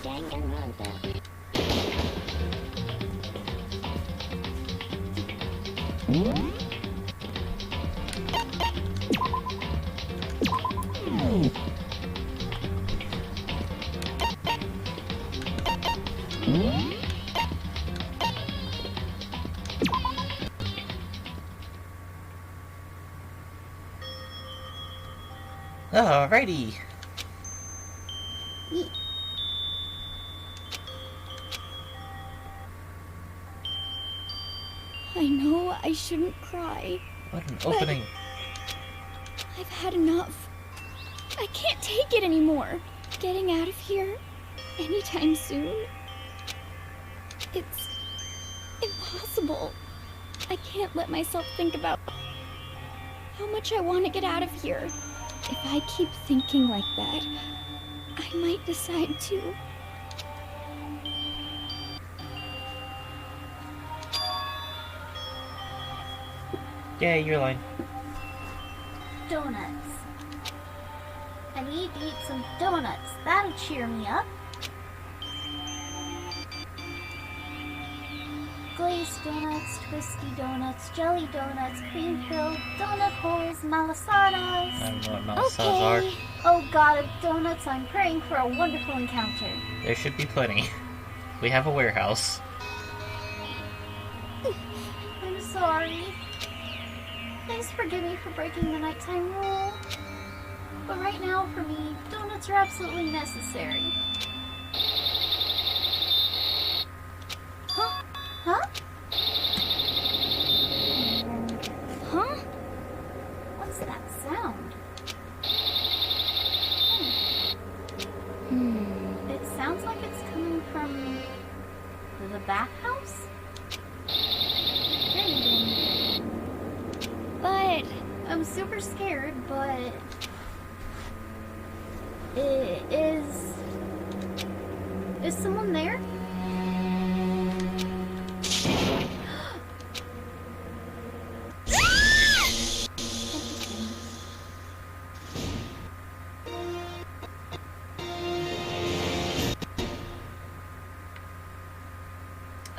Danganronpa. Alrighty. I know I shouldn't cry. What an opening. I've had enough. I can't take it anymore. Getting out of here anytime soon. It's impossible. I can't let myself think about how much I want to get out of here. If I keep thinking like that, I might decide to. Yeah, your line. Donuts. I need to eat some donuts. That'll cheer me up. Glazed donuts, twisty donuts, jelly donuts, cream-filled, donut holes, malasadas. I don't know what malasadas are. Oh god of donuts, I'm praying for a wonderful encounter. There should be plenty. We have a warehouse. I'm sorry. Please forgive me for breaking the nighttime rule. But right now, for me, donuts are absolutely necessary. Huh? Huh? Huh? What's that sound? It sounds like it's coming from the bathhouse? But I'm super scared, but is someone there?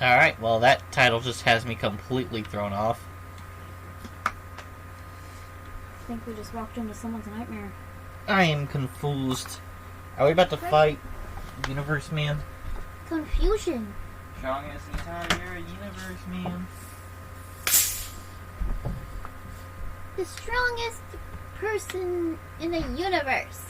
Alright, well that title just has me completely thrown off. I think we just walked into someone's nightmare. I am confused. Are we about to fight Universe Man? Confusion. Strongest entire universe, man. The strongest person in the universe.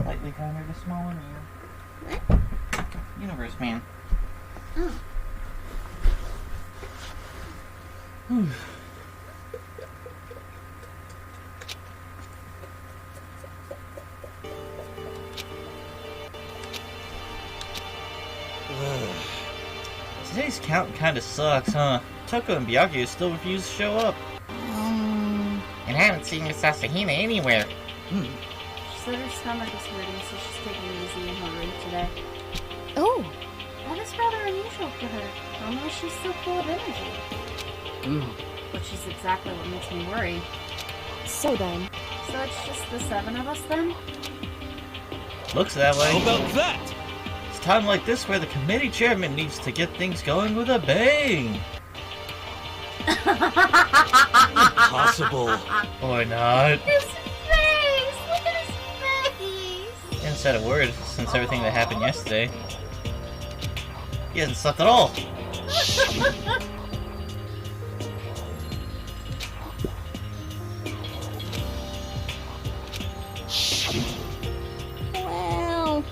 Slightly kinder to smaller man. What? Universe Man. Oh. Today's count kinda sucks, huh? Taka and Byakuya still refuse to show up. And haven't seen Miss Hina anywhere. She said her stomach is hurting, so she's taking it easy in her room today. oh, That is rather unusual for her. Normally she's so full of energy. Which is exactly what makes me worry. so then. So it's just the 7 of us then? Looks that way. How about that? It's time like this where the committee chairman needs to get things going with a bang. Impossible. Or not. His face! Look at his face! He hasn't said a word since everything that happened yesterday. He hasn't slept at all. Well,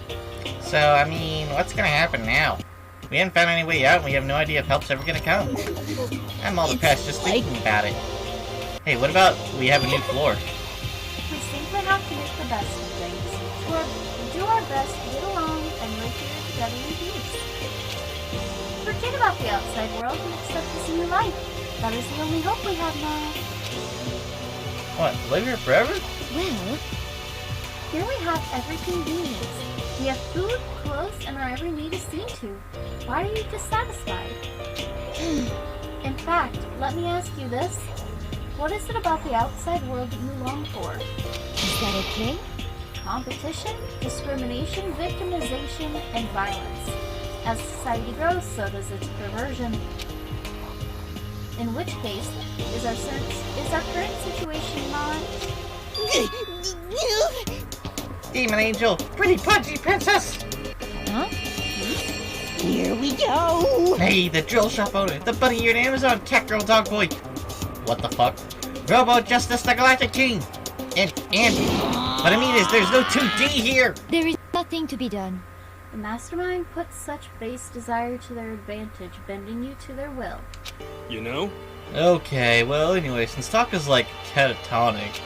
So, I mean, what's gonna happen now? We haven't found any way out, and we have no idea if help's ever gonna come. I'm all depressed just thinking about it. Hey, what about we have a new floor? We simply have to make the best of things. Do our best to get along and live here together in peace. Forget about the outside world and accept this new life. That is the only hope we have now. What, live here forever? well, Here we have everything he needs. We have food, clothes, and our every need is seen to. Why are you dissatisfied? In fact, let me ask you this. What is it about the outside world that you long for? Is that okay? Competition, discrimination, victimization, and violence. As society grows, so does its perversion. In which case, is our current situation not... Demon Angel! Pretty punchy princess! Huh? Here we go! Hey, the drill shop owner, the bunny-eared Amazon tech girl dog boy! What the fuck? Robo Justice the Galactic Team! And, what I mean is there's no 2D here! There is nothing to be done. The mastermind puts such base desire to their advantage, bending you to their will. You know? Okay, well anyway, since Taka's like catatonic,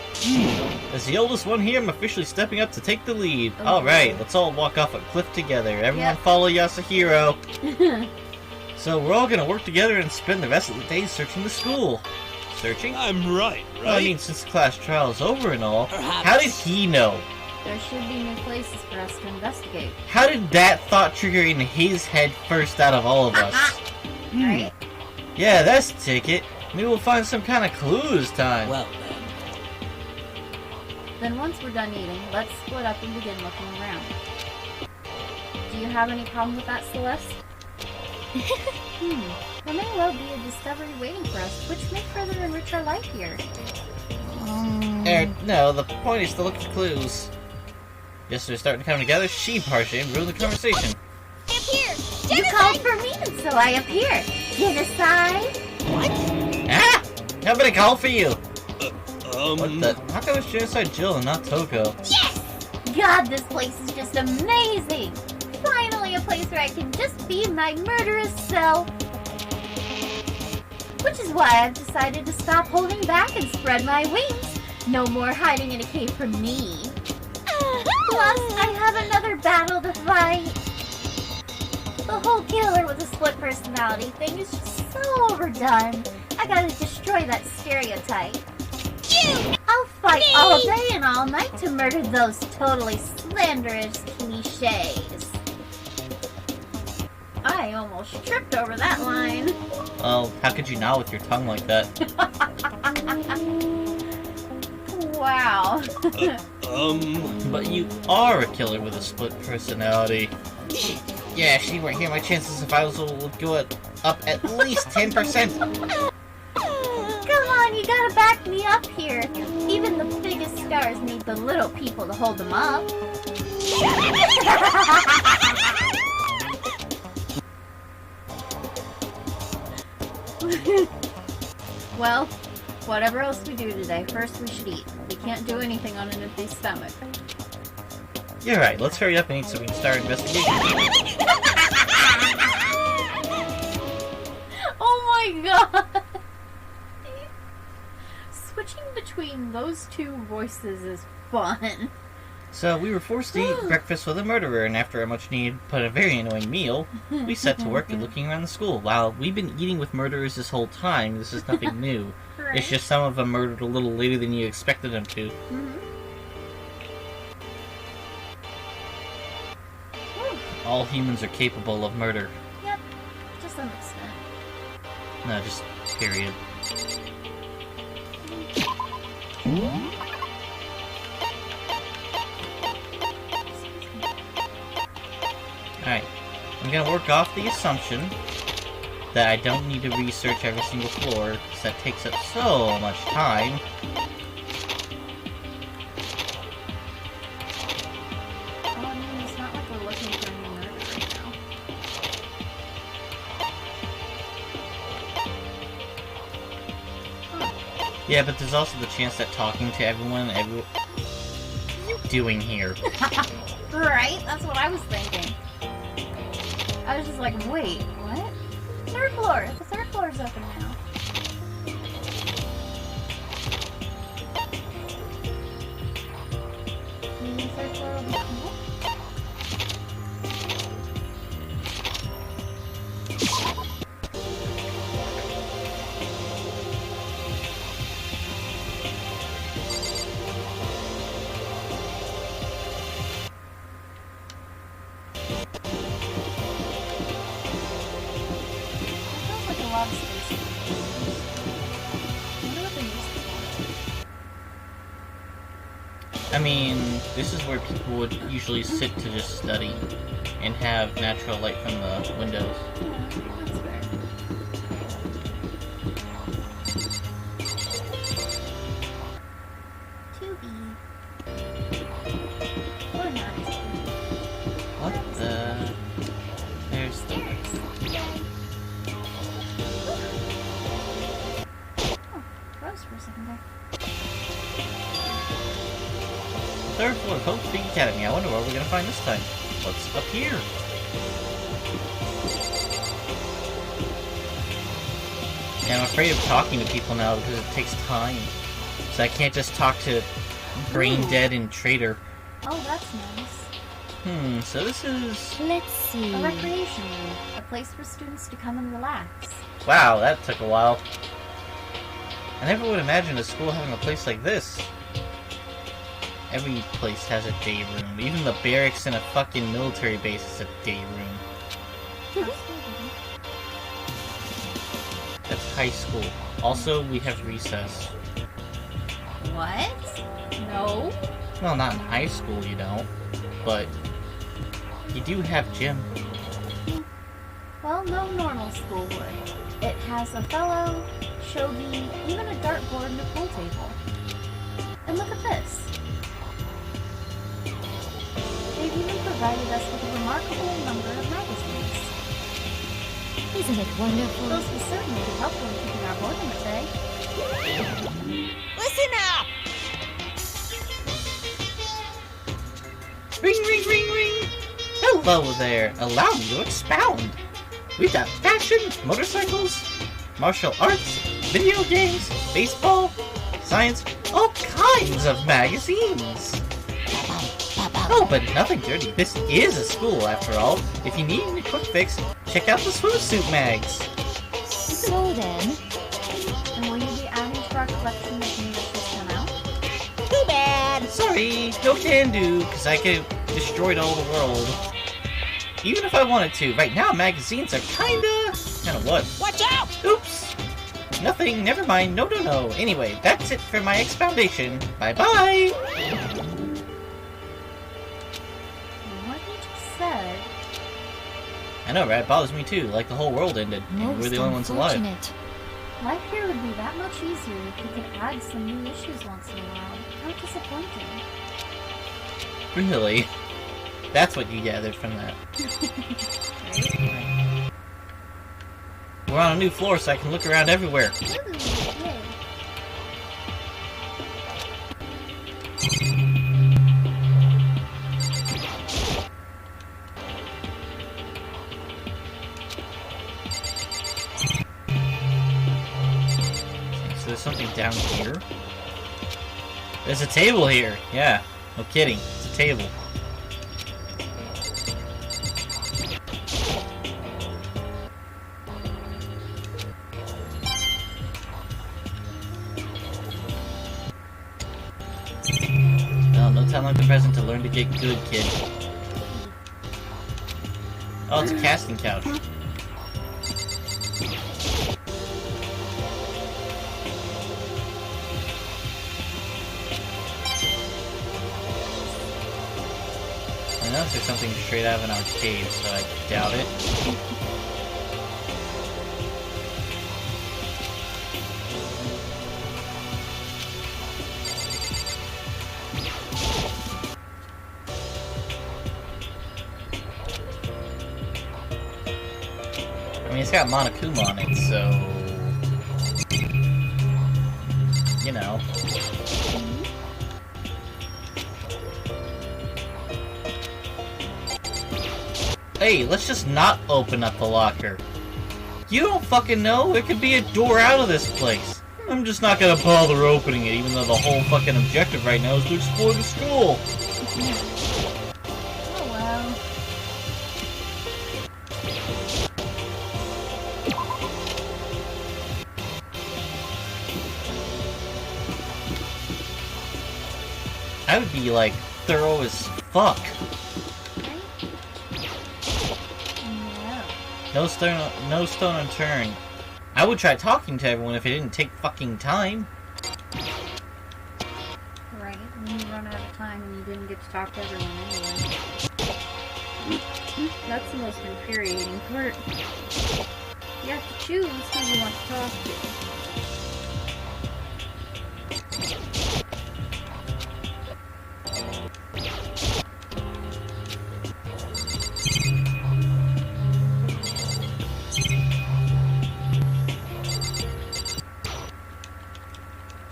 as the oldest one here, I'm officially stepping up to take the lead. Okay. Alright, let's all walk off a cliff together. Everyone Yep. follow Yasuhiro. So we're all gonna work together and spend the rest of the day searching the school. Searching? I'm right, Well, I mean, since the class trial's over and all, Perhaps. how did he know? There should be new places for us to investigate. How did that thought trigger in his head first out of all of us? Right? Yeah, that's the ticket. Maybe we'll find some kind of clue this time. Well then. Then once we're done eating, let's split up and begin looking around. Do you have any problem with that, Celeste? There may well be a discovery waiting for us, which may further enrich our life here. No, the point is to look for clues. Yes, they're starting to come together. She partially ruined the conversation. You called for me, and so I appear. Genocide? Ah! Nobody called for you! Um... What the? How come it's Genocide Jill and not Toko? God, this place is just amazing! Finally a place where I can just be my murderous self. Which is why I've decided to stop holding back and spread my wings. No more hiding in a cave from me. Plus, I have another battle to fight. The whole killer with a split personality thing is just so overdone. I gotta destroy that stereotype. I'll fight all day and all night to murder those totally slanderous cliches. I almost tripped over that line. Oh, how could you not with your tongue like that? Wow. But you are a killer with a split personality. Yeah, if she weren't here, my chances of survival would go up at least 10%. Come on, you gotta back me up here. Even the biggest stars need the little people to hold them up. Well, whatever else we do today, first we should eat. We can't do anything on an empty stomach. You're right, let's hurry up and eat so we can start investigating. Oh my god! Switching between those two voices is fun. So we were forced to eat breakfast with a murderer, and after a much-needed but a very annoying meal, we set to work at looking around the school. While we've been eating with murderers this whole time, this is nothing new. Right? It's just some of them murdered a little later than you expected them to. All humans are capable of murder. Yep, to some extent. No, just period. Alright, I'm gonna work off the assumption that I don't need to research every single floor, because that takes up so much time. Well, I mean, it's not like we're looking for any murder right now. Yeah, but there's also the chance that talking to everyone, what are you doing here? Right? That's what I was thinking. I was just like, wait, what? Third floor! The third floor is open now. Maybe the third floor will be cool? That feels like a lot of space. I wonder what they used it I mean, this is where people would usually sit to just study and have natural light from the windows. That's fair. To be. Or not. What the? There's Stairs. Oh, froze for a second there. third floor of Hope Big Academy. I wonder what we're gonna find this time. What's up here? Yeah, I'm afraid of talking to people now because it takes time. So I can't just talk to Brain Dead and Traitor. Oh, that's nice. So this is... Let's see. A recreation room. A place for students to come and relax. Wow, that took a while. I never would imagine a school having a place like this. Every place has a day room. Even the barracks in a fucking military base is a day room. That's high school. Also, we have recess. What? No. Well, not in high school you don't. But you do have gym. Well, no normal school would. It has a fellow, shogi, even a dartboard and a pool table. And look at this. They've even provided us with a remarkable number of magazines. Isn't it wonderful? Those will certainly be helpful in keeping our boredom at bay. Listen up! Ring, ring, ring, ring! Hello there! Allow me to expound! We've got fashion, motorcycles, martial arts, video games, baseball, science, all kinds of magazines! Oh, but nothing dirty. This is a school, after all. If you need a quick fix, check out the swimsuit mags. So then, And will you be adding to our collection of new issues come out? Too bad! Sorry, no can do, because I could destroy all the world. Even if I wanted to, right now magazines are kinda what? Watch out! Oops! Nothing, never mind, no. Anyway, that's it for my expoundation. Bye-bye! What you just said. I know, right? It bothers me too, like the whole world ended, and we're the only ones alive. unfortunate. Life here would be that much easier if we could add some new issues once in a while. How disappointing. Really? That's what you gathered from that. We're on a new floor, so I can look around everywhere. Ooh, yay. So there's something down here? There's a table here! Yeah, no kidding. It's a table. No time like the present to learn to get good, kid. Oh, it's a casting couch. I noticed there's something straight out of an arcade, so I doubt it. I mean, it's got Monokuma on it, so... You know. Hey, let's just not open up the locker. You don't fucking know, there could be a door out of this place. I'm just not gonna bother opening it, even though the whole fucking objective right now is to explore the school. Oh well. I would be, like, thorough as fuck. No. No stone unturned. I would try talking to everyone if it didn't take fucking time. Right? And then you run out of time and you didn't get to talk to everyone anyway. That's the most infuriating part. You have to choose who you want to talk to.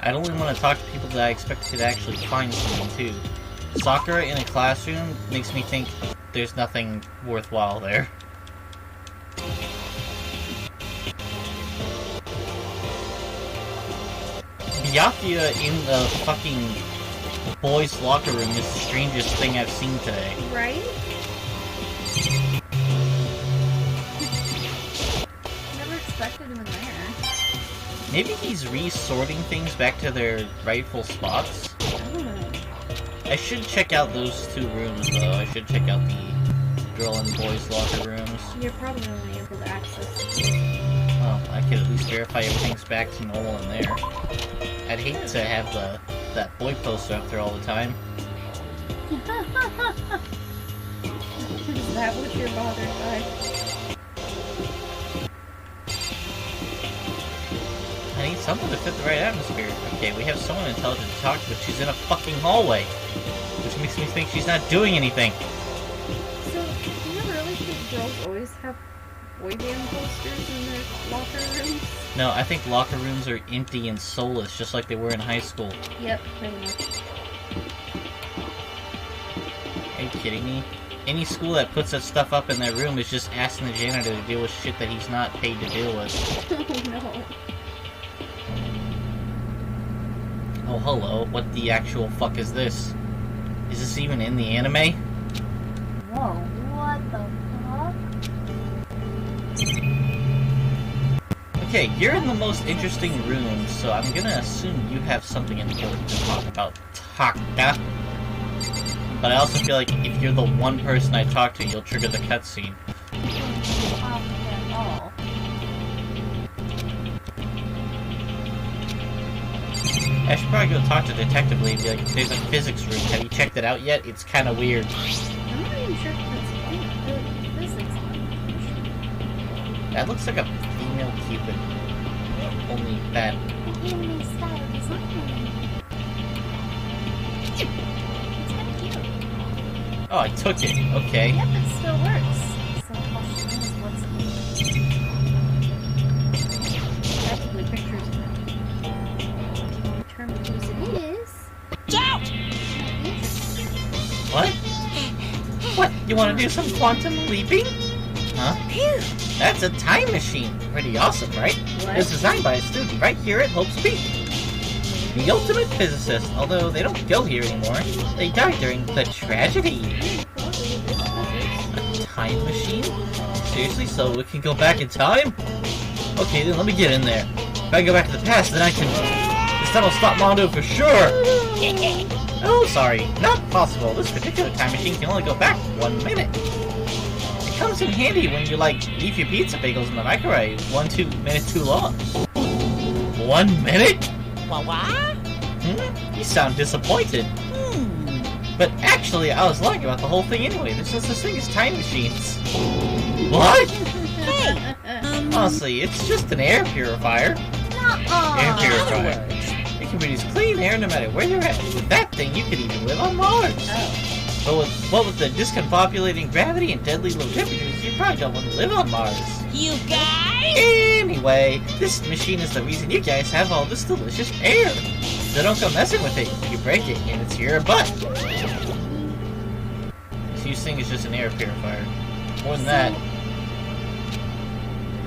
I'd only want to talk to people that I expect to actually find something too. Sakura in a classroom makes me think there's nothing worthwhile there. Byakuya in the fucking boys' locker room is the strangest thing I've seen today. Right? Never expected him in there. Maybe he's resorting things back to their rightful spots. I should check out those two rooms, though. I should check out the girl and boys' locker rooms. You're probably only able to access it. Well, I could at least verify everything's back to normal in there. I'd hate to have that boy poster up there all the time. Is that what you're bothered by? I need something to fit the right atmosphere. Okay, we have someone intelligent to talk to, but she's in a fucking hallway. Which makes me think she's not doing anything. So, do you really think girls always have boy band posters in their locker rooms? No, I think locker rooms are empty and soulless, just like they were in high school. Yep, pretty much. Are you kidding me? Any school that puts that stuff up in their room is just asking the janitor to deal with shit that he's not paid to deal with. Oh no. Oh, hello. What the actual fuck is this? Is this even in the anime? Whoa, what the fuck? Okay, you're in the most interesting room, so I'm gonna assume you have something important to talk about, Taka. But I also feel like if you're the one person I talk to, you'll trigger the cutscene. I should probably go talk to Detective Lee and be like, there's a physics room, have you checked it out yet? It's kinda weird. I'm not even sure if that's the physics one. That looks like a female Cupid. Only that. Anime style design. It's kind of cute. Oh, I took it. Okay. Yep, it still works. So the question is, what's the actually pictures of it? Determine whose it is. Out! What? What? You want to do some quantum leaping? Huh? That's a time machine. Pretty awesome, right? What? It's designed by a student right here at Hope's Peak. The ultimate physicist, although they don't go here anymore. They died during the tragedy. A time machine? Seriously? So we can go back in time? Okay, then let me get in there. If I go back to the past, then I can... This time I'll stop Mondo for sure! Oh, sorry. Not possible. This particular time machine can only go back 1 minute. It comes in handy when you, like, leave your pizza bagels in the microwave 2 minutes too long. 1 minute? What? You sound disappointed. But actually, I was lying about the whole thing anyway. There's no such thing as time machines. What? Honestly, it's just an air purifier. Air purifier. It can produce clean air no matter where you're at. With that thing, you could even live on Mars. But with the discombobulating gravity and deadly low temperatures, you probably don't want to live on Mars. You guys? Anyway, this machine is the reason you guys have all this delicious air. So don't go messing with it. You break it, and it's your butt. This huge thing is just an air purifier. More than that.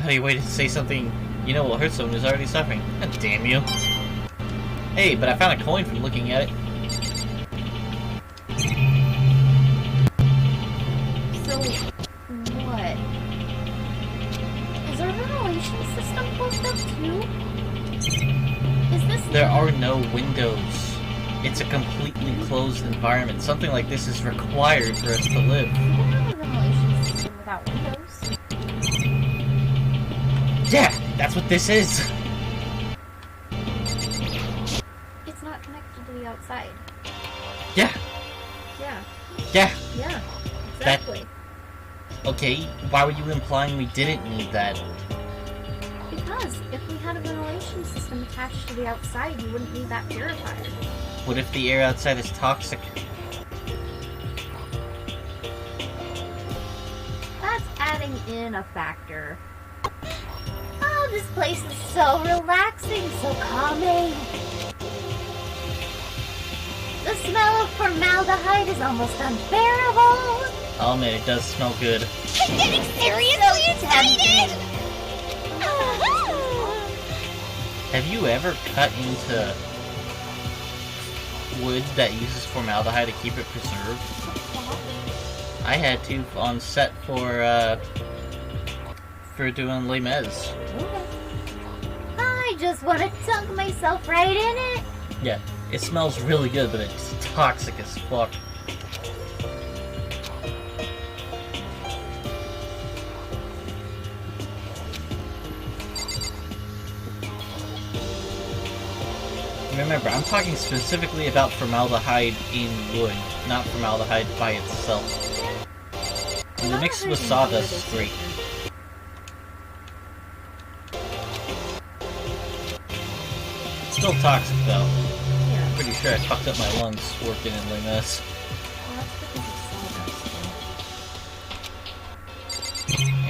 How do you wait to say something you know will hurt someone who's already suffering? God damn you. Hey, but I found a coin from looking at it. So, what? Is our ventilation system closed up too? Is this... There are no windows. It's a completely closed environment. Something like this is required for us to live. We don't have a ventilation system without windows. Yeah, that's what this is. It's not connected to the outside. Yeah. Yeah. Yeah. Yeah. Exactly. Okay, why were you implying we didn't need that? Because if we had a ventilation system attached to the outside, you wouldn't need that purifier. What if the air outside is toxic? That's adding in a factor. Oh, this place is so relaxing, so calming. The smell of formaldehyde is almost unbearable. Oh man, it does smell good. I'm getting seriously excited! Have you ever cut into wood that uses formaldehyde to keep it preserved? I had to on set for doing Les Mis. Okay. I just want to dunk myself right in it. Yeah, it smells really good, but it's toxic as fuck. Remember, I'm talking specifically about formaldehyde in wood, not formaldehyde by itself. And the mix with sawdust is great. It's still toxic though. Yeah. Pretty sure I fucked up my lungs working in Les Mis. Well, that's because of sawdust.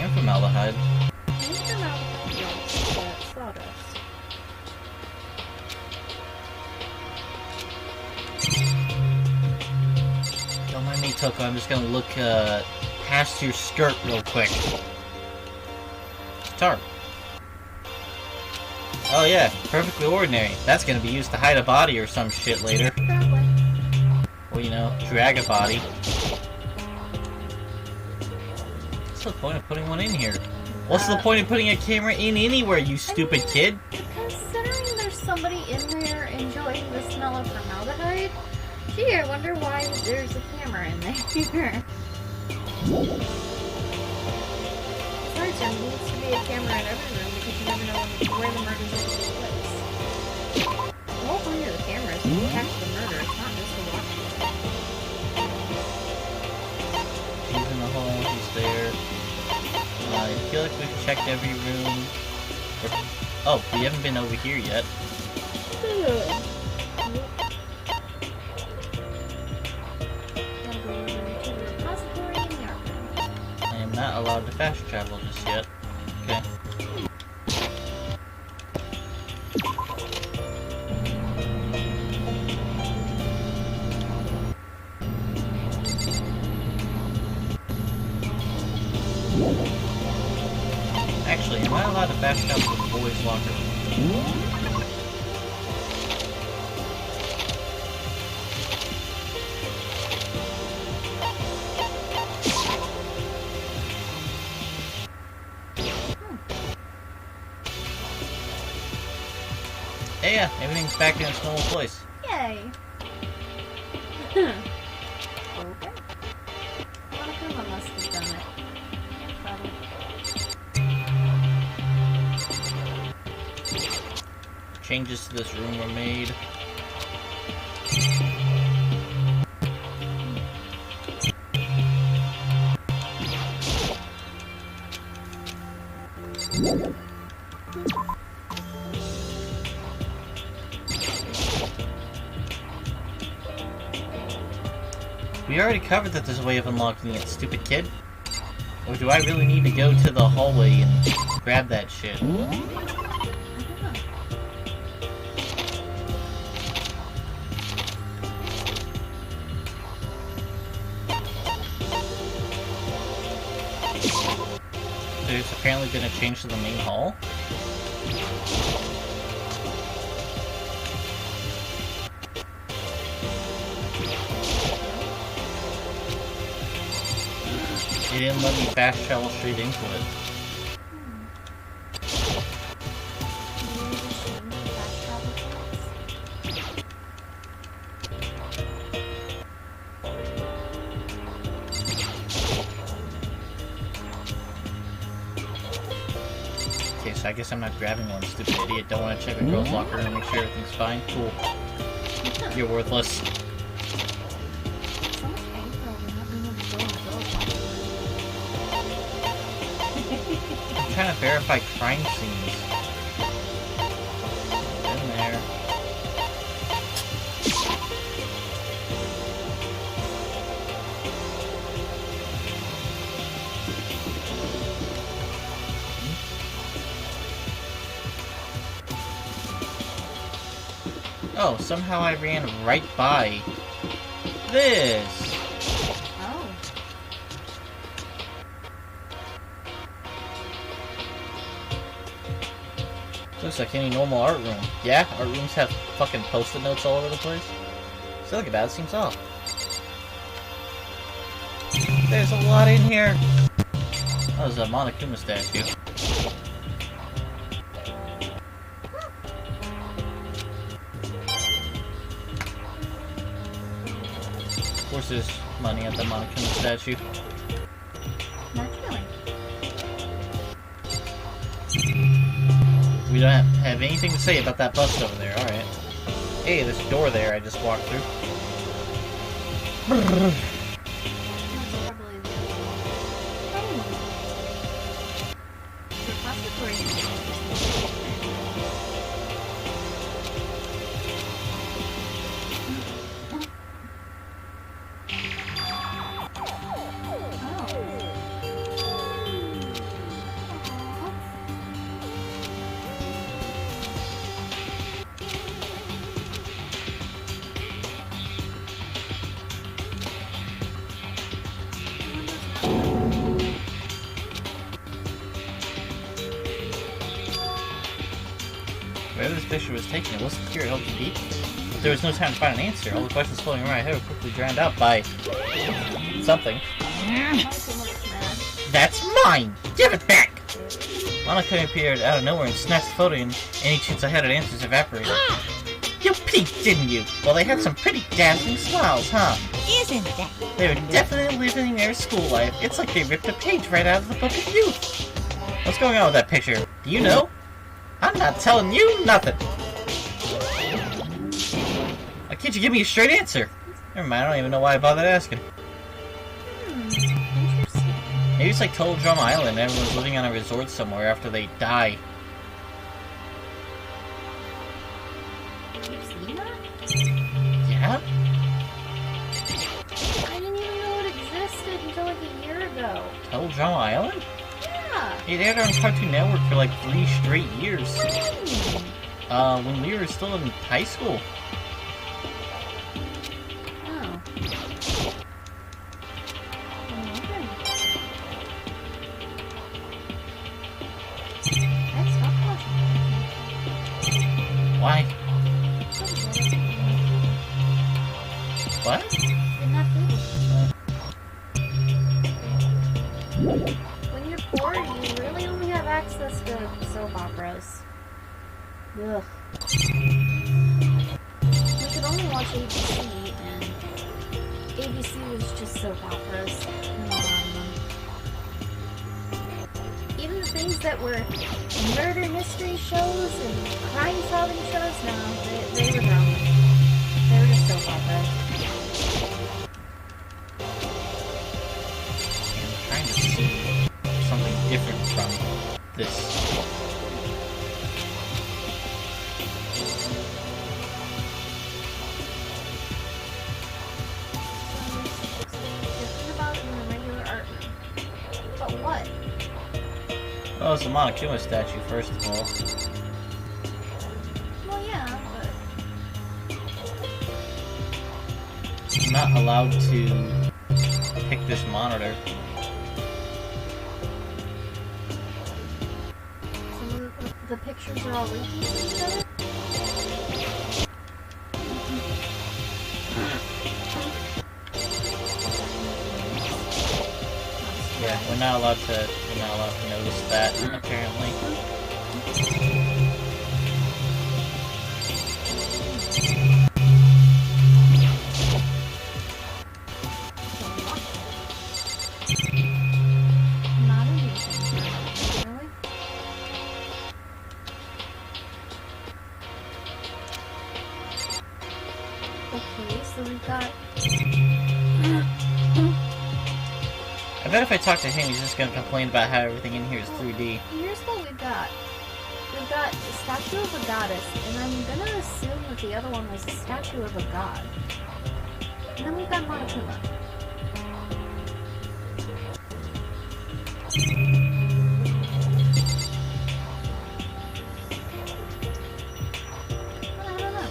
And formaldehyde. And formaldehyde, yes, but sawdust. Don't mind me, Toko, I'm just gonna look past your skirt real quick. Tarp. Oh yeah, perfectly ordinary. That's gonna be used to hide a body or some shit later. Probably. Well, you know, drag a body. What's the point of putting one in here? What's the point of putting a camera in anywhere, you stupid kid? Considering there's somebody in there enjoying the smell of formaldehyde, gee, I wonder why there's a camera in there. Besides, there needs to be a camera in every room because you never know where the murder's going to take place. The whole point of the camera is to catch the murder, it's not just to watch it. He's in the hole, he's there. I feel like we've checked every room. Oh, we haven't been over here yet. Gotta go over to the repository in the archive. I am not allowed to fast travel just yet. Okay. Actually, am I allowed to fast travel to the boys' locker room? Hey, yeah, everything's back in its normal place. Yay! Okay. Monokuma must have done it. Probably. Changes to this room were made. We already covered that there's a way of unlocking it, stupid kid. Or do I really need to go to the hallway and grab that shit? There's apparently been a change to the main hall. It didn't let me fast travel straight into it. Okay, so I guess I'm not grabbing one, stupid idiot. Don't want to check a girl's locker and make sure everything's fine. Cool. You're worthless. I'm trying to verify crime scenes. In there. Oh, somehow I ran right by this. Oh. Looks like any normal art room. Yeah, art rooms have fucking post-it notes all over the place. Still think about it, seems off. There's a lot in here. Oh, there's a Monokuma statue. Of course there's money at the Monokuma statue. Naturally. We don't have anything to say about that bust over there, alright. Hey, there's a door there I just walked through. That's probably the repository. Wherever this picture was taken, it wasn't clear it held deep. But there was no time to find an answer. All the questions floating around my head were quickly drowned out by something. That's mine! Give it back! Monica appeared out of nowhere and snatched the photo, and any chance I had at answers evaporated. You peeked, didn't you? Well, they had some pretty dazzling smiles, huh? Isn't that? They were definitely living their school life. It's like they ripped a page right out of the Book of Youth. What's going on with that picture? Do you know? I'm not telling you nothing. Why can't you give me a straight answer? Never mind, I don't even know why I bothered asking. Interesting. Maybe it's like Total Drum Island. Everyone's living on a resort somewhere after they die. You've seen that? Yeah? I didn't even know it existed until like a year ago. Total Drum Island? Yeah. It aired on Cartoon Network for like 3 straight years. When we were still in high school. Oh. I stopped watching. Why? What? Didn't have cable. When you're poor, you really only have access to soap operas. Ugh. We could only watch ABC, and ABC was just soap operas. Even the things that were murder mystery shows and crime solving shows, no, they were wrong. They were just soap operas. I'm trying to see something different from this. Different about it in the regular art room. But what? Oh, it's a Monokuma statue, first of all. Well, yeah, but I'm not allowed to pick this monitor. some of the pictures are all linking to each other. Yeah, we're not allowed to notice that, apparently. Not anything, really. Okay, so we've got. I I bet if I talk to him, he's just gonna complain about how everything in here is 3D. Here's what we've got. We've got a statue of a goddess, and I'm gonna assume that the other one was a statue of a god. And then we've got Monokuma. I don't know.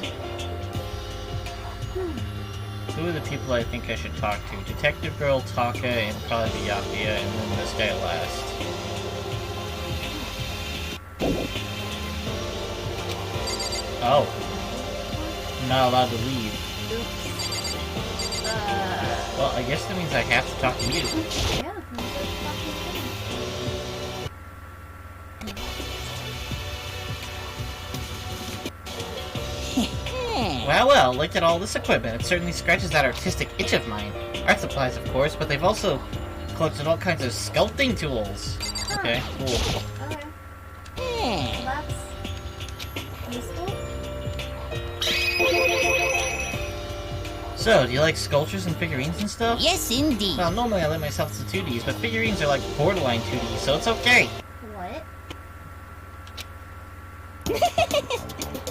Who are the people I think I should talk to? Detective Girl, Taka, and probably Byakuya, and then this guy last. Oh. I'm not allowed to leave. Well, I guess that means I have to talk to you. Yeah, I'm good talking to you. Well, look at all this equipment. It certainly scratches that artistic itch of mine. Art supplies, of course, but they've also collected all kinds of sculpting tools. Okay, cool. Okay. That's useful. So, do you like sculptures and figurines and stuff? Yes, indeed. Well, normally I limit myself to 2Ds, but figurines are like borderline 2D, so it's okay. What?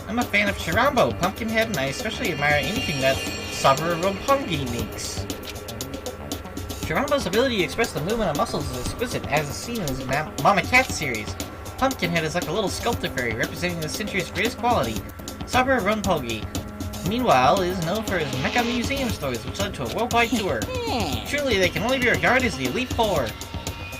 I'm a fan of Chirambo, Pumpkinhead, and I especially admire anything that Saburo Roppongi makes. Chirambo's ability to express the movement of muscles is exquisite, as is seen in his Mama Cat series. Pumpkinhead is like a little sculptor fairy, representing the century's greatest quality. Saburo Roppongi, meanwhile, is known for his mecha museum stories, which led to a worldwide tour. Truly, they can only be regarded as the Elite Four.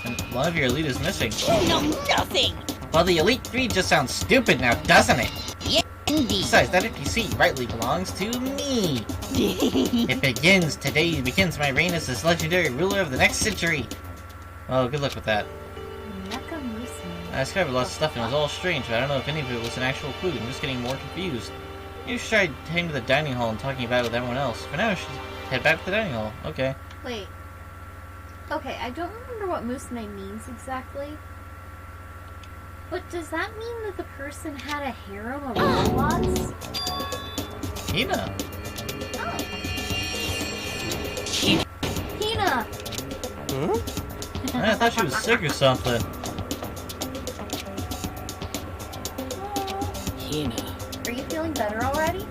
And one of your elite is missing. No, nothing. Well, the Elite Three just sounds stupid now, doesn't it? Yes, indeed. Besides, that NPC rightly belongs to me. It begins. Today begins my reign as this legendary ruler of the next century. Well, good luck with that. Mecha Musume. I discovered lots of stuff and it was all strange, but I don't know if any of it was an actual clue. I'm just getting more confused. You should try heading to the dining hall and talking about it with everyone else. For now, I should head back to the dining hall. Okay. Wait. Okay, I don't remember what Musume means exactly. But does that mean that the person had a harem of robots? Hina. Oh. Hina! I thought she was sick or something. Hina. Are you feeling better already?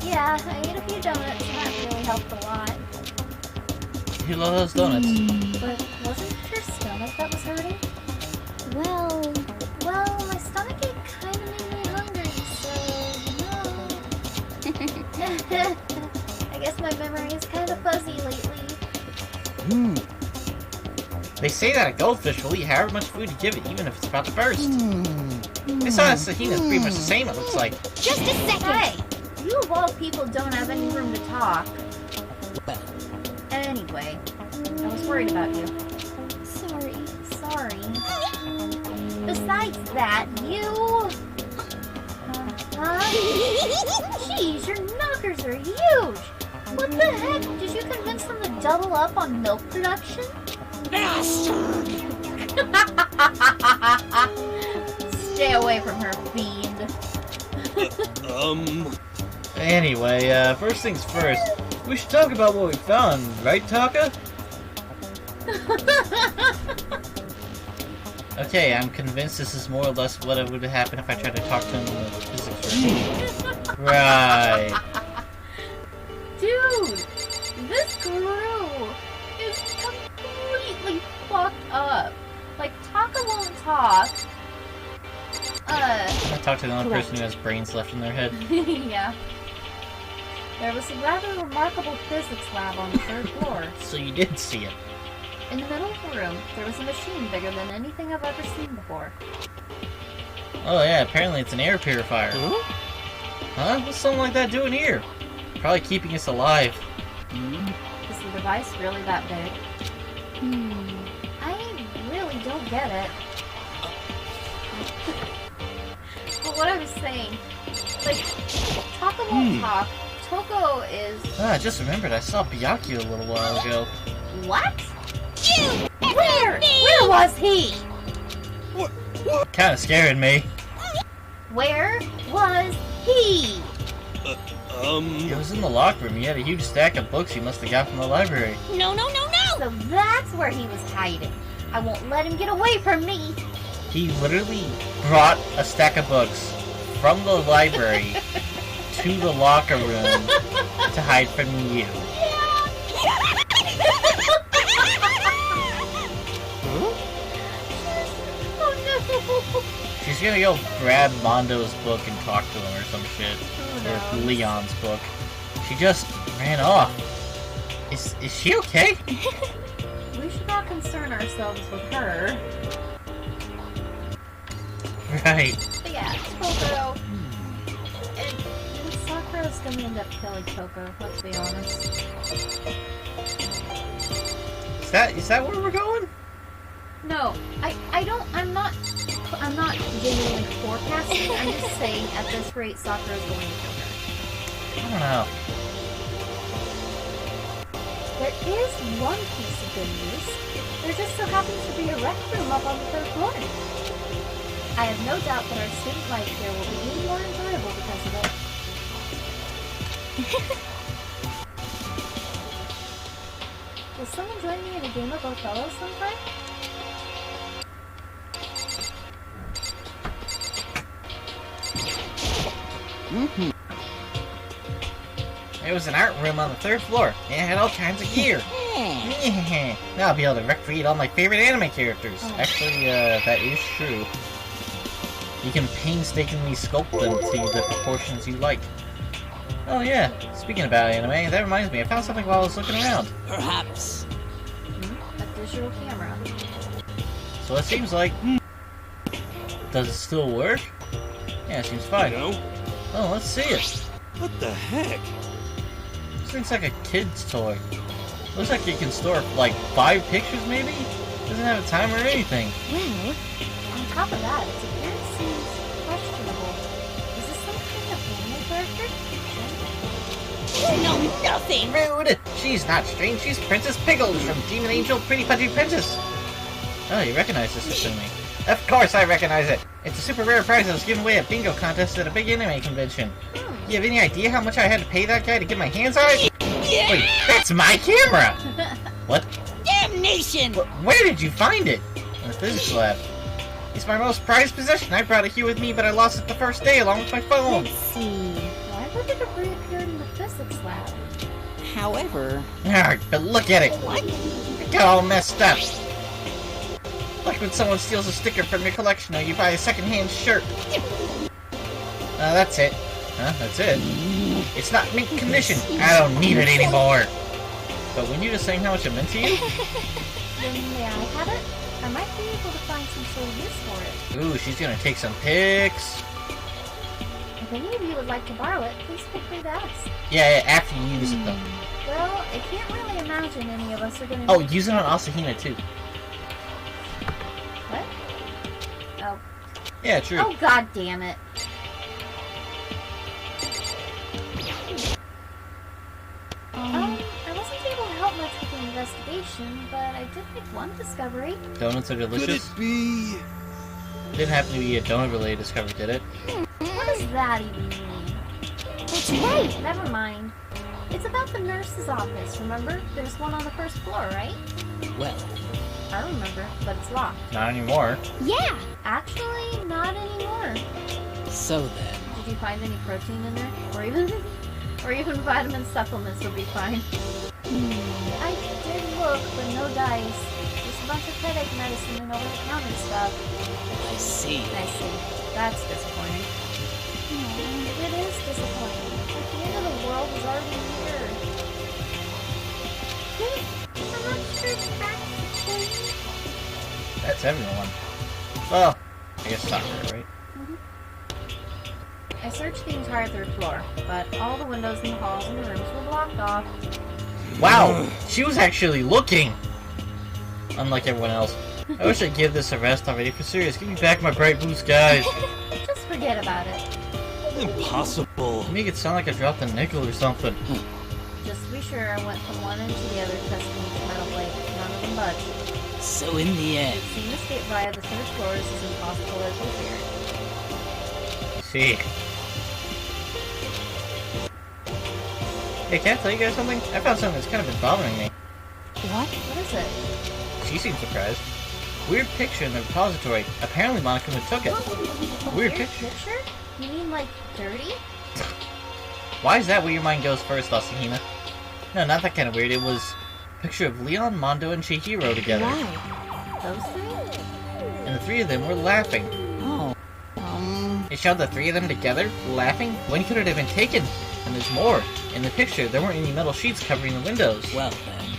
Yeah, I ate a few donuts and that really helped a lot. You love those donuts. But wasn't it your stomach that was hurting? Well, Well, my stomachache kind of made me hungry, so, I guess my memory is kind of fuzzy lately. They say that a goldfish will eat however much food you give it, even if it's about to burst. Besides, Hina's pretty much the same, it looks like. just a second. Hey, you of all people don't have any room to talk. Well, Anyway, I was worried about you. Sorry. Sorry. Besides that, you... Jeez, your knockers are huge! What the heck? Did you convince them to double up on milk production? bastard! Stay away from her, fiend. Anyway, first things first. We should talk about what we found, right, Taka? Okay, I'm convinced this is more or less what would happen if I tried to talk to him in the physics room. Right. Dude, this crew is completely fucked up. Like, Taka won't talk. I talked to the only person who has brains left in their head. Yeah. There was a rather remarkable physics lab on the 3rd floor. So you did see it. In the middle of the room, there was a machine bigger than anything I've ever seen before. Oh yeah, apparently it's an air purifier. Huh? What's something like that doing here? Probably keeping us alive. Is the device really that big? I really don't get it. But what I was saying, like, Taka won't talk. Toko is... Ah, I just remembered I saw Byakuya a little while ago. What? Where was he? Kinda scared me. Where was he? He was in the locker room. He had a huge stack of books he must have got from the library. No, no, no, no! So that's where he was hiding. I won't let him get away from me. He literally brought a stack of books from the library to the locker room to hide from you. Oh no! She's gonna go grab Mondo's book and talk to him or some shit. Or Leon's book. She just ran off. Is she okay? We should not concern ourselves with her. Right. But yeah, Toko. Sakura's gonna end up killing Toko, let's be honest. Is that where we're going? No, I'm not genuinely forecasting, I'm just saying at this rate Sakura's going to kill her. I don't know. There is one piece of good news. There just so happens to be a rec room up on the 3rd floor. I have no doubt that our student life here will be even more enjoyable because of it. Will someone join me in a game of Othello sometime? There was an art room on the 3rd floor. It had all kinds of gear. Yeah. Now I'll be able to recreate all my favorite anime characters. Oh. Actually, that is true. You can painstakingly sculpt them to the proportions you like. Oh yeah, speaking about anime, that reminds me, I found something while I was looking around. Perhaps. A digital camera. So it seems like... Does it still work? Yeah, it seems fine. No? Oh, let's see it. What the heck? This thing's like a kid's toy. Looks like you can store, like, 5 pictures, maybe? Doesn't have a timer or anything. Well, On top of that, its appearance seems questionable. Is this some kind of anime character? You know nothing! Rude! She's not strange, she's Princess Pickles from Demon Angel Pretty Pudgy Princess. Oh, you recognize this as me. Of course I recognize it! It's a super rare prize that was given away at bingo contest at a big anime convention. You have any idea how much I had to pay that guy to get my hands on it? Wait, that's my camera! What? Damnation! Where did you find it? In the physics lab. It's my most prized possession. I brought it here with me, but I lost it the first day along with my phone. let's see. Why would it have reappeared in the physics lab? However... Arrgh, but look at it. What? It got all messed up. Like when someone steals a sticker from your collection or you buy a second-hand shirt. That's it. Huh? That's it? It's not mint condition. I don't need it anymore. But when you just saying how much it meant to you? Then may I have it? I might be able to find some sort of use for it. Ooh, she's gonna take some pics. If any of you would like to borrow it, please feel free to ask. Yeah, after you use it though. Well, I can't really imagine any of us are gonna... Oh, use it on Asahina too. What? Oh. Yeah, true. Oh, god damn it. I wasn't able to help much with the investigation, but I did make one discovery. Donuts are Could delicious. it be? Didn't happen to be a donut-related discovery, did it? What does that even mean? That's right. Never mind. It's about the nurse's office, remember? There's one on the 1st floor, right? Well, I remember, but it's locked. Not anymore. Yeah. Actually, not anymore. so then... Did you find any protein in there? Or even vitamin supplements would be fine. I did look, but no dice. Just a bunch of headache medicine and over-the-counter stuff. I see. I see. That's disappointing. It is disappointing. Like the end of the world is already here. I'm not sure it's actually... That's everyone. Well, I guess Sakura, right? I searched the entire 3rd floor, but all the windows in the halls and the rooms were blocked off. Wow, she was actually looking! Unlike everyone else. I wish I'd give this a rest already. For serious, give me back my bright blue skies. Just forget about it. Impossible. Make it sound like I dropped a nickel or something. Just to be sure, I went from one end to the other testing each metal plate. None of them budged. So in the end... Seeing escape via the 3rd floors is impossible as we feared. See. Hey, can I tell you guys something? I found something that's kind of been bothering me. What? What is it? She seemed surprised. Weird picture in the repository. Apparently Monokuma took it. A Weird weird picture. picture? You mean like dirty? Why is that where your mind goes first, Hina? No, not that kind of weird. It was a picture of Leon, Mondo, and Chihiro together. Why? Those things? And the three of them were laughing. Oh. It showed the three of them together, laughing. When could it have been taken? And there's more. In the picture, there weren't any metal sheets covering the windows. Well then.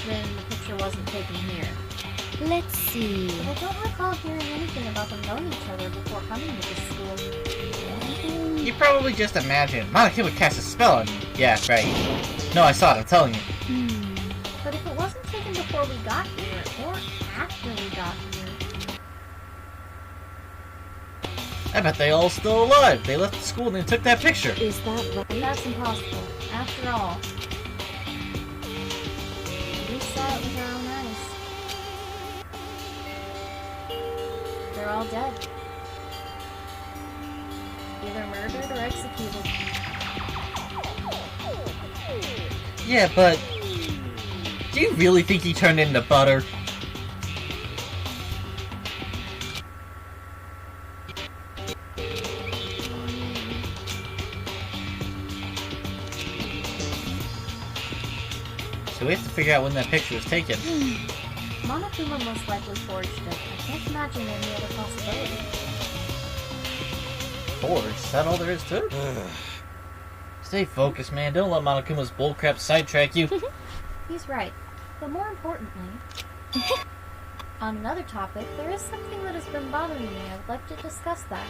Then the picture wasn't taken here. Let's see. But I don't recall hearing anything about them knowing each other before coming to this school. You probably just imagine. Monokuma would cast a spell on you. Yeah, right. No, I saw it, I'm telling you. But if it wasn't taken before we got here, or after we got here, I bet they all still alive. They left the school and then took that picture. Is that right? that's impossible. After all, we saw it with our own eyes. They're all dead. Either murdered or executed. Yeah, but... do you really think he turned into butter? So we have to figure out when that picture was taken. Monokuma most likely forged it. I can't imagine any other possibility. Forged? Is that all there is to it? Stay focused, man. Don't let Monokuma's bullcrap sidetrack you. He's right. But more importantly, on another topic, there is something that has been bothering me. I would like to discuss that.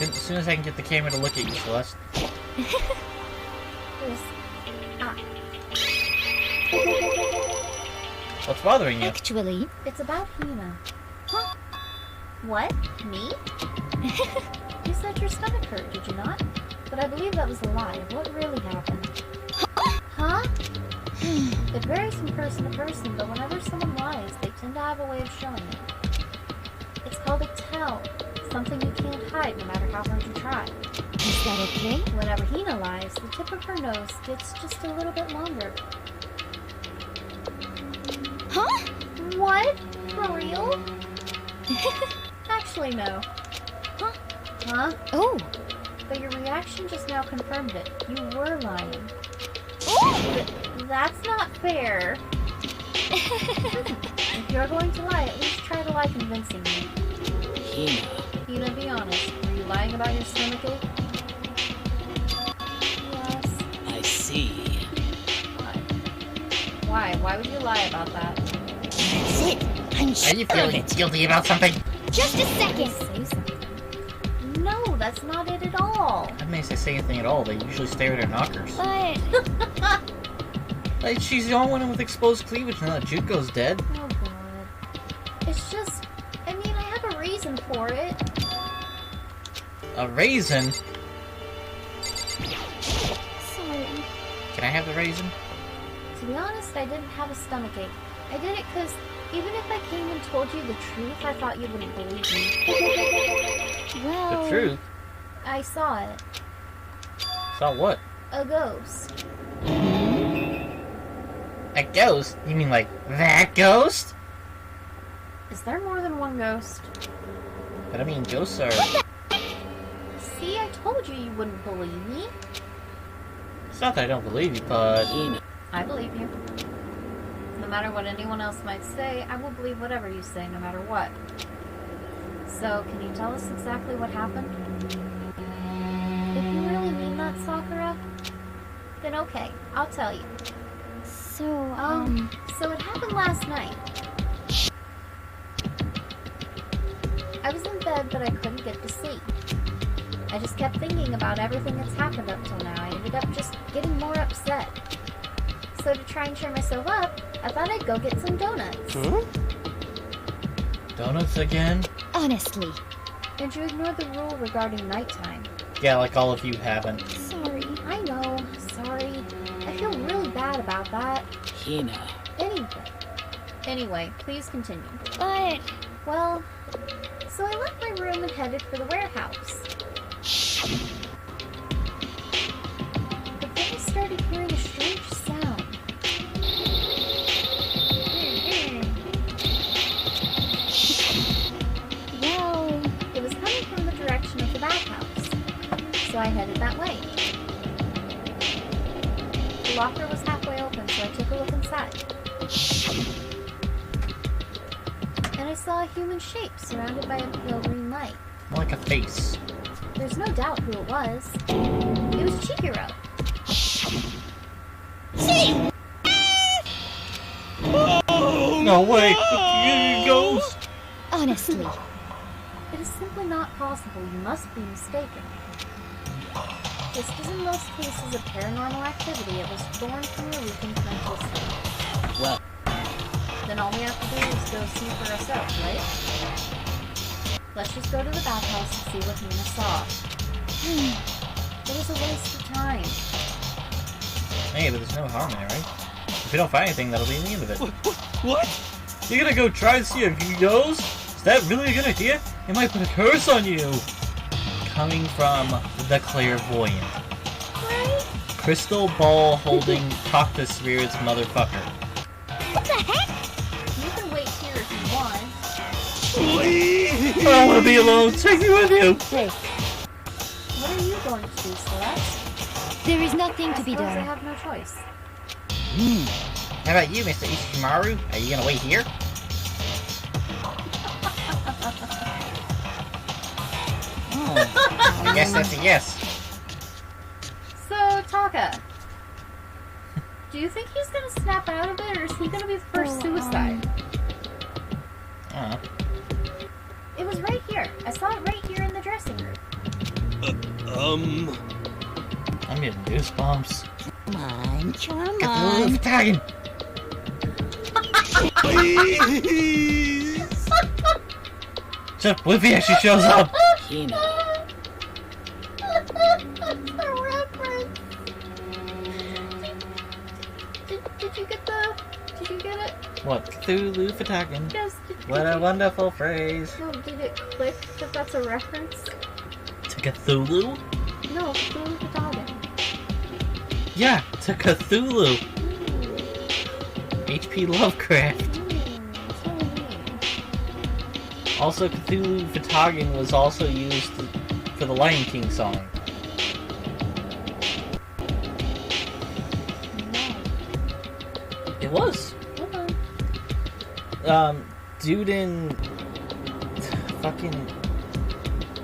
As soon as I can get the camera to look at you, Celeste. This. What's bothering you? Actually, It's about Hina. Huh? What? Me? You said your stomach hurt, did you not? But I believe that was a lie. What really happened? Huh? It varies from person to person, but whenever someone lies, they tend to have a way of showing it. It's called a tell. Something you can't hide no matter how hard you try. is that okay? Whenever Hina lies, the tip of her nose gets just a little bit longer. Huh? What? For real? Actually, no. Huh? Huh? Oh. But your reaction just now confirmed it. You were lying. That's not fair. If you're going to lie, at least try to lie convincingly. Hina. Hina, be honest. Were you lying about your stomachache? Yes. I see. Why? Why would you lie about that? That's it. I'm Are sure you of feeling it. guilty about something? Just a second. Say something. No, that's not it at all. That makes they say anything at all. They usually stare at their knockers. But Like, she's the only one with exposed cleavage now that Juko's dead. Oh god. It's just, I mean, I have a reason for it. A raisin? sorry. Can I have the raisin? To be honest, I didn't have a stomachache. I did it because even if I came and told you the truth, I thought you wouldn't believe me. Well, The truth? I saw it. Saw what? A ghost. A ghost? You mean like that ghost? Is there more than one ghost? But I mean, ghosts are... See, I told you you wouldn't believe me. It's not that I don't believe you, but... Hina. I believe you. No matter what anyone else might say, I will believe whatever you say, no matter what. So, can you tell us exactly what happened? If you really mean that, Sakura, then okay, I'll tell you. so, So it happened last night. I was in bed, but I couldn't get to sleep. I just kept thinking about everything that's happened up till now. I ended up just getting more upset. So to try and cheer myself up, I thought I'd go get some donuts. Donuts again? honestly, And you ignored the rule regarding nighttime. Yeah, like all of you haven't. sorry. I know, sorry. I feel really bad about that. Hina. Anyway, please continue. But Well, so I left my room and headed for the warehouse. But then I started hearing a The locker was halfway open, so I took a look inside. And I saw a human shape surrounded by a pale green light. More like a face. There's no doubt who it was. It was Chihiro. No way! You ghost! Honestly, It is simply not possible. You must be mistaken. Just as in most cases of paranormal activity, it was born from a weakened mental state. Well, Then all we have to do is go see for ourselves, right? Let's just go to the bathhouse and see what Hina saw. It was a waste of time. Hey, but there's no harm there, right? If we don't find anything, that'll be the end of it. What? You're gonna go try and see if he knows? Is that really a good idea? It might put a curse on you! Coming from the clairvoyant. Right? Crystal ball holding talk to spirits motherfucker. what the heck? You can wait here if you want. Please! I don't wanna be alone! Take me with you! Wait, What are you going to do, Celeste? there is nothing I to be suppose I done. have no choice. How about you, Mr. Ishimaru? Are you gonna wait here? I guess that's a yes. So, Taka. Do you think he's gonna snap out of it, or is he gonna be the first suicide? I don't know. It was right here. I saw it right here in the dressing room. I'm getting goosebumps. Come on, come Get the little Italian! Please! Except what if he actually shows up? Hina. The reference. Did you get the? Did you get it? What? Cthulhu Fatagan. Yes. What a wonderful phrase. No, did it click that that's a reference? To Cthulhu? No, Cthulhu the Dog. Yeah, to Cthulhu. H.P. Lovecraft. So mean. Also, Cthulhu Fatagan was also used for the Lion King song. No. It was. Hold on. Dude in fucking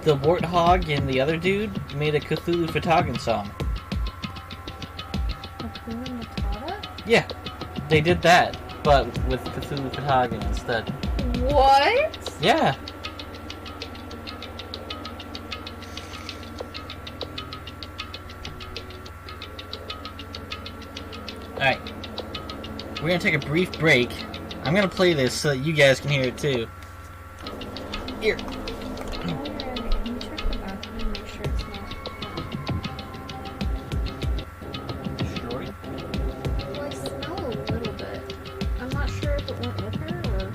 the Warthog and the other dude made a Cthulhu Fatagan song. Hakuna Matata? Yeah, they did that, but with Cthulhu Fatagan instead. What? Yeah. Alright. We're gonna take a brief break. I'm gonna play this so that you guys can hear it too. Here. Can you check the bathroom and make sure it's not Destroyed. Well, I smell a little bit. I'm not sure if it went with her or...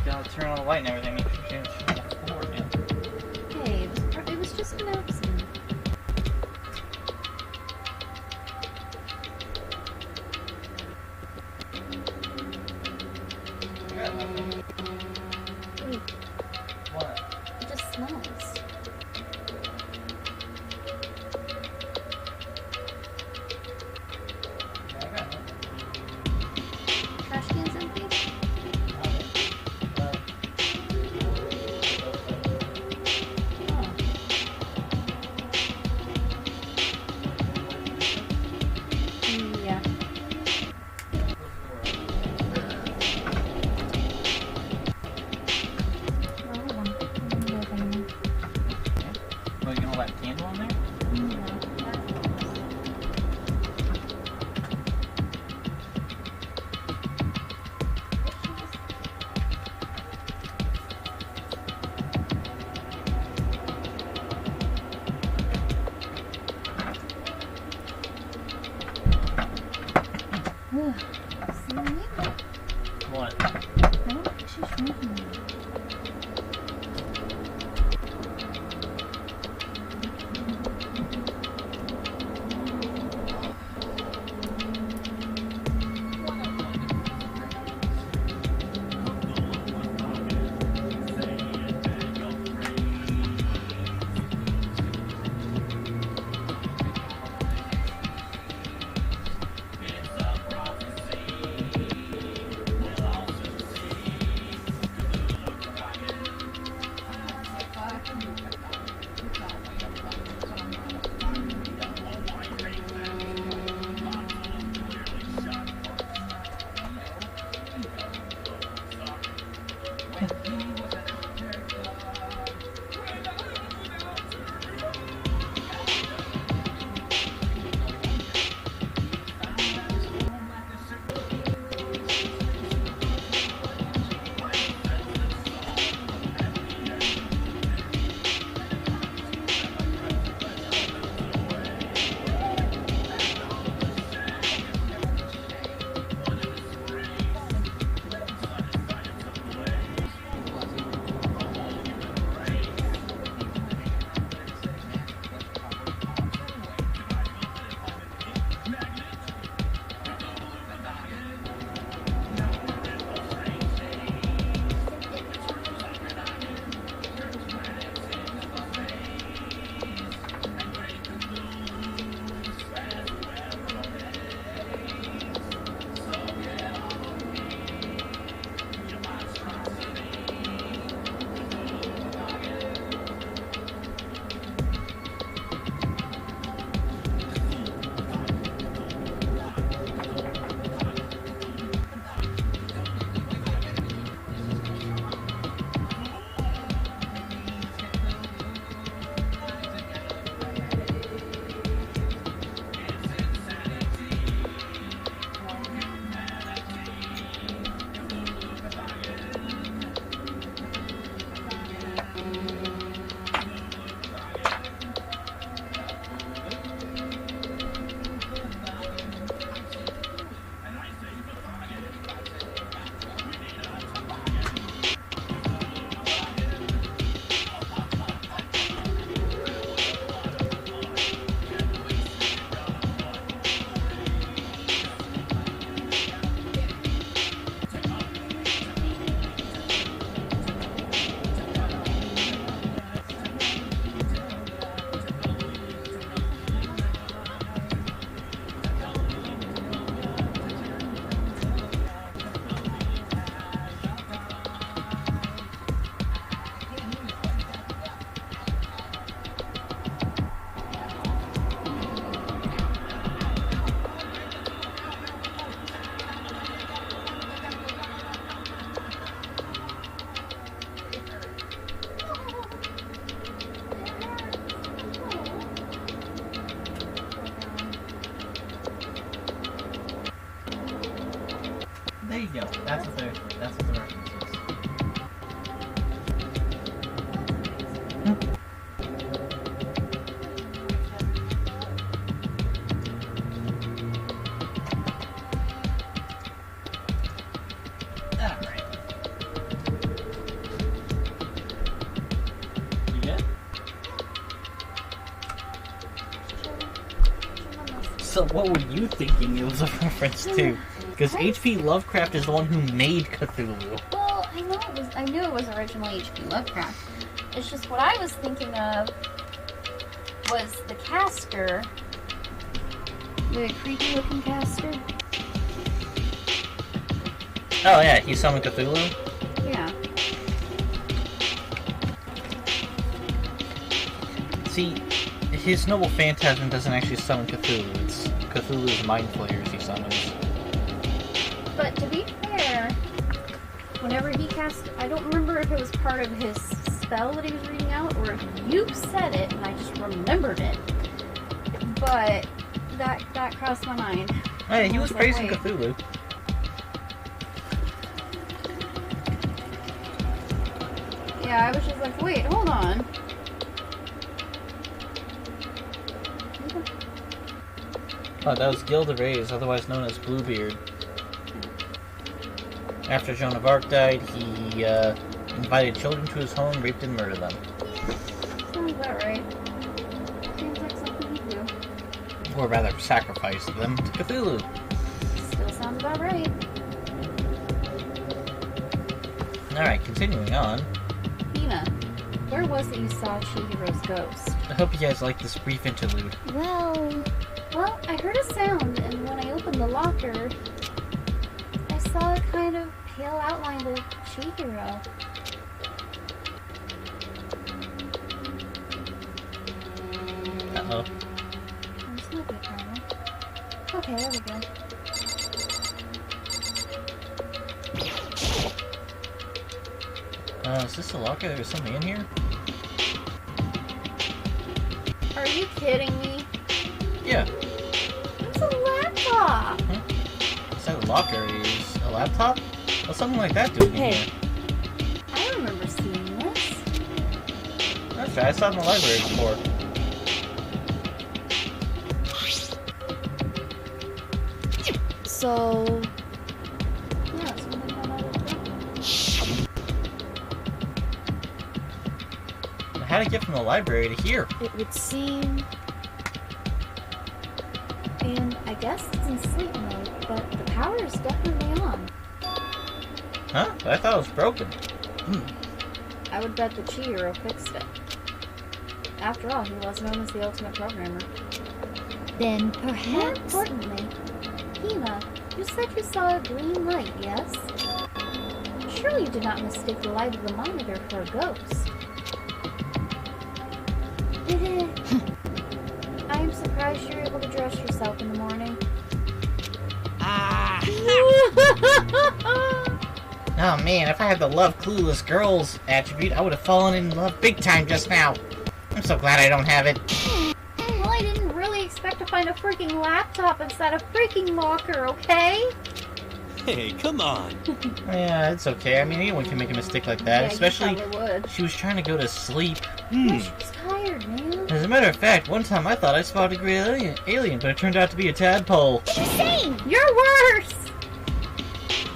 Gotta turn on the light and everything. Make sure she doesn't on the floor again. Hey, it was just an accident. Wait, What? it just smells. Trash can's empty? Oh. Yeah. Oh, you gonna light a candle on there? What? I don't think she's drinking it. go. That's what the reference is. Alright. You good? So what were you thinking it was a reference to? Because H.P. Lovecraft is the one who made Cthulhu. Well, I knew it was originally H.P. Lovecraft. It's just what I was thinking of was the caster. The creepy looking caster. Oh yeah, he summoned Cthulhu? Yeah. See, his noble phantasm doesn't actually summon Cthulhu. It's Cthulhu's mind flayers he summons. But to be fair, whenever he cast, I don't remember if it was part of his spell that he was reading out, or if you said it and I just remembered it. But that crossed my mind. Hey, he was like, praising wait. Cthulhu. Yeah, I was just like, wait, hold on. Oh, that was Gil de Reyes, otherwise known as Bluebeard. After Joan of Arc died, he invited children to his home, raped and murdered them. Sounds about right. Seems like something you do. Or rather, sacrificed them to Cthulhu. Still sounds about right. Alright, continuing on. Hina, where was it you saw Chihiro's ghost? I hope you guys like this brief interlude. Well, Well, I heard a sound, and when I opened the locker, I saw a kind of pale outline of Chihiro. Uh-oh. There's no good camera. Okay, there we go. Is this a locker? There was something in here? Are you kidding me? Yeah. It's a laptop! Inside the locker is a laptop? What's something like that doing in Hey. here? I remember seeing this. That's right, I saw it in the library before. so Yeah, it's something I might have done. How did it get from the library to here? it would seem. And I guess it's in sleep mode, but the power is definitely on. Huh? But I thought it was broken. I would bet that Chihiro fixed it. After all, he was known as the ultimate programmer. Then More perhaps. importantly, Hina, you said you saw a green light, yes? Surely you did not mistake the light of the monitor for a ghost. I am surprised you're able to dress yourself in the morning. Oh man, if I had the love clueless girls attribute, I would have fallen in love big time just now. I'm so glad I don't have it. Well, I didn't really expect to find a freaking laptop inside a freaking locker, okay? Hey, come on. Yeah, it's okay. I mean, anyone can make a mistake like that, Yeah, especially you probably would. she was trying to go to sleep. Yeah, she was tired, man. As a matter of fact, one time I thought I spotted a gray alien, but it turned out to be a tadpole. Insane! You're worse!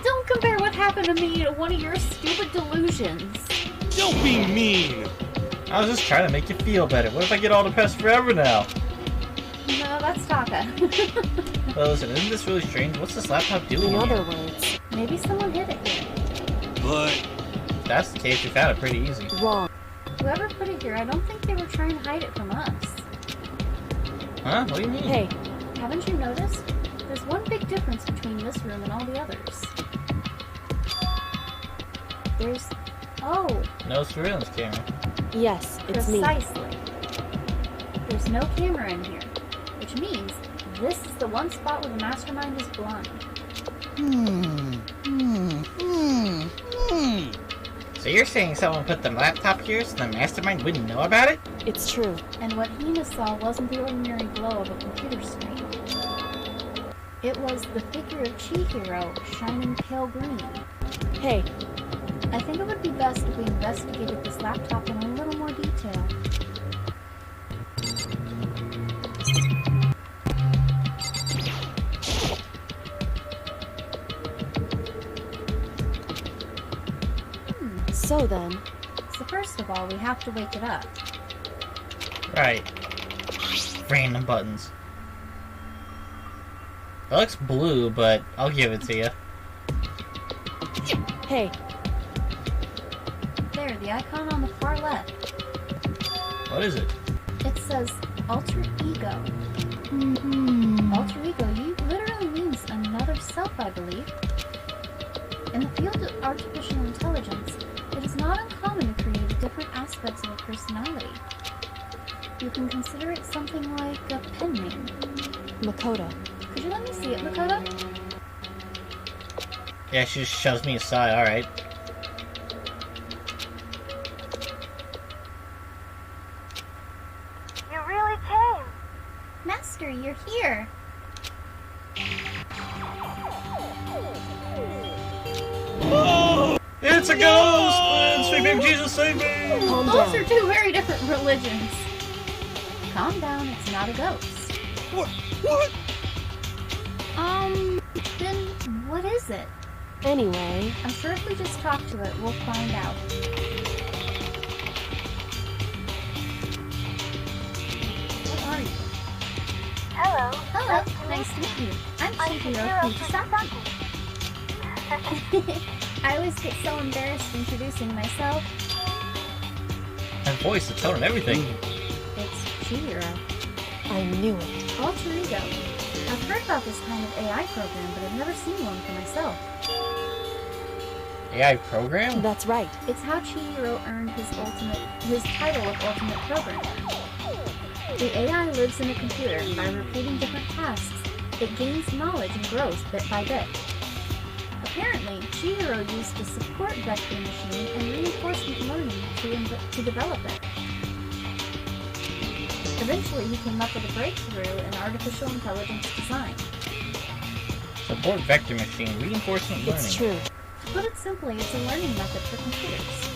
Don't compare what happened to me to one of your stupid delusions. Don't be mean. I was just trying to make you feel better. What if I get all depressed forever now? No, that's Taka. Well, listen, isn't this really strange? What's this laptop doing In here? other words, Maybe someone hid it here. But If that's the case, we found it pretty easy. wrong. Whoever put it here, I don't think they were trying to hide it from us. Huh? What do you mean? Hey, Haven't you noticed? There's one big difference between this room and all the others. There's... Oh, No surveillance camera. yes, it's me. precisely. There's no camera in here, which means this is the one spot where the mastermind is blind. So you're saying someone put the laptop here so the mastermind wouldn't know about it? It's true. And what Hina saw wasn't the ordinary glow of a computer screen. It was the figure of Chihiro, shining pale green. Hey, I think it would be best if we investigated this laptop in a little more detail. so then, So first of all, we have to wake it up. Right. Random buttons. It looks blue, but I'll give it to you. hey, There, the icon on the far left. What is it? It says alter ego. Alter ego literally means another self, I believe. In the field of artificial intelligence, it is not uncommon to create different aspects of a personality. You can consider it something like a pen name. Makoto. Could you let me see it, Makoto? Yeah, she just shoves me aside, alright. You really came. Master, you're here. It's a ghost! Sweet baby Jesus, save me! Calm Those down. are two very different religions. Calm down, it's not a ghost. What? Then what is it? Anyway, I'm sure if we just talk to it, we'll find out. What are you? Hello. Hello, nice to meet you. I'm Chihiro Kuchisaki. I always get so embarrassed introducing myself. That voice, the tone, and everything. It's Chihiro. I knew it. Alter ego. I've heard about this kind of AI program, but I've never seen one for myself. AI program? That's right. It's how Chihiro earned his title of Ultimate Programmer. The AI lives in a computer, and by repeating different tasks, it gains knowledge and grows bit by bit. Apparently, Chihiro used the support vector machine and reinforcement learning to develop it. Eventually, he came up with a breakthrough in artificial intelligence design. Support vector machine, reinforcement learning. It's true. To put it simply, it's a learning method for computers.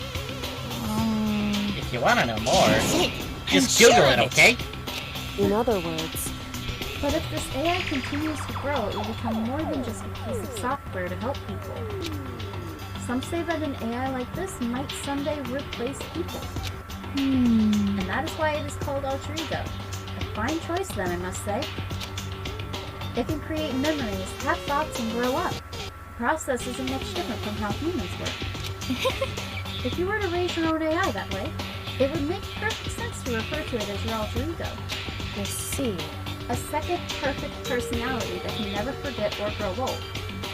If you want to know more, just Google it, okay? In other words, But if this AI continues to grow, it will become more than just a piece of software to help people. Some say that an AI like this might someday replace people. And that is why it is called alter ego. A fine choice then, I must say. It can create memories, have thoughts, and grow up. The process isn't much different from how humans work. If you were to raise your own AI that way, it would make perfect sense to refer to it as your alter ego. I see. A second perfect personality that can never forget or grow old.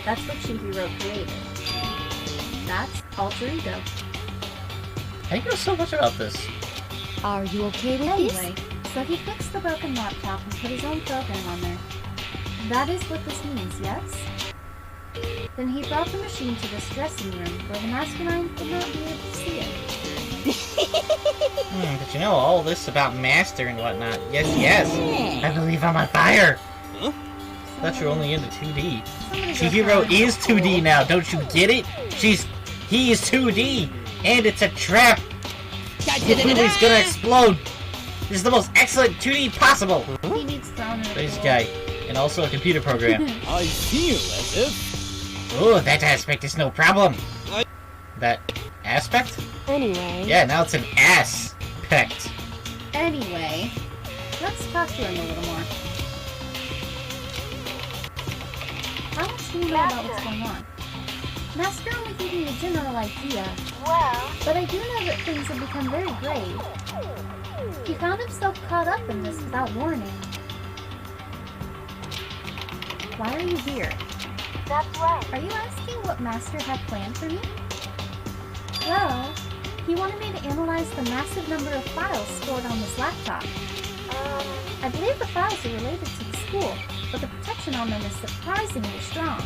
That's what Chihiro created. That's alter ego. I know so much about this. Are you okay with Anyway, so he fixed the broken laptop and put his own program on there. That is what this means, yes? Then he brought the machine to this dressing room where the mastermind would not be able to see it. But you know all this about Master and whatnot. Yes. I believe I'm on fire. Huh? Thought you were only into 2D. Somebody go Chihiro find is Uncle. 2D now, don't you get it? He is 2D, and it's a trap. The movie's gonna explode. This is the most excellent 2D possible. He needs thrown in a This pool. guy, and also a computer program. I feel as if... Oh, that aspect is no problem. I- That aspect? Anyway, Yeah, now it's an aspect. Anyway, let's talk to him a little more. How much do you know about what's going on? Master only gave me a general idea, Well, but I do know that things have become very grave. He found himself caught up in this without warning. Why are you here? that's right. Are you asking what Master had planned for me? Well, he wanted me to analyze the massive number of files stored on this laptop. I believe the files are related to the school, but the protection on them is surprisingly strong.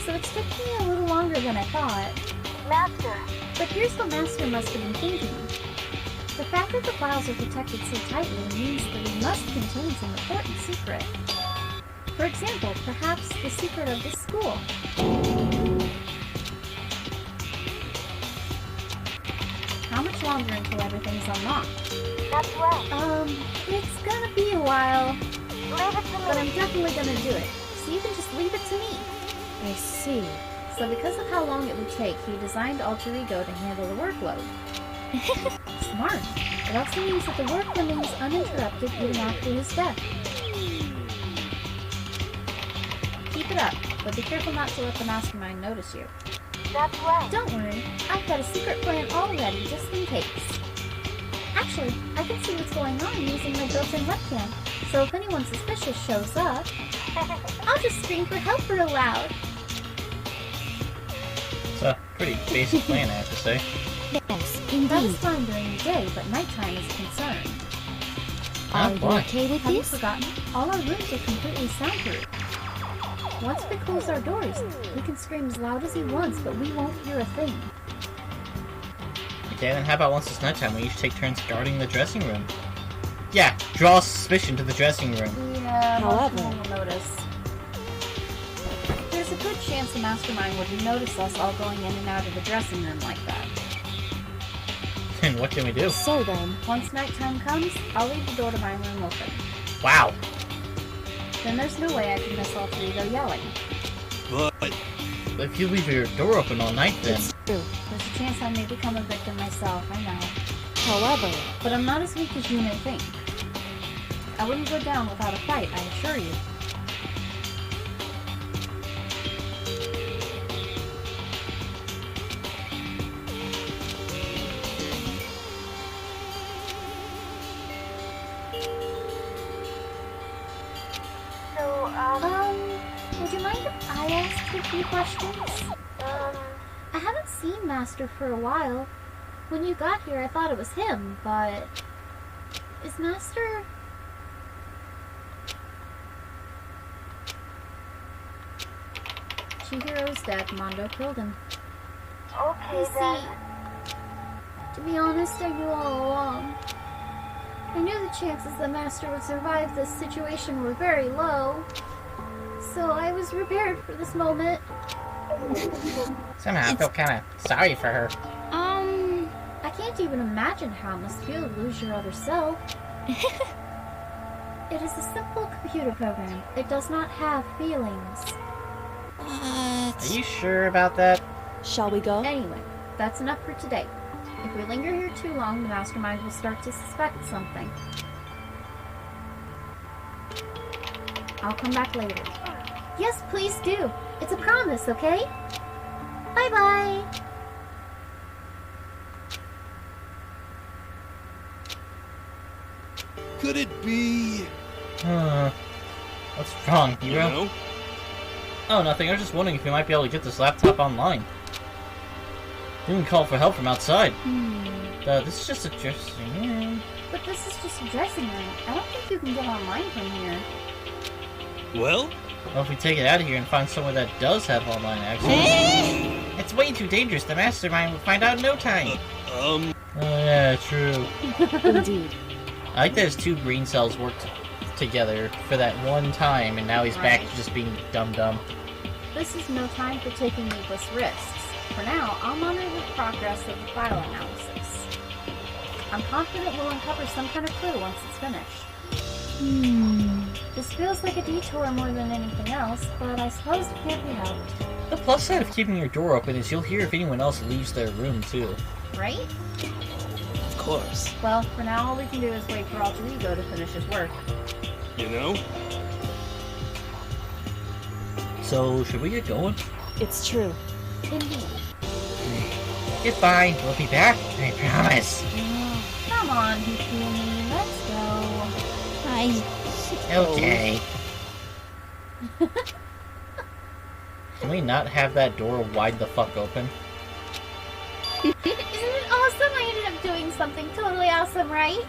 So it's taken me a little longer than I thought. Master, But here's what Master must have been thinking. The fact that the files are protected so tightly means that they must contain some important secret. For example, perhaps the secret of this school. How much longer until everything's unlocked? That's right. It's gonna be a while, Leave it to but me. I'm definitely gonna do it. So you can just leave it to me. I see. So because of how long it would take, he designed Alter Ego to handle the workload. Smart. It also means that the work remains uninterrupted even after his death. Keep it up, but be careful not to let the mastermind notice you. That's right. Don't worry, I've got a secret plan already just in case. Actually, I can see what's going on using my built-in webcam, so if anyone suspicious shows up, I'll just scream for help real loud. It's a pretty basic plan, I have to say. Yes, That is indeed. fine during the day, but nighttime is a concern. Are you why? okay with Have you this? forgotten? All our rooms are completely soundproof. Once we close our doors, he can scream as loud as he wants, but we won't hear a thing. Okay, then how about once it's nighttime, we each take turns guarding the dressing room? Yeah, draw suspicion to the dressing room. Yeah, However- most people will notice. There's a good chance the mastermind would notice us all going in and out of the dressing room like that. Then what can we do? So then, Once nighttime comes, I'll leave the door to my room open. Wow. Then there's no way I can miss Alter Ego yelling. But But if you leave your door open all night, then... it's true. There's a chance I may become a victim myself, I know. However, But I'm not as weak as you may think. I wouldn't go down without a fight, I assure you. So, Would you mind if I asked a few questions? um, I haven't seen Master for a while. When you got here, I thought it was him, but... Is Master... Chihiro's dead. Mondo killed him. okay You then. see, to be honest, I knew all along. I knew the chances that Master would survive this situation were very low. So I was prepared for this moment. Somehow I feel kind of sorry for her. I can't even imagine how it must feel to lose your other self. It is a simple computer program. It does not have feelings. Are you sure about that? shall we go? Anyway, that's enough for today. If we linger here too long, the mastermind will start to suspect something. I'll come back later. Yes, please do. It's a promise, okay? Bye-bye. could it be? What's wrong, You hero? know? Oh, nothing. I was just wondering if you might be able to get this laptop online. You can call for help from outside. This is just a dressing room. But this is just a dressing room. I don't think you can get online from here. Well, Well, if we take it out of here and find somewhere that does have online access... It's way too dangerous. The mastermind will find out in no time. Oh, yeah, true. Indeed. I like that his two brain cells worked together for that one time, and now he's back to just being dumb. This is no time for taking needless risks. For now, I'll monitor the progress of the file analysis. I'm confident we'll uncover some kind of clue once it's finished. This feels like a detour more than anything else, but I suppose it can't be helped. The plus side of keeping your door open is you'll hear if anyone else leaves their room, too. Right? Of course. Well, for now, all we can do is wait for Alter Ego to finish his work. you know? So, should we get going? It's true. Indeed. Goodbye. We'll be back. I promise. Come on, Hifumi, let's go. I Okay. Can we not have that door wide the fuck open? Isn't it awesome? I ended up doing something totally awesome, right?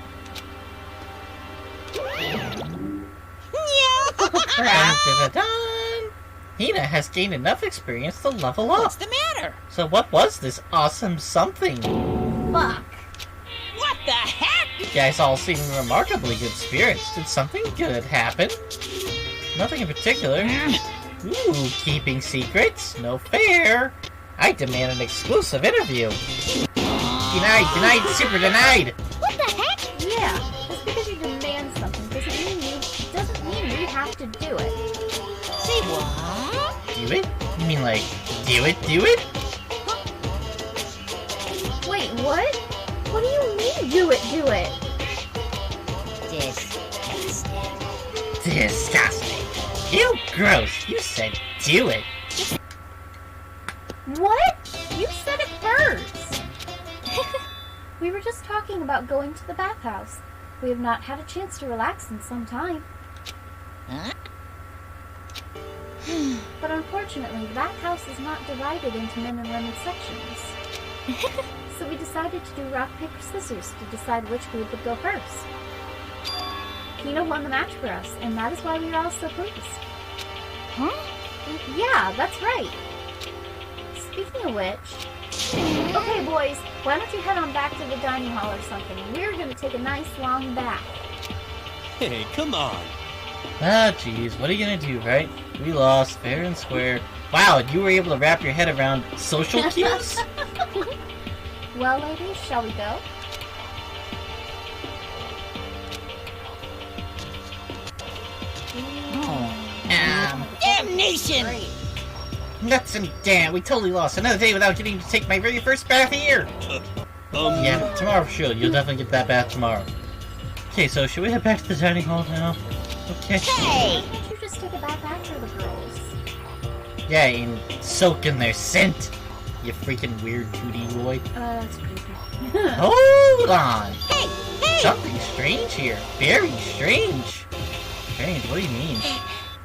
Crap. Dun-dun-dun-dun. Hina has gained enough experience to level up. What's the matter? So what was this awesome something? Fuck. What the heck? You guys all seem in remarkably good spirits. Did something good happen? Nothing in particular. Ooh, keeping secrets? No fair. I demand an exclusive interview. Denied, super denied. What the heck? Yeah, just because you demand something doesn't mean we have to do it. Say what? Do it? You mean like, do it? Wait, what? What do you mean, do it? Disgusting. Ew, gross. You said do it. What? You said it first. We were just talking about going to the bathhouse. We have not had a chance to relax in some time. Huh? But unfortunately, the bathhouse is not divided into men and women sections. So we decided to do rock, paper, scissors to decide which group would go first. Hina won the match for us, and that is why we are all so pleased. Huh? Yeah, that's right. Speaking of which... Okay, boys, why don't you head on back to the dining hall or something? We're gonna take a nice long bath. Hey, come on. Ah, jeez, what are you gonna do, right? We lost, fair and square. Wow, you were able to wrap your head around social cues? Well, ladies, shall we go? Damnation! Great. Nuts and damn, we totally lost another day without getting to take my very first bath here! Yeah, tomorrow for sure. You'll definitely get that bath tomorrow. Okay, so should we head back to the dining hall now? Okay. Hey! Why don't you just take a bath after the girls? Yeah, and soak in their scent, you freaking weird 2D boy. That's creepy. Hold on! Hey! Hey! Something strange here. Very strange. Strange, what do you mean?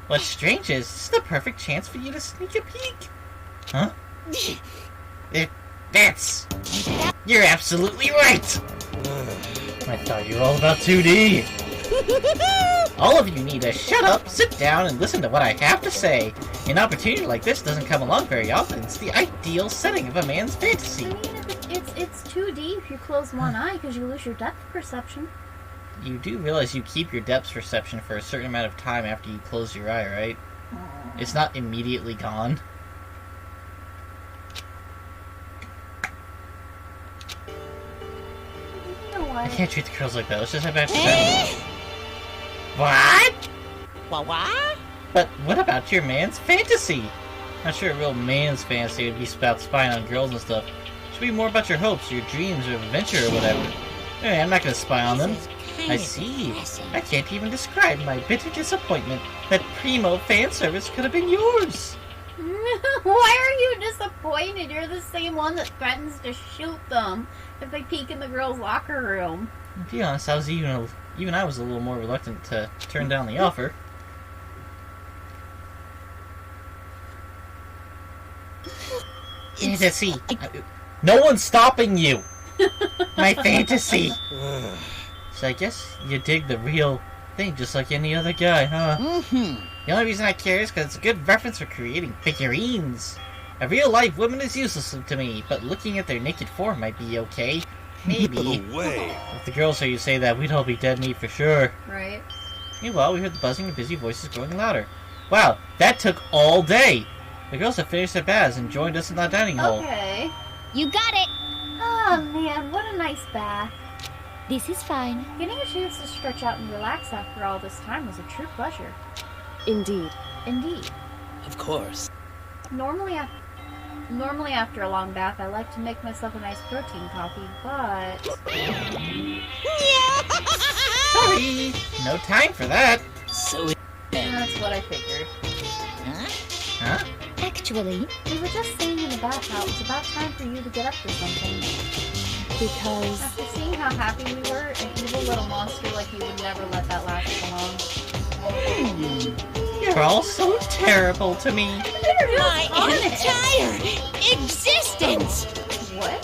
What's strange is, this is the perfect chance for you to sneak a peek. Huh? That's... You're absolutely right! I thought you were all about 2D. All of you need to shut up, sit down, and listen to what I have to say. An opportunity like this doesn't come along very often. It's the ideal setting of a man's fantasy. I mean, it's 2D if you close one eye because you lose your depth perception. You do realize you keep your depth perception for a certain amount of time after you close your eye, right? It's not immediately gone. You know I what? can't treat the girls like that. Let's just head back to bed. What? What? But what about your man's fantasy? Not sure a real man's fantasy would be about spying on girls and stuff. It should be more about your hopes, your dreams, or adventure, or whatever. Anyway, I'm not gonna spy on them. I see. I can't even describe my bitter disappointment that primo fan service could have been yours. Why are you disappointed? You're the same one that threatens to shoot them if they peek in the girls' locker room. To be honest, I was even I was a little more reluctant to turn down the offer. Fantasy. No one's stopping you. My fantasy. So I guess you dig the real thing just like any other guy, huh? Mm-hmm. The only reason I care is because it's a good reference for creating figurines. A real-life woman is useless to me, but looking at their naked form might be okay. Maybe. No way. If the girls hear you say that, we'd all be dead meat for sure. Right. Meanwhile, we heard the buzzing and busy voices growing louder. Wow, that took all day! The girls have finished their baths and joined us in the dining hall. Okay. You got it! Oh man, what a nice bath. This is fine. Getting a chance to stretch out and relax after all this time was a true pleasure. Indeed. Indeed. Of course. Normally after a long bath, I like to make myself a nice protein coffee, but... Sorry! No time for that! So That's what I figured. Huh? Huh? Actually, We were just saying in the bathhouse, it's about time for you to get up to something. Because After seeing how happy we were, an evil little monster like you would never let that last long. You're all so terrible to me. My entire existence! What?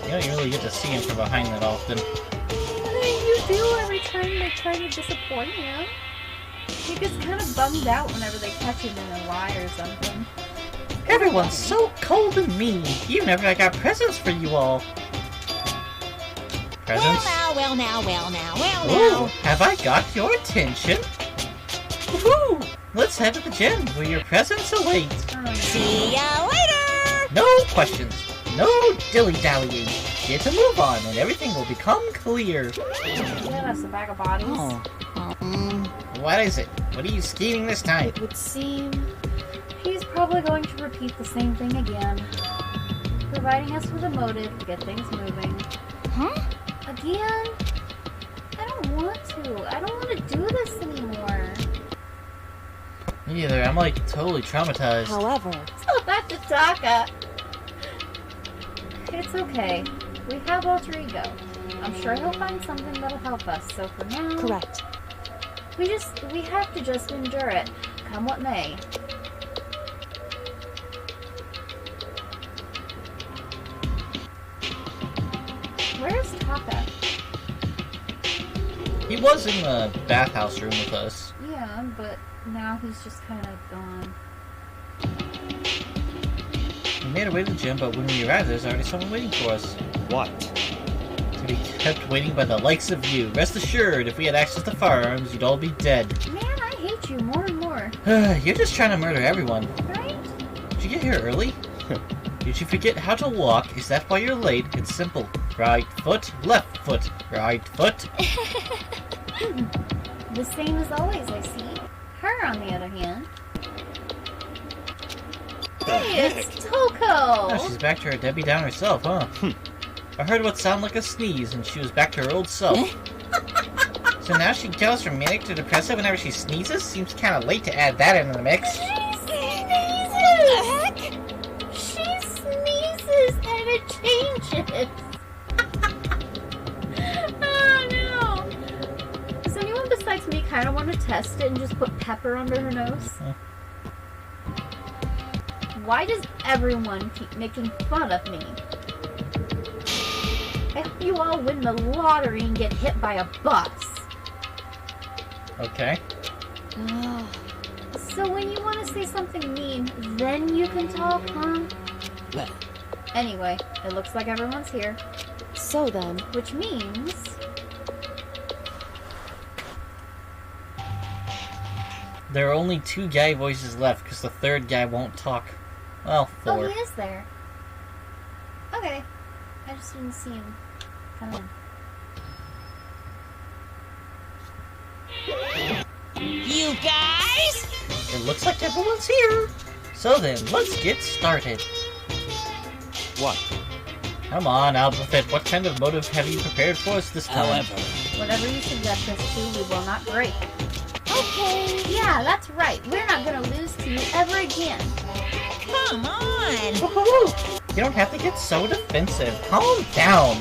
You don't really get to see him from behind that often. What do you do every time they try to disappoint you? He gets kind of bummed out whenever they catch him in a lie or something. Everyone's so cold and mean. Even if I got presents for you all. presents. Well now. Ooh, have I got your attention? Woohoo! Let's head to the gym where your presents await. See ya later! No questions, no dilly-dallying. Get to move on and everything will become clear. Yeah, that's a bag of bodies. What is it? What are you scheming this time? It would seem... He's probably going to repeat the same thing again. Providing us with a motive to get things moving. Huh? Again? I don't want to. I don't want to do this anymore. Me neither. I'm like totally traumatized. However, So back to Taka. It's okay. We have alter ego. I'm sure he'll find something that'll help us. So for now, correct. we have to just endure it, come what may. Where's Taka? He was in the bathhouse room with us. Yeah, but now he's just kind of gone. We made our way to the gym, but when we arrived, there's already someone waiting for us. What? To be kept waiting by the likes of you. Rest assured, if we had access to firearms, you'd all be dead. Man, I hate you more and more. You're just trying to murder everyone. Right? Did you get here early? Did you forget how to walk? Is that why you're late? It's simple. Right foot, left foot, right foot. The same as always, I see. Her, on the other hand. Hey, it's Toko! Oh, she's back to her Debbie Downer self, huh? I heard what sounded like a sneeze, and she was back to her old self. So now she goes from manic to depressive whenever she sneezes? Seems kinda late to add that into the mix. She sneezes and it changes. Oh no! Does anyone besides me kind of want to test it and just put pepper under her nose? Why does everyone keep making fun of me? I hope you all win the lottery and get hit by a bus. Okay. So when you want to say something mean, then you can talk, huh? Well, Anyway, it looks like everyone's here, So then, which means... There are only 2 guy voices left, because the 3rd guy won't talk. Well, 4. Oh, he is there. Okay. I just didn't see him come in. you guys? It looks like everyone's here. So then, let's get started. What? Come on, out with it. What kind of motive have you prepared for us this time? However, Whatever you subject us to, we will not break. Okay. Yeah, that's right. We're not gonna lose to you ever again. come on! Woohoo! You don't have to get so defensive. Calm down.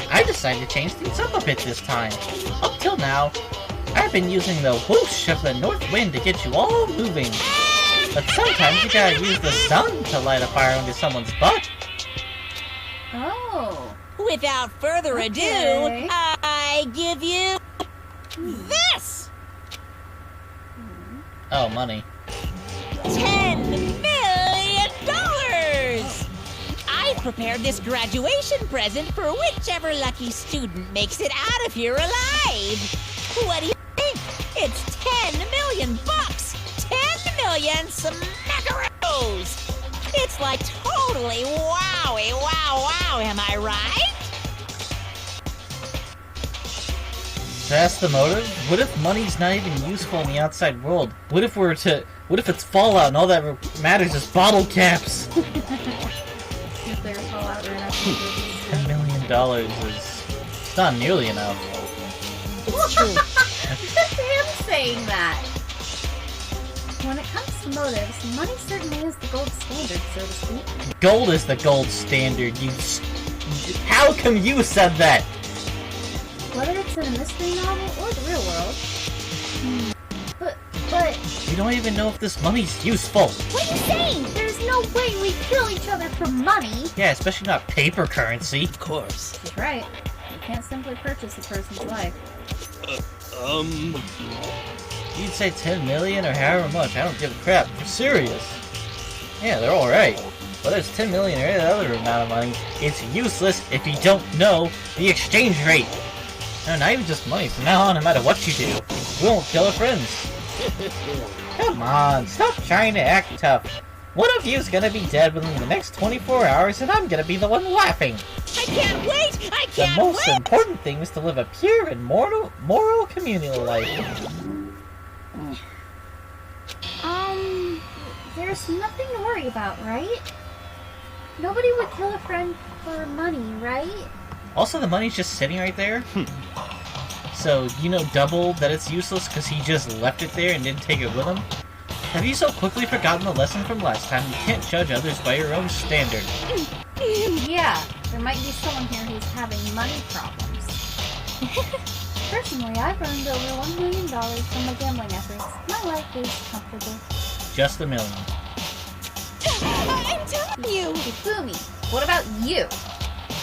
I decided to change things up a bit this time. Up till now, I've been using the whoosh of the north wind to get you all moving. But sometimes you gotta use the sun to light a fire under someone's butt. Oh. Without further ado, Okay. I give you this! Oh, money. $10 million! I've prepared this graduation present for whichever lucky student makes it out of here alive. What do you think? It's 10 million bucks! 10 million smackaroos! It's like totally wowie, wow, am I right? So that's the motive? What if money's not even useful in the outside world? What if it's Fallout and all that matters is bottle caps? If there's Fallout right after this. $10 million it's not nearly enough. it's true. That's him saying that. When it comes to motives, money certainly is the gold standard, so to speak. Gold is the gold standard, How come you said that? Whether it's in a mystery novel or the real world. But, We don't even know if this money's useful. what are you saying? There's no way we kill each other for money. Yeah, especially not paper currency. Of course. That's right. You can't simply purchase a person's life. You'd say 10 million or however much, I don't give a crap. For serious. Yeah, they're alright. whether it's 10 million or any other amount of money, it's useless if you don't know the exchange rate. No, not even just money. From now on, no matter what you do, we won't kill our friends. Come on, stop trying to act tough. One of you's gonna be dead within the next 24 hours, and I'm gonna be the one laughing. I can't wait! I The can't most wait! important thing is to live a pure and moral communal life. There's nothing to worry about, right? Nobody would kill a friend for money, right? Also, the money's just sitting right there. So, you know double that it's useless because he just left it there and didn't take it with him? Have you so quickly forgotten the lesson from last time? You can't judge others by your own standard. Yeah, there might be someone here who's having money problems. Personally, I've earned over $1 million from my gambling efforts. My life is comfortable. Just $1 million. I'm telling you! Fumi, what about you?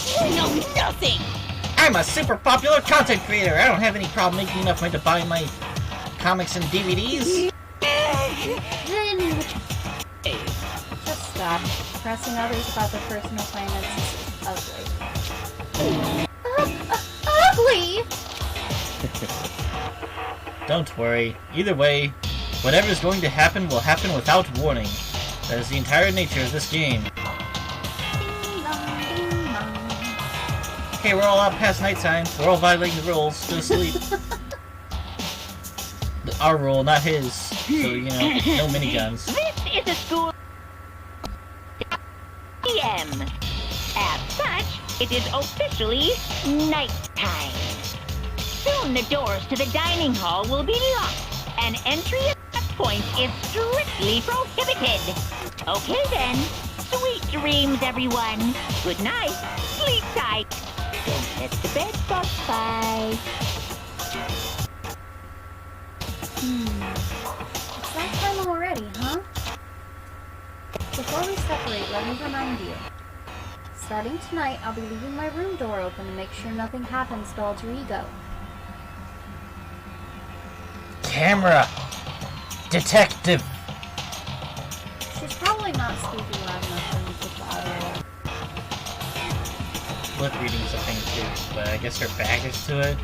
You know nothing! I'm a super popular content creator! I don't have any problem making enough money to buy my comics and DVDs. Then just stop. Pressing others about their personal finances is ugly. Ugly? Don't worry. Either way, whatever's going to happen will happen without warning. That is the entire nature of this game. Ding dong, ding dong. Okay, we're all out past nighttime. We're all violating the rules. Go to sleep. Our rule, not his. So, you know, no miniguns. This is a school PM. As such, it is officially nighttime. Soon the doors to the dining hall will be locked, and entry at that point is strictly prohibited. Okay then, sweet dreams everyone. Good night, sleep tight. Don't let the bed bug by. It's that time already, huh? Before we separate, let me remind you. Starting tonight, I'll be leaving my room door open to make sure nothing happens to alter ego. Camera! Detective! She's probably not speaking loud enough for me to follow. Lip reading's a thing too, but I guess her back is to it.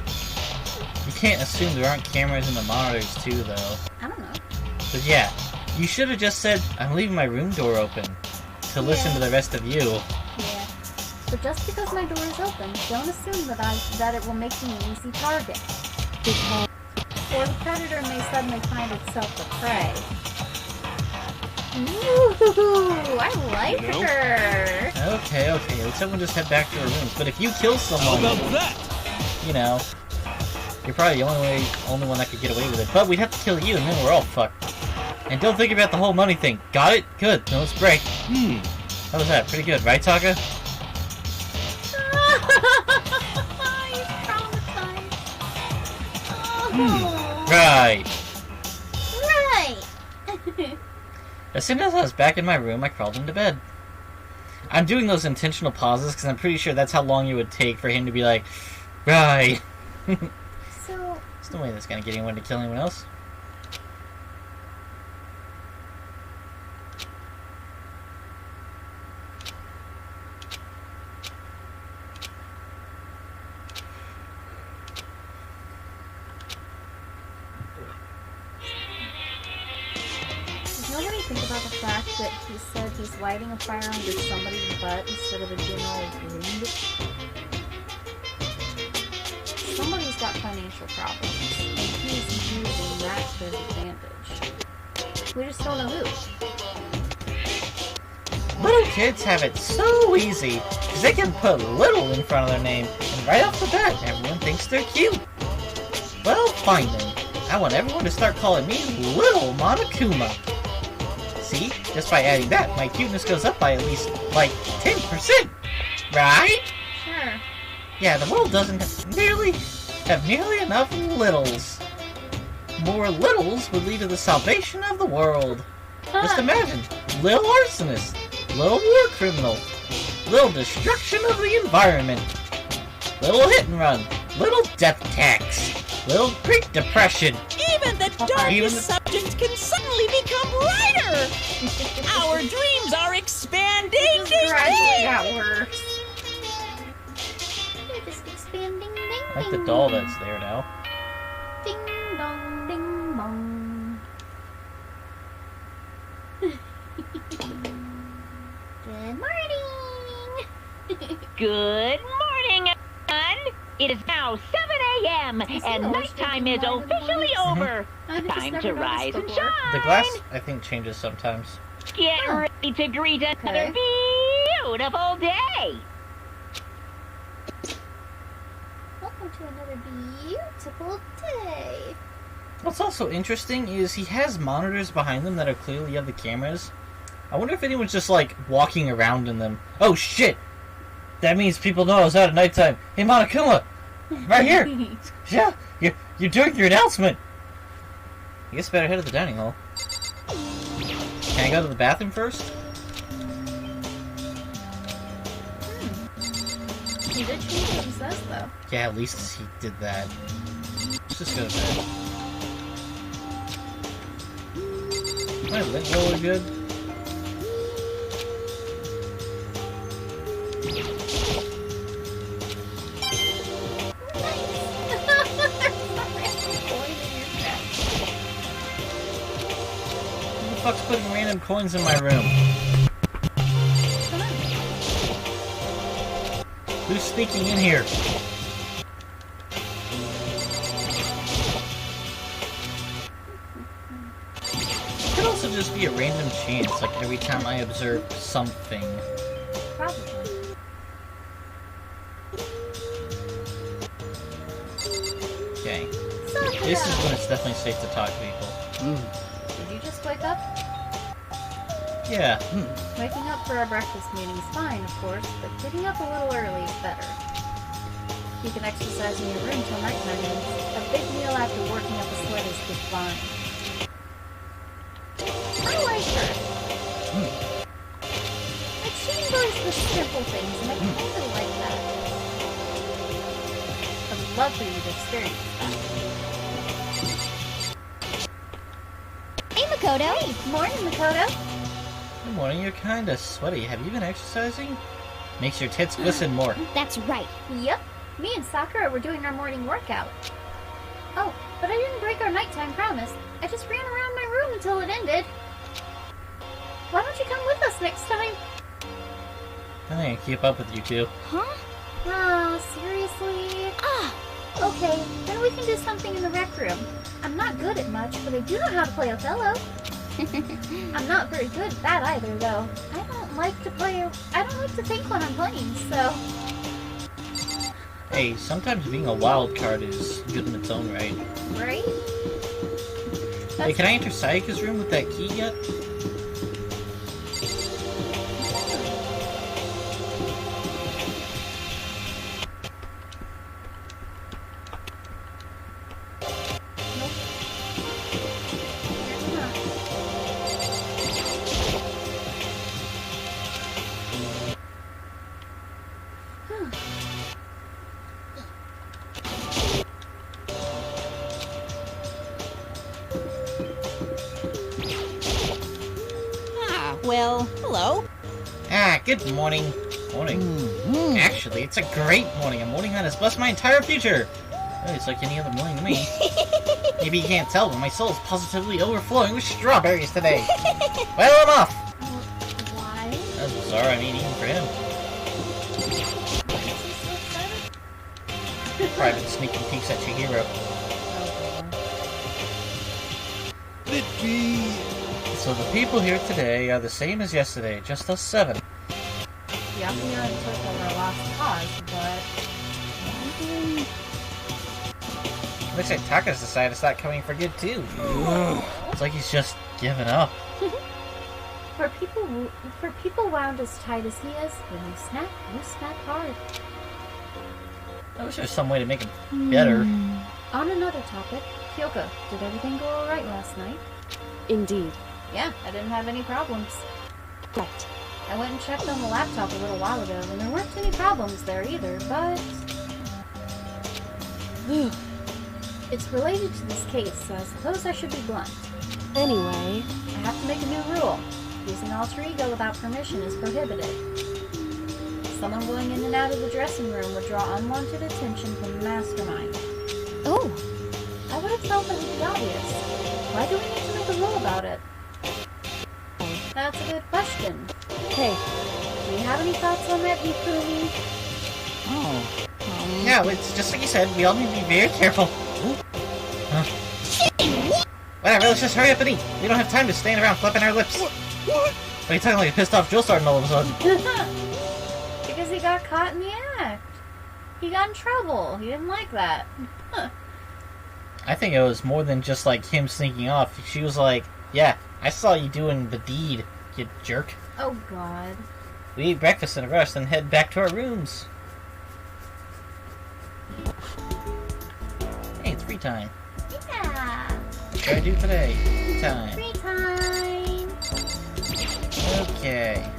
You can't assume there aren't cameras in the monitors too, though. I don't know. But yeah, you should have just said, I'm leaving my room door open, to listen to the rest of you. Yeah. But just because my door is open, don't assume that it will make me an easy target. Or the predator may suddenly find itself a prey. Ooh, I like her! Okay, let's everyone just head back to our rooms. But if you kill someone, you know, you're probably the only one that could get away with it. But we'd have to kill you, and then we're all fucked. And don't think about the whole money thing. Got it? Good. No, let's break. How was that? Pretty good, right, Taka? He's traumatized. Oh. Right. Right. As soon as I was back in my room, I crawled into bed. I'm doing those intentional pauses because I'm pretty sure that's how long it would take for him to be like, right. So, There's no way that's gonna get anyone to kill anyone else. does nobody think about the fact that he said he's lighting a fire under somebody's butt instead of a general wound? Somebody's got financial problems, and he's using that to his advantage. We just don't know who. Little kids have it so easy, because they can put little in front of their name, and right off the bat, everyone thinks they're cute. Well, fine then. I want everyone to start calling me Little Monokuma. See, just by adding that, my cuteness goes up by at least, like, 10%. Right? Sure. Yeah, the world doesn't have nearly enough littles. More littles would lead to the salvation of the world. Just imagine, little arsonist, little war criminal, little destruction of the environment, little hit and run, little death tax, little Great Depression. Even Even the darkest subjects can suddenly become brighter! Our dreams are expanding! It just gradually got worse. They're just expanding, ding, I like the ding. doll that's there now. Ding dong, ding dong. Good morning! Good morning, everyone. It is now 7 a.m. Is he and always nighttime drinking is wine in the officially mornings? over. I've just Time never to noticed rise and before. shine. The glass, I think, changes sometimes. Get Oh. ready to greet another Okay. beautiful day. Welcome to another beautiful day. What's also interesting is he has monitors behind them that are clearly of the cameras. I wonder if anyone's just, like, walking around in them. Oh, shit! That means people know I was out at nighttime. Hey, Monokuma! Right here! Yeah, you're doing your announcement! I guess I better head to the dining hall. Can I go to the bathroom first? He did change what he says, though. Yeah, at least he did that. Let's just go to bed. My lint roller good? Who the fuck's putting random coins in my room? Who's sneaking in here? It could also just be a random chance, like every time I observe something. Probably. Okay. So, This is when it's definitely safe to talk to people. Did you just wake up? Yeah. Waking up for our breakfast meeting is fine, of course, but getting up a little early is better. You can exercise in your room till nighttime ends. A big meal after working up a sweat is divine. I like her. Like, she enjoys the simple things, and I kind of like that. I'd love for you to experience that. Hey, Makoto. Hey, morning, Makoto. Good morning, you're kinda sweaty. Have you been exercising? Makes your tits glisten more. That's right. Yep, me and Sakura were doing our morning workout. Oh, but I didn't break our nighttime promise. I just ran around my room until it ended. Why don't you come with us next time? I can't keep up with you two. Huh? Oh, seriously? Ah! Okay, then we can do something in the rec room. I'm not good at much, but I do know how to play Othello. I'm not very good at that either, though. I don't like to think when I'm playing, so... Hey, sometimes being a wild card is good in its own right. Right? Hey, can I enter Sayaka's room with that key yet? Well, hello. Ah, good morning. Morning. Actually, it's a great morning. A morning that has blessed my entire future. Oh, it's like any other morning to me. Maybe you can't tell, but my soul is positively overflowing with strawberries today. Well, I'm off. Why? That's bizarre. I mean, even for him. Why is he so excited? Private sneaking peeks at Chihiro. So the people here today are the same as yesterday, just us 7. Yeah, we are in took over our lost cause, but... Looks like Taka's decided to start coming for good too. It's like he's just given up. For people wound as tight as he is, when you snap hard. I wish there was some way to make him better. On another topic, Kyoko, did everything go alright last night? Indeed. Yeah, I didn't have any problems. Right. I went and checked on the laptop a little while ago, and there weren't any problems there either, but... It's related to this case, so I suppose I should be blunt. Anyway, I have to make a new rule. Using alter ego without permission is prohibited. Someone going in and out of the dressing room would draw unwanted attention from the mastermind. Oh, I would have thought that would be obvious. Why do we need to make a rule about it? That's a good question. hey, Do you have any thoughts on that, Hifumi? Oh. Yeah, it's just like you said, we all need to be very careful. Huh. Whatever, let's just hurry up and eat. We don't have time to stand around flapping our lips. What are you talking like a pissed off drill sergeant all of a sudden? Because he got caught in the act. He got in trouble. He didn't like that. I think it was more than just like him sneaking off. She was like, yeah, I saw you doing the deed, you jerk. Oh, God. We eat breakfast in a rush, then head back to our rooms. Hey, it's free time. Yeah. What do I do today? Free time. Free time. Okay.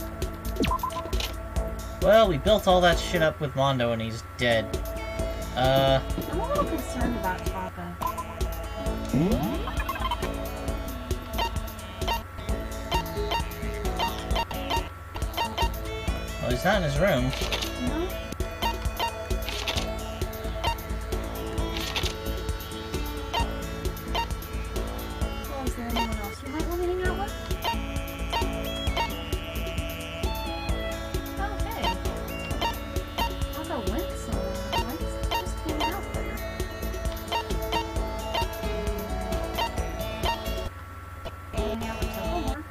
Well, we built all that shit up with Mondo and he's dead. I'm a little concerned about Taka. Well, he's not in his room. No? Well, is there anyone else you might want to hang out with? Oh, hey. Taka went somewhere. Why is he just hanging out there? Hang out with Taka more.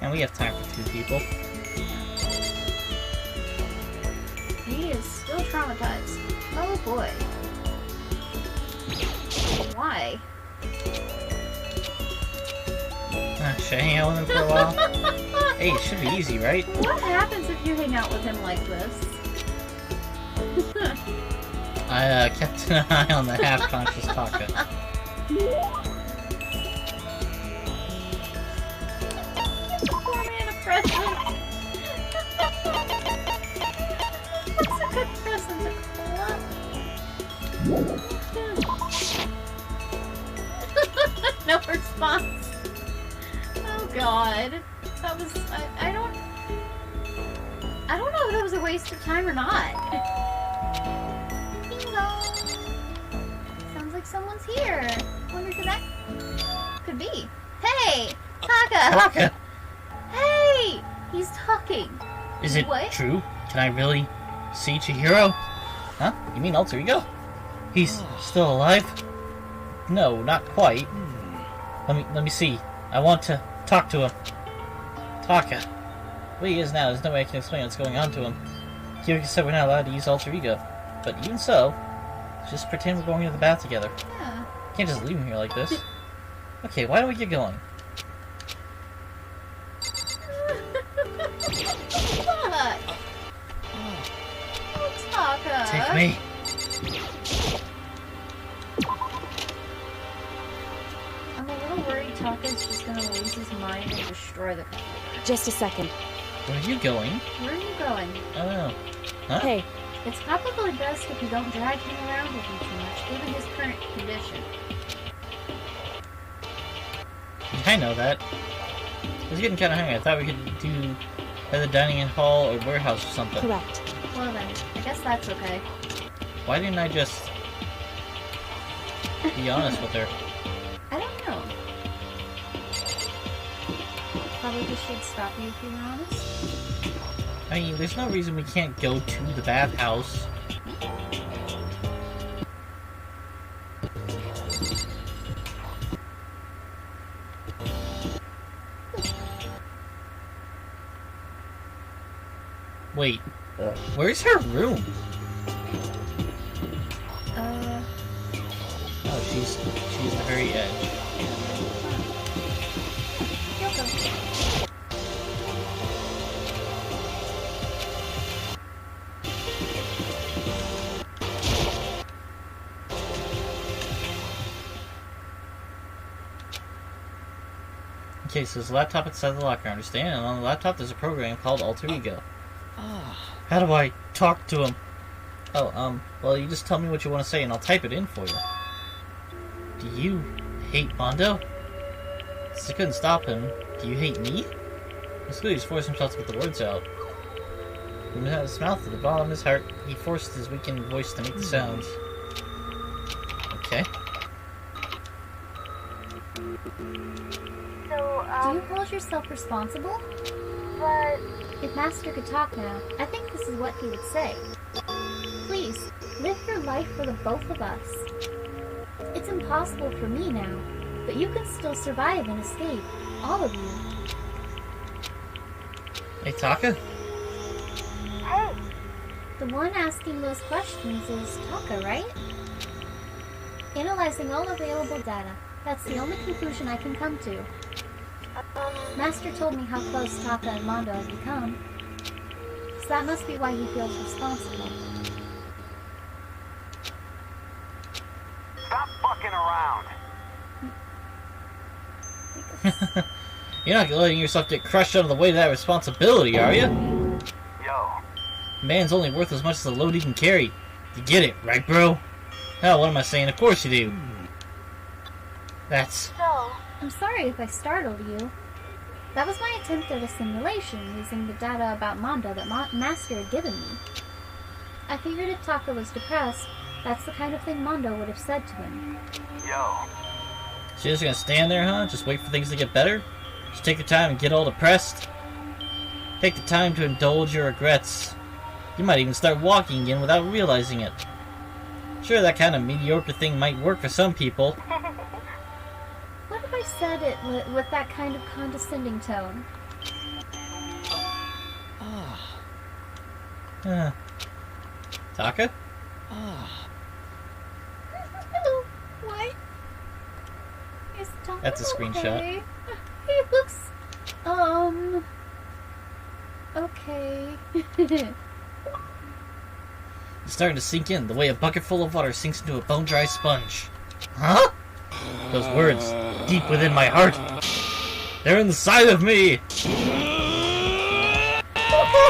And we have time for 2 people. He is still traumatized. Oh boy. Why? Should I hang out with him for a while? Hey, it should be easy, right? What happens if you hang out with him like this? I kept an eye on the half-conscious Taka. Poor man a present. What's a good present to call up? No response. Oh god. That was I don't know if that was a waste of time or not. Ding dong. Sounds like someone's here. Wonder who that could be. Hey! Taka! Taka! Hey! He's talking. Is it What? true? Can I really see Chihiro? Huh? You mean alter ego? He's still alive? No, not quite. Let me see. I want to talk to him. Taka. The way he is now, there's no way I can explain what's going on to him. Hiro said we're not allowed to use alter ego. But even so, just pretend we're going to the bath together. Yeah. Can't just leave him here like this. Okay, why don't we get going? Fuck! Oh, Taka! Take me. I'm a little worried Taka's just gonna lose his mind and destroy the computer. just a second. Where are you going? Where are you going? I don't know. Huh? Hey, It's probably best if you don't drag him around with you too much, given his current condition. I know that. I was getting kind of hungry. I thought we could do either dining hall or warehouse or something. correct. Well then, I guess that's okay. Why didn't I just be honest with her? I don't know. Probably should stop you if you were honest. I mean, there's no reason we can't go to the bathhouse. Wait, where's her room? Oh, she's the very edge. Yoko. Okay, so there's a laptop inside the locker, I understand, and on the laptop there's a program called Alter Ego. How do I talk to him? Oh, well, you just tell me what you want to say and I'll type it in for you. Do you hate Mondo? Since I couldn't stop him, do you hate me? Basically, he's forced himself to get the words out. From his mouth to the bottom of his heart, he forced his weakened voice to make the sounds. Okay. So, Do you hold yourself responsible? but If Master could talk now, I think this is what he would say. Please, live your life for the both of us. It's impossible for me now, but you can still survive and escape. All of you. Hey, Taka? hey, The one asking those questions is Taka, right? Analyzing all available data. That's the only conclusion I can come to. Master told me how close Taka and Mondo have become. So that must be why he feels responsible. Stop fucking around. You're not letting yourself get crushed under the weight of that responsibility, are you? Yo, Man's only worth as much as the load he can carry. You get it, right, bro? Hell, what am I saying? Of course you do. That's... so, I'm sorry if I startled you. That was my attempt at a simulation using the data about Mondo that Master had given me. I figured if Taka was depressed, that's the kind of thing Mondo would have said to him. yo. So you're just gonna stand there, huh? Just wait for things to get better? Just take your time and get all depressed? Take the time to indulge your regrets. You might even start walking again without realizing it. Sure, that kind of mediocre thing might work for some people. What if I said it with that kind of condescending tone? Taka? What? Is Taka That's a screenshot. okay? He looks... okay. It's starting to sink in, the way a bucket full of water sinks into a bone-dry sponge. Huh? Those words, deep within my heart. They're inside of me!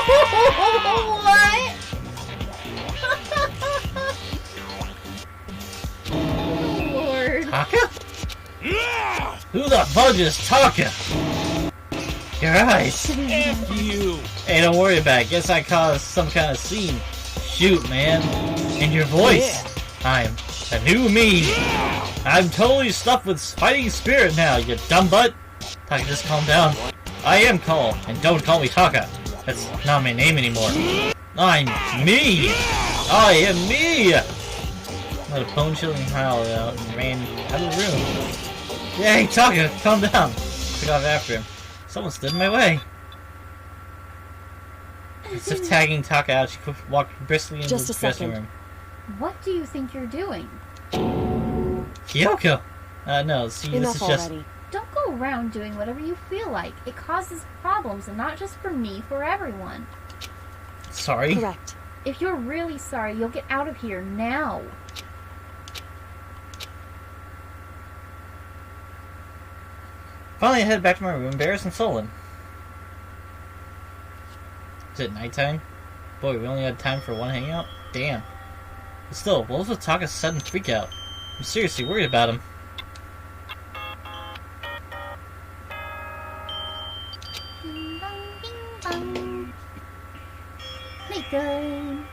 What? Oh, Lord. Taka? Who the fudge is Taka? Your eyes. F you! Hey, don't worry about it. Guess I caused some kind of scene. Shoot, man. And your voice. I'm a new me. I'm totally stuffed with fighting spirit now, you dumb butt. Taka, just calm down. I am calm, and don't call me Taka. That's not my name anymore. I'm me. I am me. Let a bone-chilling howl out and ran out of the room. Yeah, hey, Taka, calm down. Took off after him. Someone stood in my way. As if tagging Taka out, she walked briskly into Just the a dressing second. room. What do you think you're doing? Kyoko! No, see, Enough this is just... already. Don't go around doing whatever you feel like. It causes problems, and not just for me, for everyone. Sorry? Correct. If you're really sorry, you'll get out of here now. Finally, I headed back to my room, embarrassed and sullen. Is it nighttime? Boy, we only had time for one hangout? Damn. But still, what was with Taka's sudden freakout? I'm seriously worried about him. Ding dong, ding dong. Nico.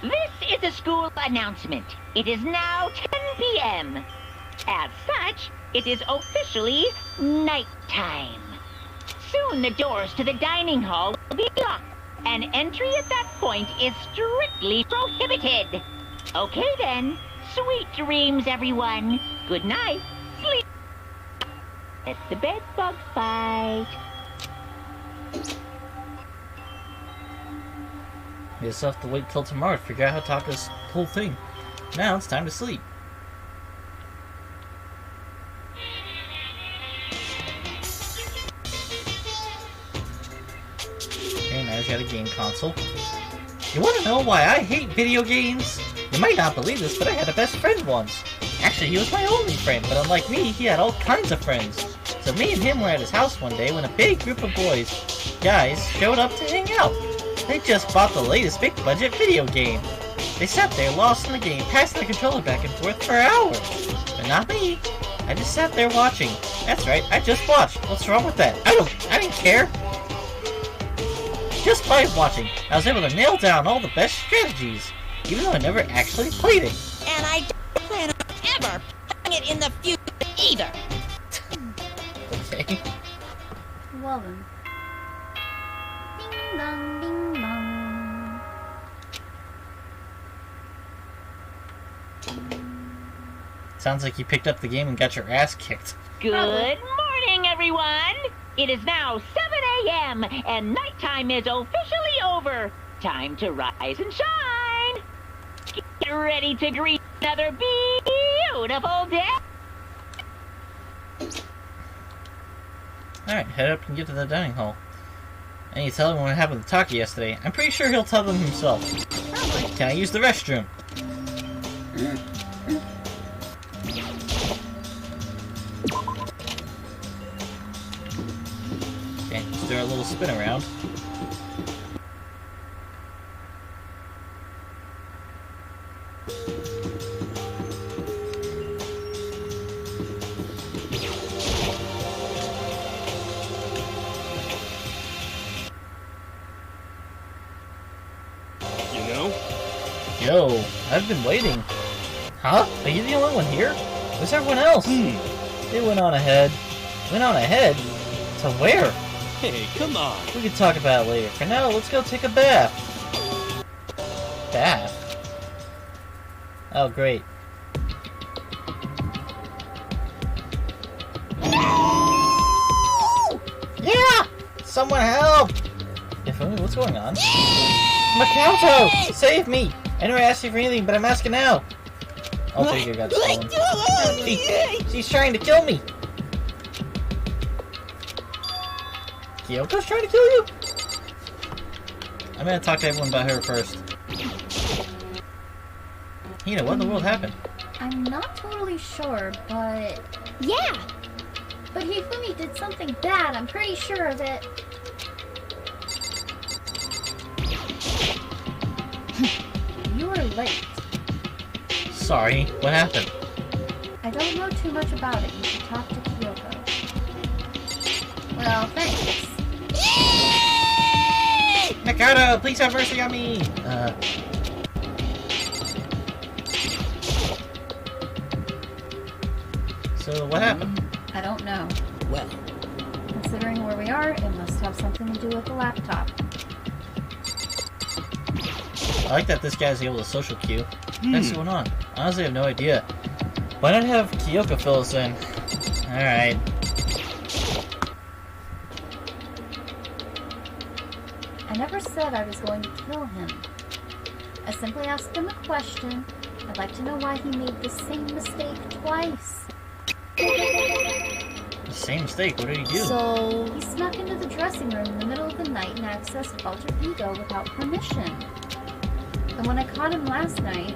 This is a school announcement. It is now 10 p.m. As such, it is officially nighttime. Soon the doors to the dining hall will be locked, and entry at that point is strictly prohibited. Okay then, sweet dreams, everyone. Good night. Sleep. Let the bed bugs bite. You just have to wait till tomorrow to figure out how Taka's whole thing. Now it's time to sleep. Okay, now he's got a game console. You want to know why I hate video games? You might not believe this, but I had a best friend once. Actually, he was my only friend, but unlike me, he had all kinds of friends. So me and him were at his house one day when a big group of guys, showed up to hang out. They just bought the latest big-budget video game. They sat there lost in the game, passing the controller back and forth for hours. But not me. I just sat there watching. That's right, I just watched. What's wrong with that? I didn't care. Just by watching, I was able to nail down all the best strategies, even though I never actually played it. And I don't plan on ever playing it in the future either. Okay. Well then. Ding dong, ding dong. Sounds like you picked up the game and got your ass kicked. Good morning, everyone! It is now 7 a.m. and nighttime is officially over. Time to rise and shine! Get ready to greet another beautiful day! Alright, head up and get to the dining hall. I need to tell him what happened to Taka yesterday. I'm pretty sure he'll tell them himself. Can I use the restroom? Okay, let's do our little spin around. Yo, I've been waiting. Huh? Are you the only one here? Where's everyone else? They went on ahead. Went on ahead? To where? Hey, come on. We can talk about it later. For now, let's go take a bath. Bath? Oh, great. Yeah! Someone help! What's going on? Makoto! Save me! I never asked you for anything, but I'm asking now. I'll take your guts, stolen. She's trying to kill me! Kyoko's trying to kill you? I'm gonna talk to everyone about her first. Hina, what in the world happened? I'm not totally sure, but... Yeah! But Hifumi did something bad, I'm pretty sure of it. You were late. Sorry, what happened? I don't know too much about it. You should talk to Kyoko. Well, thanks. Makoto, please have mercy on me! So, what happened? I don't know. Well, Considering where we are, it must have something to do with the laptop. I like that this guy's able to social cue. What's going on? Honestly, I have no idea. Why not have Kyoko fill us in? Alright. I never said I was going to kill him. I simply asked him a question. I'd like to know why he made the same mistake twice. The same mistake, what did he do? So... He snuck into the dressing room in the middle of the night and accessed Alter Ego without permission. And when I caught him last night,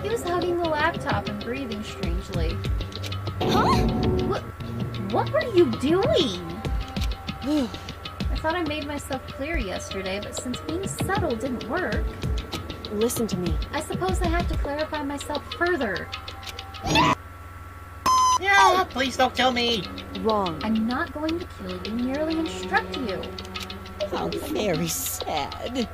he was hugging the laptop and breathing strangely. Huh? What were you doing? I thought I made myself clear yesterday, but since being subtle didn't work, Listen to me. I suppose I have to clarify myself further. Yeah, please don't kill me! Wrong. I'm not going to kill you, merely instruct you. how very sad.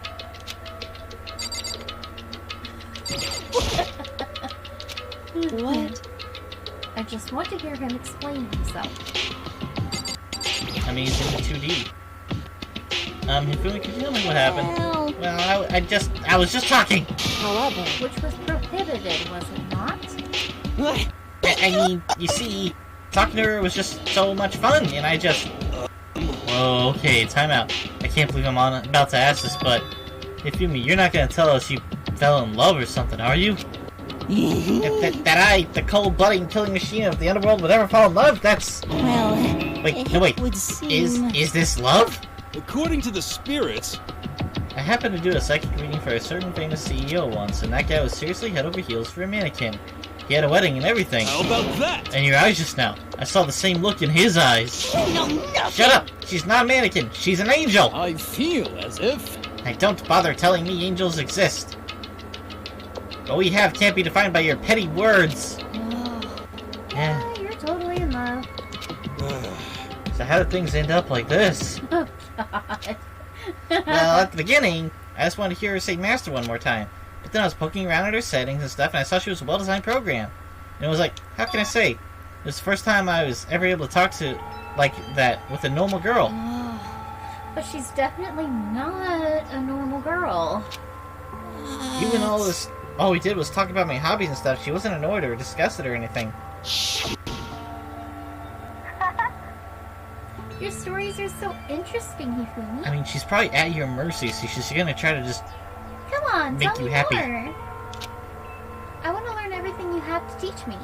What? I just want to hear him explain himself. I mean, he's in the 2D. Hifumi, could you tell me what happened? Well, I was just talking! However... Which was prohibited, was it not? I mean, you see, talking to her was just so much fun, and I just... Whoa, okay, time out. I can't believe I'm about to ask this, but... Hifumi, you're not gonna tell us you fell in love or something, are you? that I, the cold-blooded killing machine of the underworld, would ever fall in love? That's... Well, Wait, no, wait. would seem... Is this love? According to the spirits... I happened to do a psychic reading for a certain famous CEO once, and that guy was seriously head over heels for a mannequin. He had a wedding and everything. How about that? And your eyes just now. I saw the same look in his eyes. You know nothing. Shut up! She's not a mannequin. She's an angel! I feel as if... And don't bother telling me angels exist. What we have can't be defined by your petty words. Yeah. You're totally in love. So how did things end up like this? Oh, God. Well, at the beginning, I just wanted to hear her say Master one more time. But then I was poking around at her settings and stuff, and I saw she was a well-designed program. And it was like, how can I say? It was the first time I was ever able to talk to like that with a normal girl. But she's definitely not a normal girl. Even all we did was talk about my hobbies and stuff. She wasn't annoyed or disgusted or anything. Your stories are so interesting, Hifumi. I mean, she's probably at your mercy, so she's gonna try to just Come on, make tell you me happy. more. I want to learn everything you have to teach me.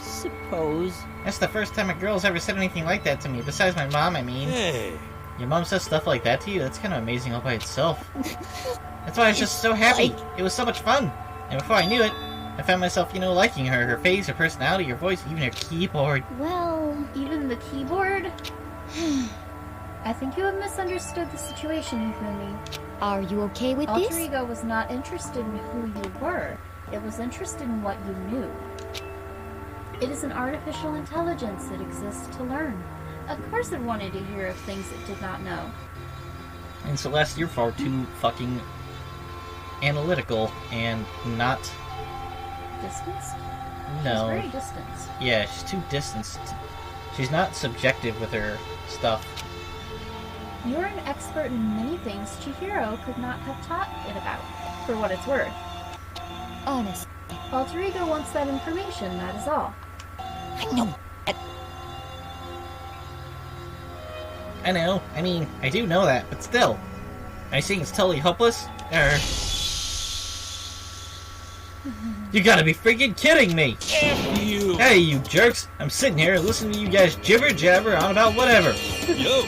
Suppose. That's the first time a girl's ever said anything like that to me, besides my mom, I mean. Hey. Your mom says stuff like that to you? That's kind of amazing all by itself. That's why I was just so happy. It was so much fun. And before I knew it, I found myself, liking her. Her face, her personality, her voice, even her keyboard. Well, even the keyboard? I think you have misunderstood the situation, Hifumi. Are you okay with Alter this? Ego was not interested in who you were. It was interested in what you knew. It is an artificial intelligence that exists to learn. Of course it wanted to hear of things it did not know. And Celeste, you're far too fucking analytical and not... Distanced? No. She's very distanced. Yeah, she's too distanced. She's not subjective with her stuff. You're an expert in many things Chihiro could not have taught it about, for what it's worth. Honest. Alter Ego wants that information, that is all. I know. I know. I mean, I do know that, but still. Are you saying it's totally hopeless? You gotta be freaking kidding me! F you. Hey, you jerks! I'm sitting here listening to you guys jibber jabber on about whatever. Yo.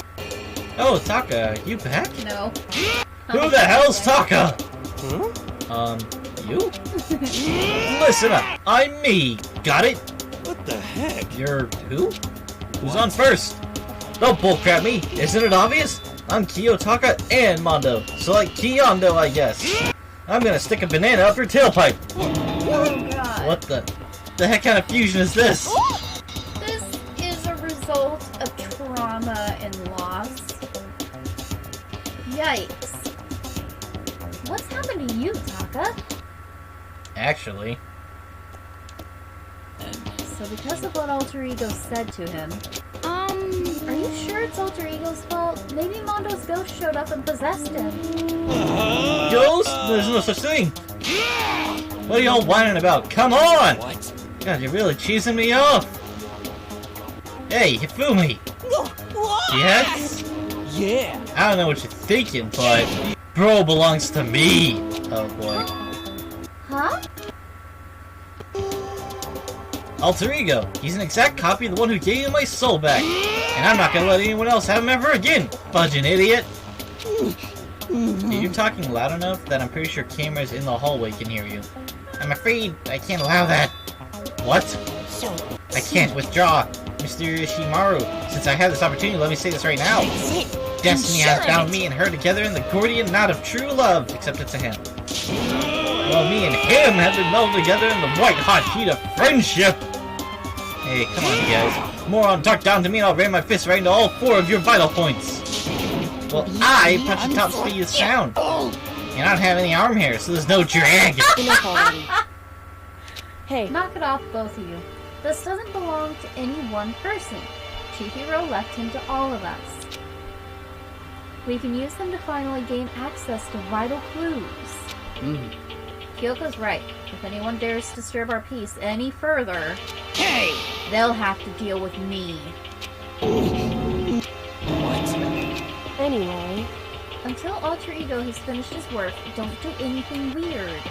Oh, Taka, you back? No. Who the hell's Taka? Huh? You? Listen up, I'm me. Got it? What the heck? You're who? Who's on first? Don't bullcrap me, isn't it obvious? I'm Taka and Mondo, so like Kiyondo, I guess. I'm gonna stick a banana up your tailpipe. Oh god. What the heck kind of fusion is this? This is a result of trauma and loss. Yikes. What's happened to you, Taka? Actually, So because of what Alter Ego said to him, are you sure it's Alter Ego's fault? Maybe Mondo's ghost showed up and possessed him. ghost? There's no such thing. What are y'all whining about? Come on! What? God, you're really cheesing me off. Hey, Hifumi. Yes? Yeah. I don't know what you're thinking, but bro belongs to me. Oh boy. Huh? Alter Ego. He's an exact copy of the one who gave you my soul back. And I'm not gonna let anyone else have him ever again, fudging idiot. You're talking loud enough that I'm pretty sure cameras in the hallway can hear you. I'm afraid I can't allow that. What? I can't withdraw. Mr. Ishimaru, since I have this opportunity, let me say this right now. Destiny has bound me and her together in the Gordian knot of true love, except it's a him. Well, me and him have been melded together in the white-hot heat of friendship. Hey, come on, you guys. Moron, talk down to me and I'll ram my fist right into all 4 of your vital points. Well, I punch at top speed of sound. And I don't have any arm hair, so there's no drag. Enough already. Hey, Knock it off, both of you. This doesn't belong to any one person. Chihiro left him to all of us. We can use them to finally gain access to vital clues. Kyoko's right. If anyone dares disturb our peace any further, they'll have to deal with me. anyway, Until Alter Ego has finished his work, don't do anything weird.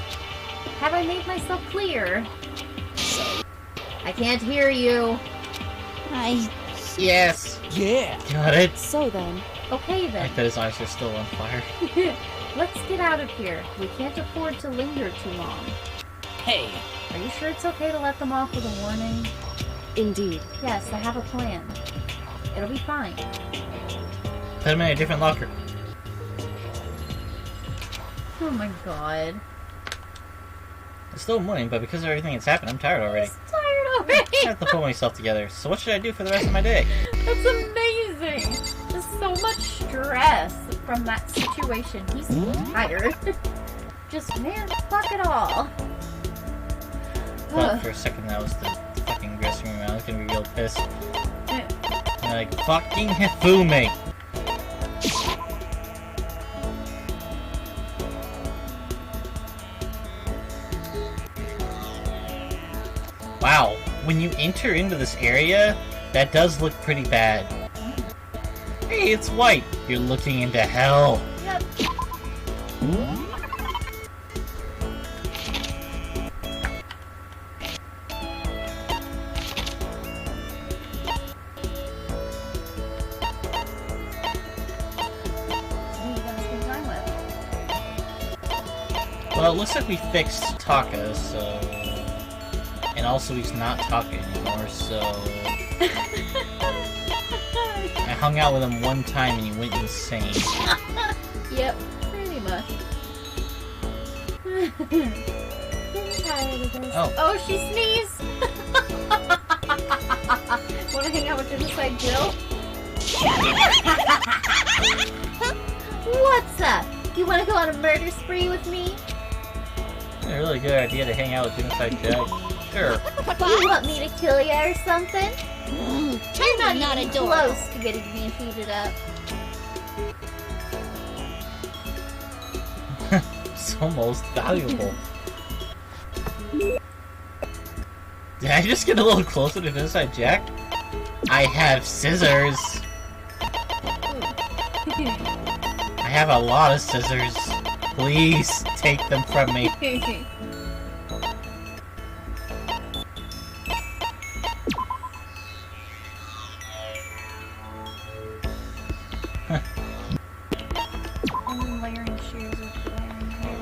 Have I made myself clear? I can't hear you. Yes. Yeah. Got it. so then, Okay I then. bet his eyes are still on fire. Let's get out of here. We can't afford to linger too long. Hey. Are you sure it's okay to let them off with a warning? indeed. Yes, I have a plan. It'll be fine. put him in a different locker. Oh my god. It's still morning, but because of everything that's happened, I'm tired already. I'm tired already. I have to pull myself together. So what should I do for the rest of my day? That's amazing. There's so much stress from that situation. He's tired. Just, man, fuck it all. Thought for a second that was the fucking dressing room. I was gonna be real pissed. I'm like, fucking Hifumi! Wow, when you enter into this area, that does look pretty bad. Hey, it's white. You're looking into hell. Yep. Well, it looks like we fixed Taka, so... And also he's not Taka anymore, so... I hung out with him one time and he went insane. Yep, pretty much. Getting tired of this. Oh, she sneezed! Wanna hang out with Genocide Jill? What's up? You wanna go on a murder spree with me? A really good idea to hang out with Genocide Jill. Sure. You want me to kill you or something? You're not even adorable. close to getting me heated up. It's almost valuable. Did I just get a little closer to Genocide Jack? I have scissors. I have a lot of scissors. Please take them from me. And then layering shears with layering hair.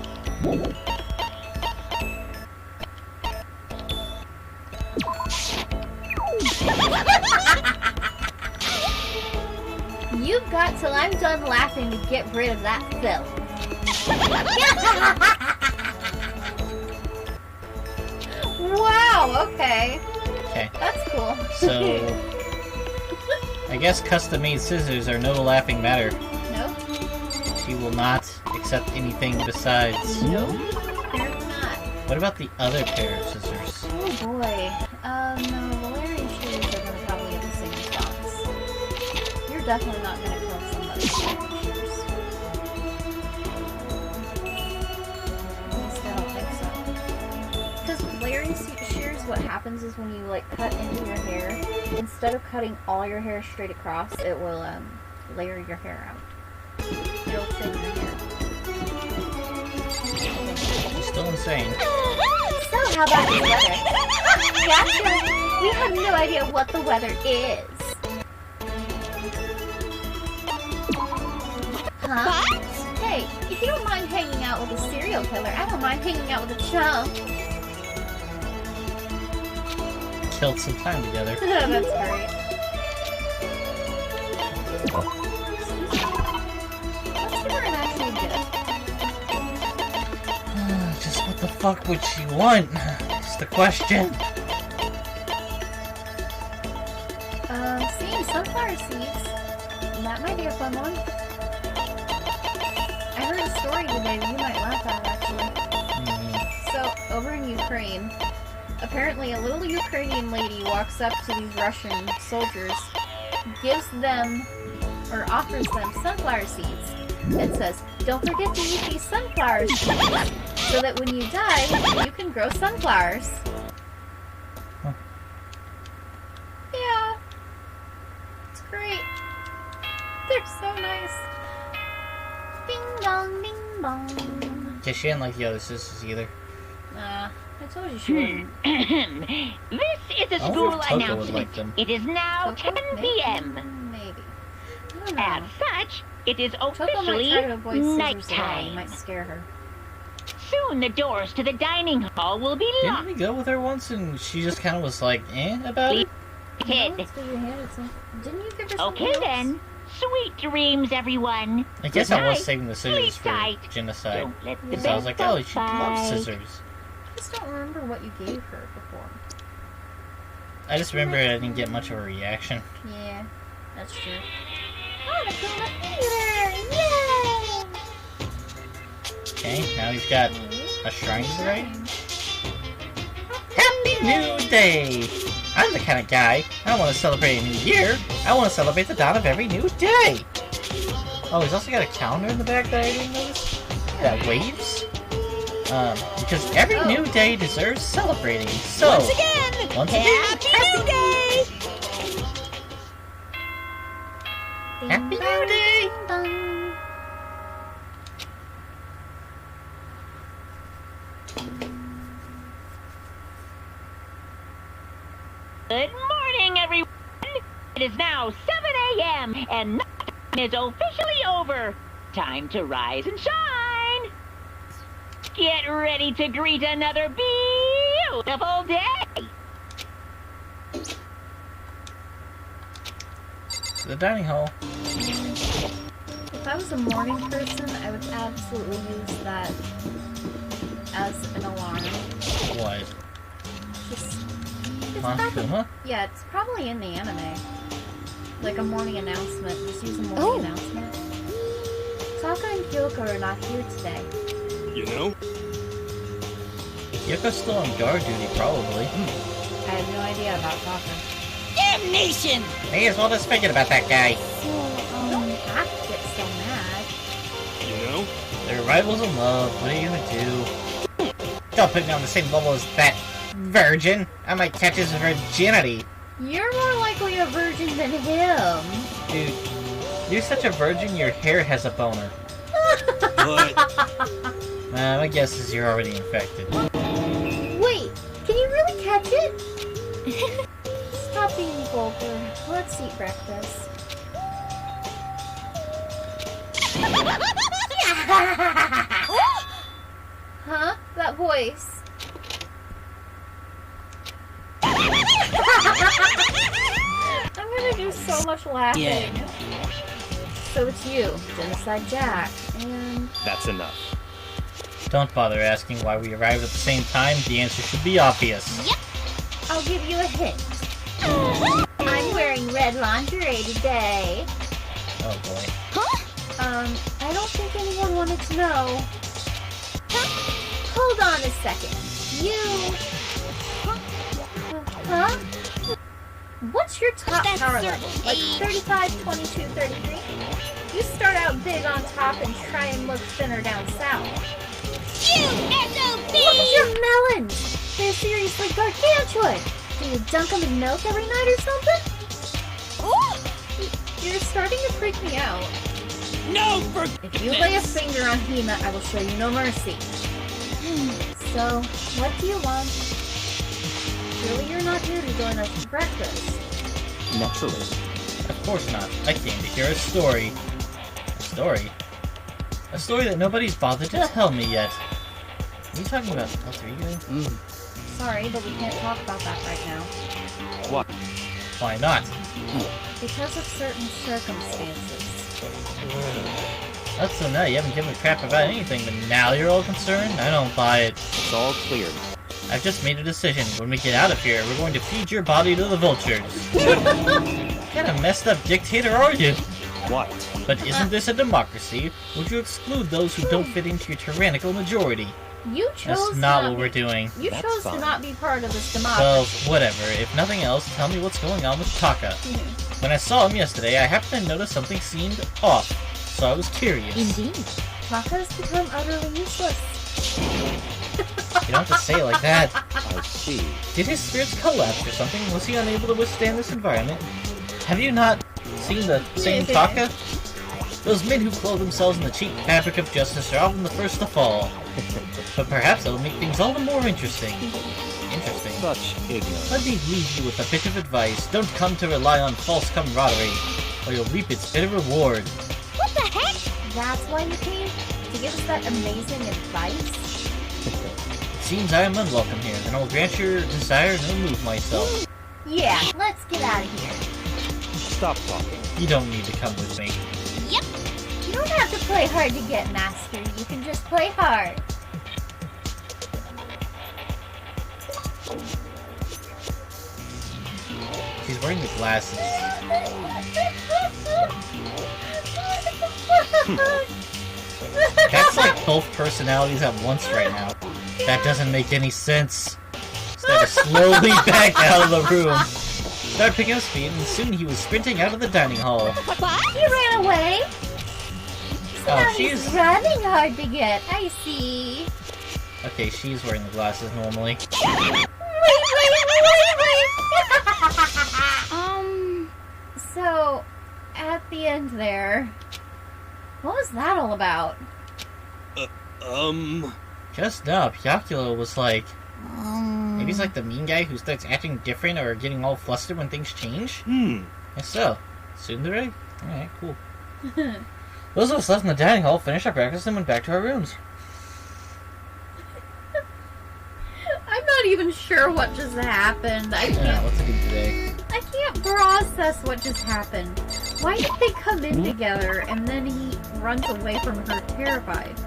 You've got till I'm done laughing to get rid of that filth. Wow, okay. Okay, That's cool. so... I guess custom-made scissors are no laughing matter. Nope. She will not accept anything besides. Nope. They're not. What about the other pair of scissors? Oh boy. No, Valerian shears are gonna probably get the same response. You're definitely not gonna kill somebody with Valerian shears. At least I don't think so. Because Valerian shears, what happens is when you like cut into your hair, instead of cutting all your hair straight across, it will layer your hair out. It'll thin your hair. Still insane. So how about the weather? Gotcha! We have no idea what the weather is. Huh? Hey, if you don't mind hanging out with a serial killer, I don't mind hanging out with a chump. Killed some time together. That's great. Let's give her an actual gift. Just what the fuck would she want? That's the question. Seeing sunflower seeds. That might be a fun one. I heard a story today that you might laugh at, actually. So, over in Ukraine, apparently a little Ukrainian lady walks up to these Russian soldiers, gives them, or offers them sunflower seeds, and says, don't forget to eat these sunflower seeds, so that when you die, you can grow sunflowers. Huh. Yeah. It's great. They're so nice. Ding dong, ding dong. Yeah, she didn't like the other sisters either. I told you she wouldn't. This is a I wonder school if Taka would announcement. like them. It is now Coco? 10 p.m. Maybe. I don't know. As such, it is Coco might officially try to avoid scissors at all. It nighttime. might scare her. Soon the doors to the dining hall will be Didn't locked. we go with her once and she just kind of was like, eh, about it? Kid. Didn't you give her something Okay else? then. Sweet dreams, everyone. I guess Good I was night. saving the scissors Sleep for tight. genocide. Don't let the Because I was like, bed oh, go she loves by. scissors. I just don't remember what you gave her before. I just remember I didn't get much of a reaction. Yeah, that's true. Oh, the Kuma Theater! Yay! Okay, now he's got a shrine to the right. Happy New Day! I'm the kind of guy, I don't want to celebrate a new year, I want to celebrate the dawn of every new day! Oh, he's also got a calendar in the back that I didn't notice? That waves? Because every new day deserves celebrating, so... Once again, Happy New Day! Happy New Day! Good morning, everyone. It is now 7 a.m. and nighttime is officially over. Time to rise and shine. Get ready to greet another beautiful day. To the dining hall. If I was a morning person, I would absolutely use that as an alarm. What? Just Monokuma? yeah, it's probably in the anime. Like a morning announcement. Just use a morning announcement. Taka and Kyoko are not here today. You know? Yoko's still on guard duty, probably. I have no idea about Taka. Damnation! May as well just forget about that guy. So, you don't have to get so mad. You know? They're rivals in love, what are you gonna do? Don't put me on the same level as that virgin. I might catch his virginity. You're more likely a virgin than him. Dude, you're such a virgin, your hair has a boner. What? My guess is you're already infected. Wait, can you really catch it? Stop being vulgar. Let's eat breakfast. Huh? That voice. I'm gonna do so much laughing. Yeah. So it's you, Genocide Jack, and... That's enough. Don't bother asking why we arrived at the same time, the answer should be obvious. Yep. I'll give you a hint. I'm wearing red lingerie today. Oh boy. I don't think anyone wanted to know. Hold on a second. You... Huh? What's your top power level? Like 35, 22, 33? You start out big on top and try and look thinner down south. You SOB! Look at your melons! They're seriously gargantuan! Do you dunk them in milk every night or something? Ooh! You're starting to freak me out. No, for If you lay a finger on Hina, I will show you no mercy. So, what do you want? Surely you're not here to join us for breakfast. Naturally. Of course not. I came to hear a story. A story? A story that nobody's bothered to tell me yet. Are you talking about alter ego? Sorry, but we can't talk about that right now. What? Why not? Because of certain circumstances. That's so now you haven't given a crap about anything, but now you're all concerned? I don't buy it. It's all clear. I've just made a decision. When we get out of here, we're going to feed your body to the vultures. What kind of messed up dictator are you? What? But isn't this a democracy? Would you exclude those who don't fit into your tyrannical majority? You chose That's to not not what we're doing. You That's chose to fine. not be part of this Well, democracy. whatever. If nothing else, tell me what's going on with Taka. When I saw him yesterday, I happened to notice something seemed off, so I was curious. Indeed. Taka has become utterly useless. You don't have to say it like that. I see. Did his spirits collapse or something? Was he unable to withstand this environment? Have you not seen the same Taka? Those men who clothe themselves in the cheap fabric of justice are often the first to fall. But perhaps that will make things all the more interesting. Interesting. Such ignorance. Let me leave you with a bit of advice. Don't come to rely on false camaraderie, or you'll reap its bitter reward. What the heck? That's why you came? To give us that amazing advice? It seems I am unwelcome here, and I will grant your desire and remove myself. Yeah, let's get out of here. Stop talking. You don't need to come with me. Yep. You don't have to play hard to get master. You can just play hard. She's wearing the glasses. That's like both personalities at once right now. That doesn't make any sense. Started slowly back out of the room. Started picking up speed, and soon he was sprinting out of the dining hall. What? He ran away? So now he's running hard to get. I see. Okay, she's wearing the glasses normally. Wait. So, at the end there, what was that all about? Just now, Pyakula was like, maybe he's like the mean guy who starts acting different or getting all flustered when things change? And so, tsundere? Alright, cool. Those of us left in the dining hall finished our breakfast and went back to our rooms. I'm not even sure what just happened. I can't. What's it do today? I can't process what just happened. Why did they come in together and then he runs away from her terrified?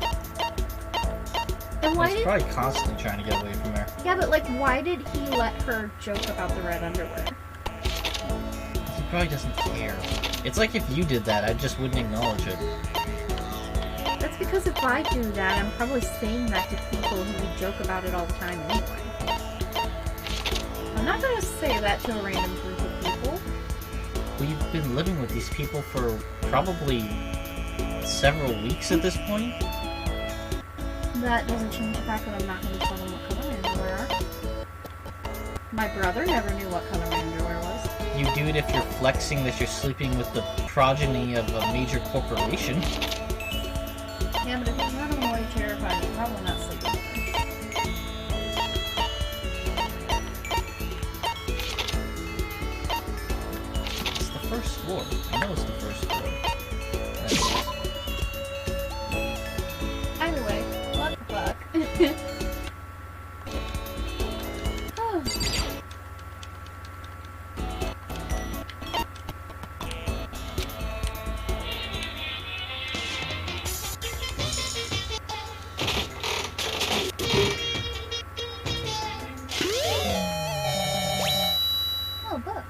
And why He's probably constantly trying to get away from her. Yeah, but like, why did he let her joke about the red underwear? He probably doesn't care. It's like if you did that, I just wouldn't acknowledge it. That's because if I do that, I'm probably saying that to people who would joke about it all the time anyway. I'm not gonna say that to a random group of people. We've been living with these people for probably several weeks at this point. That doesn't change the fact that I'm not going to tell them what color my underwear are. My brother never knew what color my underwear was. You do it if you're flexing that you're sleeping with the progeny of a major corporation. Yeah, but if he's running away terrified, he's probably not sleeping with her. It's the first floor. I know it's the first floor. Either way, what the fuck? Oh. Oh, book.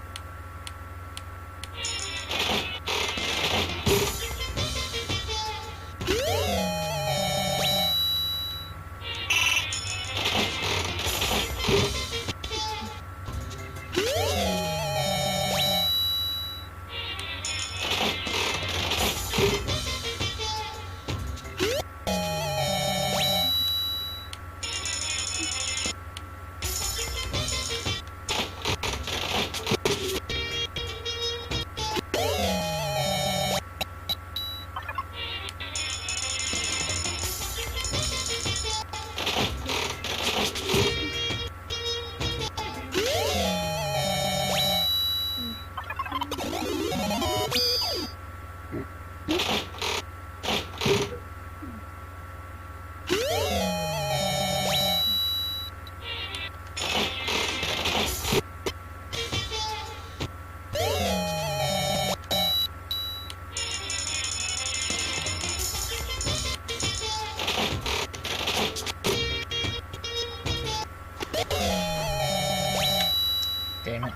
Damn it.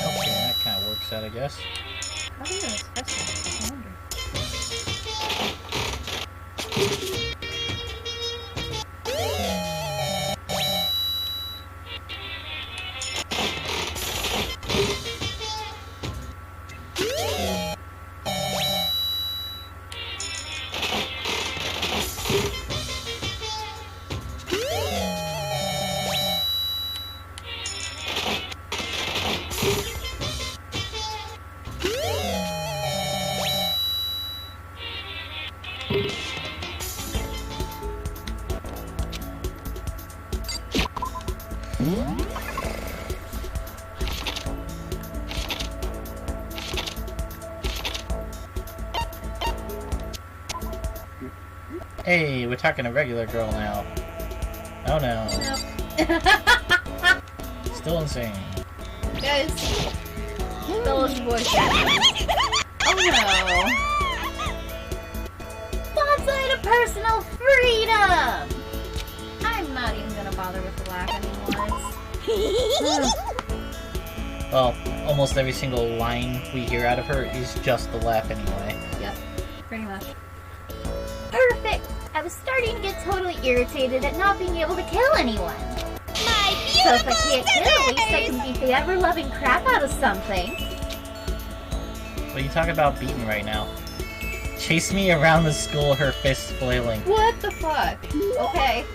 Okay, that kind of works out, I guess. How do you espresso? I wonder. Hey, we're talking a regular girl now. Oh no. Nope. Still insane. Guys, Bella's voice. Oh no. Bonsai to personal freedom! I'm not even gonna bother with the laugh anymore. Well, almost every single line we hear out of her is just the laugh anyway. Yep, pretty much. Perfect! I was starting to get totally irritated at not being able to kill anyone. My So if I beautiful can't kill, at least I scissors! can beat the ever-loving crap out of something. What are you talking about beating right now? Chase me around the school, her fists flailing. What the fuck? Okay.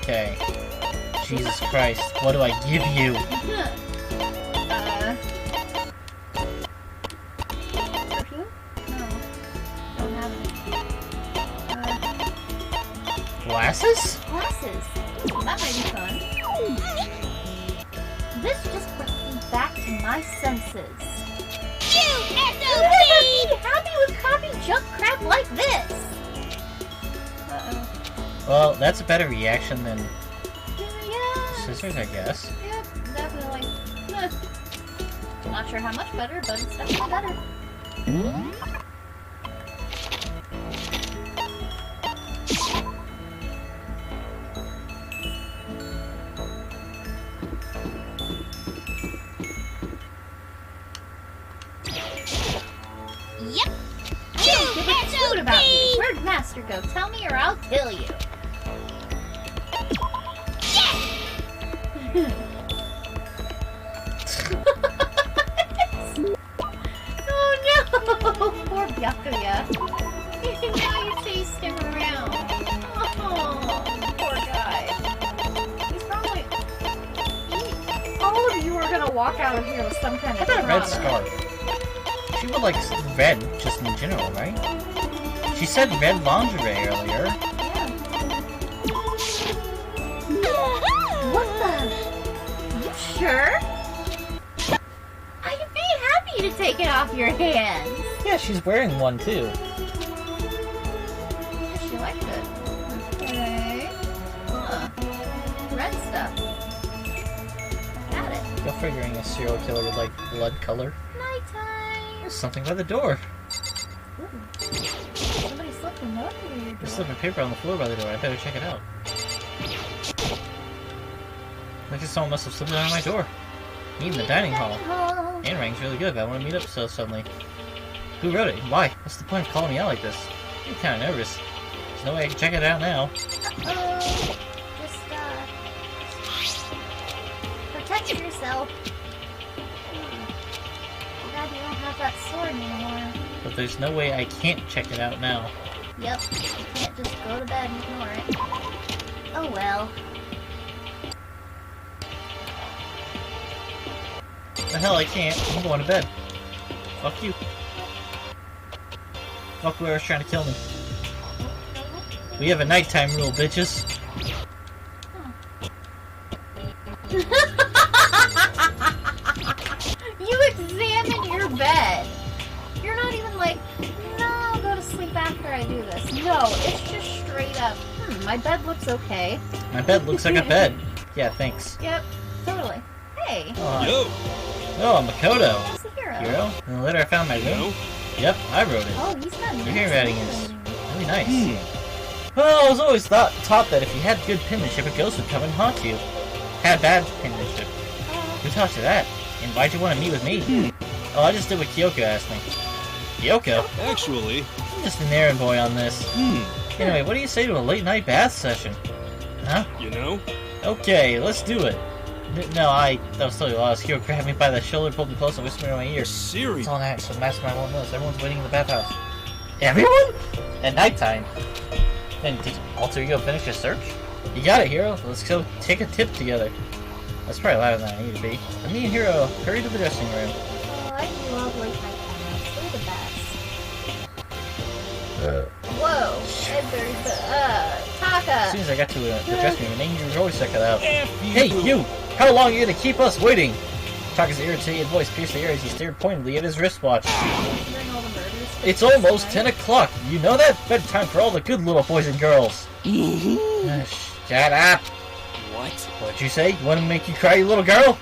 Okay. Jesus Christ, what do I give you? Perfume? No. Don't have it. Glasses? Glasses. Ooh, that might be fun. This just puts me back to my senses. You Who would ever be happy with copy junk crap like this? Uh-oh. Well, that's a better reaction than Yeah. scissors, I guess. Yep, definitely. Not sure how much better, but it's definitely better. Yep. Give a toot about me. Where'd Master go? Tell me or I'll kill you. Oh no! Poor Byakuya. Now you chased him around. Oh, poor guy. He's probably... All of you are gonna walk out of here with some kind How of about a red trauma. scarf? She would like red, just in general, right? She said red lingerie earlier. What the? You sure? I'd be happy to take it off your hands. Yeah, she's wearing one too. Yeah, she liked it. Okay. Huh. Red stuff. Got it. You're figuring a serial killer would like blood color. Nighttime. There's something by the door. Ooh. Somebody slipped a note under your door. There's slipping paper on the floor by the door. I better check it out. Looks like someone must have slipped it on my door. Meet in the dining hall. Handwriting's really good, but I want to meet up so suddenly. Who wrote it? Why? What's the point of calling me out like this? I'm kind of nervous. There's no way I can check it out now. Uh-oh. Just, protect yourself. Glad you don't have that sword anymore. But there's no way I can't check it out now. Yep, you can't just go to bed and ignore it. Oh well. The hell I can't. I'm going to bed. Fuck you. Fuck whoever's trying to kill me. We have a nighttime rule, bitches. You examine your bed. You're not even like, no, I'll go to sleep after I do this. No, it's just straight up, my bed looks okay. My bed looks like a bed. Yeah, thanks. Yep, totally. Hey, Oh, oh, Makoto. who's the hero? Hero? In the letter I found in my room? Yep, I wrote it. Oh, he's got Your nice handwriting is handwriting. really nice. Well, I was always taught that if you had good penmanship, a ghost would come and haunt you. Had bad penmanship. Who taught you that? And why'd you want to meet with me? Oh, I just did what Kyoko asked me. Kyoko? Actually, I'm just an errand boy on this. Anyway, what do you say to a late night bath session? Huh? you know, Okay, let's do it. No, that was totally lost. Kyoko grabbed me by the shoulder, pulled me close, and whispered in my ear. Siri. It's all night, so Mastermind won't notice. Everyone's waiting in the bathhouse. Everyone? At nighttime. Then did all three go finish your search? You got it, Hero. Let's go take a tip together. That's probably louder than I need to be. But me and Hero hurry to the dressing room. Oh, I love late night cameras. They're the best. Whoa, and there's As Taka. soon as I got to the dressing room, an angry voice echoed out. F Hey, you! How long are you gonna keep us waiting? Taka's irritated voice pierced the air as he stared pointedly at his wristwatch. During all the murders. It's almost 10 o'clock. You know that? Bedtime for all the good little boys and girls. Shut up. What? What'd you say? You want to make you cry, you little girl?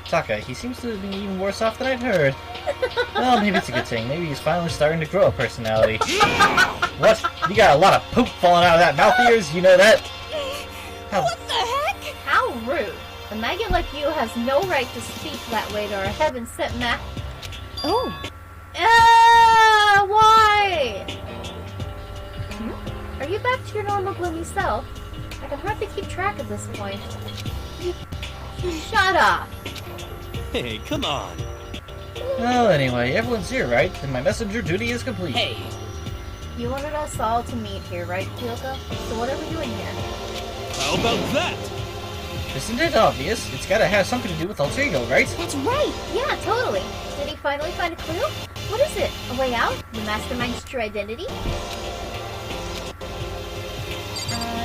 Taka, he seems to be even worse off than I'd heard. Well, maybe it's a good thing. Maybe he's finally starting to grow a personality. What? You got a lot of poop falling out of that mouth of yours, you know that? What the heck? How rude. A maggot like you has no right to speak that way to our heaven-sent Oh. Why? Are you back to your normal gloomy self? I can hardly keep track at this point. Shut up! Hey, come on. Well, anyway, everyone's here, right? And my messenger duty is complete. Hey, You wanted us all to meet here, right, Kyoko? So what are we doing here? How about that? Isn't it obvious? It's gotta have something to do with Alter Ego, right? That's right. Yeah, totally. Did he finally find a clue? What is it? A way out? The mastermind's true identity? I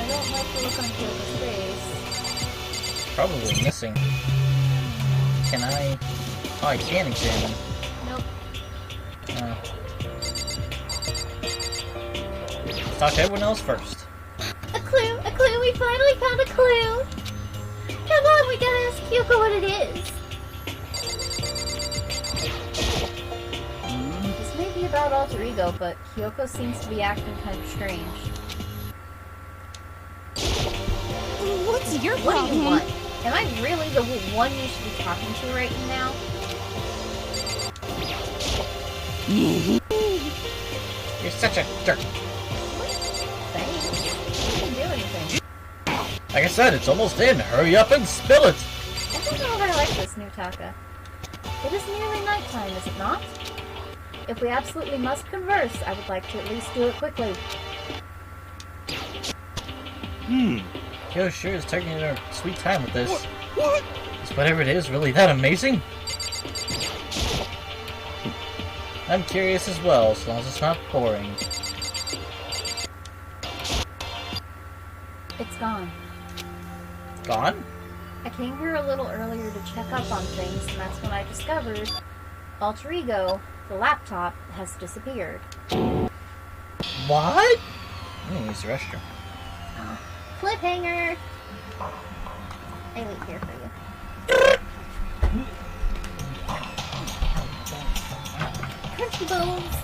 don't like the look on Kyoko's face. Probably missing. Can I... Oh, I can examine. Nope. Let's talk to everyone else first. A clue! A clue! We finally found a clue! Come on, we gotta ask Kyoko what it is! This may be about Alter Ego, but Kyoko seems to be acting kind of strange. What's your What do you problem? want? Am I really the one you should be talking to right now? You're such a jerk. Thanks. I didn't do anything. Like I said, it's almost in. Hurry up and spill it. I don't know if I like this new Taka. It is nearly nighttime, is it not? If we absolutely must converse, I would like to at least do it quickly. Kyo sure is taking her sweet time with this. What? Is whatever it is really that amazing? I'm curious as well, as long as it's not boring. It's gone. Gone? I came here a little earlier to check up on things, and that's when I discovered Alter Ego, the laptop, has disappeared. What? I'm gonna use the restroom. Cliffhanger! I wait here for you. Crunchy bones!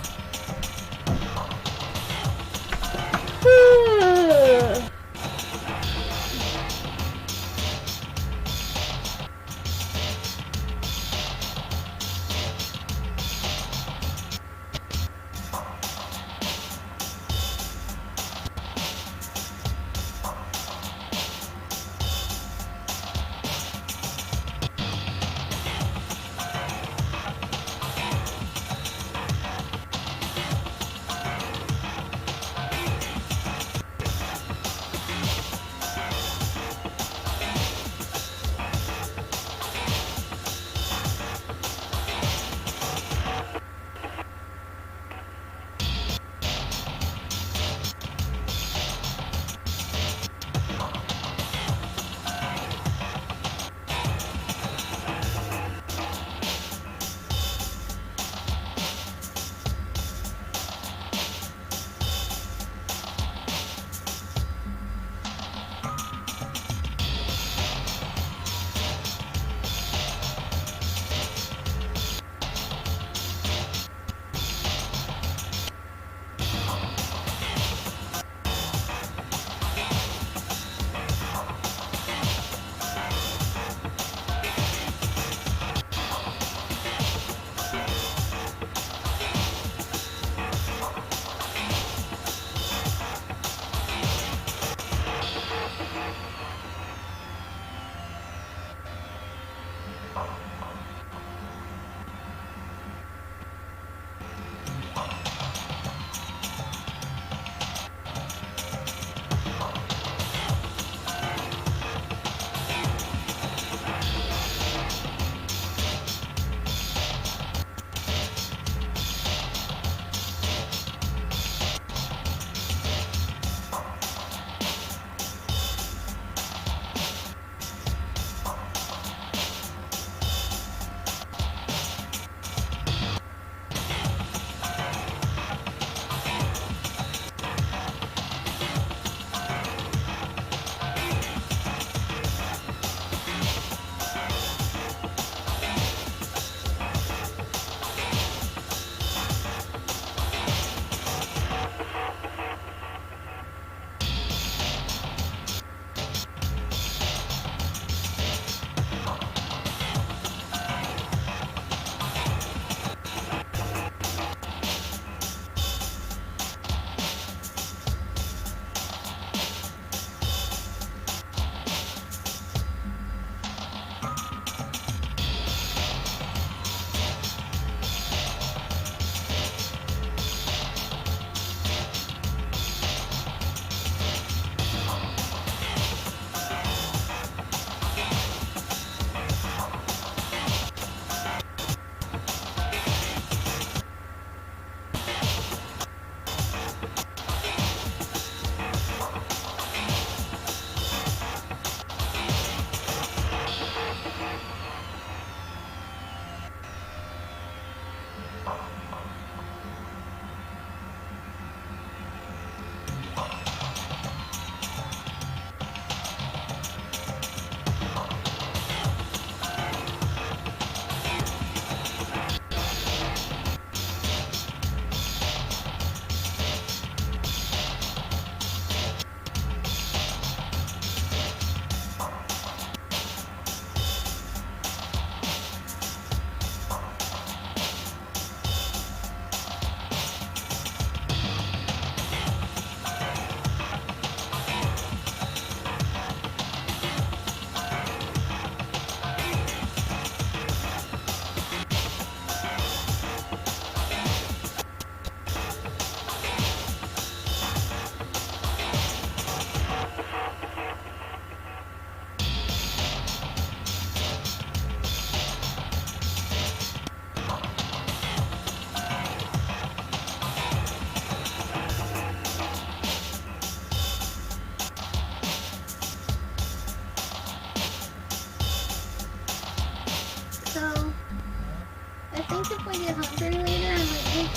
think if we get hungry later, I might make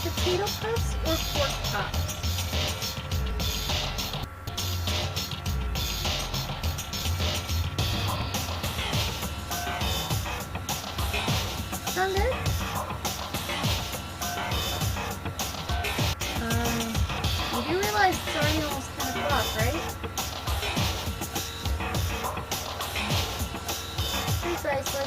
potato puffs or pork chops. Sound good? You do realize it's already almost 10 o'clock, right? Precisely.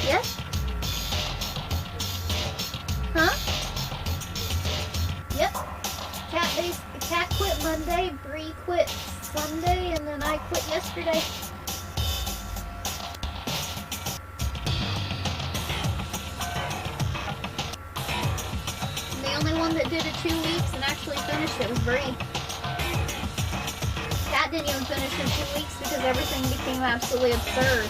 Yes? Huh? Yep. Cat quit Monday, Bree quit Sunday, and then I quit yesterday. And the only one that did it 2 weeks and actually finished it was Bree. Cat didn't even finish in 2 weeks because everything became absolutely absurd.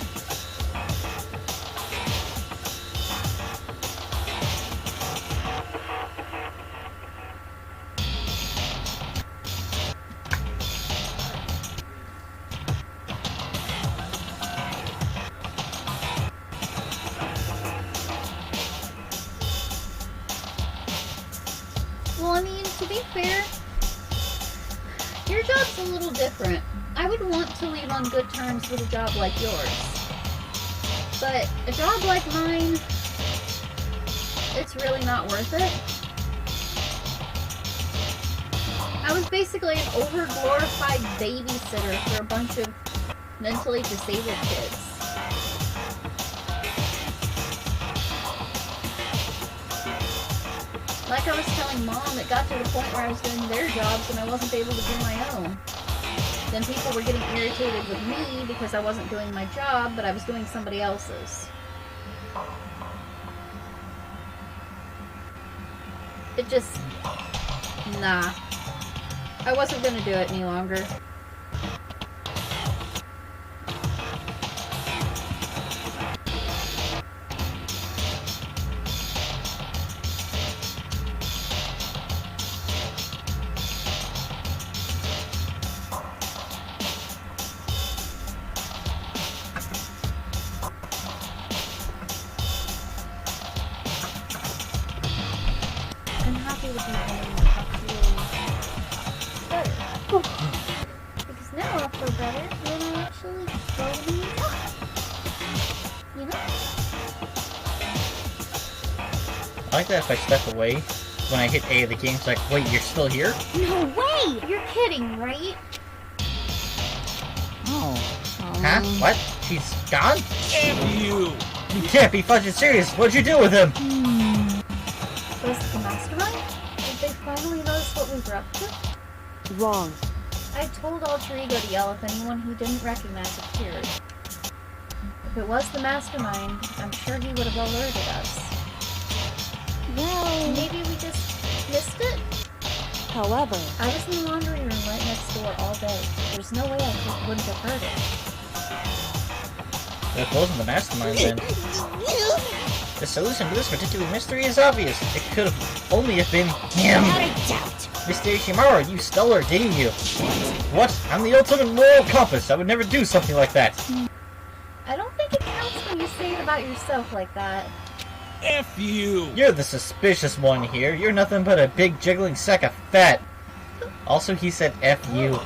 Well, I mean, to be fair, your job's a little different. I would want to leave on good terms with a job like yours. But a job like mine, it's really not worth it. I was basically an over-glorified babysitter for a bunch of mentally disabled kids. Like I was telling Mom, it got to the point where I was doing their jobs and I wasn't able to do my own. Then people were getting irritated with me because I wasn't doing my job, but I was doing somebody else's. It just... nah. I wasn't gonna do it any longer. I'm happy with you better. Because now I'll feel better when I actually go to the job. You know? I like that if I step away, when I hit A, the game's like, wait, you're still here? No way! You're kidding, right? Oh. Huh? What? She's gone? F you! You can't be fucking serious! What'd you do with him? Was it the mastermind? Did they finally notice what we were up to? Wrong. I told Alter Ego to yell if anyone he didn't recognize appeared. If it was the mastermind, I'm sure he would have alerted us. Well, Maybe we just missed it? However, I was in the laundry room right next door all day. There's no way I wouldn't have heard it. If it wasn't the mastermind, then... The solution to this particular mystery is obvious. It could have only have been him. Without a doubt. Mr. Ishimura, you stole her, didn't you? What? I'm the ultimate moral compass. I would never do something like that. I don't think it counts when you say it about yourself like that. F you! You're the suspicious one here. You're nothing but a big jiggling sack of fat. Also, he said F you.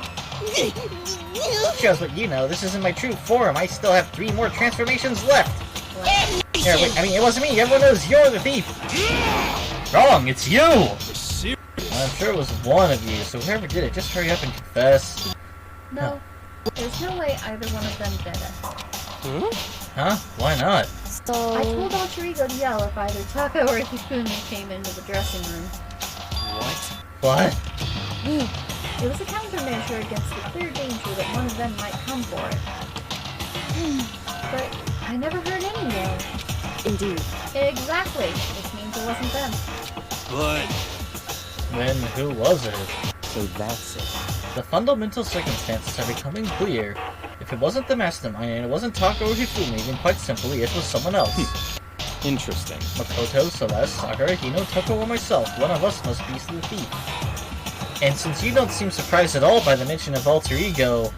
Shows what you know. This isn't my true form. I still have 3 more transformations left. Here, wait, I mean, it wasn't me. Everyone knows you're the thief. Wrong, it's you. I'm sure it was one of you, so whoever did it, just hurry up and confess. No, there's no way either one of them did it. Huh? Why not? so... I told Alter Ego to yell if either Taka or Hifumi came into the dressing room. What? It was a countermeasure against the clear danger that one of them might come for it. But I never heard any yell. Indeed. Exactly, which means it wasn't them. But Then who was it? So that's it. The fundamental circumstances are becoming clear. If it wasn't the mastermind and it wasn't Taka or Hifumi, then quite simply it was someone else. Interesting. Makoto, Celeste, Sakura, Hino, Taka, or myself, one of us must be the thief. And since you don't seem surprised at all by the mention of alter ego,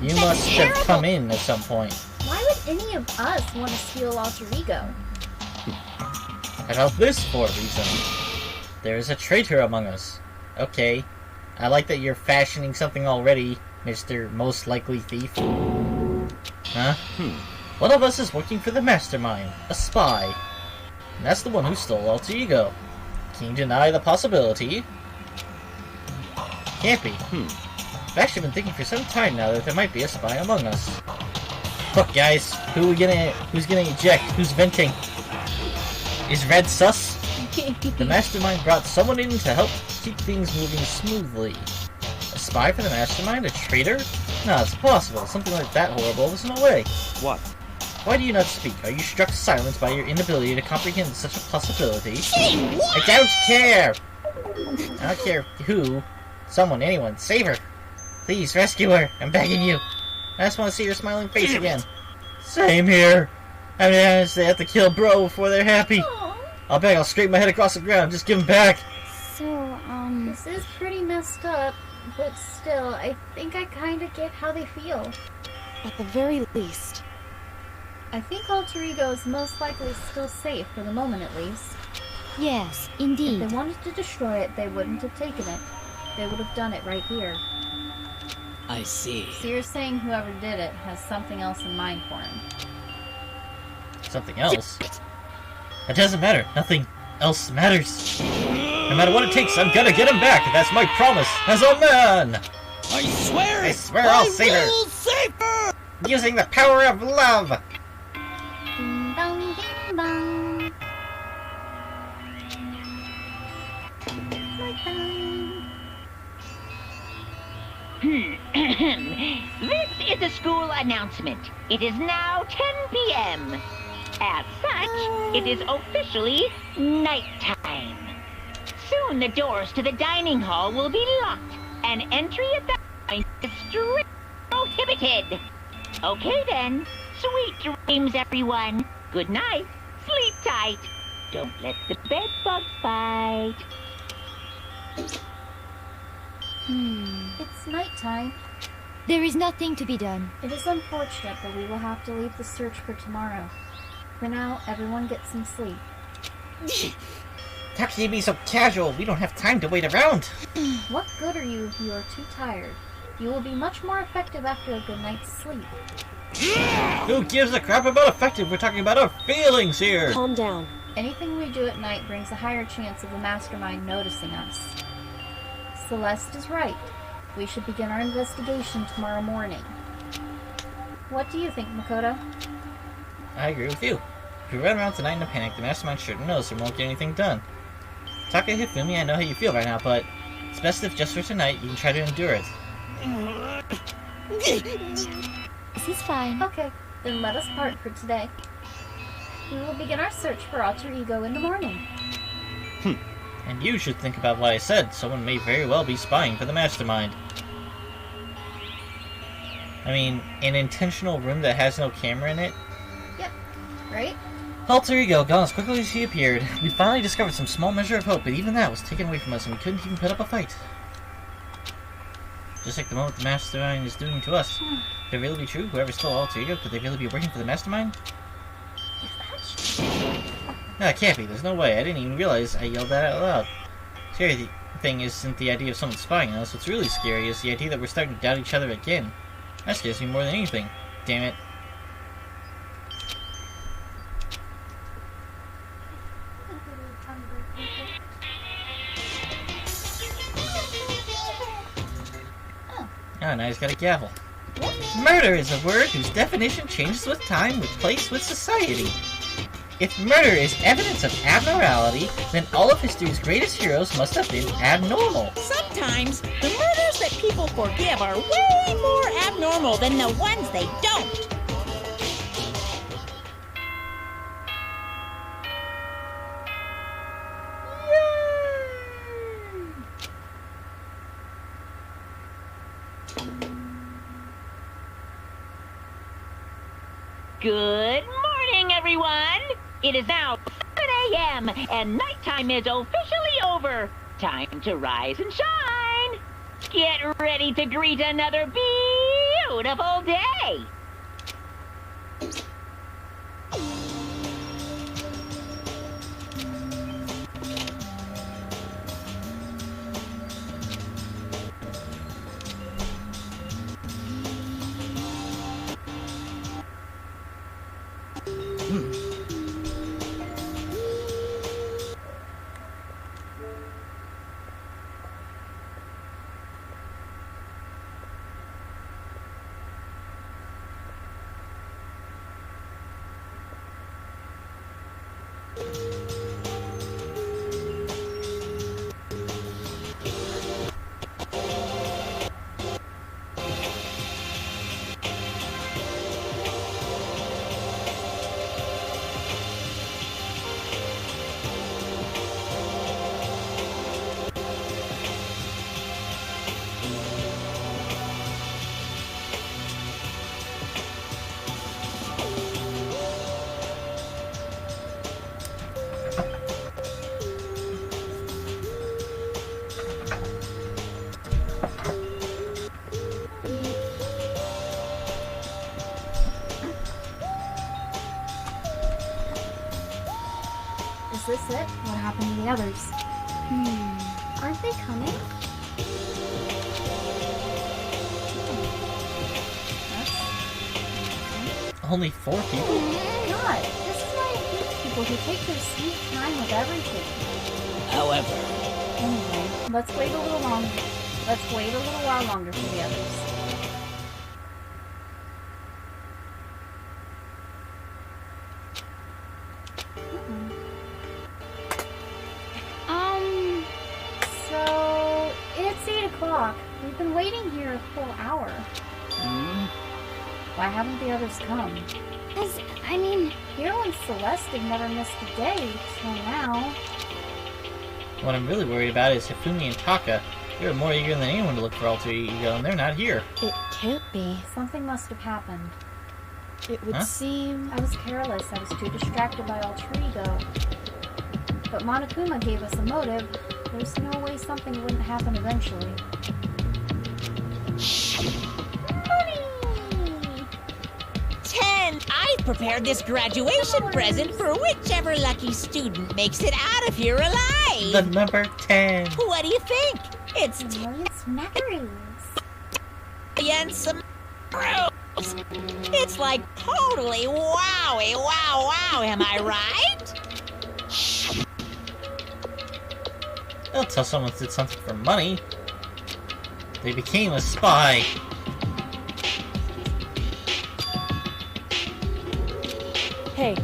you must have come in at some point. Why would any of us want to steal alter ego? How about this for a reason? There is a traitor among us. Okay. I like that you're fashioning something already, Mr. Most Likely Thief. Huh? One of us is working for the mastermind, a spy. And that's the one who stole alter ego. Can you deny the possibility? Can't be. I've actually been thinking for some time now that there might be a spy among us. Look, guys, who's gonna eject? Who's venting? Is Red sus? The mastermind brought someone in to help keep things moving smoothly. A spy for the mastermind? A traitor? No, it's possible. Something like that horrible. There's no way. What? Why do you not speak? Are you struck silent by your inability to comprehend such a possibility? I don't care! I don't care who. Someone, anyone. Save her! Please, rescue her! I'm begging you! I just want to see her smiling face again. Same here! I mean, they have to kill bro before they're happy. I'll beg, I'll scrape my head across the ground, just give him back! So, This is pretty messed up, but still, I think I kinda get how they feel. At the very least. I think alter ego is most likely still safe, for the moment at least. yes, If indeed. they wanted to destroy it, they wouldn't have taken it. They would have done it right here. I see. So you're saying whoever did it has something else in mind for him? Something else? It doesn't matter. Nothing else matters. No matter what it takes, I'm gonna get him back. That's my promise as a man. I swear I'll save her. will save her! Using the power of love. Ding dong, ding dong. This is a school announcement. It is now 10 p.m. As such, it is officially nighttime. Soon the doors to the dining hall will be locked, and entry at that point is strictly prohibited. Okay then, sweet dreams everyone. Good night, sleep tight. Don't let the bed bugs bite. It's nighttime. There is nothing to be done. It is unfortunate, but we will have to leave the search for tomorrow. For now, everyone get some sleep. How can you be so casual? We don't have time to wait around. What good are you if you are too tired? You will be much more effective after a good night's sleep. Who gives a crap about effective? We're talking about our feelings here. Calm down. Anything we do at night brings a higher chance of the mastermind noticing us. Celeste is right. We should begin our investigation tomorrow morning. What do you think, Makoto? I agree with you. If we run around tonight in a panic, the mastermind sure knows we won't get anything done. Taka Hifumi, I know how you feel right now, but it's best if just for tonight you can try to endure it. This is fine. Okay, then let us part for today. We will begin our search for alter ego in the morning. And you should think about what I said. Someone may very well be spying for the mastermind. I mean, an intentional room that has no camera in it? Yep, right? Alter ego gone as quickly as he appeared. We finally discovered some small measure of hope, but even that was taken away from us and we couldn't even put up a fight. Just like the moment the mastermind is doing to us. Could it really be true? Whoever stole alter ego, could they really be working for the mastermind? No, it can't be. There's no way. I didn't even realize I yelled that out loud. Scary thing isn't the idea of someone spying on us. What's really scary is the idea that we're starting to doubt each other again. That scares me more than anything. Damn it. Oh, now he's got a gavel. Murder is a word whose definition changes with time, with place, with society. If murder is evidence of abnormality, then all of history's greatest heroes must have been abnormal. Sometimes the murders that people forgive are way more abnormal than the ones they don't. Good morning, everyone! It is now 7 a.m. and nighttime is officially over. Time to rise and shine! Get ready to greet another beautiful day! Is this it? What happened to the others? Aren't they coming? Only 4 people? God, this is why I hate people who take their sweet time with everything. However, Anyway, let's wait a little longer. Let's wait a little while longer for the others. So it's 8 o'clock. We've been waiting here a full hour. Why haven't the others come? Hero and Celeste have never missed a day till now. What I'm really worried about is Hifumi and Taka. They're more eager than anyone to look for Alter Ego, and they're not here. It can't be. Something must have happened. It would seem... I was careless. I was too distracted by Alter Ego. But Monokuma gave us a motive. There's no way something wouldn't happen eventually. Money! 10! I've prepared this graduation present for whichever lucky student makes it out of here alive! The number 10. What do you think? It's 10 million smackaroos. and some rules. It's like totally wowie, wow, am I right? They'll tell someone did something for money. They became a spy. Hey,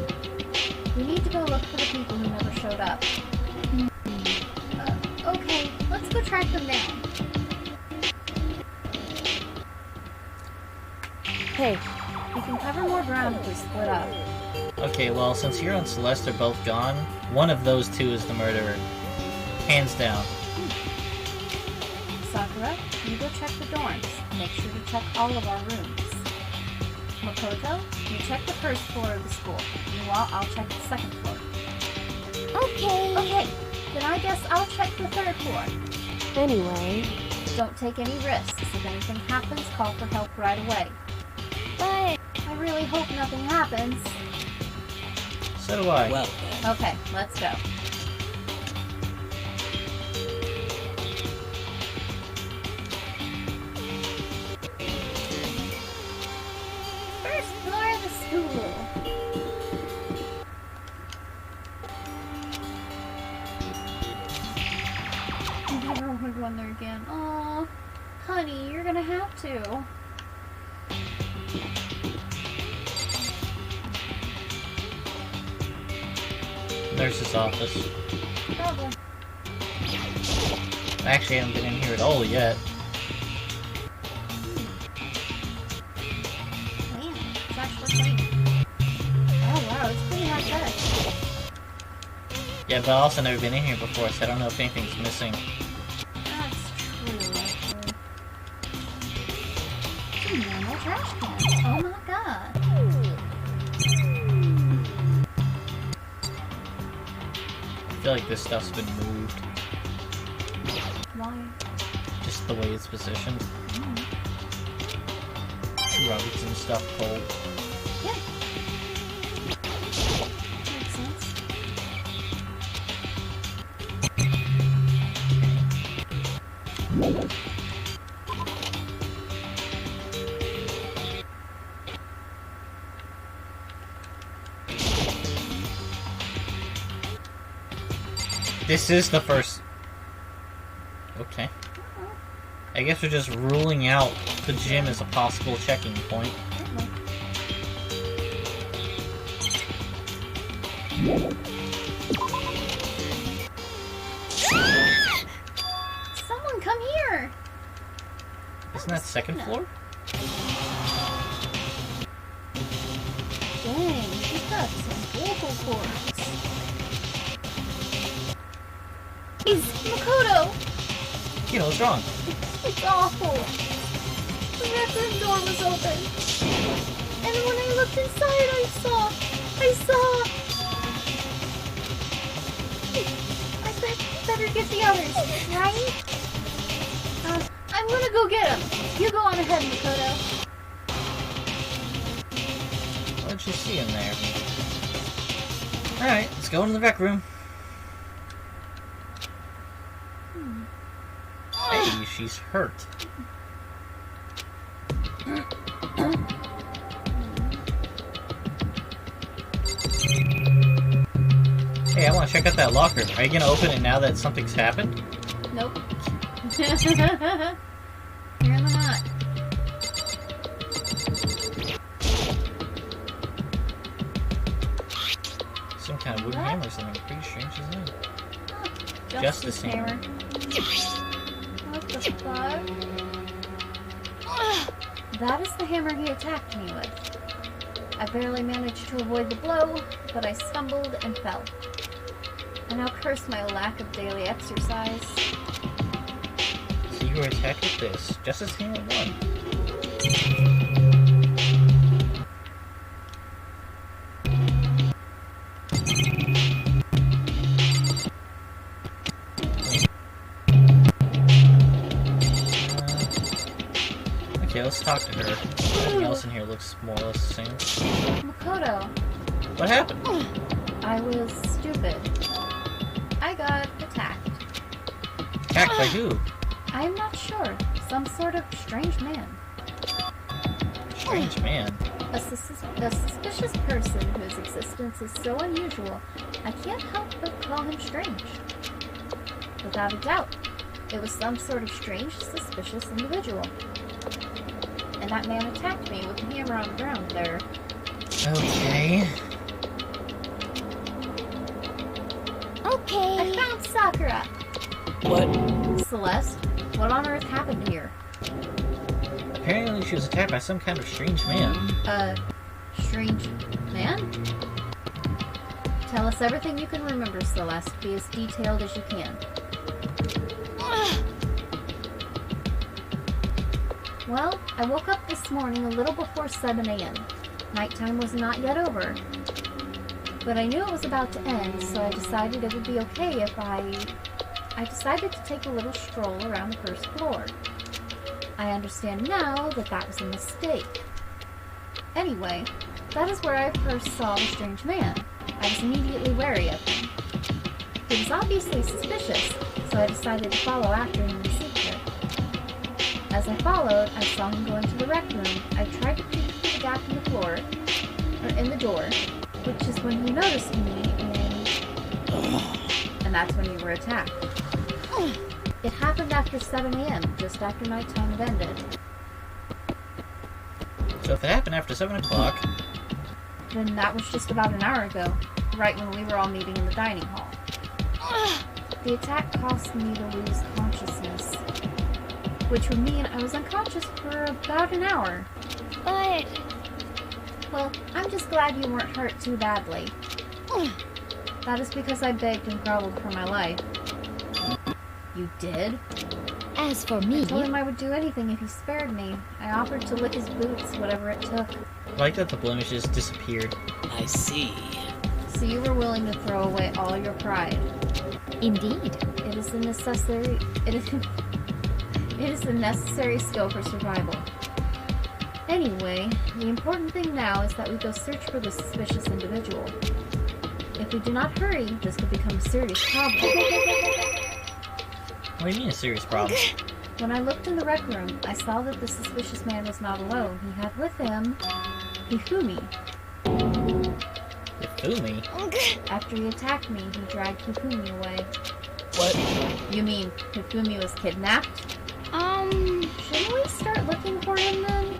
We need to go look for the people who never showed up. Okay, let's go track them down. hey, We can cover more ground if we split up. Okay, well, since Hero and Celeste are both gone, one of those two is the murderer. Hands down. Sakura, you go check the dorms. Make sure to check all of our rooms. Makoto, you check the first floor of the school. Meanwhile, I'll check the second floor. Okay, then I guess I'll check the third floor. anyway, Don't take any risks. If anything happens, call for help right away. But I really hope nothing happens. So do I. well then. Okay, let's go. First floor of the school. I never want to run there again. Aw, honey, you're gonna have to. Nurse's office. Probably. I actually haven't been in here at all yet. Man, it's actually clean. Oh wow, it's pretty high tech. Yeah, but I've also never been in here before, so I don't know if anything's missing. That's true, actually. It's a normal trash can. Oh my god. feel like this stuff's been moved. Why? Just the way it's positioned. Rugs and stuff cold. Yeah. Makes sense. This is the first... Okay. I guess we're just ruling out the gym as a possible checking point. Someone come here! Isn't that second floor? Dang, she's got some vocal cords. He's Makoto! You know what's wrong? It's awful. The bathroom door was open. And when I looked inside, I saw... I better get the others, right? I'm gonna go get them. You go on ahead, Makoto. What did you see in there? Alright, let's go into the rec room. Hey, she's hurt. Hey, I want to check out that locker. Are you gonna open it now that something's happened? Nope. You're in the knot. Some kind of wooden hammer or something. Pretty strange, isn't it? Justice hammer. What the fuck? That is the hammer he attacked me with. I barely managed to avoid the blow, but I stumbled and fell. I now curse my lack of daily exercise. So you were attacked with this. Justice hammer 1. Okay, let's talk to her. Everything else in here looks more or less the same. Makoto, What happened? I was stupid. I got attacked. Attacked by who? I'm not sure. Some sort of strange man. Strange man. A suspicious person whose existence is so unusual, I can't help but call him strange. Without a doubt, it was some sort of strange, suspicious individual. And that man attacked me with the hammer on the ground there. Okay. Okay. I found Sakura! What? Celeste, what on earth happened here? Apparently she was attacked by some kind of strange man. Strange man? Tell us everything you can remember, Celeste. Be as detailed as you can. Well, I woke up this morning a little before 7 a.m. Nighttime was not yet over. But I knew it was about to end, so I decided it would be okay if I decided to take a little stroll around the first floor. I understand now that that was a mistake. Anyway, that is where I first saw the strange man. I was immediately wary of him. He was obviously suspicious, so I decided to follow after him in secret. As I followed, I saw him go into the rec room. I tried to peek through the gap in the floor, or in the door, which is when he noticed me, and that's when you were attacked. It happened after 7 a.m., just after nighttime had ended. So if it happened after 7 o'clock... Then that was just about an hour ago, right when we were all meeting in the dining hall. The attack caused me to lose consciousness, which would mean I was unconscious for about an hour. But... Well, I'm just glad you weren't hurt too badly. That is because I begged and groveled for my life. You did? as for me... I told him I would do anything if he spared me. I offered to lick his boots, whatever it took. I like that the blemishes disappeared. I see. So you were willing to throw away all your pride. Indeed. It is a necessary. It is a necessary skill for survival. Anyway, the important thing now is that we go search for the suspicious individual. If we do not hurry, this could become a serious problem. What do you mean a serious problem? When I looked in the rec room, I saw that the suspicious man was not alone. He had with him Hifumi. Hifumi? After he attacked me, he dragged Hifumi away. What? You mean Hifumi was kidnapped? Shouldn't we start looking for him then?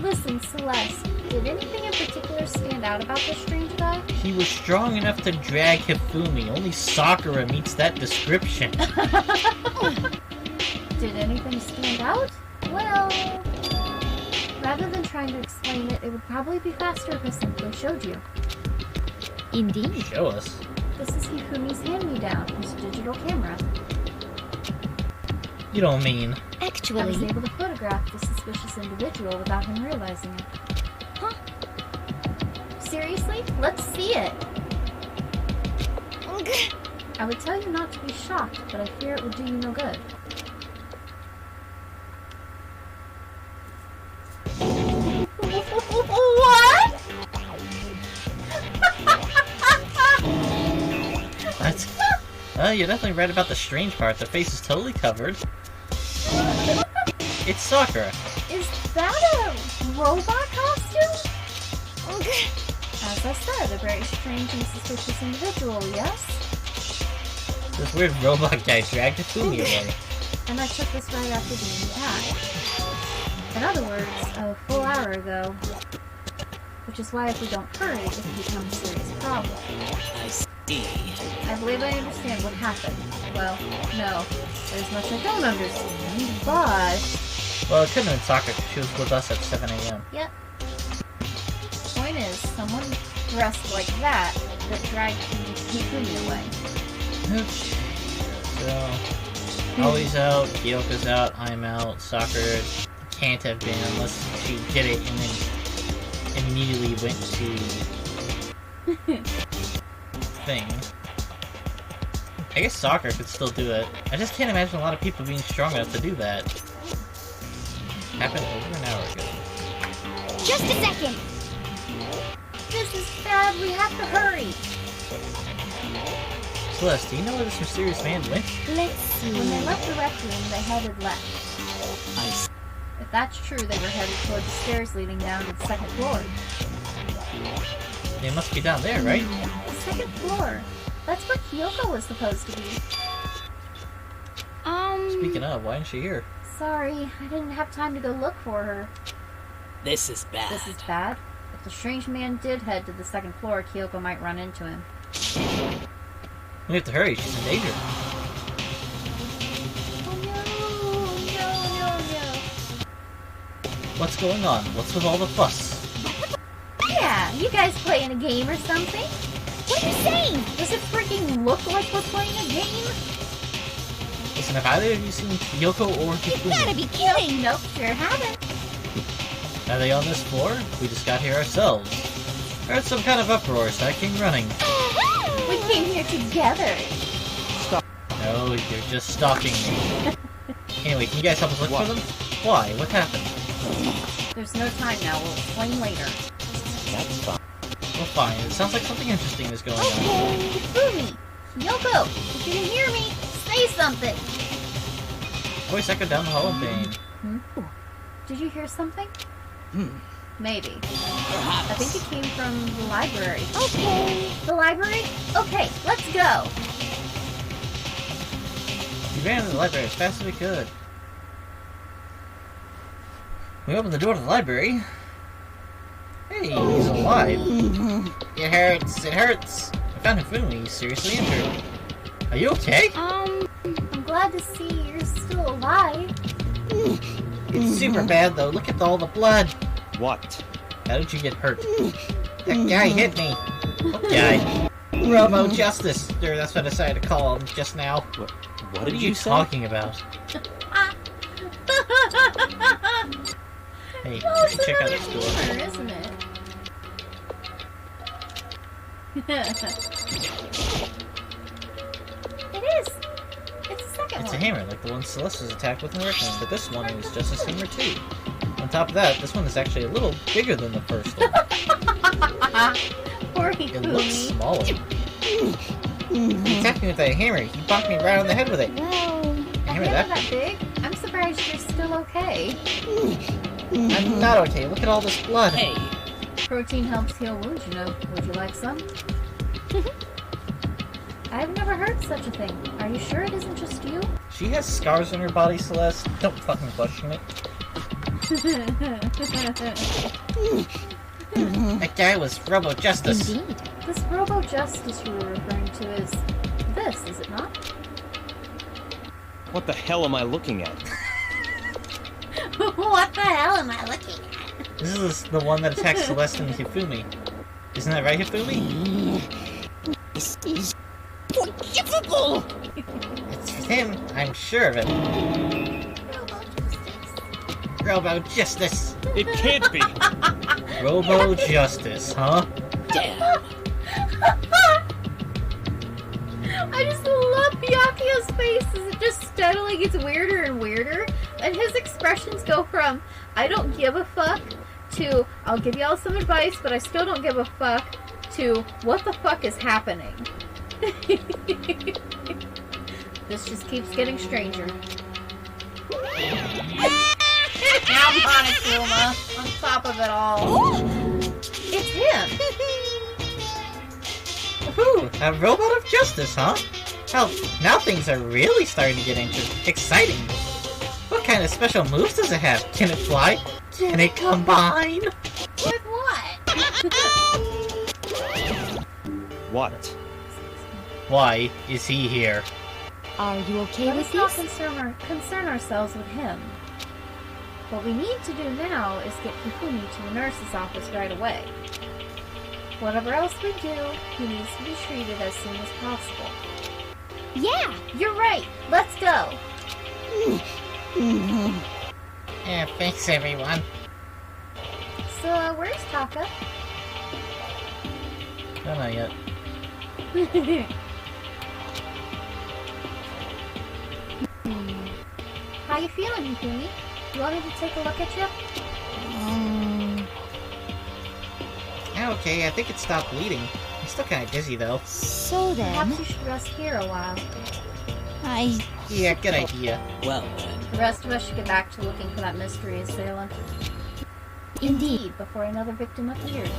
Listen, Celeste, did anything in particular stand out about this strange guy? He was strong enough to drag Hifumi. Only Sakura meets that description. Did anything stand out? Well, rather than trying to explain it, it would probably be faster if I simply showed you. Indeed. Show us. This is Hifumi's hand-me-down, his digital camera. You don't mean... I was Actually, able to photograph the suspicious individual without him realizing it. Huh? Seriously? Let's see it! I would tell you not to be shocked, but I fear it would do you no good. What? That's... you're definitely right about the strange part. The face is totally covered. It's Sakura. Is that a robot costume? As I said, a very strange and suspicious individual, yes? This weird robot guy dragged Hifumi away. And I took this right after being attacked. In other words, a full hour ago. Which is why if we don't hurry, it can become a serious problem. I see. I believe I understand what happened. Well, no. There's much I don't understand, but... Well, it couldn't have been Sakura because she was with us at 7 a.m. Yep. Point is, someone dressed like that dragged Hifumi away. So, Ollie's out, Kyoko's out, I'm out, Sakura can't have been unless she did it and then immediately went to thing. I guess Sakura could still do it. I just can't imagine a lot of people being strong enough to do that. Happened over an hour ago. just a second. This is bad, we have to hurry! Celeste, do you know where this mysterious man went? Let's see. When they left the rec room, they headed left. I see. If that's true, they were headed toward the stairs leading down to the second floor. They must be down there, right? The second floor? That's where Kyoko was supposed to be. Speaking of, why isn't she here? Sorry, I didn't have time to go look for her. This is bad. This is bad. If the strange man did head to the second floor, Kyoko might run into him. We have to hurry, she's in danger. Oh no! What's going on? What's with all the fuss? Yeah, you guys playing a game or something? What are you saying? Does it freaking look like we're playing a game? Listen, have either of you seen Kyoko or You gotta Hifumi? be kidding! Nope, sure haven't. Are they on this floor? We just got here ourselves. Heard some kind of uproar, so I came running. We came here together. No, you're just stalking me. Anyway, can you guys help us look for them? Why? What happened? There's no time now, we'll explain later. That's fine. Well, fine. It sounds like something interesting is going on. Okay, Fumi, Kyoko, if you can hear me, say something. Voice echoed down the hall in vain. Did you hear something? Maybe. Perhaps. I think it came from the library. Okay. The library? Okay, let's go. We ran to the library as fast as we could. We opened the door to the library. Hey, he's alive. It hurts, it hurts. I found Hifumi. He's seriously injured. Are you okay? I'm glad to see you're still alive. It's super bad though. Look at all the blood. What? How did you get hurt? That guy hit me. What guy? Robo Justice. That's what I decided to call him just now. What What did are you you say? talking about? Hey, Oh, you it's should check out another this door. humor, isn't it? It is. It's the second It's one. a hammer, like the one Celeste was attacked with in the Rickman, but this one is just a hammer too. On top of that, this one is actually a little bigger than the first one. Poor It looks Hifumi. smaller. He attacked me with that hammer. He bonked me right on the head with it. Well, A Hammer hammer that that big? I'm surprised you're still okay. I'm not okay. Look at all this blood. Hey, Protein helps heal wounds, you know. Would you like some? I've never heard such a thing. Are you sure it isn't just you? She has scars on her body, Celeste. Don't fucking question it. That guy was Robo Justice. indeed. This Robo Justice you were referring to is this, is it not? What the hell am I looking at? What the hell am I looking at? This is the one that attacked Celeste and Hifumi. Isn't that right, Hifumi? this is forgivable! It's him. I'm sure of it. Robo Justice. It can't be. Robo Justice, huh? Damn. I just love Byakuya's face as it just steadily gets weirder and weirder. And his expressions go from, I don't give a fuck, to, I'll give y'all some advice, but I still don't give a fuck, to, what the fuck is happening? This just keeps getting stranger. Now Monokuma, on top of it all. It's him! Whew, a robot of justice, huh? Hell, now things are really starting to get exciting. What kind of special moves does it have? Can it fly? Can it combine? With what? What? Why is he here? Are you okay Let with us not this? concern ourselves with him. What we need to do now is get Hifumi to the nurse's office right away. Whatever else we do, he needs to be treated as soon as possible. Yeah! You're right! Let's go! Yeah, thanks everyone. So, where's Taka? No, not yet. How you feeling, Hifumi? You want me to take a look at you? Okay, I think it stopped bleeding. I'm still kinda dizzy though. So then, Perhaps you should rest here a while. Yeah, good idea. Well then. The rest of us should get back to looking for that mystery assailant. Indeed, before another victim appears.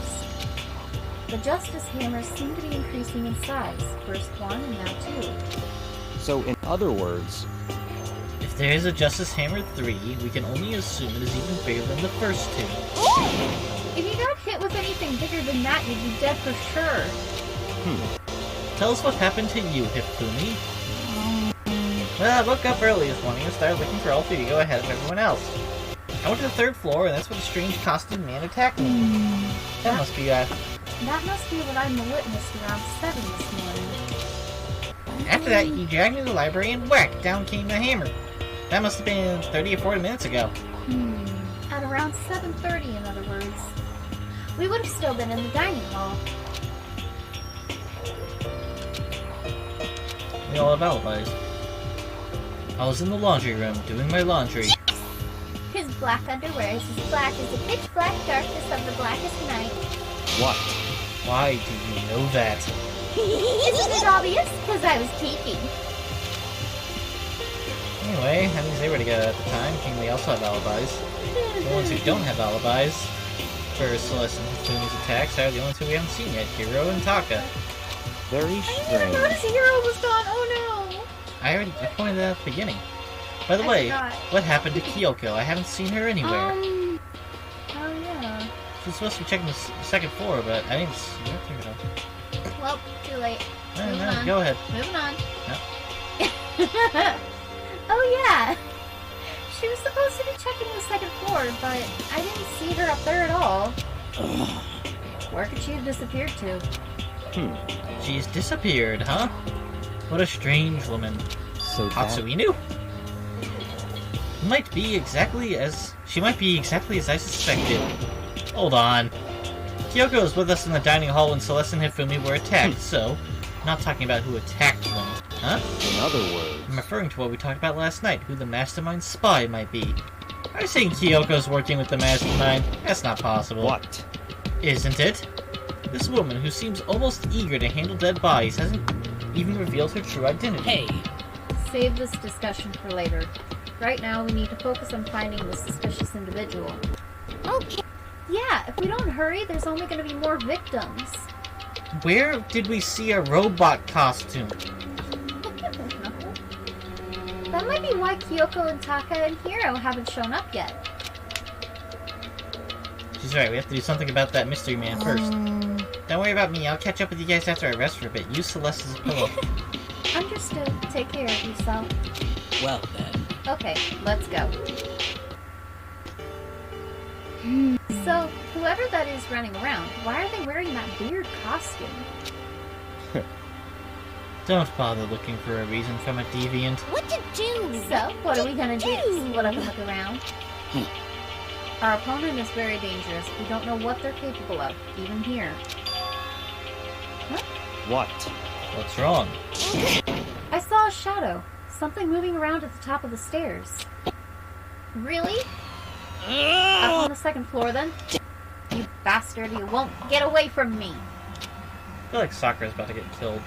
The Justice Hammers seem to be increasing in size. First one and now two. So, in other words, If there is a Justice Hammer 3, we can only assume it is even bigger than the first two. If you got hit with anything bigger than that, you'd be dead for sure. Tell us what happened to you, Hifumi. Well, I woke up early this morning and started looking for Alfio ahead of everyone else. I went to the third floor, and that's when the strange costumed man attacked me. That must be, That must be what I witnessed around 7 this morning. After that, he dragged me to the library and whack! Down came the hammer. That must have been 30 or 40 minutes ago. At around 7:30, in other words. We would have still been in the dining hall. We all have alibis. I was in the laundry room doing my laundry. His black underwear is as black as the pitch black darkness of the blackest night. what? Why do you know that? Isn't it obvious? Because I was peeking. Anyway, that means they were together at the time, and they also have alibis. The ones who don't have alibis for Celeste and Hifumi's attacks are the ones who we haven't seen yet, Hiro and Taka. Very I didn't strange. notice Hero was gone. Oh no! I pointed that at the beginning. By the I way, forgot. what happened to Kyoko? I haven't seen her anywhere. Oh yeah. She's supposed to be checking the second floor, but I didn't see her. Here we go. Well, too late. Moving No, on. go ahead. Moving on. Yep. Oh yeah. She was supposed to be checking the second floor, but I didn't see her up there at all. Where could she have disappeared to? She's disappeared, huh? What a strange woman. So that... Hatsuinu? She might be exactly as I suspected. Hold on. Kyoko was with us in the dining hall when Celeste and Hifumi were attacked, so... I'm not talking about who attacked them. Huh? In other words... I'm referring to what we talked about last night, who the mastermind spy might be. Are you saying Kyoko's working with the mastermind? That's not possible. What? Isn't it? This woman, who seems almost eager to handle dead bodies, hasn't even revealed her true identity. Hey, Save this discussion for later. Right now, we need to focus on finding the suspicious individual. Okay. Yeah, if we don't hurry, there's only going to be more victims. Where did we see a robot costume? That might be why Kyoko and Taka and Hiro haven't shown up yet. She's right, we have to do something about that mystery man first. Don't worry about me, I'll catch up with you guys after I rest for a bit. Use Celeste as a pillow. Understood. Take care of yourself. well then. Okay, let's go. So, whoever that is running around, why are they wearing that weird costume? Don't bother looking for a reason from a deviant. What to do? So, what are we gonna do? Split up and look around? Our opponent is very dangerous. We don't know what they're capable of, even here. What? What's wrong? I saw a shadow. Something moving around at the top of the stairs. Really? Up on the second floor, then? You bastard, you won't get away from me! I feel like Sakura's about to get killed.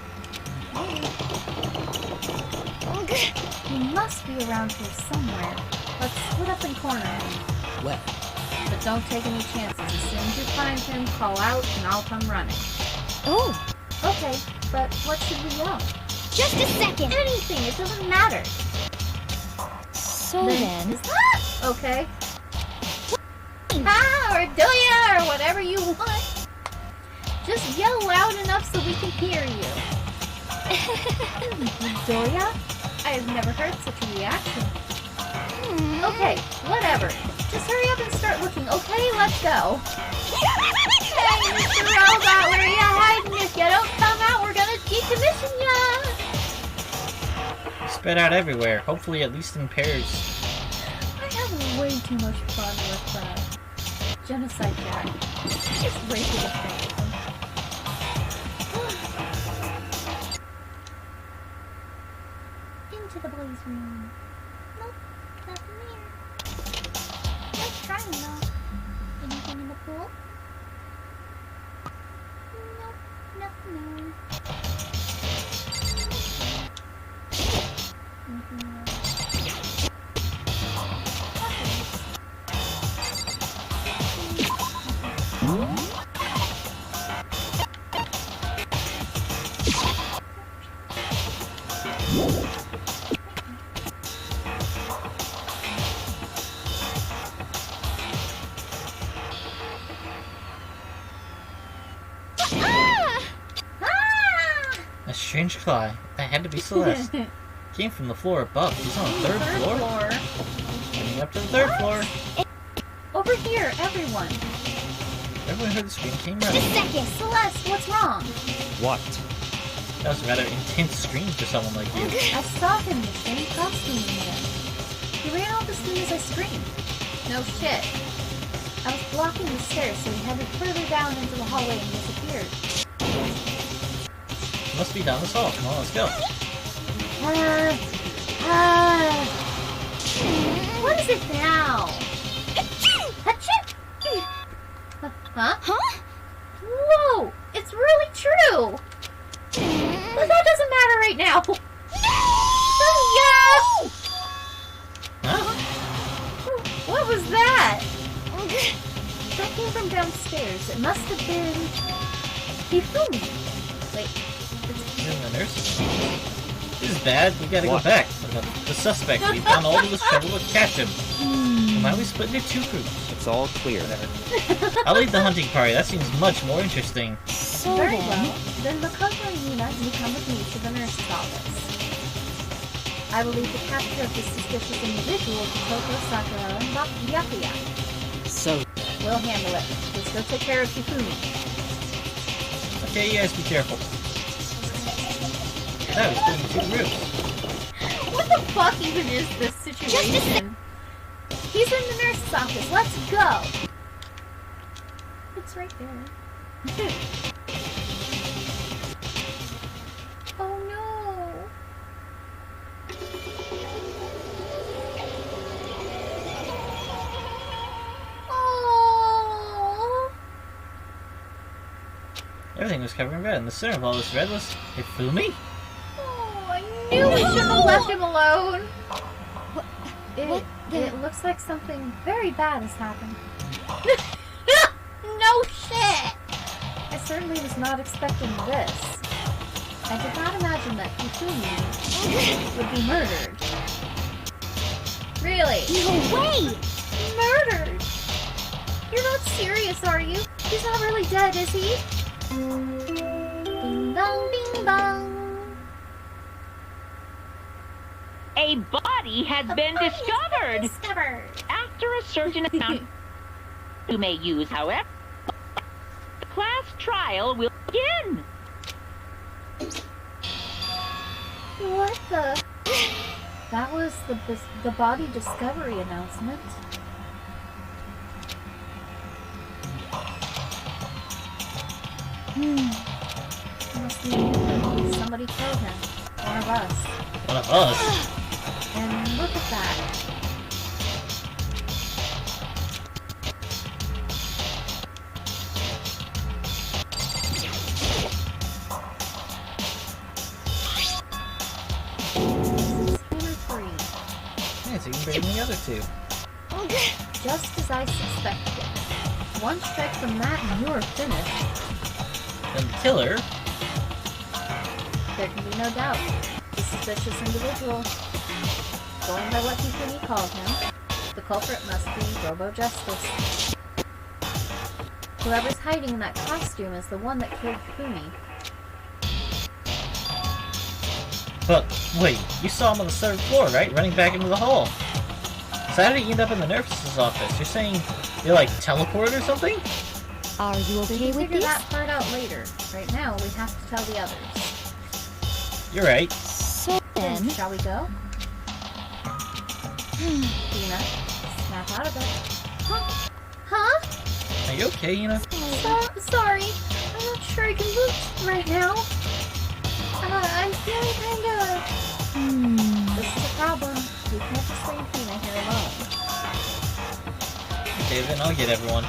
He must be around here somewhere. Let's split up and corner him. Well, But don't take any chances. As soon as you find him, call out and I'll come running. Oh, Okay, but what should we yell? just a second. Anything, it doesn't matter. So then, Okay. Ah, or Doya, or whatever you want. Just yell loud enough so we can hear you. Doya? I have never heard such a reaction. Okay, whatever. Just hurry up and start looking. Okay, let's go. Hey, Mr. Robot, where are you hiding? If you don't come out, we're gonna decommission ya! Spread out everywhere, hopefully at least in pairs. I have way too much fun with Genocide Jack. Just way too much fun with him. Into the blaze room. Nope, nothing there. Let's try them though. Anything in the pool? Nope, nothing there. Nothing there. A strange cry. That had to be Celeste. Came from the floor above. She's on the third floor. Coming up to the third floor. Over here, everyone. Everyone heard the scream came just a running. second. Celeste, what's wrong? What? That was a rather intense scream for someone like you. I saw him in the same costume again. He ran off as soon as I screamed. No shit. I was blocking the stairs, so he headed further down into the hallway and disappeared. Must be down this hall. Come on, let's go. What is it now? Achoo! Huh? Huh? Whoa! It's really true! But that doesn't matter right now! No! Huh? What was that? That came from downstairs. It must have been... Hifumi. Wait. In the nurse? This is bad. We gotta What? go back. What about the suspect? We've done all of this trouble to catch him. And why are we split into two groups? It's all clear. Whatever. I'll lead the hunting party. That seems much more interesting. So Very then, well. Then Makoto and Hina, you come with me to the nurse's office. I will leave the capture of this suspicious individual to Koko, Sakura, and Byakuya. so We'll handle it. Let's go take care of Hifumi. Okay, you guys be careful. That was split into two groups. What the fuck even is this situation? He's in the nurse's office. Let's go. It's right there. Oh no! Oh! Everything was covered in red, and the center of all this red was Hifumi? Oh, I knew we shouldn't have left him alone! It looks like something very bad has happened. No shit! I certainly was not expecting this. I did not imagine that Hifumi would be murdered. Really? No way! Murdered? You're not serious, are you? He's not really dead, is he? Ding dong, ding dong. A body has been discovered. After a certain amount you may use, however, the class trial will begin. What the? That was the body discovery announcement. Must be somebody killed him. One of us. One of us? And look at that. It's even bigger than the other two. Just as I suspected. One strike from that and you're finished. And the killer? There can be no doubt. The suspicious individual. Going by what Hifumi called him, the culprit must be Robo-Justice. Whoever's hiding in that costume is the one that killed Hifumi. But, wait, you saw him on the 3rd floor, right? Running back into the hall. So how did he end up in the nurse's office? You're saying they, like, teleported or something? Are you We okay can with figure this? that part out later. Right now, we have to tell the others. You're right. So then, Shall we go? Hina, snap out of it. Huh? Are you okay, Hina? Sorry. I'm not sure I can move right now. I'm feeling kinda... This is a problem. We can't just leave Hina here alone. Okay, then I'll get everyone.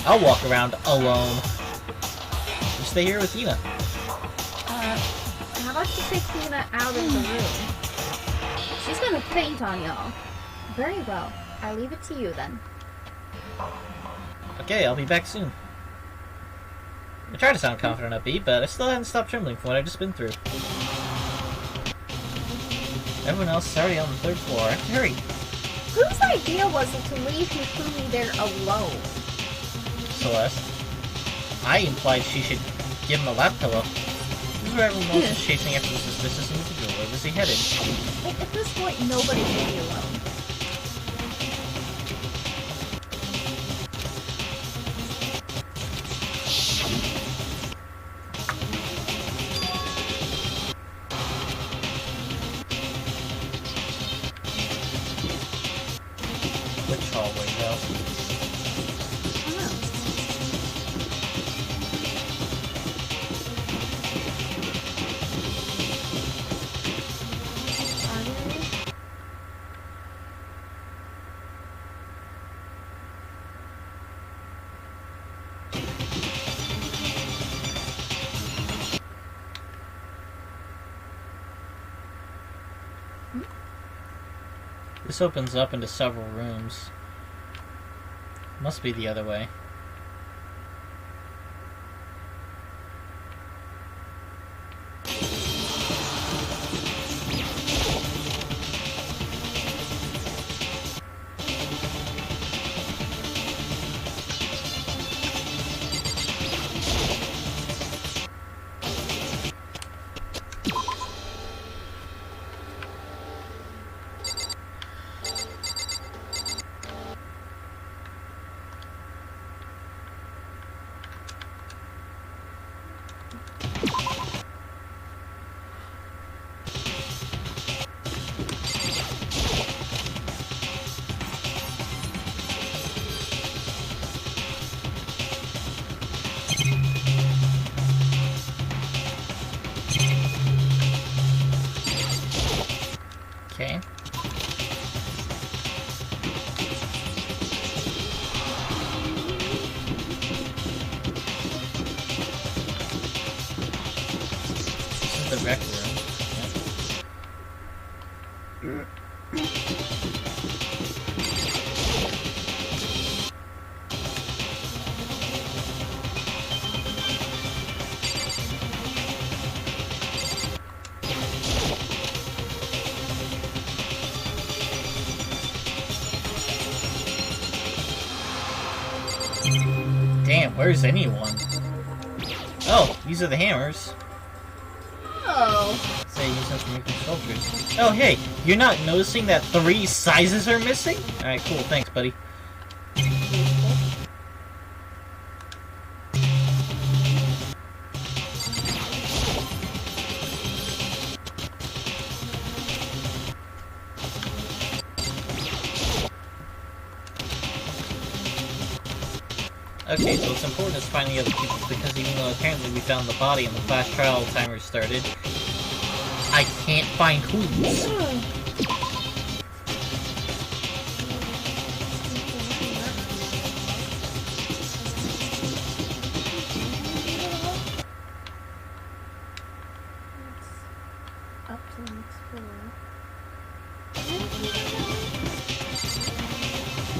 I'll walk around alone. You stay here with Hina. How about you take Hina out of the room? She's gonna faint on y'all. Very well. I leave it to you then. Okay, I'll be back soon. I try to sound confident and upbeat, but I still haven't stopped trembling from what I've just been through. Everyone else is already on the 3rd floor. I have to hurry. Whose idea was it to leave Hifumi there alone? Celeste. I implied she should give him a lap pillow. This is where everyone else is chasing after the suspicious individual. Where was he headed? At this point, nobody can be alone. Which hallway, though? This opens up into several rooms. Must be the other way. Okay. This is the rec room. Damn, where's anyone? Oh, these are the hammers. Oh. Say use them for making sculptures. Oh hey, you're not noticing that 3 sizes are missing? Alright, cool, thanks buddy. Okay, so it's important as finding other people because even though apparently we found the body and the flash trial timer started, I can't find clues. Up to the next floor.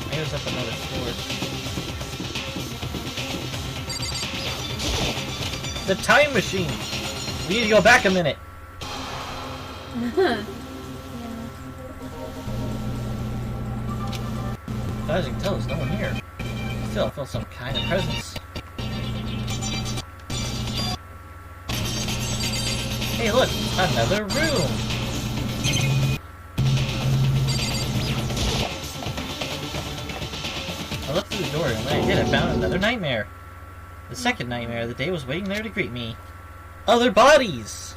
Maybe it was up another floor. The time machine! We need to go back a minute! As you can tell, there's no one here. Still, I feel some kind of presence. Hey look! Another room! I looked through the door, and when I did, I found another nightmare. The second nightmare of the day was waiting there to greet me. Other bodies!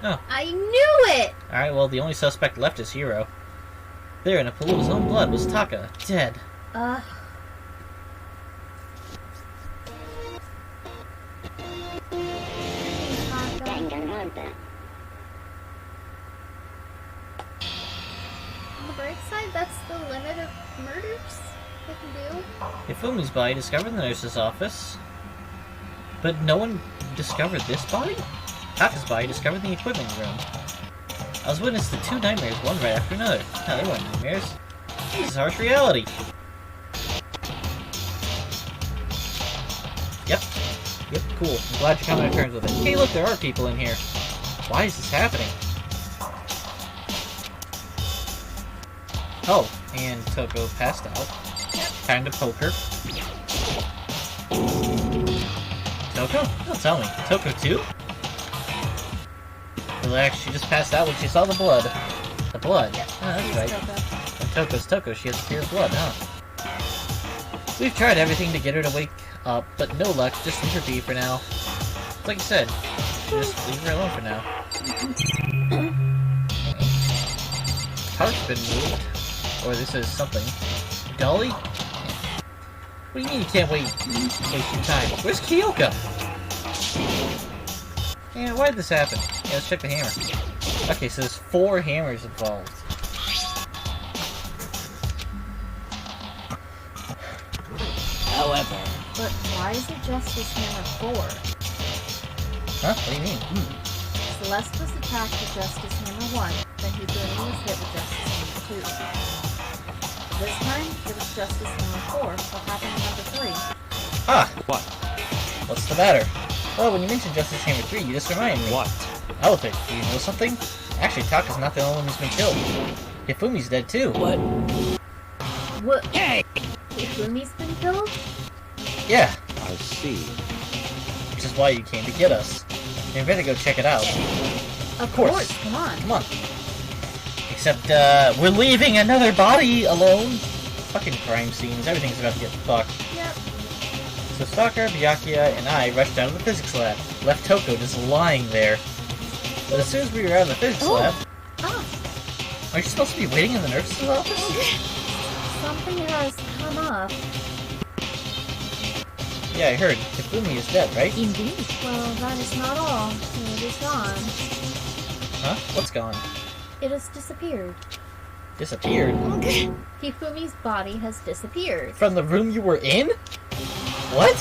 Oh. I knew it! Alright, well, the only suspect left is Hiro. There, in a pool of his own blood, was Taka, dead. Danganronpa. On the bright side, that's the limit of murders they can do. Hifumi's body discovered in the nurse's office. But no one discovered this body? Taka's body discovered in the equipment room. I was witness to 2 nightmares, one right after another. No, they weren't nightmares. This is harsh reality. Yep, cool. I'm glad you're coming to terms with it. Hey look, there are people in here. Why is this happening? Oh, and Toko passed out. Time to poke her. Toko? Don't tell me. Toko too? Relax, she just passed out when she saw the blood. The blood? Oh, that's right. When Toko's Toko, she has a fear of blood, huh? We've tried everything to get her to wake up, but no luck. Just leave her be for now. Like I said, just leave her alone for now. Heart's been moved. Or this is something. Dolly? What do you mean you can't waste your time? Where's Kyoko? Yeah, why did this happen? Yeah, let's check the hammer. Okay, so there's 4 hammers involved. However, But why is it Justice Hammer 4? Huh? What do you mean? Celeste was attacked with Justice Hammer 1, then Hibuni was hit with Justice Hammer 2. This time, it was Justice Hammer 4. What happened to number 3? Ah! What? What's the matter? Well, when you mentioned Justice Hammer 3, you just reminded me. What? Elephant, do you know something? Actually, Taka's not the only one who's been killed. Hifumi's dead too. what? What? Hey! Hifumi's been killed? Yeah, I see. which is why you came to get us. You better go check it out. Of course. course, come on. Come on. Except, we're leaving another body alone. Fucking crime scenes, everything's about to get fucked. Yep. So Stalker, Byakuya, and I rushed out of the physics lab. Left Toko just lying there. But as soon as we were out of the physics lab... Ah, Aren't you supposed to be waiting in the nurse's office? something has come up. Yeah, I heard. Hifumi is dead, right? Indeed. Well, that is not all. It is gone. Huh? What's gone? It has disappeared. Disappeared? Hifumi's body has disappeared. From the room you were in? What?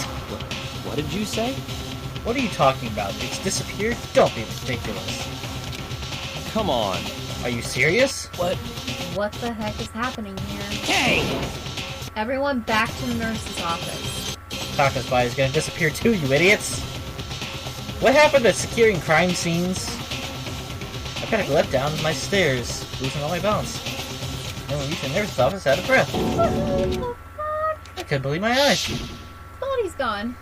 What did you say? What are you talking about? It's disappeared? Don't be ridiculous. Come on. Are you serious? What the heck is happening here? Hey! Everyone back to the nurse's office. Taka's body's gonna disappear too, you idiots! What happened to securing crime scenes? I gotta go down my stairs, losing all my balance. And when reaching the nurse's office, out of breath. What the fuck? I couldn't believe my eyes. Body's gone.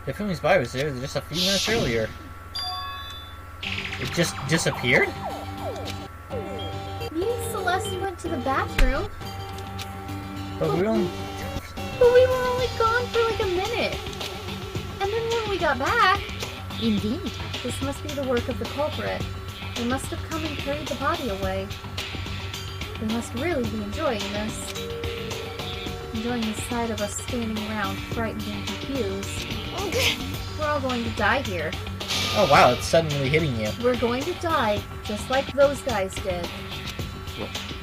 Hifumi's body was there just a few minutes earlier. It just disappeared? Me and Celeste went to the bathroom, But we were only... but we were only gone for like a minute. And then when we got back... Indeed. This must be the work of the culprit. They must have come and carried the body away. They must really be enjoying this. Enjoying the sight of us standing around, frightened and confused. We're all going to die here. Oh wow, it's suddenly hitting you. We're going to die, just like those guys did.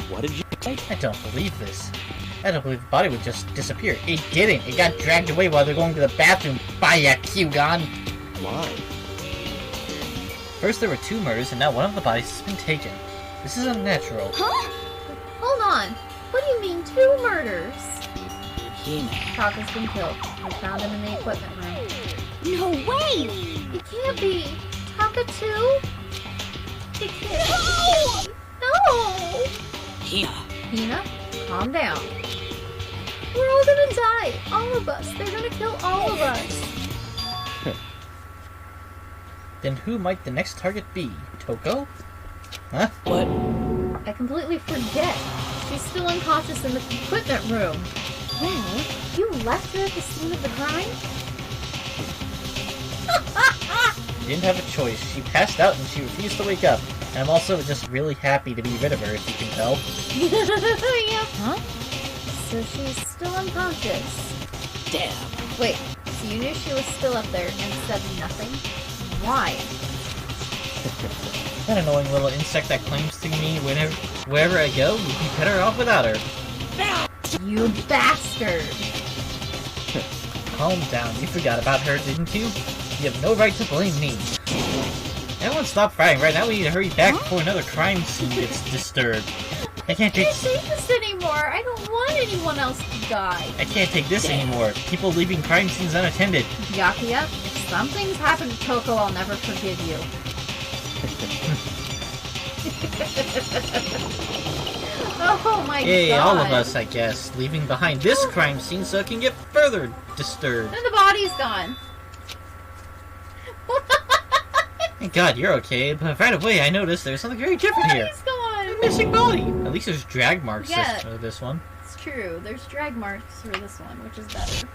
What did you say? I don't believe this. I don't believe the body would just disappear. It didn't. It got dragged away while they're going to the bathroom. Baya Kyugan. Why? First there were 2 murders, and now one of the bodies has been taken. This is unnatural. Huh? Hold on. What do you mean 2 murders? Hina. Taka's been killed. We found him in the equipment room. No way! It can't be. Taka too? It can't be. No! Hina. Hina, calm down. We're all gonna die. All of us. They're gonna kill all of us. Then who might the next target be? Toko? Huh? What? I completely forget. She's still unconscious in the equipment room. Well, you left her at the scene of the crime? Didn't have a choice. She passed out and she refused to wake up. And I'm also just really happy to be rid of her, if you can tell. Yep. Huh? So she's still unconscious. Damn. Wait, so you knew she was still up there and said nothing? Why? That annoying little insect that claims to me wherever I go, you'd be better off without her. You bastard! Calm down, you forgot about her, didn't you? You have no right to blame me. Everyone stop fighting right now, we need to hurry back before another crime scene gets disturbed. I can't take this anymore! I don't want anyone else to die! I can't take this anymore. People leaving crime scenes unattended. Yakuya, if something's happened to Toko, I'll never forgive you. Oh my god. Hey, all of us, I guess, leaving behind this crime scene so it can get further disturbed. And the body's gone. Thank God you're okay, but right away I noticed there's something very different here. Body's gone. A missing body. At least there's drag marks Yeah. for this one. It's true. There's drag marks for this one, which is better.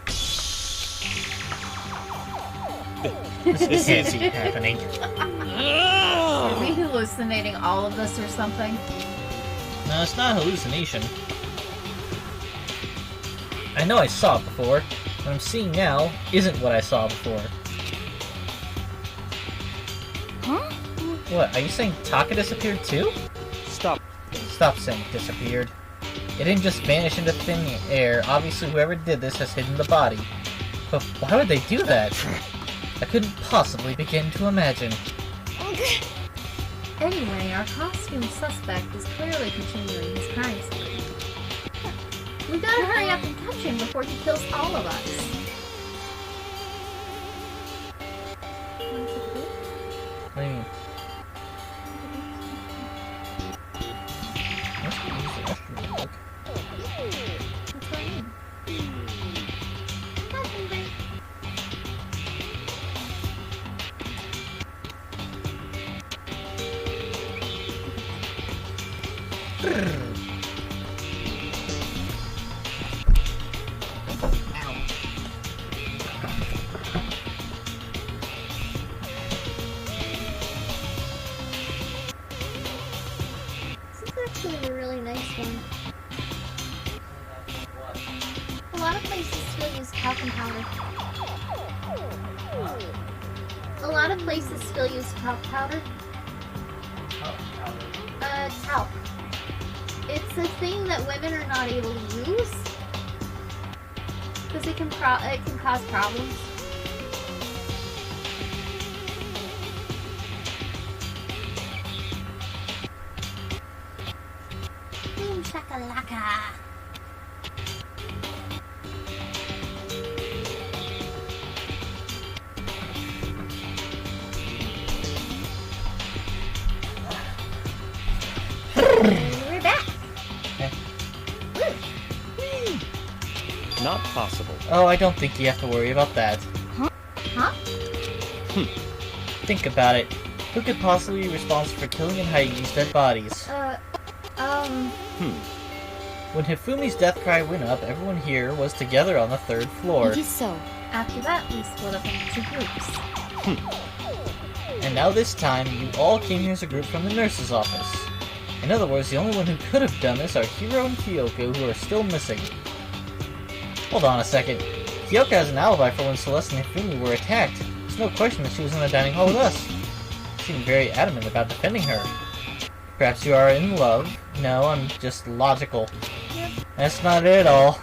This can't see it happening. Are we hallucinating all of this or something? No, it's not a hallucination. I know I saw it before. What I'm seeing now isn't what I saw before. Huh? What, are you saying Taka disappeared too? Stop. Stop saying it disappeared. It didn't just vanish into thin air. Obviously whoever did this has hidden the body. But why would they do that? I couldn't possibly begin to imagine. Anyway, our costume suspect is clearly continuing his crime spree. We gotta hurry up and catch him before he kills all of us. What do you mean? Let's use the restroom real quick. That's what I mean. Not hungry. This is actually a really nice one. A lot of places still use talcum powder. A lot of places still use talc powder. Talc. It's a thing that women are not able to use because it can cause problems. Boom shakalaka. We're back. Not possible. Oh, I don't think you have to worry about that. Huh? Think about it. Who could possibly be responsible for killing and hiding these dead bodies? When Hifumi's death cry went up, everyone here was together on the 3rd floor. It is so. After that, we split up into 2 groups. And now this time, you all came here as a group from the nurse's office. In other words, the only one who could have done this are Hiro and Kyoko, who are still missing. Hold on a second. Kyoko has an alibi for when Celeste and Hifumi were attacked. There's no question that she was in the dining hall with us. She seemed very adamant about defending her. Perhaps you are in love? No, I'm just logical. Yep. That's not it at all.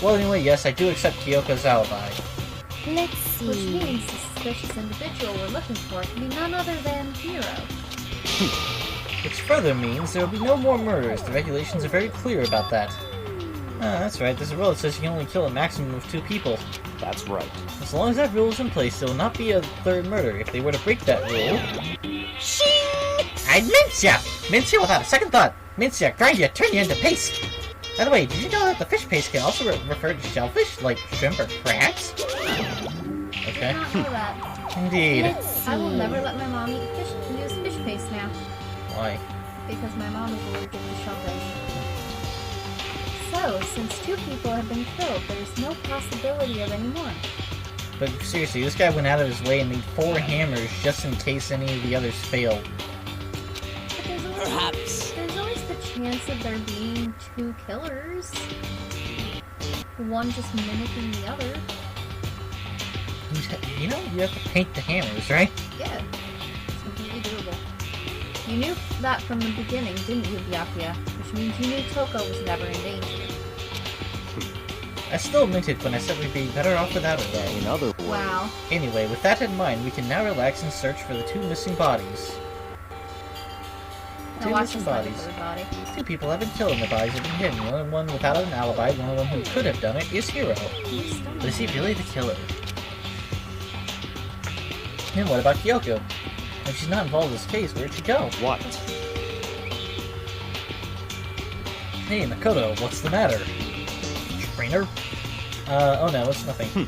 Well, anyway, yes, I do accept Kyoko's alibi. Let's see. Which means the suspicious individual we're looking for can be none other than Hiro. Which further means there will be no more murders. The regulations are very clear about that. Ah, that's right. There's a rule that says you can only kill a maximum of 2 people. That's right. As long as that rule is in place, there will not be a 3rd murder. If they were to break that rule... I'd mince ya! Mince ya without a second thought! Mince ya, grind ya, turn ya into paste! By the way, did you know that the fish paste can also refer to shellfish, like shrimp or crabs? Okay. I did not know that. Indeed. Let's see. I will never let my mom use fish paste now. Why? Because my mom is allergic to shellfish. So, since 2 people have been killed, there's no possibility of any more. But seriously, this guy went out of his way and made 4 hammers just in case any of the others failed. But Perhaps. there's always the chance of there being 2 killers. One just mimicking the other. You know, you have to paint the hammers, right? Yeah, it's completely doable. You knew that from the beginning, didn't you, Byakuya? Which means you knew Toko was never in danger. I still meant it when I said we'd be better off without her, though. In other words, Wow. Anyway, with that in mind, we can now relax and search for the 2 missing bodies. Now 2 watch missing this look bodies. at the body. 2 people have been killed and the bodies have been hidden. The only one without an alibi, the only one who could have done it, is Hiro. But is he really the killer? And what about Kyoko? If she's not involved in this case, where'd she go? what? Hey, Makoto, what's the matter? Trainer? Oh no, it's nothing.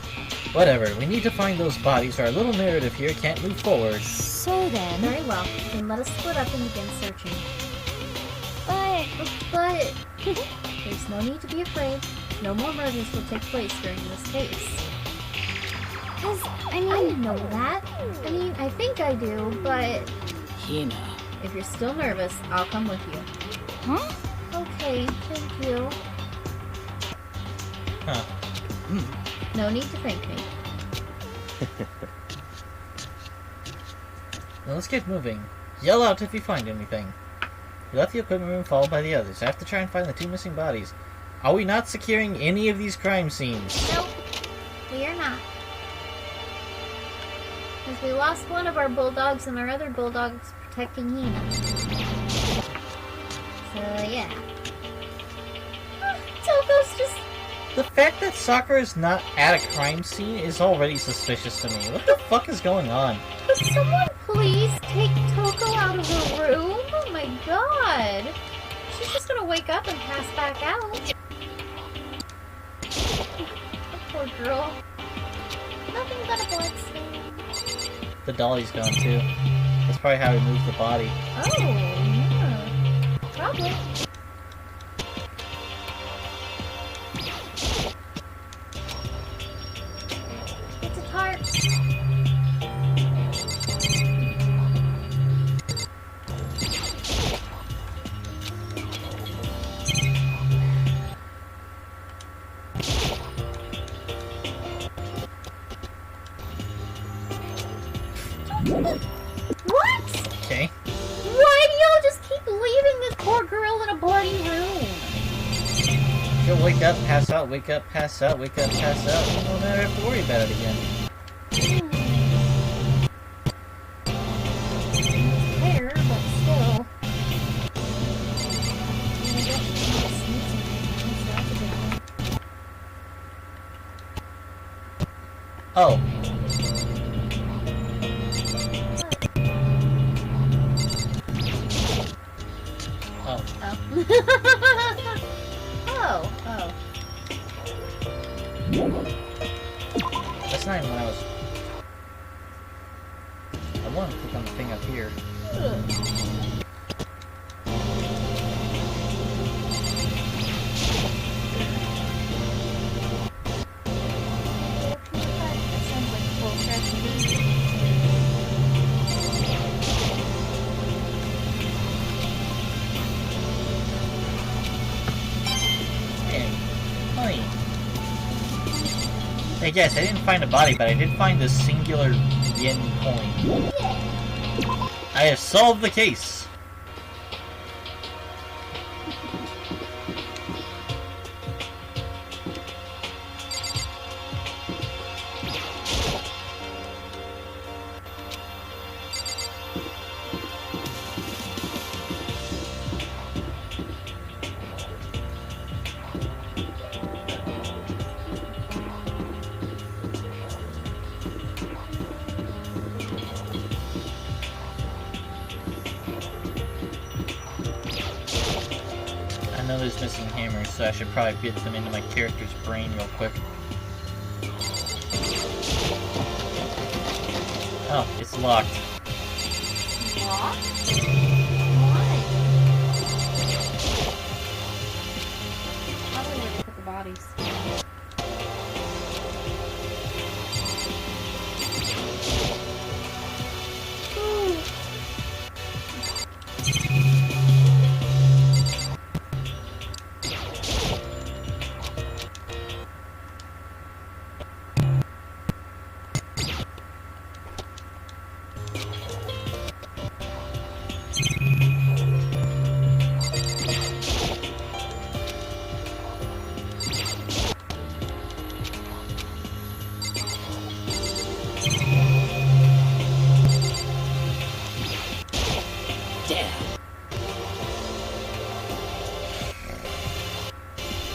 Whatever, we need to find those bodies or our little narrative here can't move forward. So then. Very well. Then let us split up and begin searching. But. There's no need to be afraid. No more murders will take place during this case. I know that. I think I do, but Hina. if you're still nervous, I'll come with you. Huh? Okay, thank you. Huh. No need to thank me. Now let's get moving. Yell out if you find anything. You left the equipment room followed by the others. I have to try and find the 2 missing bodies. Are we not securing any of these crime scenes? Nope. We are not. Because we lost one of our bulldogs and our other bulldog's protecting Hina. So, yeah. Toko's just... The fact that Sakura is not at a crime scene is already suspicious to me. What the fuck is going on? Could someone please take Toko out of her room? Oh my god. She's just gonna wake up and pass back out. Poor girl. Nothing but a bloodstain. The dolly's gone too. That's probably how he moved the body. Oh, yeah. Probably. It's a tart. What? Okay. Why do y'all just keep leaving this poor girl in a bloody room? She'll wake up, pass out, wake up, pass out, wake up, pass out. You don't ever have to worry about it again. Fair, but still. Oh. Oh. Oh. Oh. That's not even what I was... I want to click on the thing up here. Sounds like full tragedy. Hey, honey. Hey, yes, I didn't find a body, but I did find this singular yen coin. I have solved the case! I know there's missing hammers, so I should probably get them into my character's brain real quick. Oh, it's locked. Locked? Why? Probably where they put the bodies.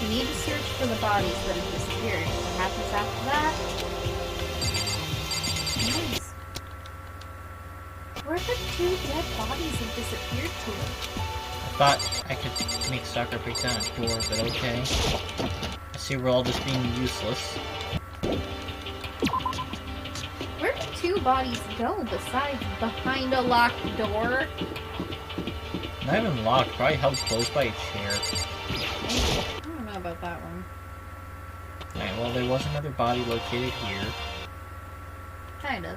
You need to search for the bodies that have disappeared. What happens after that? Nice. Where the 2 dead bodies have disappeared to? I thought I could make Sakura break down a door, but okay. I see we're all just being useless. Where did 2 bodies go besides behind a locked door? Not even locked, probably held closed by a chair. I don't know about that one. Alright, well there was another body located here. Kind of.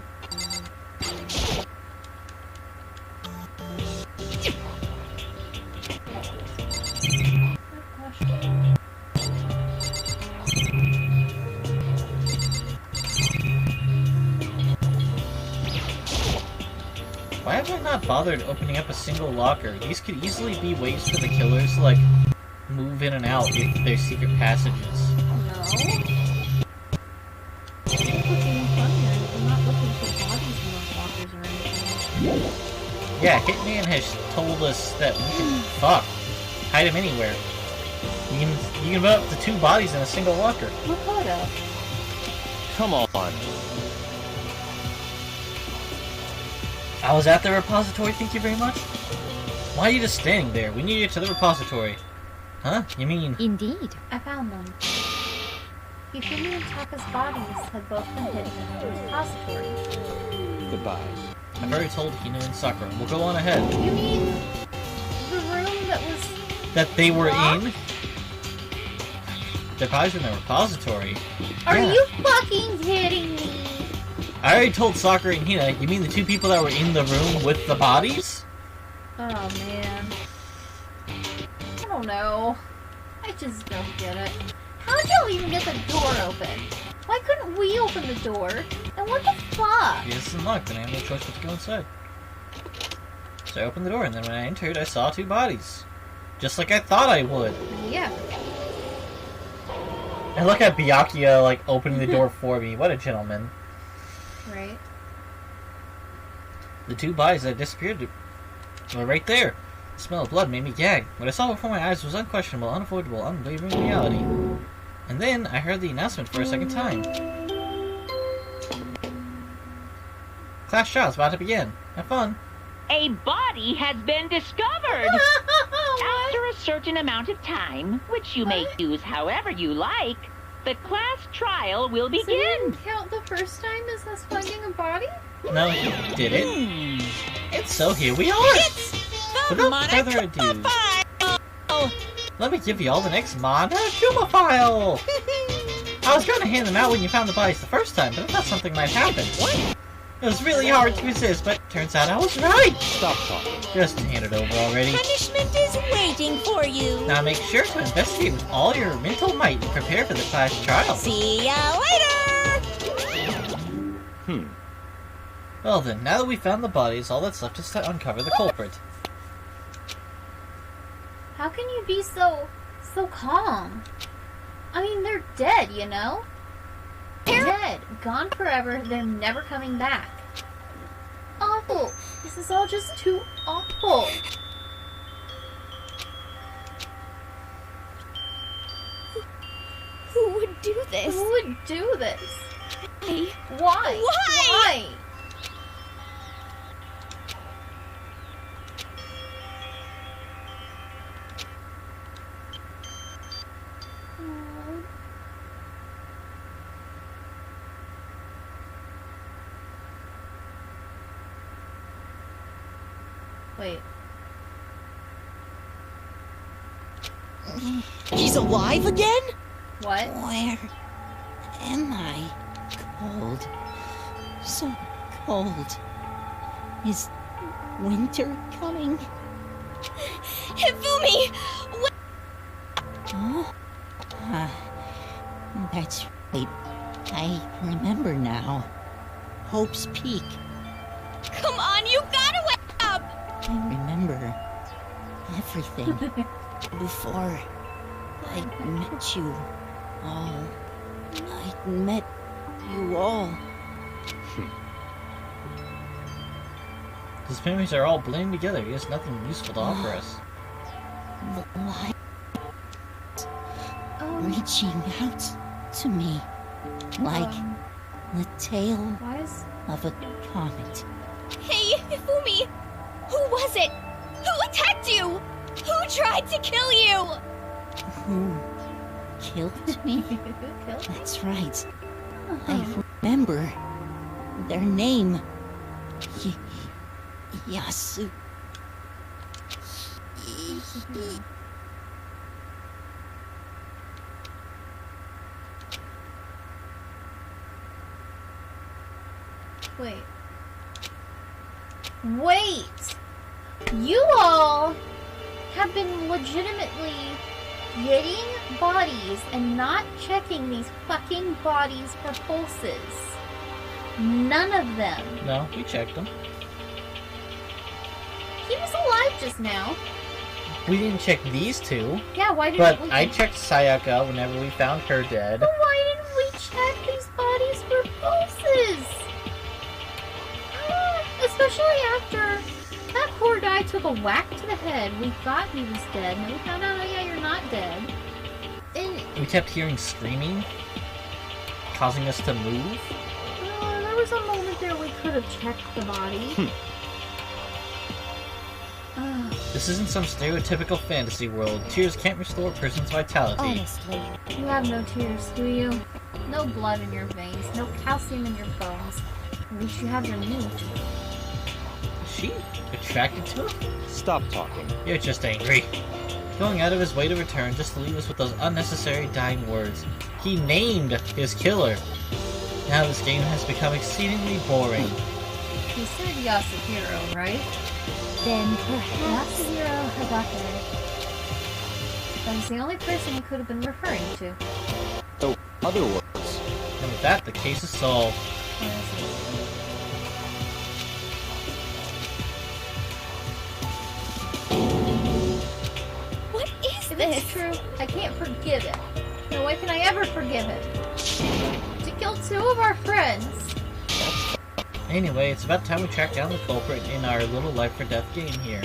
Why have I not bothered opening up a single locker? These could easily be ways for the killers to, like, move in and out if there's secret passages. No. It's looking funnier. I'm not looking for bodies in those lockers or anything. Yeah, Hitman has told us that we can hide him anywhere. You can put up to 2 bodies in a single locker. What photo? Come on. I was at the repository, thank you very much. Why are you just standing there? We need to get to the repository. Huh? You mean... Indeed. I found them. Hina and Taka's bodies had both been hidden in the repository. Goodbye. I've already told Hina and Sakura. We'll go on ahead. You mean the room that was... That they were locked? in? Their bodies were in the repository. Are Yeah. you fucking kidding me? I already told Sakura and Hina. You mean the 2 people that were in the room with the bodies? Oh man. I don't know. I just don't get it. How'd y'all even get the door open? Why couldn't we open the door? And what the fuck? Because it's unlocked and I have no choice but to go inside. So I opened the door, and then when I entered, I saw 2 bodies. Just like I thought I would. Yeah. And look at Byakuya, like, opening the door for me. What a gentleman. Right. The 2 bodies that disappeared were right there. The smell of blood made me gag. What I saw before my eyes was unquestionable, unavoidable, unwavering reality. And then I heard the announcement for a second time. Class trial's about to begin. Have fun. A body has been discovered. After a certain amount of time, which you may use however you like, the class trial will So you begin. didn't count the first time as us finding a body? No, you did it. And so here we are. It's the Without further ado, file. let me give you all the next Monokuma file. I was going to hand them out when you found the bodies the first time, but I thought something might happen. What? It was really hard to resist, but turns out I was right. Stop talking. Just hand it over already. Punishment is waiting for you. Now make sure to investigate with all your mental might and prepare for the class trial. See ya later. Well then, now that we found the bodies, all that's left is to uncover the culprit. How can you be so calm? I mean, they're dead, you know? Dead. Gone forever. They're never coming back. Awful. This is all just too awful. Who would do this? Who would do this? Why? Why? Why? Wait. He's alive again? What? Where am I? Cold. So cold. Is winter coming? Hifumi! Oh? That's right. I remember now. Hope's Peak. Come on, you gotta wake up! I remember everything before I met you all. I met you all. These memories are all blending together. He has nothing useful to offer us. The light reaching out to me like the tail Why is... of a comet. Hey, Hifumi! Who was it? Who attacked you? Who tried to kill you? Who killed me? Who killed me? That's right. I remember their name. Yasu. Wait. Wait! You all have been legitimately getting bodies and not checking these fucking bodies for pulses. None of them. No, we checked them. He was alive just now. We didn't check these 2, Yeah, why didn't but we... I checked Sayaka whenever we found her dead. But why didn't we check these bodies for pulses? Especially after that poor guy took a whack to the head. We thought he was dead, and we found out, oh yeah, you're not dead. And We kept hearing screaming, causing us to move. there was a moment there we could have checked the body. This isn't some stereotypical fantasy world. Tears can't restore a person's vitality. Honestly, you have no tears, do you? No blood in your veins, no calcium in your bones. At least you have your meat. Is she attracted to him? Stop talking. You're just angry. Going out of his way to return just to leave us with those unnecessary dying words. He named his killer. Now this game has become exceedingly boring. He said Yasuhiro, right? Then perhaps Yasuhiro Hidaka. That was the only person he could have been referring to. So, other words, And with that, the case is solved. What is If this? it's true, I can't forgive it. No way can I ever forgive it. To kill 2 of our friends. Anyway, it's about time we track down the culprit in our little life or death game here.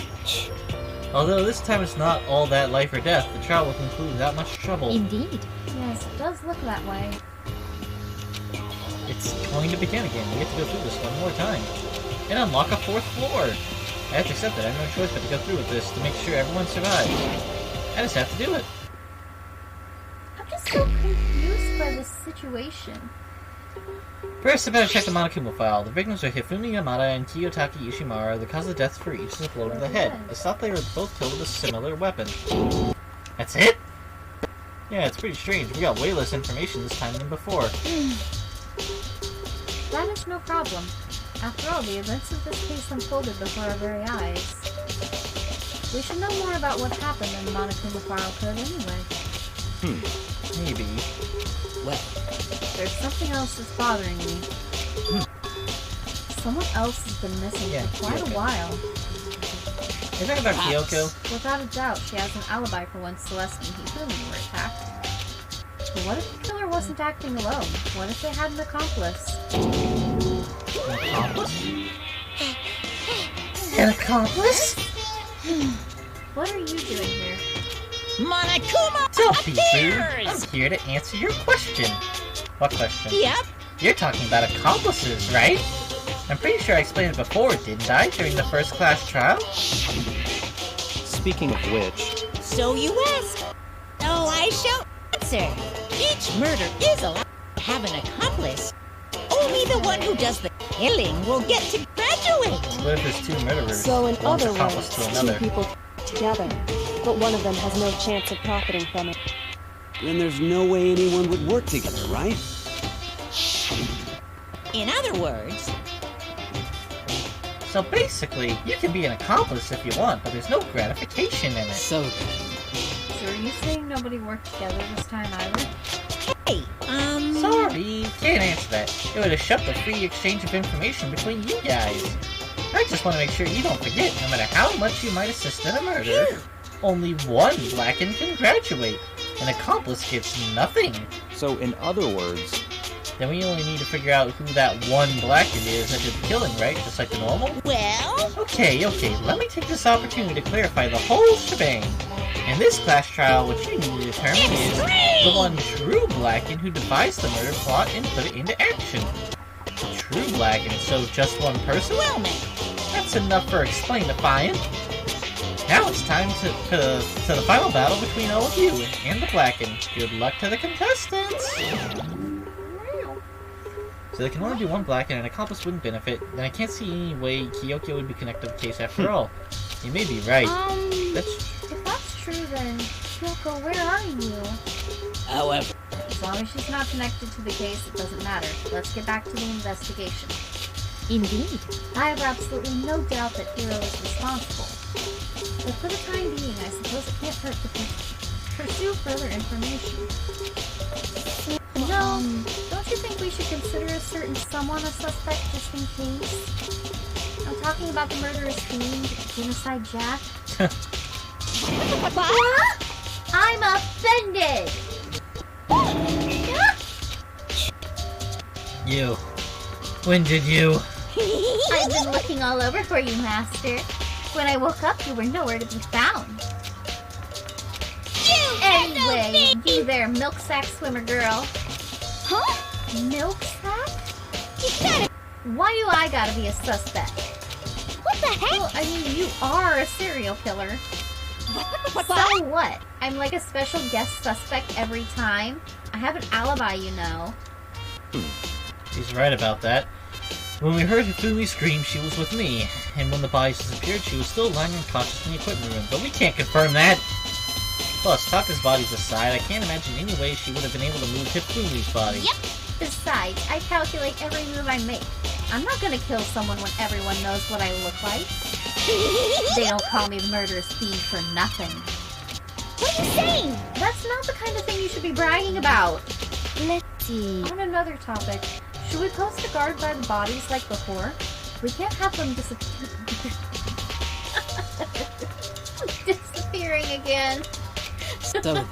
Although this time it's not all that life or death, the trial will conclude without much trouble. Indeed. Yes, it does look that way. It's going to begin again. We have to go through this one more time. And unlock a 4th floor! I have to accept that. I have no choice but to go through with this to make sure everyone survives. I just have to do it. I'm just so confused by this situation. First, I better check the Monokuma file. The victims are Hifumi Yamada and Kiyotaki Ishimura. The cause of death for each is a blow to the head. It's thought they were both killed with a similar weapon. That's it? Yeah, it's pretty strange. We got way less information this time than before. That is no problem. After all, the events of this case unfolded before our very eyes. We should know more about what happened in the Monokuma file code anyway. Maybe. Well, There's something else that's bothering me. Someone else has been missing for quite a while. You're talking about Kyoko? Without a doubt, she has an alibi for when Celeste and Hifumi were attacked. But what if the killer wasn't acting alone? What if they had an accomplice? An accomplice? An accomplice? What are you doing here? Monokuma Don't be rude. appears! I'm here to answer your question. What question? Yep. You're talking about accomplices, right? I'm pretty sure I explained it before, didn't I, during the first class trial? Speaking of which, So you ask. Oh, I shall answer. Each murder is allowed to have an accomplice. Only the one who does the killing will get to graduate. What if there's 2 murderers? So in One's other accomplice words, to 2 another. people together, but one of them has no chance of profiting from it. Then there's no way anyone would work together, right? In other words, So basically, you can be an accomplice if you want, but there's no gratification in it. so good. So are you saying nobody worked together this time either? hey, Sorry, can't answer that. It would have shut the free exchange of information between you guys. I just want to make sure you don't forget, no matter how much you might assist in a murder, only one Blackened can graduate. An accomplice gets nothing. so in other words, Then we only need to figure out who that one Blackened is that did the killing, right? Just like the normal? well, Okay, let me take this opportunity to clarify the whole shebang. In this class trial, what you need to determine is the one true Blackened who devised the murder plot and put it into action. The true Blackened, so just one person? well now. That's enough for explainifying. Now it's time to the final battle between all of you and the Blackened. Good luck to the contestants! So there can only be one Blackened and an accomplice wouldn't benefit, then I can't see any way Kyoko would be connected to the case after all. You may be right. That's If that's true, then Kyoko, where are you? However, As long as she's not connected to the case, it doesn't matter. Let's get back to the investigation. Indeed. I have absolutely no doubt that Hiro is responsible. But for the time being, I suppose it can't hurt to pursue further information. No, don't you think we should consider a certain someone a suspect just in case? I'm talking about the murderous fiend, Genocide Jack. What? I'm offended! you. When did you? I've been looking all over for you, Master. When I woke up, you were nowhere to be found. Anyway, you there, milk sack swimmer girl. Huh? Milk sack? Why do I gotta be a suspect? What the heck? Well, I mean, you are a serial killer. What? So what? I'm like a special guest suspect every time. I have an alibi, you know. He's right about that. When we heard Hifumi scream, she was with me, and when the bodies disappeared, she was still lying unconscious in the equipment room, but we can't confirm that! Plus, Taka's body's aside, I can't imagine any way she would have been able to move Hifumi's body. Yep. Besides, I calculate every move I make. I'm not gonna kill someone when everyone knows what I look like. They don't call me the murderous fiend for nothing. What are you saying? That's not the kind of thing you should be bragging about. Let's see. On another topic, should we post a guard by the bodies like before? We can't have them disappearing again. So then,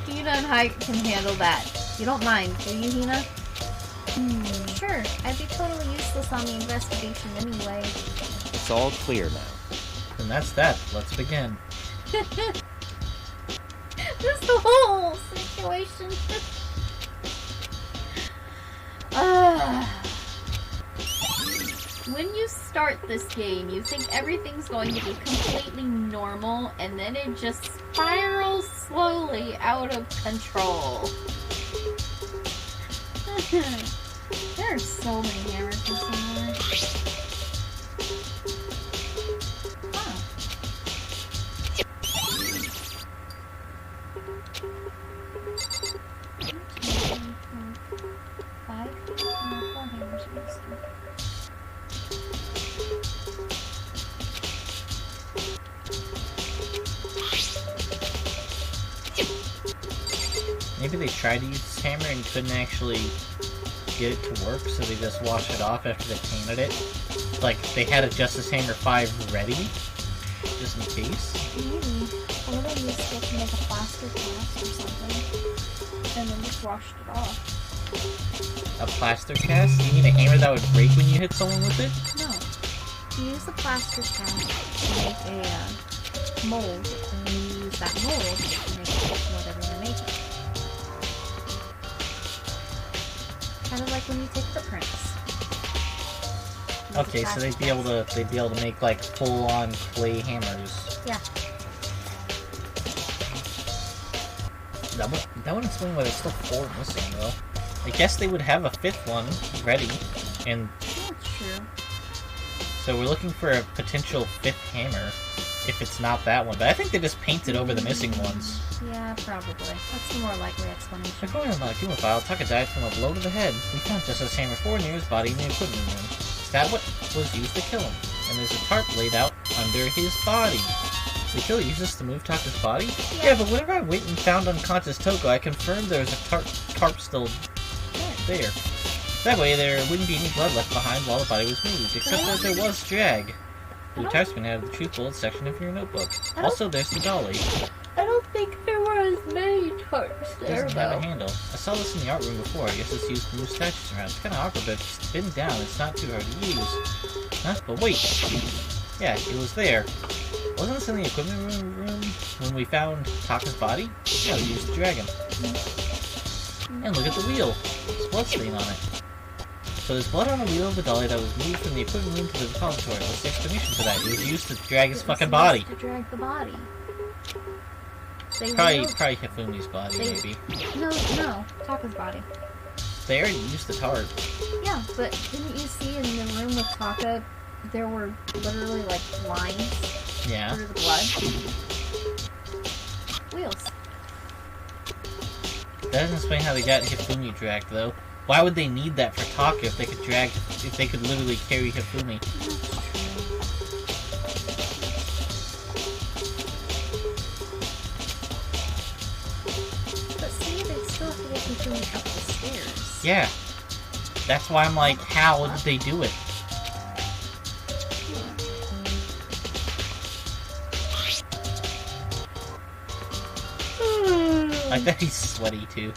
Hina and Hike can handle that. You don't mind, do you, Hina? Sure, I'd be totally useless on the investigation anyway. It's all clear now. And that's that. Let's begin. This whole situation. When you start this game, you think everything's going to be completely normal, and then it just spirals slowly out of control. There are so many hammers in somewhere. Huh. Five? No, 4 hammers are missing. Maybe they tried to use this hammer and couldn't actually get it to work, so they just washed it off after they painted it. Like, they had a Justice Hammer 5 ready, just in case. Maybe. Or they used it to make a plaster cast or something. And then just washed it off. A plaster cast? You mean a hammer that would break when you hit someone with it? No. You use a plaster cast to make a mold, and you use that mold to make whatever you're making. Kind of like when you take footprints. Okay, so they'd be able to make like full-on clay hammers. Yeah. That would explain why there's still 4 missing, though. I guess they would have a 5th one ready, and That's true. so we're looking for a potential 5th hammer, if it's not that one. But I think they just painted over the missing ones. Yeah, probably. That's the more likely explanation. According to my human file, Taka died from a blow to the head. We found Justice Hammer 4 near his body in the equipment room. Is that what was used to kill him? And there's a tarp laid out under his body. Did Kill use this to move Taka's body? Yeah, but whenever I went and found unconscious Toko, I confirmed there was a tarp still there. That way there wouldn't be any blood left behind while the body was moved, except that there was drag. Blue tarp's been out of the truth bullet section of your notebook. Also, there's the dolly. I don't think there were as many tarps It there, doesn't have a though. handle. I saw this in the art room before. I guess it's used to move statues around. It's kind of awkward, but if it's pinned down, it's not too hard to use. Huh? But wait. Yeah, it was there. Wasn't this in the equipment room when we found Taka's body? Yeah, we used to drag him. And look at the wheel. There's blood stain on it. So there's blood on the wheel of the dolly that was moved from the equipment room to the repository. What's the explanation for that? It was used to drag his fucking body. To drag the body. They Probably wheeled- Hifumi's body, they- maybe. No, Taka's body. They already used the tarp. Yeah, but didn't you see in the room with Taka, there were literally like lines Yeah. through the blood? Wheels. That doesn't explain how they got Hifumi dragged, though. Why would they need that for Taka if they could literally carry Hifumi? But see, they still have to get Hifumi up the stairs. Yeah. That's why I'm like, how did they do it? I bet he's sweaty too.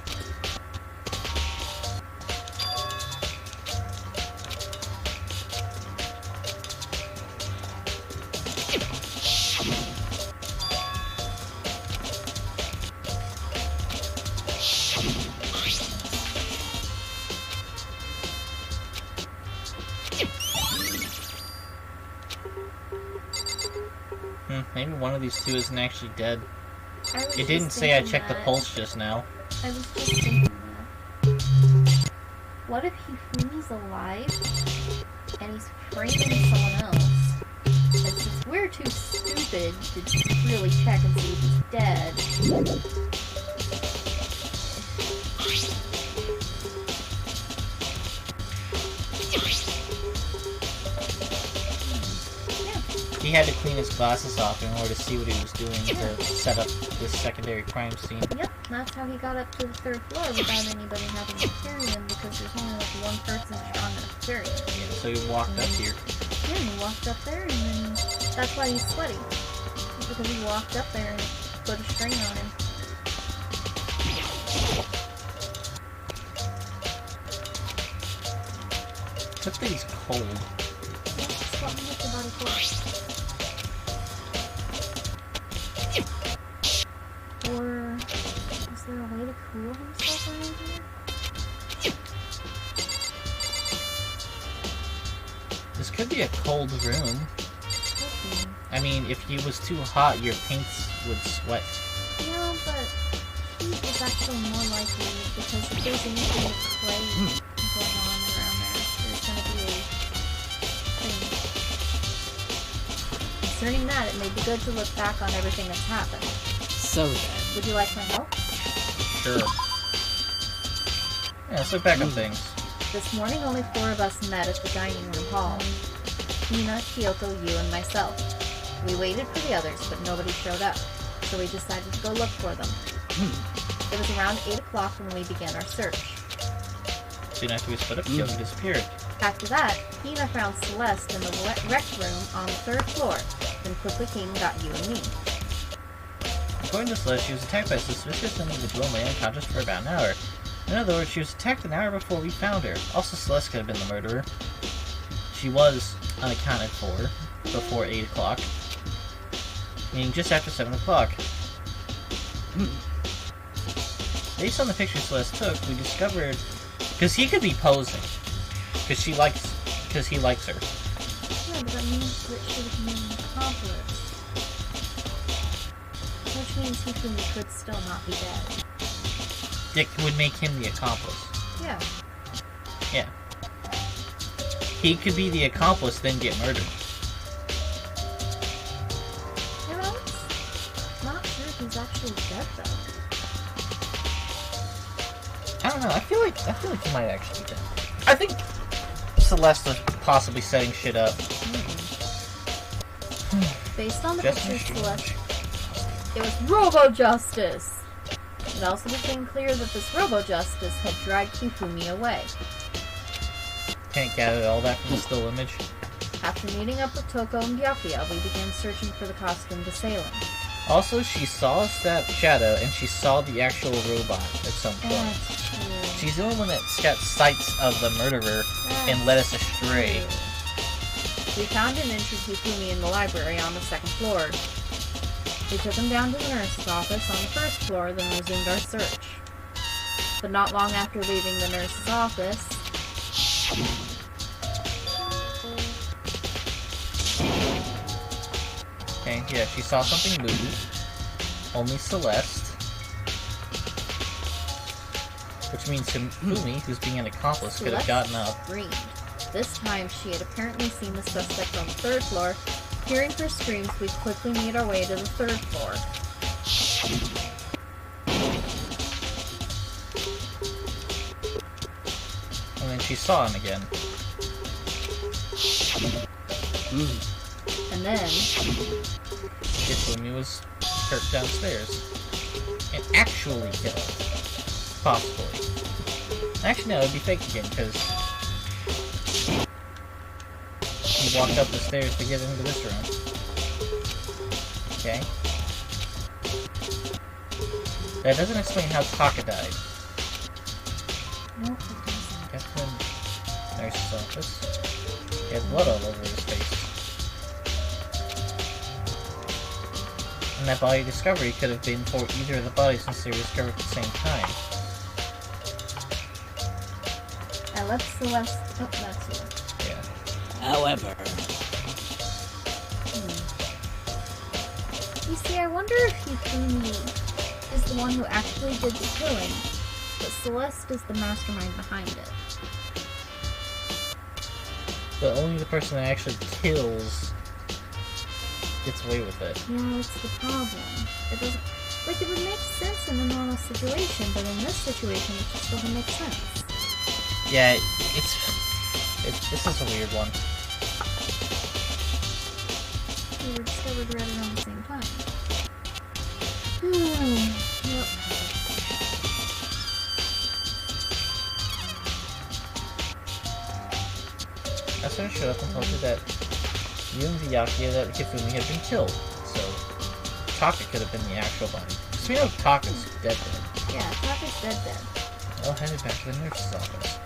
Maybe one of these two isn't actually dead. It didn't say I checked the pulse just now. I was just thinking that. What if Hifumi's alive and he's framing someone else? And since we're too stupid to really check and see if he's dead, he had to clean his glasses off in order to see what he was doing to set up this secondary crime scene. Yep, that's how he got up to the 3rd floor without anybody having to carry him, because there's only like one person strong enough to carry him. Yeah, so he walked up here. Yeah, and he walked up there, and then that's why he's sweaty. Because he walked up there and put a strain on him. Good thing he's cold. Yeah, that's what makes your body cold. Or is there a way to cool himself around here? This could be a cold room. I mean, if he was too hot, your paints would sweat. Yeah, but heat is actually more likely, because if there's anything with clay going on around there, there's going to be a thing. Concerning that, it may be good to look back on everything that's happened. So then. Would you like my help? Sure. Yeah, let's look back on things. This morning, only 4 of us met at the dining room hall. Hina, Kyoko, you, and myself. We waited for the others, but nobody showed up, so we decided to go look for them. It was around 8 o'clock when we began our search. Soon after we split up, Kyoko disappeared. After that, Hina found Celeste in the rec room on the 3rd floor, then quickly came and got you and me. According to Celeste, she was attacked by a suspicious individual and lay unconscious for about an hour. In other words, she was attacked an hour before we found her. Also, Celeste could have been the murderer. She was unaccounted for before 8 o'clock. Meaning just after 7 o'clock. Based on the picture Celeste took, we discovered... Because he could be posing. Because he likes her. Yeah, but that means that she would be an accomplice. Which means Hifumi could still not be dead. Dick would make him the accomplice. Yeah. Yeah. He could be the accomplice, then get murdered. Yeah, but I'm not sure if he's actually dead, though. I don't know. I feel like he might actually be dead. I think Celeste was possibly setting shit up. Based on the picture Celeste, it was Robo-Justice! It also became clear that this Robo-Justice had dragged Hifumi away. Can't gather all that from the still image. After meeting up with Toko and Byakuya, we began searching for the costumed assailant. Also, she saw that shadow, and she saw the actual robot at some point. That's true. She's the only one that's got sights of the murderer and led us astray. We found and entered Hifumi in the library on the 2nd floor. We took him down to the nurse's office on the 1st floor, then resumed our search. But not long after leaving the nurse's office... Okay, yeah, she saw something move. Only Celeste. Which means Hifumi, who's being an accomplice, could have gotten up. Screamed. This time, she had apparently seen the suspect on the 3rd floor. Hearing her screams, we quickly made our way to the 3rd floor. And then she saw him again. And then... Hifumi was hurt downstairs. And actually killed. Possibly. Actually, no, it would be fake again, because... he walked up the stairs to get into this room. Okay. That doesn't explain how Taka died. Nope, it doesn't. That's in the nurse's office. He had blood all over his face. And that body discovery could have been for either of the bodies since they were discovered at the same time. I left Celeste... Oh, that's Celeste. Yeah. However... You see, I wonder if Hifumi is the one who actually did the killing, but Celeste is the mastermind behind it. But only the person that actually kills gets away with it. Yeah, that's the problem. It doesn't... Like, it would make sense in a normal situation, but in this situation, it just doesn't make sense. Yeah, this is a weird one. they were discovered right around the same time. Yep. That's when I showed up and told you that you and Vyakia that Hifumi had been killed. So Taka could have been the actual body. So we know Taka's dead. Yeah, Taka's dead. All headed back to the nurse's office.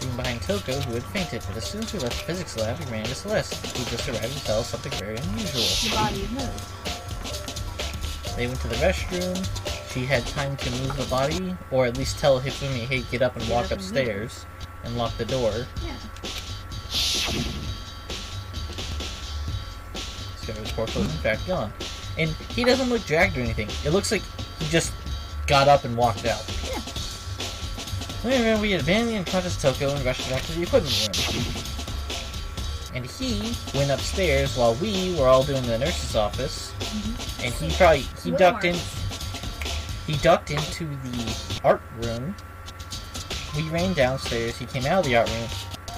Leaving behind Toko, who had fainted, but as soon as we left the physics lab, we ran into Celeste, who just arrived to tell us something very unusual. The body had moved. They went to the restroom. She had time to move the body, or at least tell Hifumi, hey, get up and walk upstairs, and lock the door. Yeah. Discovered the corpse was in fact gone. And he doesn't look dragged or anything. It looks like he just got up and walked out. Yeah. Anyway, we had abandoned the unconscious Toko and rushed back to the equipment room. And he went upstairs while we were all doing the nurse's office. And he ducked into the art room. We ran downstairs, he came out of the art room,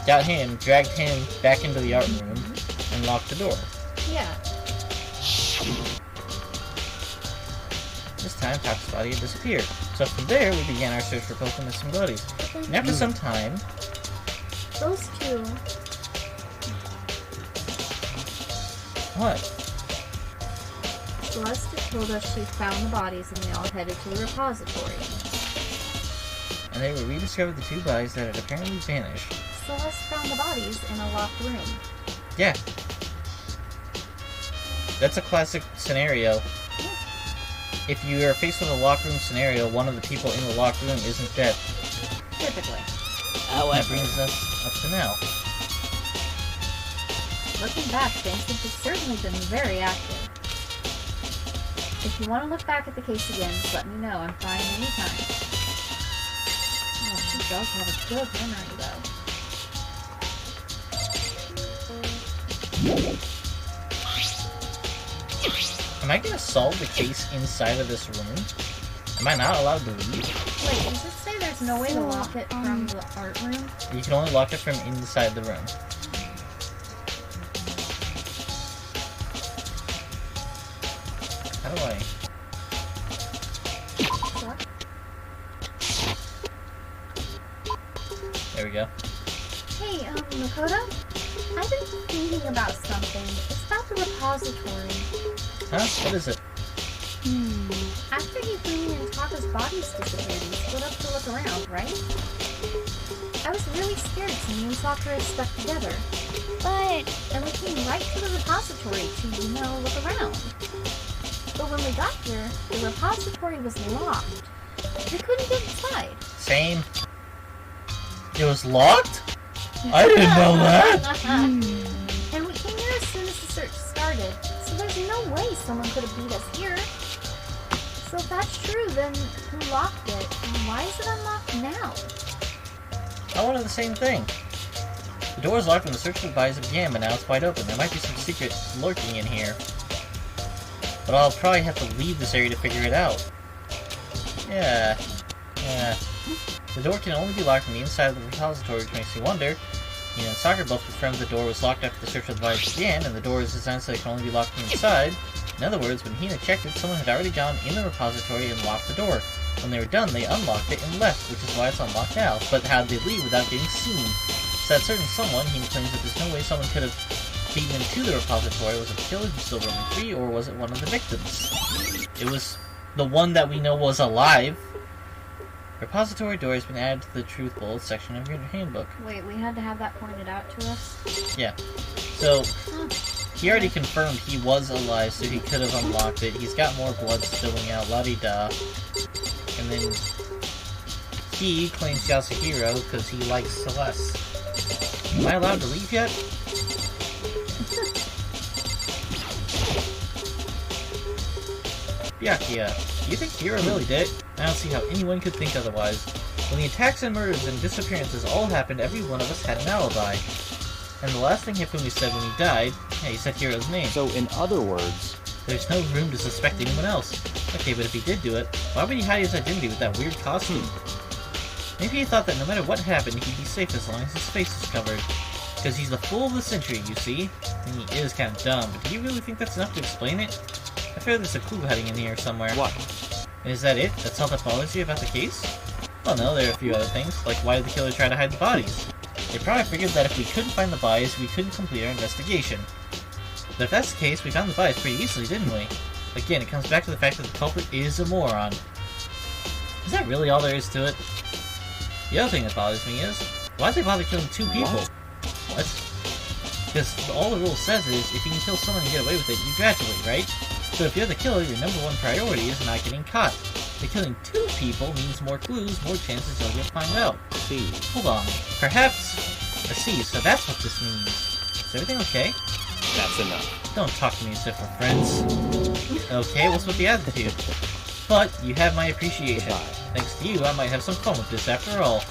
got him, dragged him back into the art room, and locked the door. Yeah. This time, Taka's body had disappeared. So from there, we began our search for both missing bodies. And after some time... Those two... What? Celeste had told us she found the bodies and they all headed to the repository. And they rediscovered the two bodies that had apparently vanished. Celeste found the bodies in a locked room. Yeah. That's a classic scenario. If you are faced with a locked room scenario, one of the people in the locked room isn't dead. Typically. That brings us up to now. Looking back, things have certainly been very active. If you want to look back at the case again, just let me know. I'm fine anytime. Oh, she does have a good memory, though. Am I gonna solve the case inside of this room? Am I not allowed to leave? Wait, does it say there's no way to lock it from the art room? You can only lock it from inside the room. How do I... What? There we go. Hey, Makoto? I've been thinking about something. It's about the repository. Huh? What is it? After Hifumi and Taka's bodies disappeared, we split up to look around, right? I was really scared so me and Sakura stuck together. And we came right to the repository to, look around. But when we got here, the repository was locked. We couldn't get inside. Same. It was locked? I didn't know that! And we came here as soon as the search started, so there's no way someone could have beat us here. So if that's true, then who locked it, and why is it unlocked now? I wanted the same thing. The door was locked when the search for the bodies began, but now it's wide open. There might be some secret lurking in here. But I'll probably have to leave this area to figure it out. Yeah. The door can only be locked from the inside of the repository, which makes me wonder. Hina and Sakura both confirmed the door was locked after the search for the bodies began, and the door is designed so it can only be locked from the inside. In other words, when Hina checked it, someone had already gone in the repository and locked the door. When they were done, they unlocked it and left, which is why it's unlocked now. But how did they leave without getting seen? So that certain someone, Hina claims that there's no way someone could have beaten into the repository. Was it the killer who's still roaming free, or was it one of the victims? It was the one that we know was alive. Repository door has been added to the Truth Bullet section of your handbook. Wait, we had to have that pointed out to us? Yeah. So, he already confirmed he was alive, so he could have unlocked it. He's got more blood spilling out, la-di-da. And then, he claims Yasuhiro because he likes Celeste. Am I allowed to leave yet? Byakuya, do you think Hiro really did it? I don't see how anyone could think otherwise. When the attacks and murders and disappearances all happened, every one of us had an alibi. And the last thing Hifumi said when he died, yeah, he said Hiro's name. So in other words... There's no room to suspect anyone else. Okay, but if he did do it, why would he hide his identity with that weird costume? Maybe he thought that no matter what happened, he'd be safe as long as his face was covered. Because he's the fool of the century, you see. And he is kind of dumb, but do you really think that's enough to explain it? I fear there's a clue hiding in here somewhere. What? And is that it? That's all that bothers you about the case? Well, no, there are a few other things, like why did the killer try to hide the bodies? They probably figured that if we couldn't find the bodies, we couldn't complete our investigation. But if that's the case, we found the bodies pretty easily, didn't we? Again, it comes back to the fact that the culprit is a moron. Is that really all there is to it? The other thing that bothers me is, why'd they bother killing 2 people? What? Because all the rule says is, if you can kill someone and get away with it, you graduate, right? So if you're the killer, your #1 priority is not getting caught. But killing 2 people means more clues, more chances you'll get found out. See. Hold on. Perhaps... I see, so that's what this means. Is everything okay? That's enough. Don't talk to me as if we're friends. Okay, what's with the attitude? But you have my appreciation. Goodbye. Thanks to you, I might have some fun with this after all.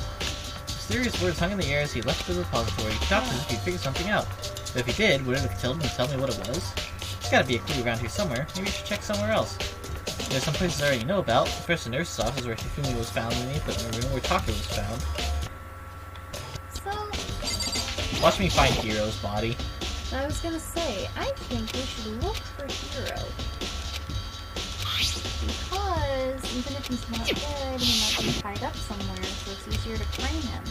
Mysterious words hung in the air as he left the repository. He chopped as if he'd figure something out. But if he did, would it have killed him and tell me what it was? There's gotta be a clue around here somewhere. Maybe we should check somewhere else. There's some places I already know about. The first nurse's office where Hifumi was found in the equipment room where Taka was found. So, Watch me find Hiro's body. I was gonna say, I think we should look for Hiro. Because even if he's not dead, he might be tied up somewhere, so it's easier to find him.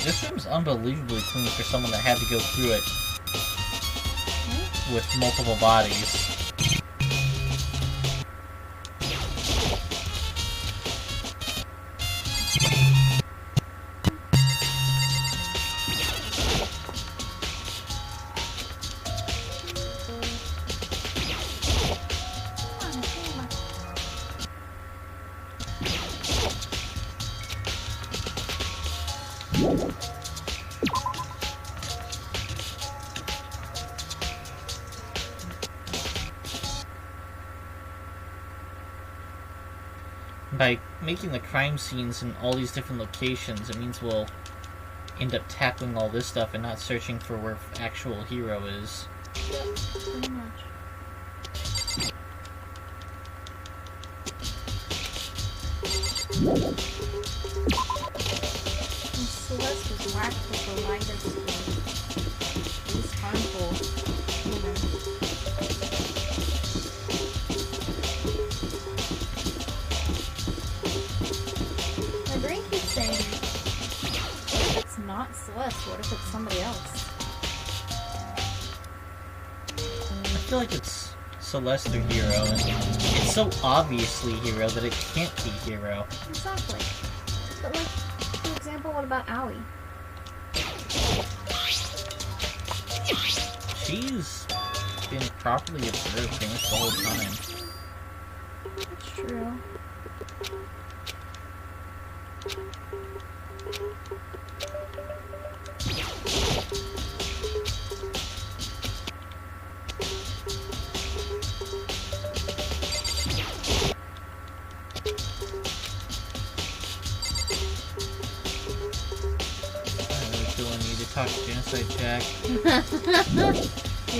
This room's unbelievably clean for someone that had to go through it with multiple bodies. By making the crime scenes in all these different locations, it means we'll end up tackling all this stuff and not searching for where actual Hiro is. Yep, pretty much. And Celeste was whacked with the lightest and least harmful human. My brain keeps saying, what if it's not Celeste? What if it's somebody else? I feel like it's Celeste or Hiro, and it's so obviously Hiro that it can't be Hiro. Exactly. But like, for example, what about Aoi? She's been properly observed pretty much the whole time. That's true. Talk to Genocide Jack. You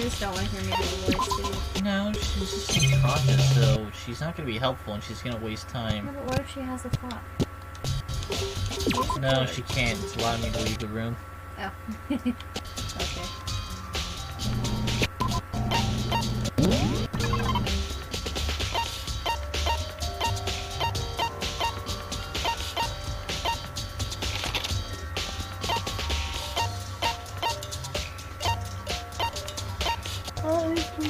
just don't want to hear me do the voice, do you? No, she's just cautious, so she's not going to be helpful and she's going to waste time. No, but what if she has a thought? No, she can't. It's allowing me to leave the room. Oh. Okay. I'm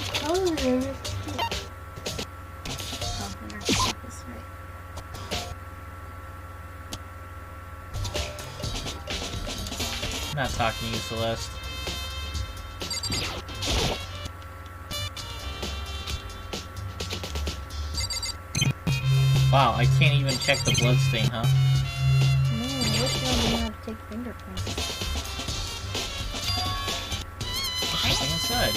not talking to you, Celeste. Wow, I can't even check the blood stain, huh? Man, I wish I knew how to take fingerprints. What's something inside?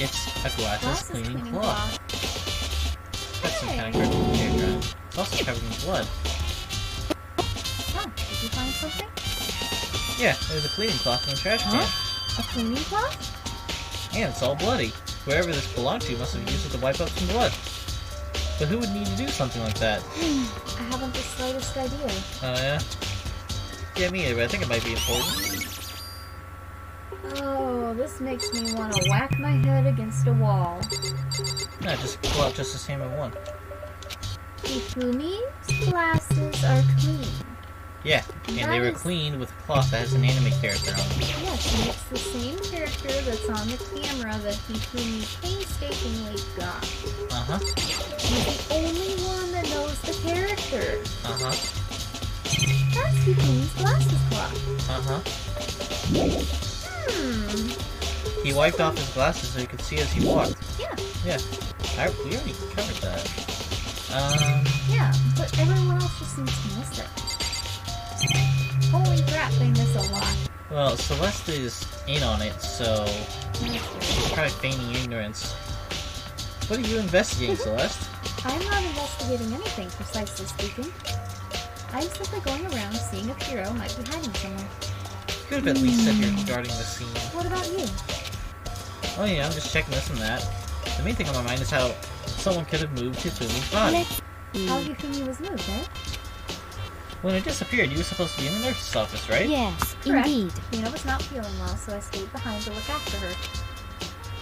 It's a glasses cleaning cloth. That's some kind of grip hair dry. It's also covered in blood. Huh, did you find something? Yeah, there's a cleaning cloth in the trash can. A cleaning cloth? And it's all bloody. Whoever this belonged to must have used it to wipe up some blood. But who would need to do something like that? I haven't the slightest idea. Oh, yeah? Yeah, me either, but I think it might be important. Oh, this makes me want to whack my head against a wall. No, just pull out just the same one. Hifumi's glasses are clean. Yeah, and they were cleaned with a cloth that has an anime character on it. Yes, and it's the same character that's on the camera that Hifumi painstakingly got. Uh-huh. He's the only one that knows the character. Uh-huh. That's Hifumi's glasses cloth. Uh-huh. He So wiped off his glasses so he could see as he walked. Yeah. Yeah. We already covered that. Yeah, but everyone else just seems to miss it. Holy crap, they miss a lot. Well, Celeste is in on it, so she's probably feigning ignorance. What are you investigating, Celeste? I'm not investigating anything, precisely speaking. I'm simply going around seeing if Hiro might be hiding somewhere. You could have at least said you're guarding the scene. What about you? Oh yeah, I'm just checking this and that. The main thing on my mind is how someone could have moved Hifumi's body. How Hifumi was moved, eh? When it disappeared, you were supposed to be in the nurse's office, right? Yes, Correct. indeed. Hina was not feeling well, so I stayed behind to look after her.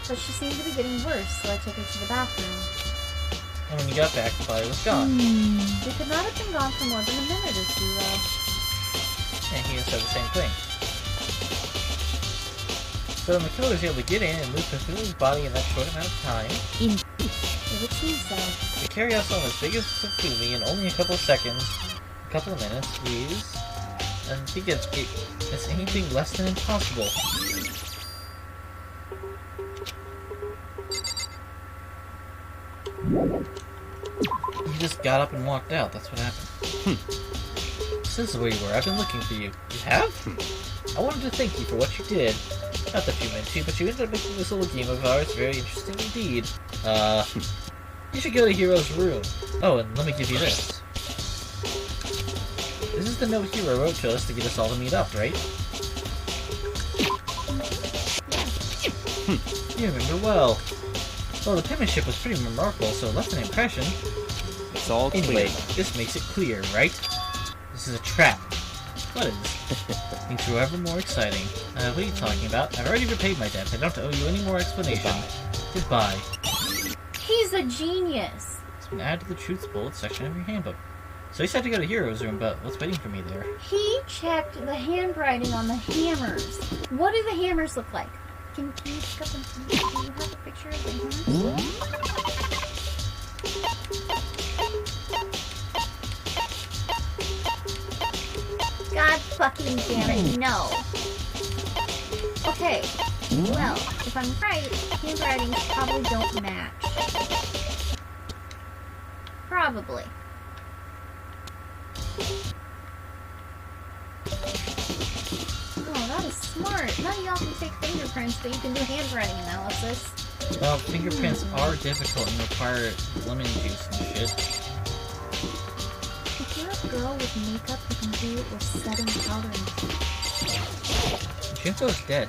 But she seemed to be getting worse, so I took her to the bathroom. And when you got back, the body was gone. We could not have been gone for more than a minute or two, though. And he said the same thing. So the killer was able to get in and move Hifumi's body in that short amount of time. It would seem so. To carry out something as big as Hifumi in only a couple of seconds, a couple of minutes, is, I think it's anything less than impossible. You just got up and walked out, that's what happened. This is where you were, I've been looking for you. You have? I wanted to thank you for what you did. Not that you meant to, but you ended up making this little game of ours very interesting indeed. You should go to Hiro's room. Oh, and let me give you this. This is the note Hiro wrote to us to get us all to meet up, right? You remember well. Well, the penmanship was pretty remarkable, so it left an impression. It's all clear. Anyway, this makes it clear, right? This is a trap. What is? Things were ever more exciting. What are you talking about? I've already repaid my debt. I don't owe you any more explanation. Goodbye. He's a genius! It's been added to the Truths Bullet section of your handbook. So he said to go to Hiro's room, but what's waiting for me there? He checked the handwriting on the hammers. What do the hammers look like? Can you pick up and do you have a picture of the hammers? God fucking damn it, no. Okay, well, if I'm right, handwritings probably don't match. Probably. Oh, that is smart. None of y'all can take fingerprints, but you can do handwriting analysis. Well, fingerprints are difficult and require lemon juice and shit. If you're a girl with makeup, you can do it with setting powder and Junko's dead.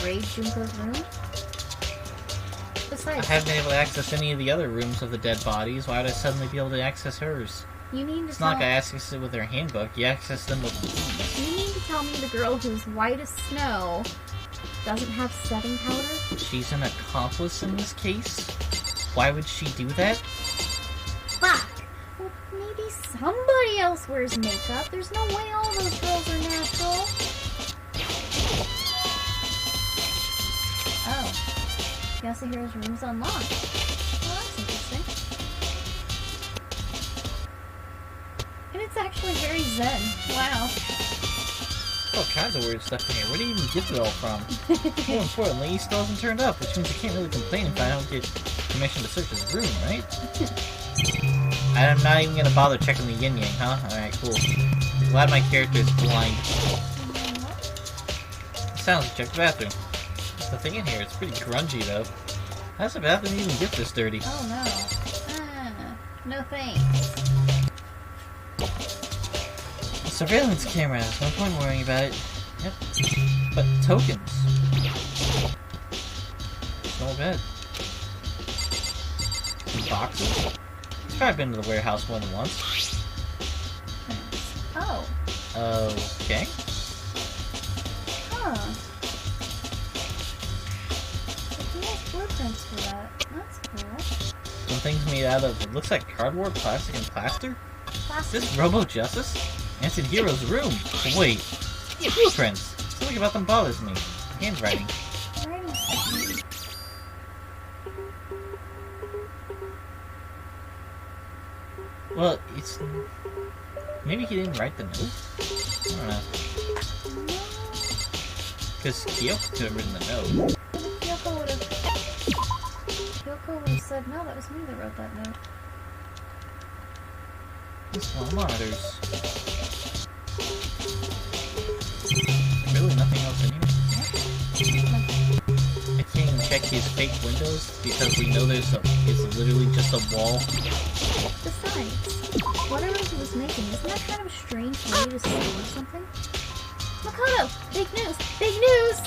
raid Junko's room. I Besides, haven't been able to access any of the other rooms of the dead bodies. Why would I suddenly be able to access hers? you mean to It's tell not like I accessed it with her handbook. You access them with... you mean to tell me the girl who's white as snow doesn't have setting powder? She's an accomplice in this case? Why would she do that? Fuck! Well, maybe somebody else wears makeup. There's no way all those girls are natural. Oh. Yasuhiro's room's unlocked. Well, that's interesting. And it's actually very zen. Wow. All kinds of weird stuff in here. Where do you even get it all from? More importantly, he still hasn't turned up, which means I can't really complain if I don't get permission to search his room, right? I'm not even gonna bother checking the yin-yang, huh? Alright, cool. Glad my character is blind. Sounds like check the bathroom. There's nothing in here. It's pretty grungy, though. How's the bathroom even get this dirty? Oh no. No thanks. Surveillance cameras. No point worrying about it. Yep. But tokens. No bad. Some boxes. He's probably been to the warehouse more than once. Oh. Okay. Huh. He has blueprints for that. That's cool. Some things made out of, it looks like cardboard, plastic, and plaster? Plastic. This Robo-Justice? Answered Hero's room. Wait. Blueprints. Something about them bothers me. Handwriting. Writing technique. Well, it's... Maybe he didn't write the note? I don't know. Because Kyoko could have written the note. Kyoko would have said, no, that was me that wrote that note. Small monitors. Really nothing else in here? I can't even check his fake windows because we know it's literally just a wall. Besides, whatever he was making, isn't that kind of a strange way to store something? Makoto! Big news! Big news!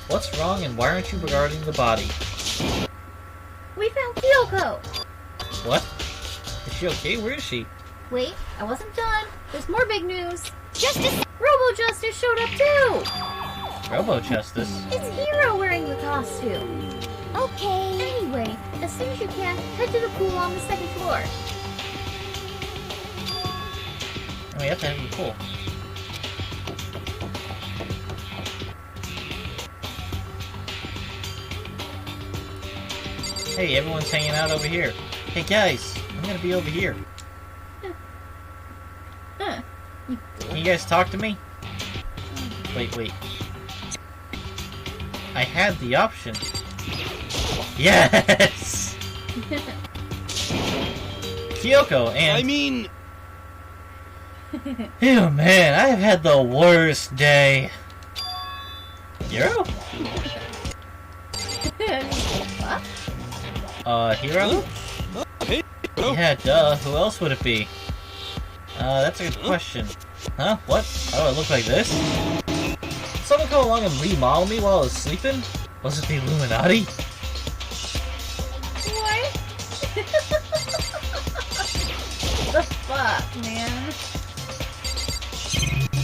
What's wrong and why aren't you regarding the body? We found Kyoko! What? Is she okay? Where is she? Wait, I wasn't done. There's more big news. Justice! Robo-Justice showed up too! Robo-Justice? It's Hero wearing the costume. Okay. Anyway, as soon as you can, head to the pool on the second floor. Oh, we have to have the pool. Hey, everyone's hanging out over here. Hey guys, I'm gonna be over here. Can you guys talk to me? Wait. I had the option. Yes! Kyoko and... I mean... Ew, man, I have had the worst day. Hero? What? Hero? Hey, Yeah, duh. Who else would it be? That's a good question. Huh? What? How do I look like this? Someone come along and remodel me while I was sleeping? Was it the Illuminati? What? The fuck, man? This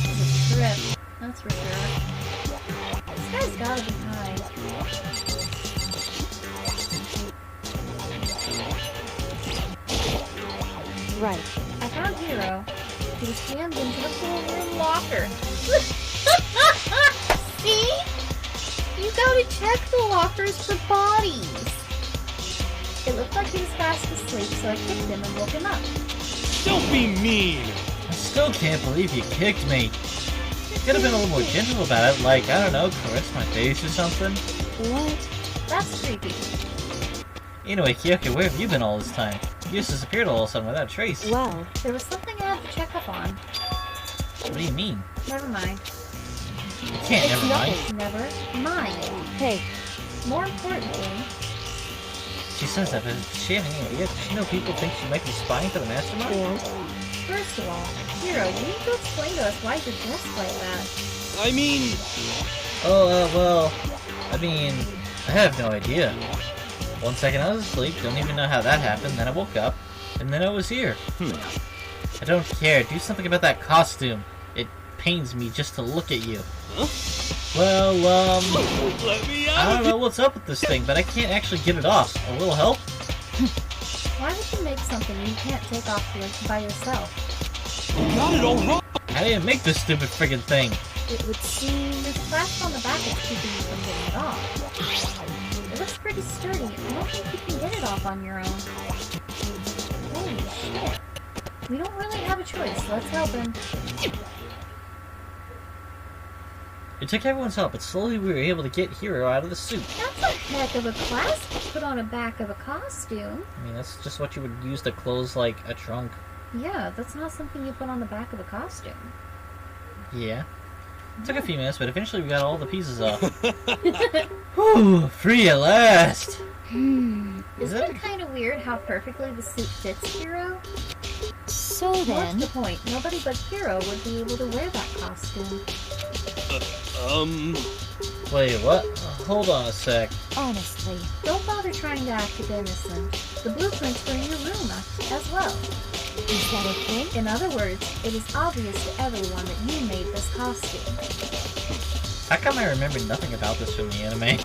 is a trip. That's for sure. This guy's gotta be high. Right. I found Hero. He was jammed into the pool room locker. See? You gotta check the lockers for bodies. It looked like he was fast asleep, so I kicked him and woke him up. don't be mean! I still can't believe you kicked me. Could have been a little more gentle about it, like, I don't know, caress my face or something. What? That's creepy. Anyway, Kyoko, where have you been all this time? You just disappeared all of a sudden without a trace. Well, There was something I had to check up on. What do you mean? Never mind. You can't, never mind. Never mind. hey, More importantly, She says that, but does she have any idea? Does she know people think she might be spying for the mastermind? and first of all, Hero, you need to explain to us why you're dressed like that. I mean... Well, I mean, I have no idea. 1 second I was asleep, don't even know how that happened, then I woke up, and then I was here. I don't care, do something about that costume. It pains me just to look at you. Huh? Well, Let me I out! don't know what's up with this thing, but I can't actually get it off. A little help? Why would you make something you can't take off by yourself? Got it all wrong! I didn't make this stupid friggin' thing. It would seem there's a clasp on the back that's keeping you from getting it off. looks pretty sturdy. I don't think you can get it off on your own. Holy shit. We don't really have a choice. Let's help him. It took everyone's help, but slowly we were able to get Hiro out of the suit. That's a heck of a class to put on the back of a costume. I mean, that's just what you would use to close, like, a trunk. Yeah, that's not something you put on the back of a costume. Yeah. It took a few minutes, but eventually we got all the pieces off. Whew, free at last! Isn't it kind of weird how perfectly the suit fits Hiro? So What's then, the point? Nobody but Hiro would be able to wear that costume. Wait, what? Hold on a sec. honestly, Don't bother trying to act innocent. The blueprints were in your room as well. is that a thing? In other words, it is obvious to everyone that you made this costume. How come I remember nothing about this from the anime?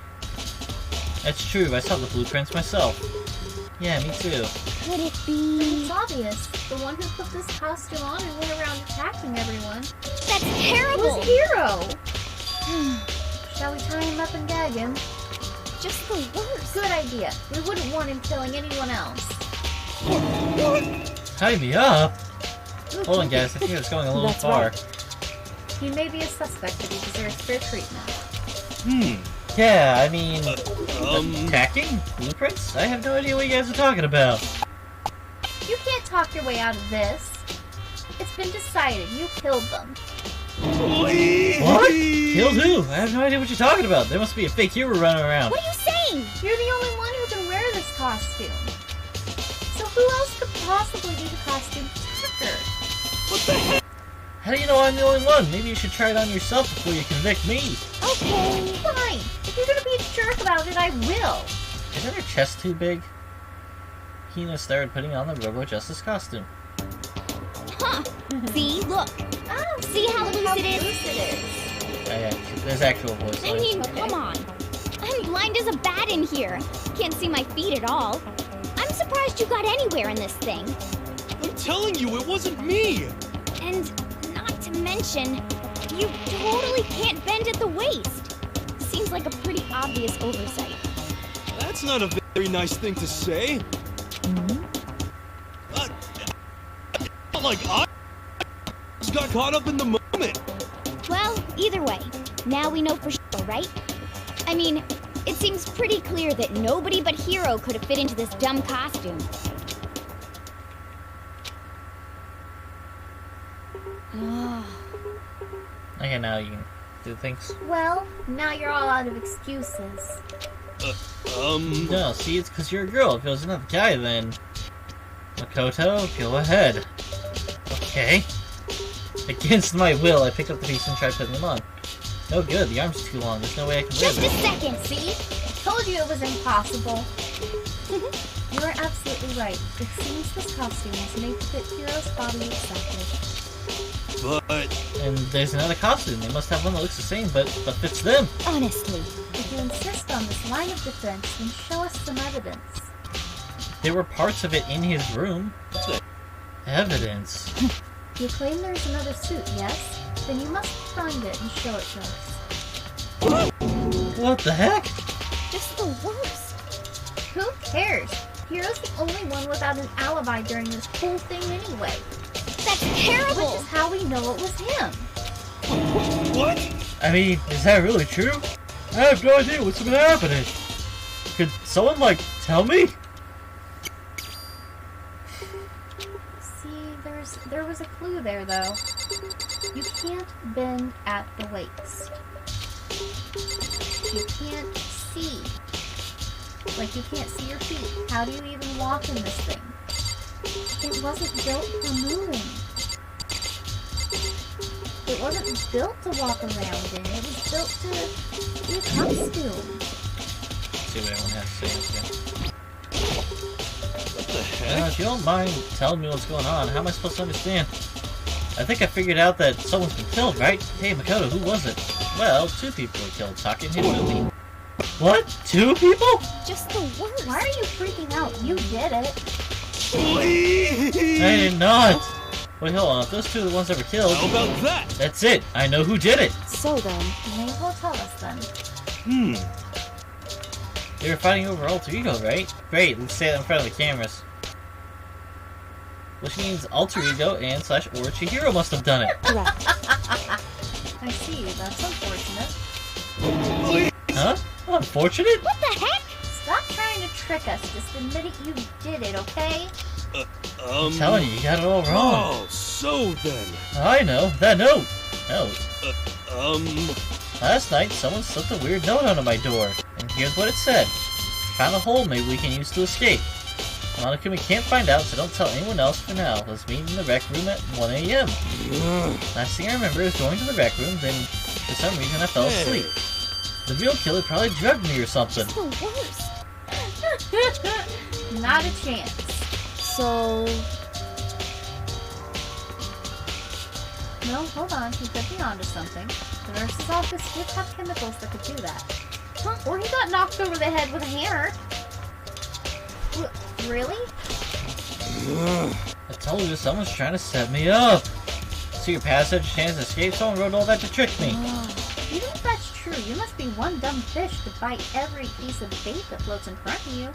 It's true, I saw the blueprints myself. Yeah, me too. Could it be? It's obvious. The one who put this costume on and went around attacking everyone That's terrible! was Hiro! Shall we tie him up and gag him? Just the worst. Good idea. We wouldn't want him killing anyone else. Tie me up? Hold on, guys, I think it's going a little That's far. right. He may be a suspect, but he deserves fair treatment. Yeah, I mean... attacking? Blueprints? I have no idea what you guys are talking about. You can't talk your way out of this. It's been decided. You killed them. What? Killed who? I have no idea what you're talking about. There must be a fake hero running around. What are you saying? You're the only one who can wear this costume. So who else could possibly be the costume attacker? How do you know I'm the only one? Maybe you should try it on yourself before you convict me. Okay, fine. If you're gonna be a jerk about it, I will. Isn't her chest too big? Hina started putting on the Robo Justice costume. Huh. See, look. See how loose it is? There's actual voice I lines. mean, come on. I'm blind as a bat in here. Can't see my feet at all. I'm surprised you got anywhere in this thing. I'm telling you, it wasn't me! And not to mention, you totally can't bend at the waist. Seems like a pretty obvious oversight. That's not a very nice thing to say. Not like I just got caught up in the moment. Well, either way, now we know for sure, right? I mean, it seems pretty clear that nobody but Hiro could have fit into this dumb costume. Okay, now you can do things. Well, now you're all out of excuses. No, see, it's because you're a girl. If it was another guy, then... Makoto, go ahead. Okay. Against my will, I picked up the piece and tried putting them on. No good, the arm's too long. There's no way I can wear Just a them. second! See? I told you it was impossible. You are absolutely right. It seems this costume was made to fit Hiro's body exactly. But And there's another costume. They must have one that looks the same, but fits them. Honestly, If you insist on this line of defense, then show us some evidence. There were parts of it in his room. Evidence. You claim there's another suit, yes? Then you must find it and show it to us. What the heck? just the worst. Who cares? Hiro's the only one without an alibi during this whole thing anyway. That's terrible! Which is how we know it was him. what? I mean, is that really true? I have no idea what's been happening. Could someone, like, tell me? See, there was a clue there, though. You can't bend at the waist. You can't see. Like, you can't see your feet. How do you even walk in this thing? It wasn't built for moving. It wasn't built to walk around in. It was built to be a costume. Let's see what everyone has to say. What the heck? If you don't mind telling me what's going on, how am I supposed to understand? I think I figured out that someone's been killed, right? Hey, Makoto, who was it? Well, 2 people were killed, Taka and Hina. What? 2 people? Just the worst. Why are you freaking out? You did it. Please! I did not! Wait, hold on, if those 2 are the ones that were killed... How about that? That's it! I know who did it! So then, You may as well tell us then. They were fighting over alter ego, right? Great, let's say that in front of the cameras. Which means alter ego and / or Chihiro must have done it. Correct. I see, that's unfortunate. Huh? Unfortunate? What the heck? Stop trying to trick us. Just admit it, you did it, okay? I'm telling you, you got it all wrong. Oh, so then. I know. That note. Um... Last night, someone slipped a weird note onto my door. And here's what it said. Found a hole maybe we can use to escape. Monokuma can't find out, so don't tell anyone else for now. Let's meet in the rec room at 1 a.m. Last thing I remember is going to the rec room, then for some reason I fell asleep. The real killer probably drugged me or something. It's the worst. Not a chance. So... No, hold on. He could be onto something. The nurse's office did have chemicals that could do that. Huh? Or he got knocked over the head with a hammer. Really? I told you someone's trying to set me up. So your past had a chance to escape, someone wrote all that to trick me. Even if that's true, you must be one dumb fish to bite every piece of bait that floats in front of you.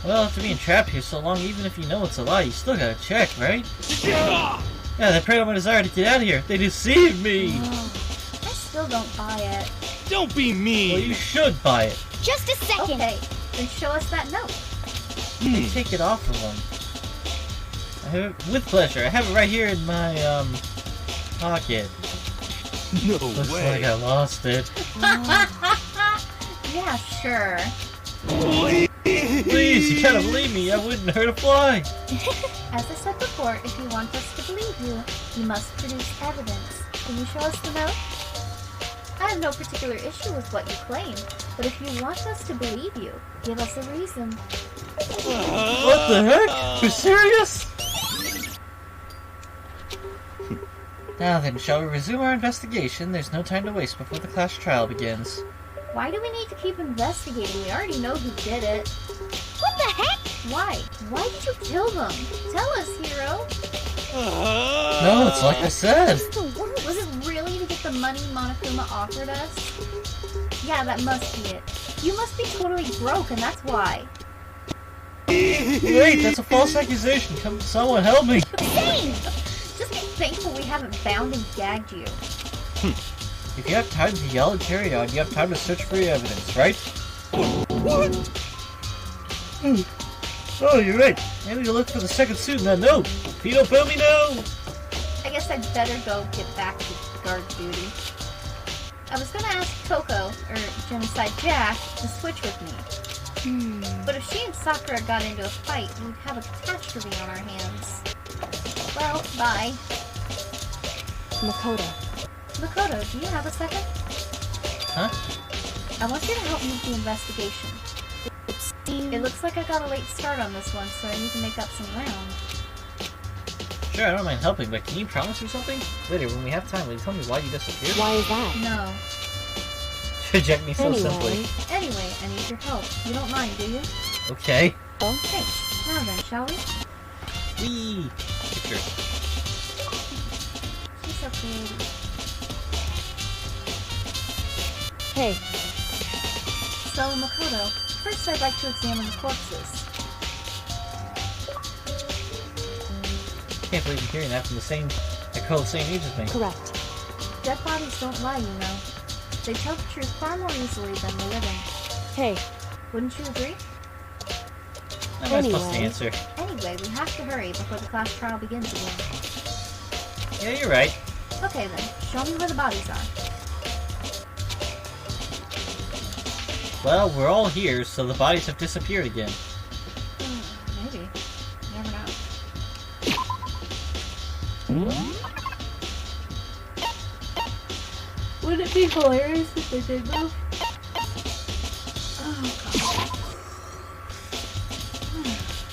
Well, after being trapped here so long, even if you know it's a lie, you still gotta check, right? Yeah, they preyed on my desire to get out of here. They deceived me. I still don't buy it. Don't be mean. Well, you should buy it. Just a second. Okay, then show us that note. Take it off of them. I have it with pleasure. I have it right here in my, pocket. No Looks way. like I lost it. Yeah, sure. Please, you gotta believe me. I wouldn't hurt a fly. As I said before, if you want us to believe you, you must produce evidence. Can you show us the note? I have no particular issue with what you claim, but if you want us to believe you, give us a reason. What the heck? You're serious? Now then, shall we resume our investigation? There's no time to waste before the class trial begins. Why do we need to keep investigating? We already know who did it. What the heck? Why? Why did you kill them? Tell us, hero. No, it's like I said. It's the worst. Was it really to get the money Monokuma offered us? Yeah, that must be it. You must be totally broke, and that's why. Wait, that's a false accusation. Come, someone help me. Insane! Just be thankful we haven't bound and gagged you. If you have time to yell and carry on, you have time to search for your evidence, right? What? Oh, you're right. I need to look for the second suit in that note. If you don't bail me now. I guess I'd better go get back to guard duty. I was gonna ask Coco, or Genocide Jack, to switch with me. But if she and Sakura got into a fight, we'd have a catastrophe on our hands. Well, bye. Makoto. Makoto, do you have a second? Huh? I want you to help me with the investigation. It looks like I got a late start on this one, so I need to make up some ground. Sure, I don't mind helping, but can you promise me something? Later, when we have time, will you tell me why you disappeared? Why is that? No. Reject me so simply. Anyway, I need your help. You don't mind, do you? Okay. Oh? Thanks. Now then, shall we? Whee! Picture. She's so creative. Hey. So, Makoto, first I'd like to examine the corpses. Can't believe I'm hearing that from the same... They're called the same age as me. Correct. Dead bodies don't lie, you know. They tell the truth far more easily than the living. Hey. Wouldn't you agree? How am I supposed to answer? Anyway, we have to hurry before the class trial begins again. Yeah, you're right. Okay then, show me where the bodies are. Well, we're all here, so the bodies have disappeared again. Maybe. You never know. Would it be hilarious if they did move? Oh god.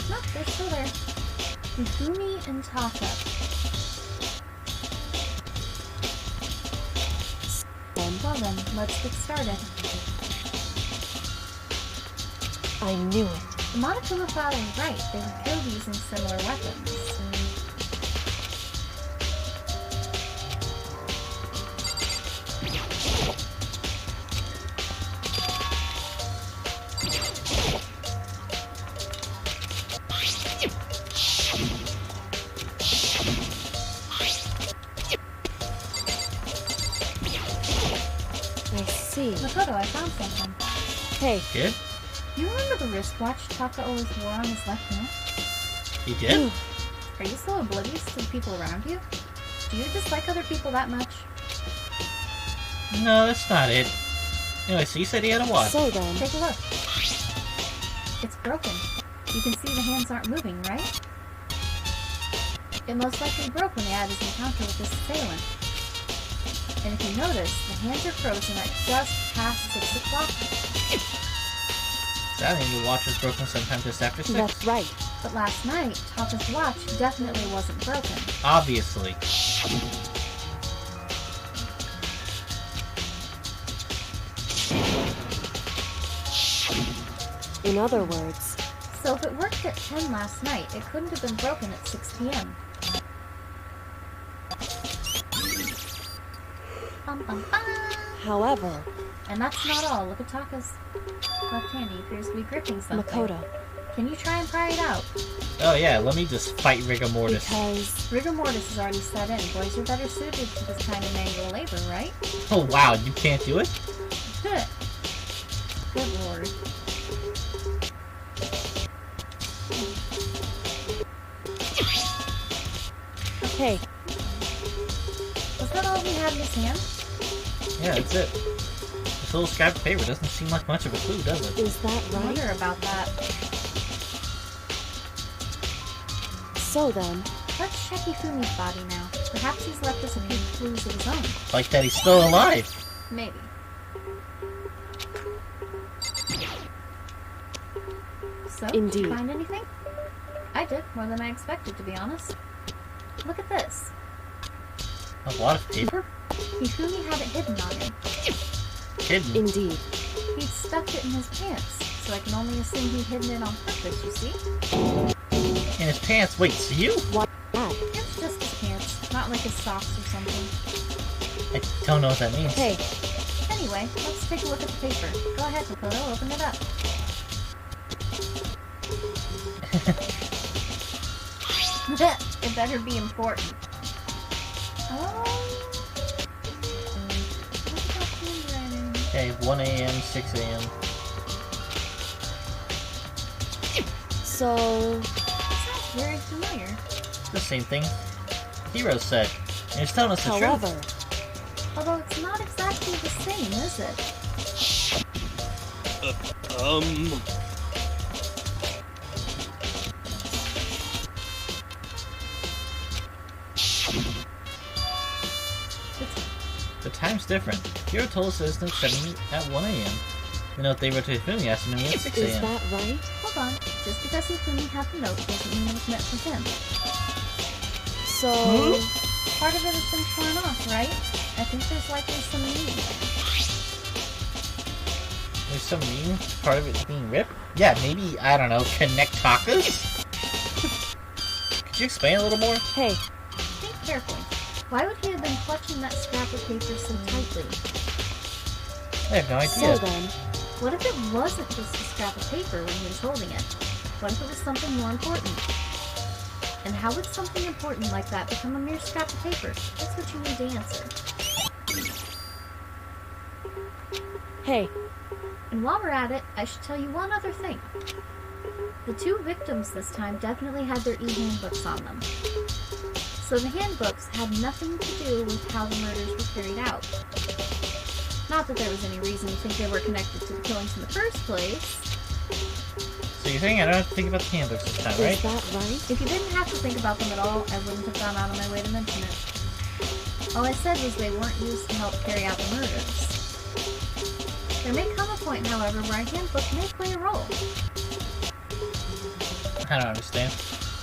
Look, they're still there. Megumi and Taka. Well then, let's get started. I knew it. The Monokuma father was right. They were killed using similar weapons. see. Makoto, I found something. Hey. Good? You remember the wristwatch Taka always wore on his left hand? He did? Are you so oblivious to the people around you? Do you dislike other people that much? No, that's not it. Anyway, so you said he had a watch. So then... Take a look. It's broken. You can see the hands aren't moving, right? It most likely broke when he had his encounter with this assailant. And if you notice, the hands are frozen at just past 6 o'clock. That means the watch was broken sometime just after 6. That's right. But last night, Taka's watch definitely wasn't broken. Obviously. In other words... So if it worked at 10 last night, it couldn't have been broken at 6 p.m. However... And that's not all. Look at Taka's left hand. He appears to be gripping something. Makoto. Can you try and pry it out? Oh yeah, let me just fight rigor mortis. Because rigor mortis is already set in. Boys are better suited to this kind of manual labor, right? Oh wow, you can't do it? Good lord. Hey. Was that all he had in his hand? Yeah, that's it. This little scrap of paper doesn't seem like much of a clue, does it? Is that I right? wonder about that. So then... Let's check Ifumi's body now. Perhaps he's left us a few clues of his own. Like that he's still alive. Maybe. So, did Indeed. you find anything? I did, more than I expected, to be honest. Look at this. A lot of paper? Hifumi had it hidden on him. Hidden? Indeed. He'd stuffed it in his pants, so I can only assume he'd hidden it on purpose, you see? In his pants? Wait, so you? Why not? It's just his pants, not like his socks or something. I don't know what that means. Hey. Anyway, let's take a look at the paper. Go ahead, Makoto, open it up. It better be important. Oh. Look at that handwriting. Okay, 1 a.m., 6 a.m. So... Sounds very familiar. The same thing Hero said. And he's telling us the However... truth. Although it's not exactly the same, is it? The time's different. Hero told us it's suddenly at 1 a.m. The note they wrote to Hifumi asked him to meet at 6 Is a.m. that right? Hold on. Just because Hifumi had the note doesn't mean it was meant for him. So... Part of it has been torn off, right? I think there's likely some meaning there. There's some meaning to part of it being ripped? Yeah, maybe, I don't know, connect Takas? Could you explain a little more? Hey. Think carefully. Why would he have been clutching that scrap of paper so tightly? I have no idea. So then... What if it wasn't just a scrap of paper when he was holding it? What if it was something more important? And how would something important like that become a mere scrap of paper? That's what you need to answer. Hey. And while we're at it, I should tell you one other thing. The two victims this time definitely had their e-handbooks on them. So the handbooks had nothing to do with how the murders were carried out. Not that there was any reason to think they were connected to the killings in the first place. So you're saying I don't have to think about the handbooks this time, right? Is that right? If you didn't have to think about them at all, I wouldn't have gone out of my way to mention it. All I said was they weren't used to help carry out the murders. There may come a point, however, where a handbook may play a role. I don't understand.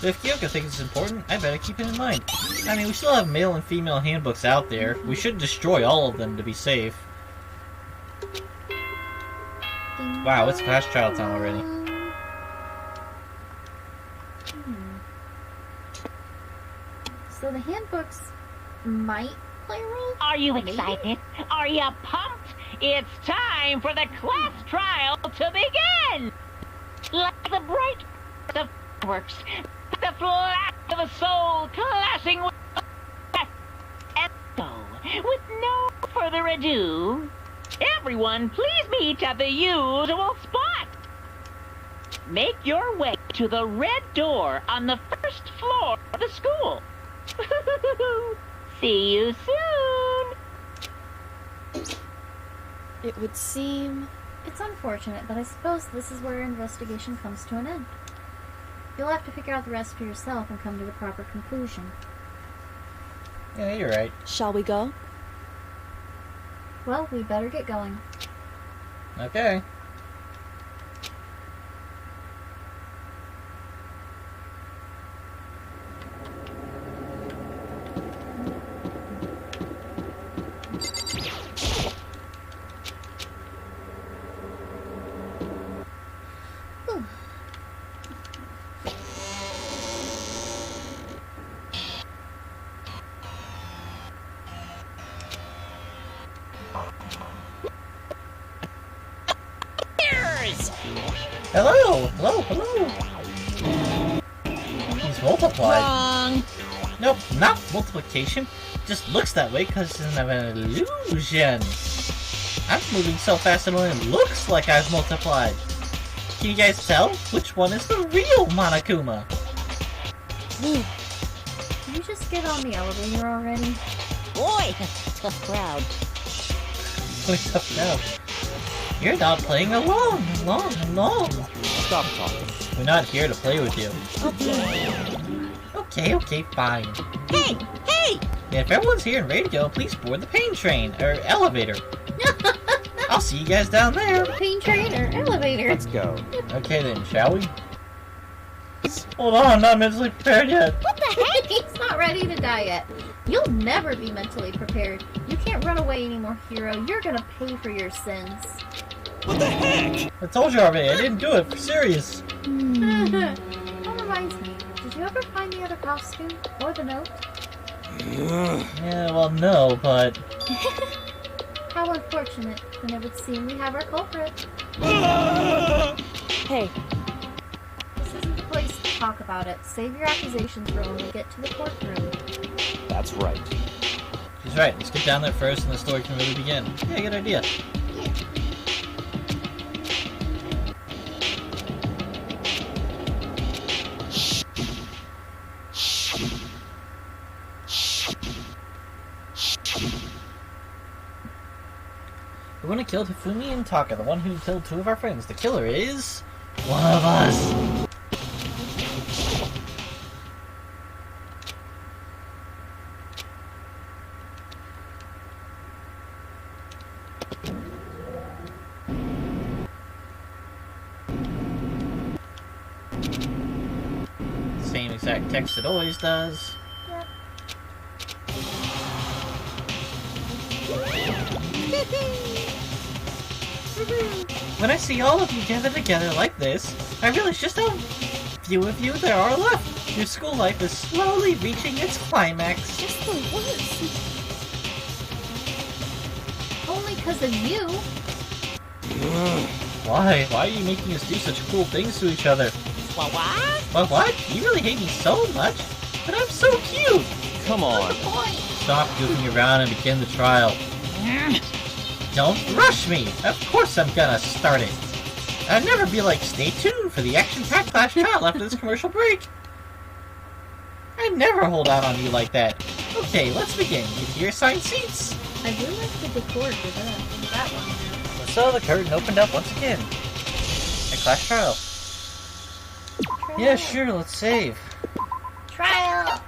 But if Kyoko thinks it's important, I better keep it in mind. I mean, we still have male and female handbooks out there. We should destroy all of them to be safe. Wow, it's past trial time already. So the handbooks might play a role? Are you excited? Are you pumped? It's time for the class trial to begin! Like the bright of fireworks, the flash of a soul clashing with... And so, with no further ado, Everyone, please meet at the usual spot. Make your way to the red door on the first floor of the school. See you soon. It would seem... It's unfortunate, but I suppose this is where our investigation comes to an end. You'll have to figure out the rest for yourself and come to the proper conclusion. Yeah, you're right. Shall we go? Well, we better get going. Okay. Hello! Hello! Hello! He's multiplied. Wrong. Nope, not multiplication. Just looks that way because it's an illusion. I'm moving so fast it only looks like I've multiplied. Can you guys tell which one is the real Monokuma? Can you just get on the elevator already? Boy, tough crowd. Really tough now. You're not playing alone. Stop talking. We're not here to play with you. Okay. Okay, fine. Hey! If everyone's here and ready to go, please board the pain train, or elevator. I'll see you guys down there. Pain train or elevator? Let's go. Okay then, shall we? Hold on, I'm not mentally prepared yet. What the heck? He's not ready to die yet. You'll never be mentally prepared. You can't run away anymore, hero. You're gonna pay for your sins. What the heck? I told you already, I didn't do it, for serious. That reminds me. Did you ever find the other costume? Or the note? Yeah, well, no, but... How unfortunate. Then it would seem we have our culprit. Hey, This isn't the place to talk about it. Save your accusations for when we get to the courtroom. That's right. She's right, let's get down there first and the story can really begin. Yeah, good idea. The one who killed Hifumi and Taka, the one who killed two of our friends. The killer is... one of us! Same exact text it always does. Yep. When I see all of you gathered together like this, I realize just how few of you there are left. Your school life is slowly reaching its climax. Just the worst. Only because of you. Why? Why are you making us do such cruel things to each other? What? What? You really hate me so much? But I'm so cute! Come on. Stop goofing around and begin the trial. Don't rush me! Of course I'm gonna start it! I'd never be like, stay tuned for the action-packed Clash trial after this commercial break! I'd never hold out on you like that. Okay, let's begin. Get to your assigned seats! I do like the decor for that one. So the curtain opened up once again. A Clash trial. Yeah, sure, let's save. Trial!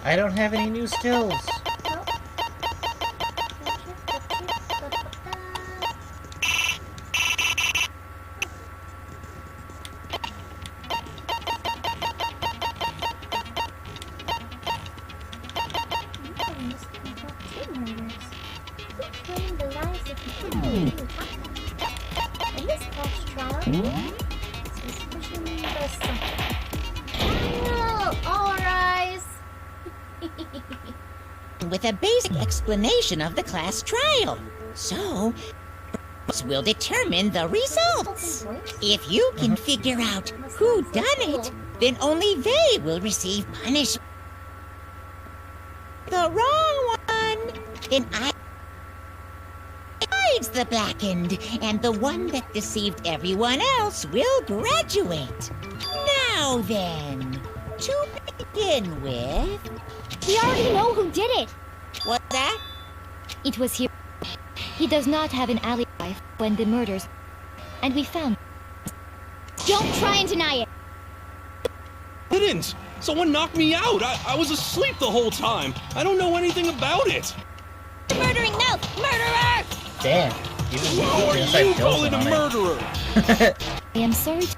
I don't have any new skills. With a basic explanation of the class trial. So, will determine the results. If you can figure out who done it, then only they will receive punishment. The the wrong one. Then I hides the blackened, and the one that deceived everyone else will graduate. Now then, to begin with... We already know who did it! What's that? It was Hiro. He does not have an alibi when the murders... And we found... Don't try and deny it! Didn't! Someone knocked me out! I was asleep the whole time! I don't know anything about it! Murdering mouth! Murderer! Damn. Even How are you calling a murderer? I am sorry to...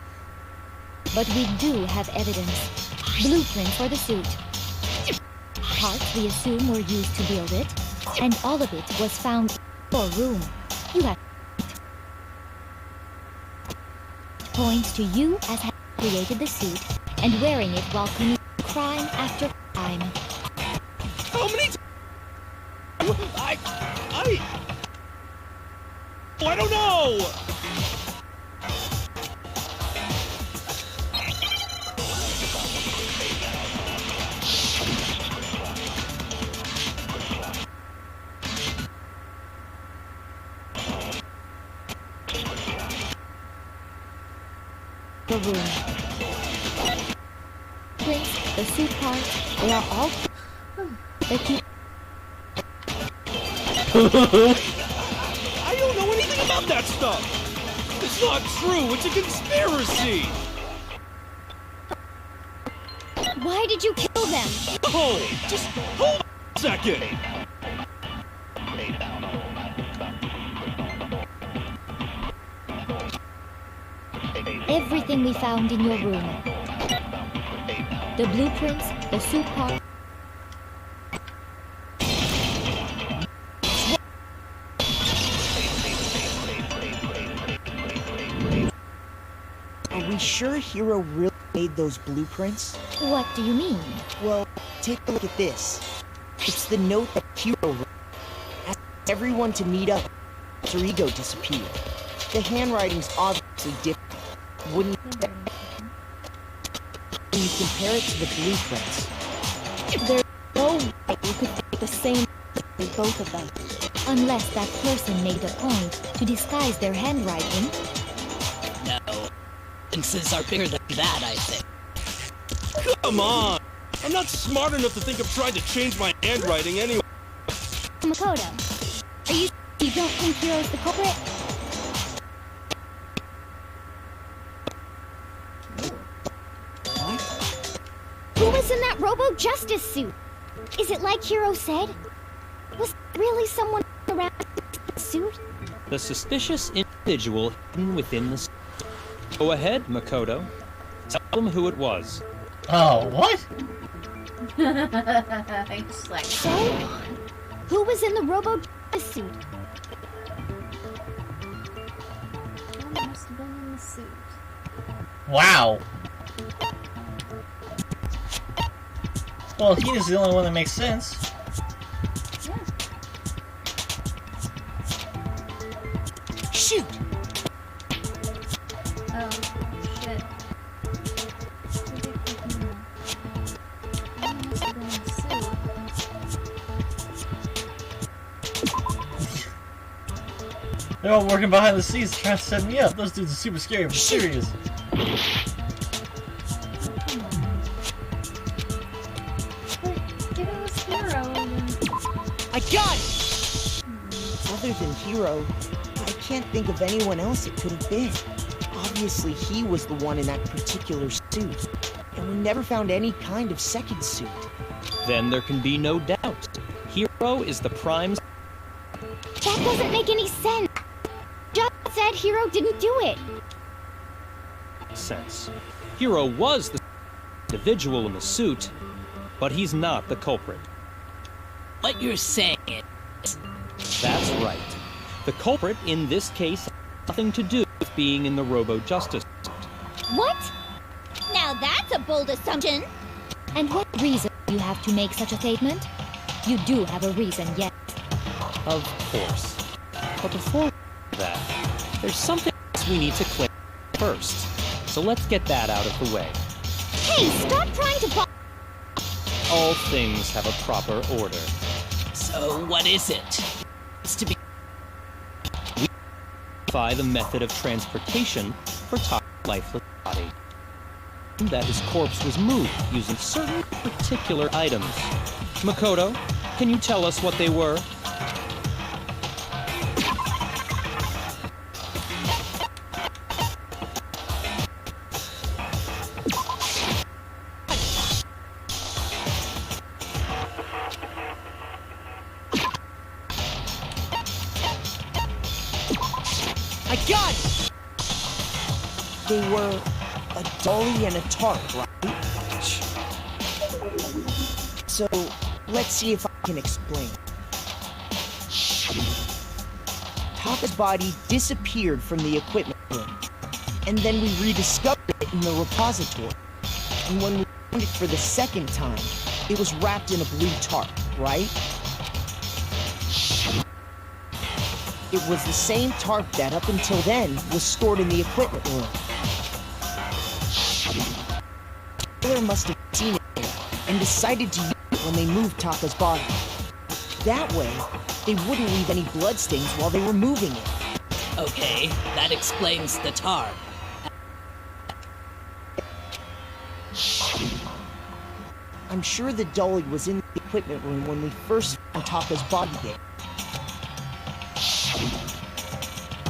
But we do have evidence. Blueprint for the suit. Parts we assume were used to build it, and all of it was found in your room. You have... Points to you as having created the suit and wearing it while committing crime after crime. How many times? I don't know! The room. Prints, the suit parts, they are all... I don't know anything about that stuff! It's not true! It's a conspiracy! Why did you kill them? Oh, just hold on a second! Everything we found in your room. The blueprints, the suit parts... Are we sure Hiro really made those blueprints? What do you mean? Well, take a look at this. It's the note that Hiro wrote. Asked everyone to meet up after Ego disappeared. The handwriting's obviously different. Wouldn't you when you compare it to the blueprints? There's no way you could take the same with both of them. Unless that person made a point to disguise their handwriting. No. Instances are bigger than that, I think. Come on! I'm not smart enough to think of trying to change my handwriting anyway. Makoto, you don't think Hiro's the culprit? Who was in that Robo-Justice suit? Is it like Hiro said? Was really someone around the suit? The suspicious individual hidden within the suit. Go ahead, Makoto. Tell them who it was. Oh, what? It's like... So? Who was in the Robo-Justice suit? Who must have been in the suit? Wow. Well, Hina's the only one that makes sense. Yeah. Shoot! Oh, shit. Who must have been in the suit? They're all working behind the scenes trying to set me up. Those dudes are super scary and mysterious. I got it! Other than Hiro, I can't think of anyone else it could have been. Obviously, he was the one in that particular suit, and we never found any kind of second suit. Then there can be no doubt. Hiro is the prime... That doesn't make any sense. Just said Hiro didn't do it. sense. Hiro was the individual in the suit, but he's not the culprit. What you're saying is... That's right. The culprit in this case has nothing to do with being in the Robo-Justice suit. What? Now that's a bold assumption. And what reason do you have to make such a statement? You do have a reason, yes. Of course. But before that, there's something else we need to clear first. So let's get that out of the way. Hey, stop trying to all things have a proper order. So what is it? It's to be... We identify the method of transportation for Taka's lifeless body. That his corpse was moved using certain particular items. Makoto, can you tell us what they were? I got it! They were a dolly and a tarp, right? So, let's see if I can explain. Taka's body disappeared from the equipment room, and then we rediscovered it in the repository. And when we found it for the second time, it was wrapped in a blue tarp, right? It was the same tarp that, up until then, was stored in the equipment room. Taylor must have seen it there and decided to use it when they moved Taka's body. That way, they wouldn't leave any bloodstains while they were moving it. Okay, that explains the tarp. I'm sure the dolly was in the equipment room when we first found Taka's body there.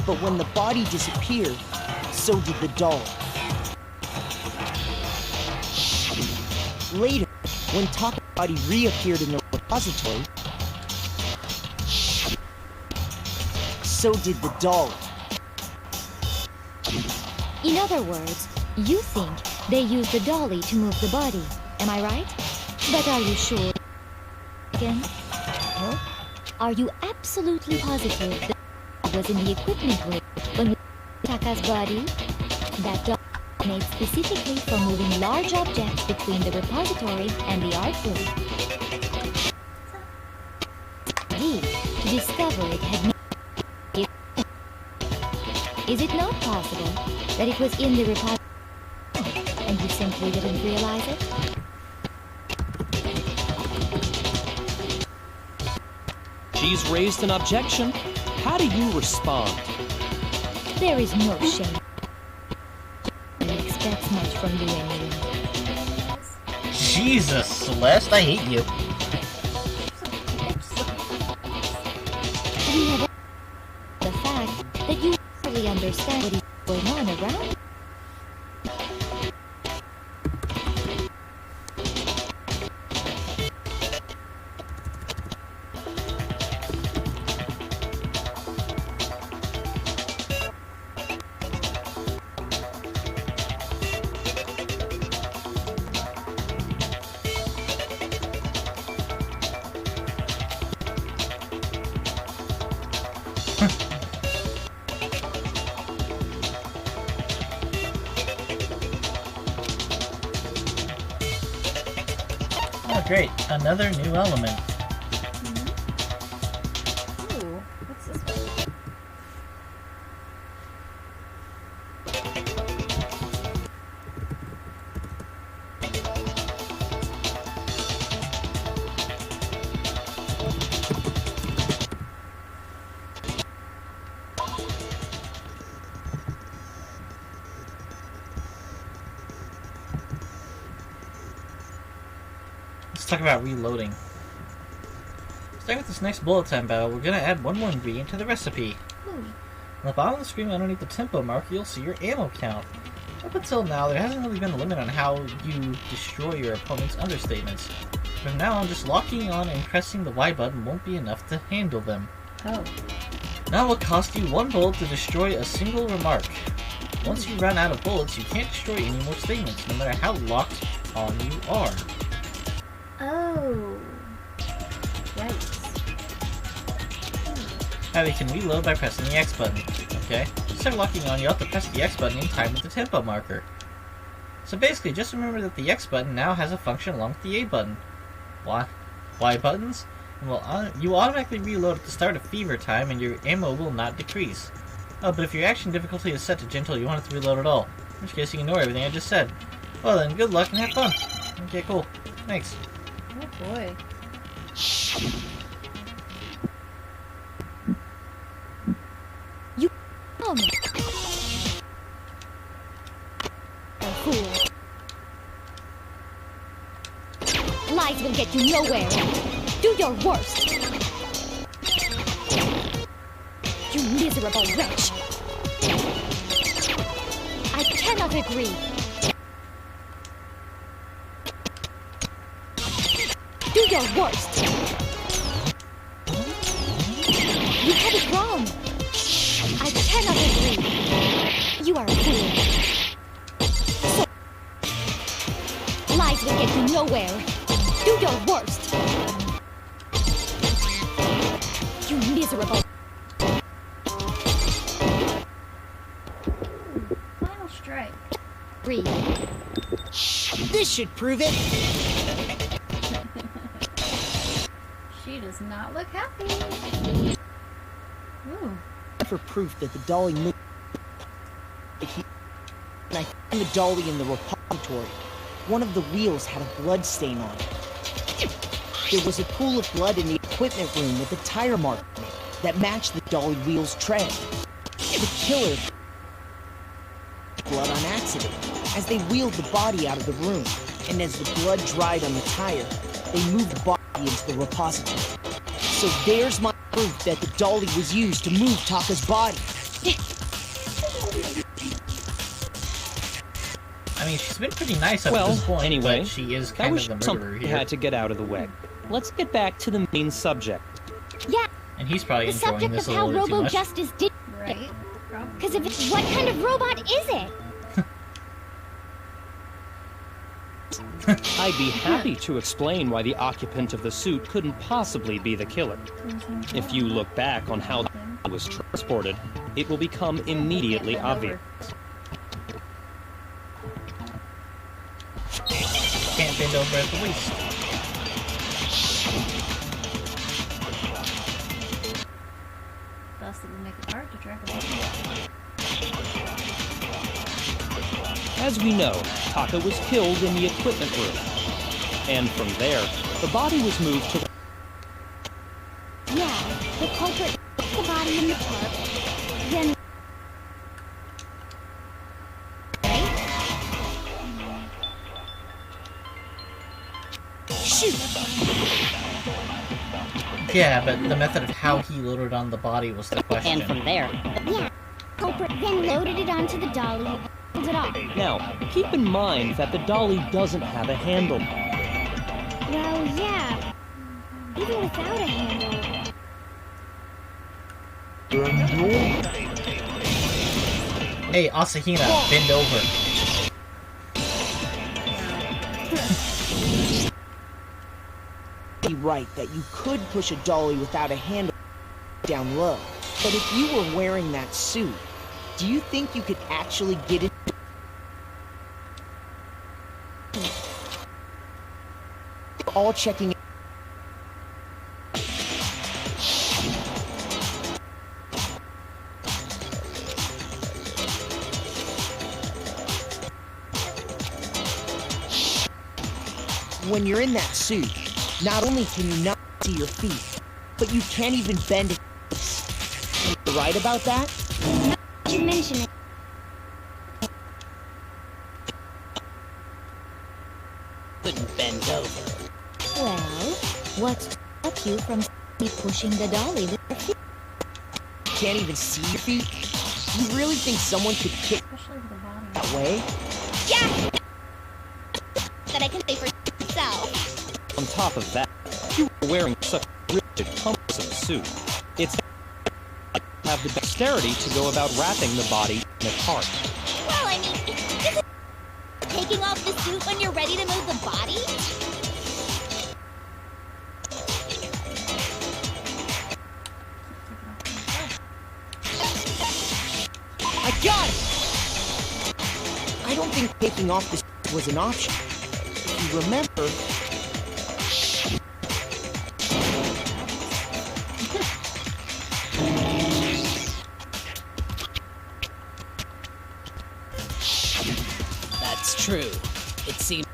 But when the body disappeared, so did the dolly. Later, when Taka's body reappeared in the repository, so did the dolly. In other words, you think they used the dolly to move the body, am I right? But are you sure? Again? Huh? Are you absolutely positive that it was in the equipment room when we Taka's body? That dolly was made specifically for moving large objects between the repository and the art room. Indeed, to discover it had made it. Is it not possible that it was in the repository and you simply didn't realize it? She's raised an objection. How do you respond? There is no shame. He expects much from you anyway. Jesus, Celeste, I hate you. We have the fact that you really understand what is going on around. Oh, great. Another new element. Ooh, what's this one? Let's talk about reloading. Starting with this next bullet time battle, we're gonna add one more ingredient to the recipe. On the bottom of the screen underneath the tempo marker, you'll see your ammo count. Up until now, there hasn't really been a limit on how you destroy your opponent's understatements. From now on, just locking on and pressing the Y button won't be enough to handle them. Oh. Now it will cost you 1 bullet to destroy a single remark. Once you run out of bullets, you can't destroy any more statements, no matter how locked on you are. Oh. Right. Now they can reload by pressing the X button. Okay? Instead of locking on, you'll have to press the X button in time with the tempo marker. So basically, just remember that the X button now has a function along with the A button. Y buttons? Well, you automatically reload at the start of fever time and your ammo will not decrease. Oh, but if your action difficulty is set to gentle, you won't have to reload at all. In which case you can ignore everything I just said. Well then, good luck and have fun. Okay, cool. Thanks. Oh boy. You come. A fool. Lies will get you nowhere. Do your worst. You miserable wretch. I cannot agree. Do your worst. You have it wrong. I cannot agree. You are a fool. So, lies will get you nowhere. Do your worst. You miserable. Final strike. Breathe. This should prove it. She does not look happy. Ooh. For proof that the dolly moved. And I found the dolly in the repository. One of the wheels had a blood stain on it. There was a pool of blood in the equipment room with a tire mark on it that matched the dolly wheel's tread. The killer blood on accident as they wheeled the body out of the room, and as the blood dried on the tire, they moved the body into the repository. So there's my proof that the dolly was used to move Taka's body. I mean, she's been pretty nice up to Well, this point, anyway, but she is that kind was of the something murderer we here. had to get out of the way. Let's get back to the main subject. Yeah, And he's probably the enjoying subject this of a how little bit too Robo much. Justice did. Right? Because if it's what kind of robot is it? I'd be happy to explain why the occupant of the suit couldn't possibly be the killer. If you look back on how it was transported, it will become immediately obvious. Can't bend over at the waist. Thus, it would make it hard to track a weapon. As we know, Taka was killed in the equipment room. And from there, the body was moved to... Yeah, the culprit put the body in the tub, then... Shoot! Yeah, but the method of how he loaded on the body was the question. And from there, Yeah, culprit then loaded it onto the dolly and pulled it off. Now, keep in mind that the dolly doesn't have a handle. Well, yeah, even without a handle... Hey, Asahina, bend over. Be right that you could push a dolly without a handle down low. But if you were wearing that suit, do you think you could actually get it? All checking. When you're in that suit, not only can you not see your feet, but you can't even bend it. You right about that? You mention it. Couldn't bend over. Well, what's to stop you from me pushing the dolly with your feet? Can't even see your feet? You really think someone could kick Especially with the body. that way? Yeah! That I can say for myself. On top of that, you were wearing such a rigid, cumbersome suit. It's have the dexterity to go about wrapping the body in a cart. Well, I mean, isn't taking off the suit when you're ready to move the body? I got it! I don't think taking off this was an option. If you remember... That's true. It seems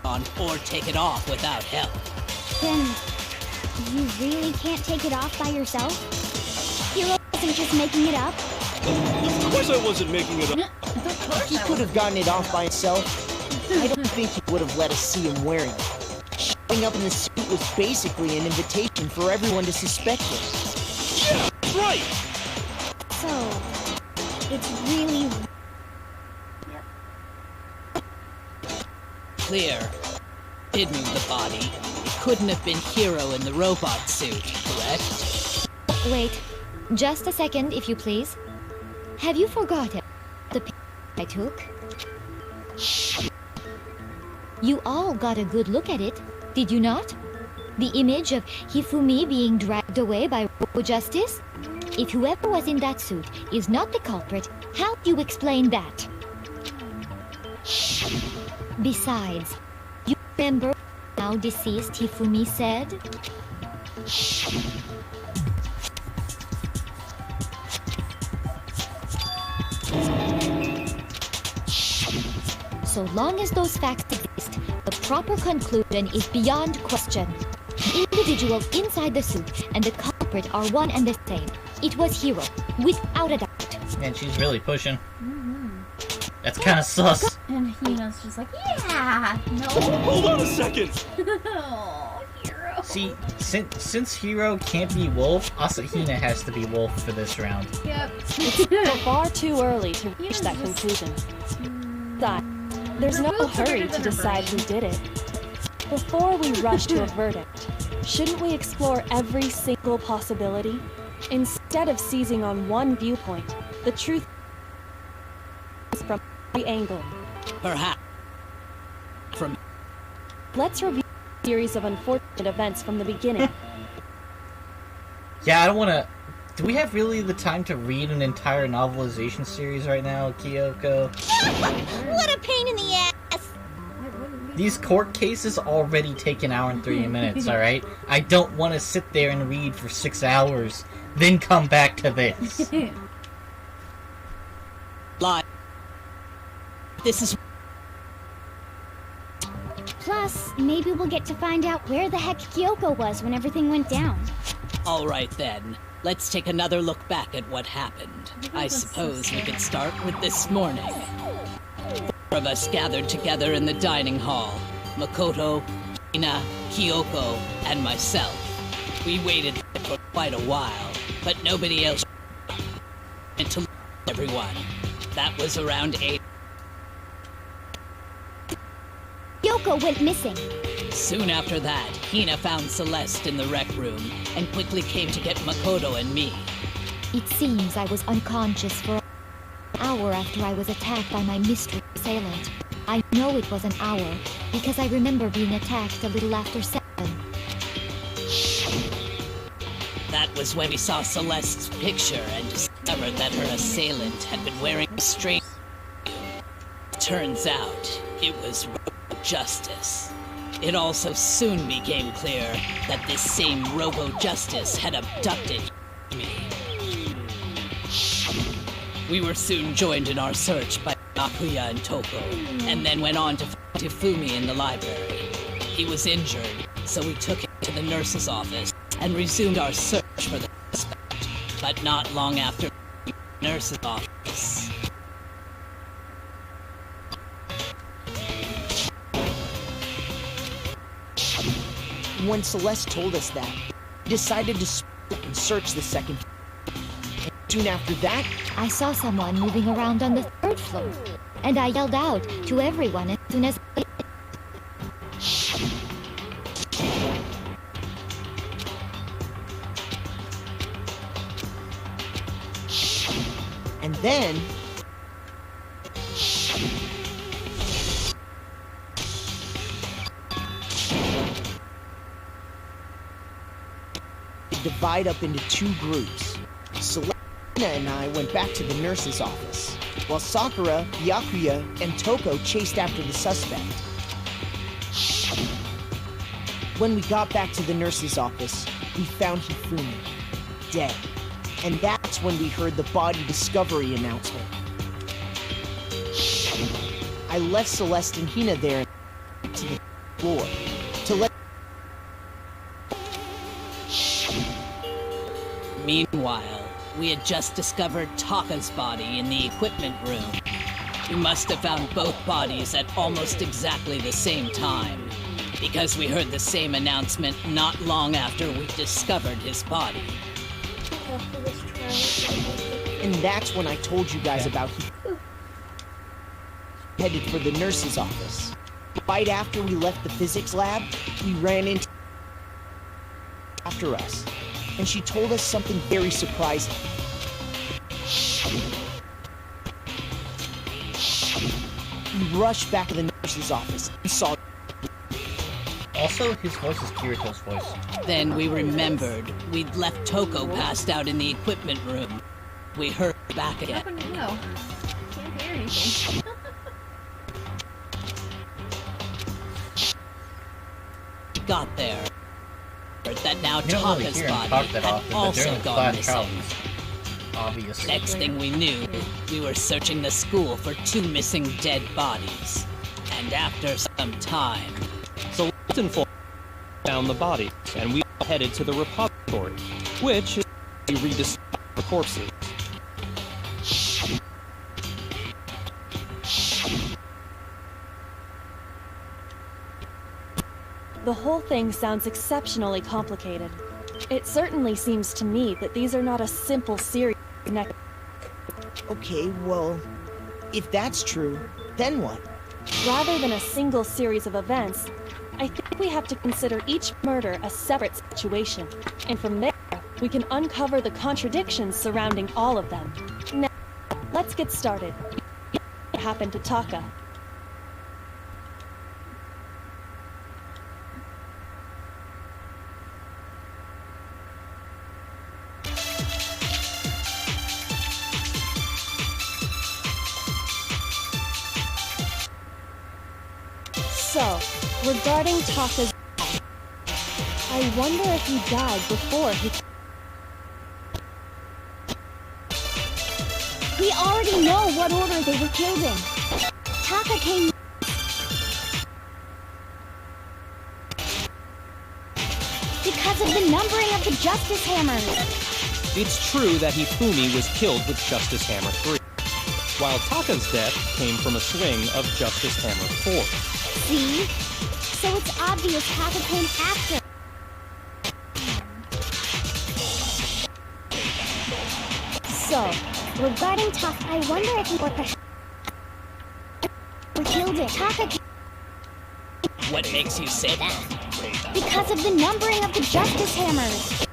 on or take it off without help. Then, you really can't take it off by yourself? Hero wasn't just making it up? Of course I wasn't making it up. He could have gotten it off by himself. I don't think he would have let us see him wearing it. Showing up in the suit was basically an invitation for everyone to suspect it. Yeah, right! So, it's really... Clear. Did move the body. It couldn't have been Hero in the robot suit, correct? Wait, just a second, if you please. Have you forgotten the picture I took? You all got a good look at it, did you not? The image of Hifumi being dragged away by Robo Justice? If whoever was in that suit is not the culprit, how do you explain that? Besides, you remember now deceased Hifumi said? So long as those facts exist, the proper conclusion is beyond question. The individual inside the suit and the culprit are one and the same. It was Hero, without a doubt. And she's really pushing. That's kind of sus. And Hina's just like, yeah, no. Hold on a second. Oh, Hero. See, since Hero can't be Wolf, Asahina has to be Wolf for this round. Yep. It's far too early to reach that conclusion. But there's no hurry to decide who did it. Before we rush to a verdict, shouldn't we explore every single possibility? Instead of seizing on one viewpoint, the truth is from every angle. Perhaps. From... Let's review a series of unfortunate events from the beginning. Yeah, I don't want to... Do we have really the time to read an entire novelization series right now, Kyoko? What a pain in the ass! These court cases already take an hour and 30 minutes, alright? I don't want to sit there and read for 6 hours, then come back to this. Lie. This is... Plus, maybe we'll get to find out where the heck Kyoko was when everything went down. Alright then. Let's take another look back at what happened. I suppose we could start with this morning. 4 of us gathered together in the dining hall. Makoto, Hina, Kyoko, and myself. We waited for quite a while, but nobody else until everyone. That was around 8. Kyoko went missing. Soon after that, Hina found Celeste in the rec room and quickly came to get Makoto and me. It seems I was unconscious for an hour after I was attacked by my mystery assailant. I know it was an hour, because I remember being attacked a little after 7. That was when we saw Celeste's picture and discovered that her assailant had been wearing a strange... Turns out, it was Robo-Justice. It also soon became clear that this same Robo-Justice had abducted me. We were soon joined in our search by Akuya and Toko, and then went on to find Hifumi in the library. He was injured, so we took him to the nurse's office and resumed our search for the suspect, but not long after the nurse's office. When Celeste told us that, we decided to split and search the second floor. And soon after that, I saw someone moving around on the 3rd floor, and I yelled out to everyone as soon as I... and then... divide up into 2 groups. Selena and I went back to the nurse's office, while Sakura, Byakuya, and Toko chased after the suspect. When we got back to the nurse's office, we found Hifumi, dead. And that's when we heard the body discovery announcement. I left Celeste and Hina there to the floor. To let... Meanwhile, we had just discovered Taka's body in the equipment room. We must have found both bodies at almost exactly the same time, because we heard the same announcement not long after we discovered his body. And that's when I told you guys about headed for the nurse's office. Right after we left the physics lab, we ran into after us, and she told us something very surprising. We rushed back to the nurse's office and saw... Also, his voice is Kirito's voice. Then we remembered we'd left Toko passed out in the equipment room. We heard back again. How can you know? Can't hear anything. Got there. That now You don't really Taka's hear him body talk that had often, but also during the gone class missing. problems, obviously. Next thing we knew, we were searching the school for 2 missing dead bodies. And after some time... So let's inform found the bodies, and we headed to the repository, which is where we rediscovered the corpses. The whole thing sounds exceptionally complicated. It certainly seems to me that these are not a simple series of connected. Okay, well, if that's true, then what? Rather than a single series of events, I think we have to consider each murder a separate situation. And from there, we can uncover the contradictions surrounding all of them. Now, let's get started. What happened to Taka? So, regarding Taka's death, I wonder if he died before he... We already know what order they were killed in. Taka came... because of the numbering of the Justice Hammers. It's true that Hifumi was killed with Justice Hammer 3, while Taka's death came from a swing of Justice Hammer 4. See? So it's obvious Taka came after. So, regarding Taka, I wonder if he were killed in. Taka came... What makes you say that? because of the numbering of the Justice Hammers.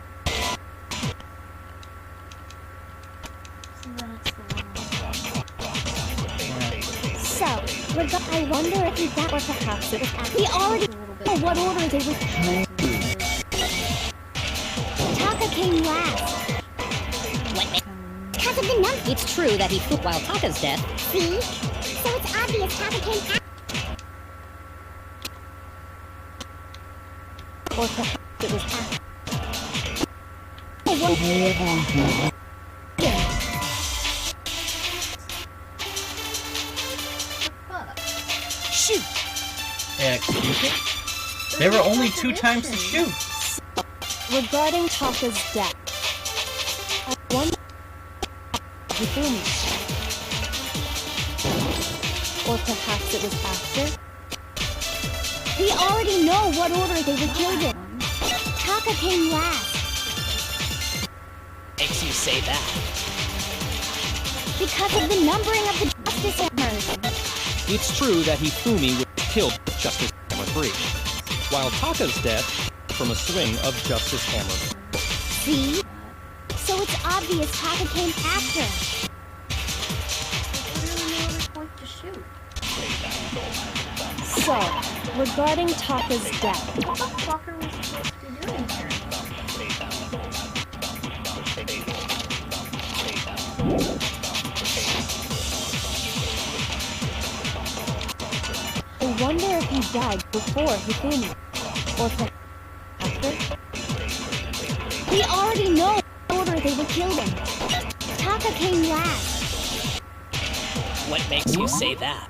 So, I wonder if he got, or perhaps it was after. We already know what order they were. Taka came last. What Because of the number. It's true that he flew while Taka's death. See? So it's obvious Taka came after. or perhaps it was after. Shoot! Excuse me? There were only 2 times to shoot. Regarding Taka's death, I wonder Hifumi. Or perhaps it was after? We already know what order they were killed in. Taka came last. Makes you say that? Because of the numbering of the Justice Hammers. It's true that Hifumi was killed with Justice Hammer 3, while Taka's death from a swing of Justice Hammer. See? So it's obvious Taka came after. So, regarding Taka's death, What the fuck are we supposed to be doing here? I wonder if he died before Hifumi. Or perhaps after? We already know what order they were killed in. Taka came last. What makes you say that?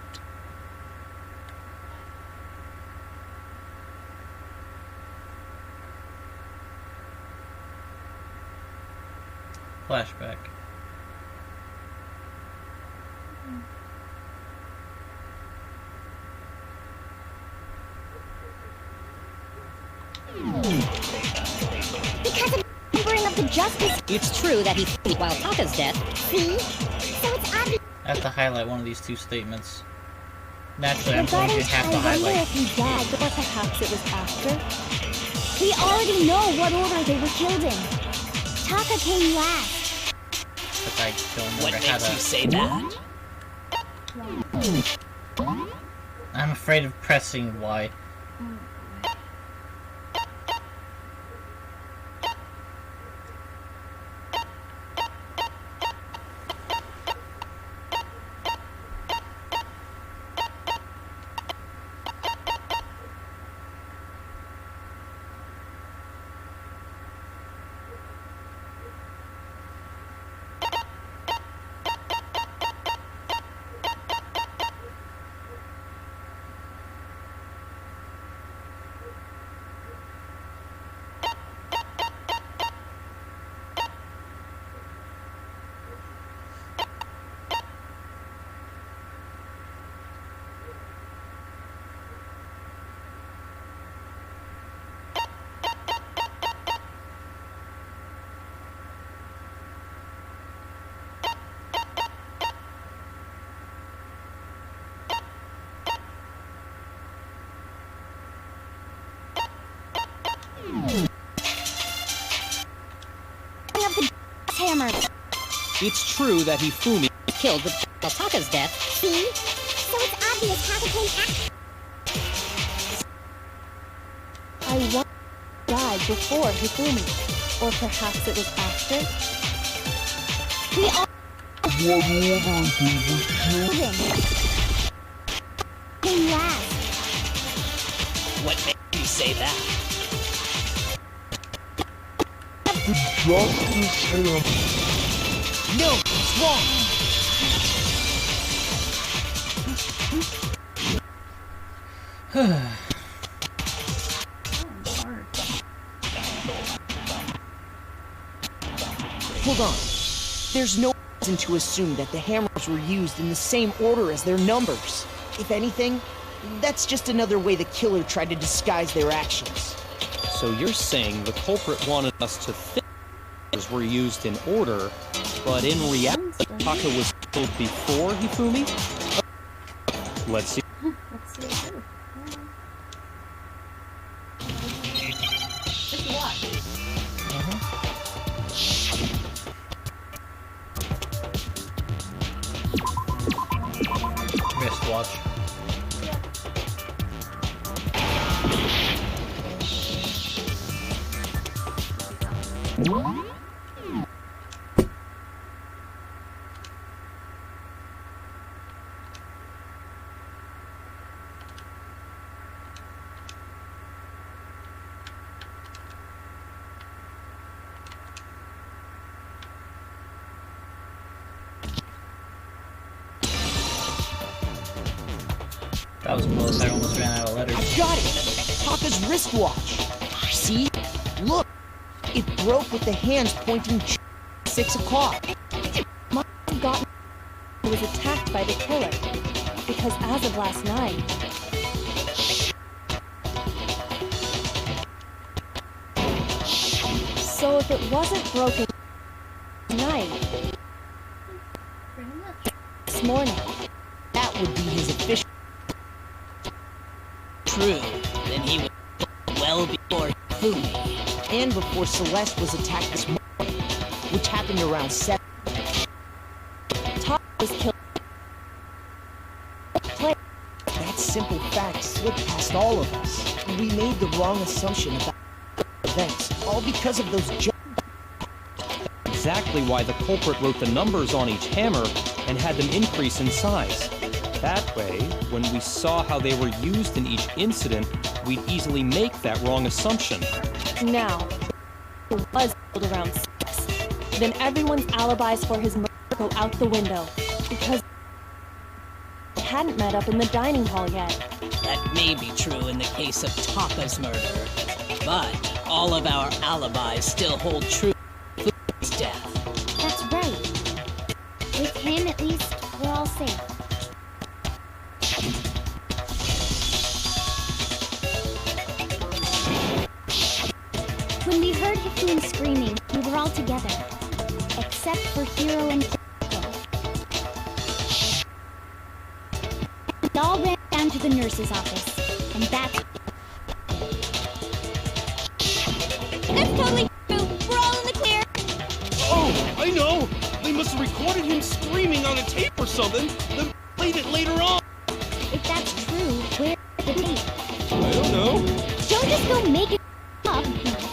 flashback. Because of numbering of the justice. It's true that he while Taka's death. See? So it's obvious. I have to highlight one of these two statements. Naturally, I'm going Regarding to have to I wonder highlight. if he died, or perhaps it was after. We already know what order they were killed in. Taka came last. But I don't What remember how makes to... you say that? I'm afraid of pressing Y. Of the hammer. It's true that Hifumi Killed with Taka's death. See? So it's obvious Taka came after. I once died before Hifumi. Or perhaps it was after? We all. What order they were killed in? Came last. What makes you say that? The justice hammer. No, it's wrong. Hold on. There's no reason to assume that the hammers were used in the same order as their numbers. If anything, that's just another way the killer tried to disguise their actions. So you're saying the culprit wanted us to think those were used in order, but in reality, Taka was killed before Hifumi? Let's see. Let's see it too. Just watch. Wristwatch. That was close. I almost ran out of letters. I got it! Taka's wristwatch. See? Look! It broke with the hands pointing 6 o'clock. Must have gotten he was attacked by the killer. Because as of last night, so if it wasn't broken tonight, Pretty much. this morning, That would be his official. True. Then he was well before Hifumi. And before Celeste was attacked this morning, which happened around 7. Taka was killed. That simple fact slipped past all of us. We made the wrong assumption about events, all because of those Exactly why the culprit wrote the numbers on each hammer and had them increase in size. That way, when we saw how they were used in each incident, we'd easily make that wrong assumption. Now, it was killed around 6. Then everyone's alibis for his murder go out the window. Because they hadn't met up in the dining hall yet. That may be true in the case of Taka's murder. But all of our alibis still hold true to Fumi's death. Hifune screaming, we were all together. Except for Hiro and Kyoko. We all ran down to the nurse's office, and that's... That's totally true. We're all in the clear. Oh, I know! They must have recorded him screaming on a tape or something, then played it later on. If that's true, where's the tape? I don't know. Don't just go make it up.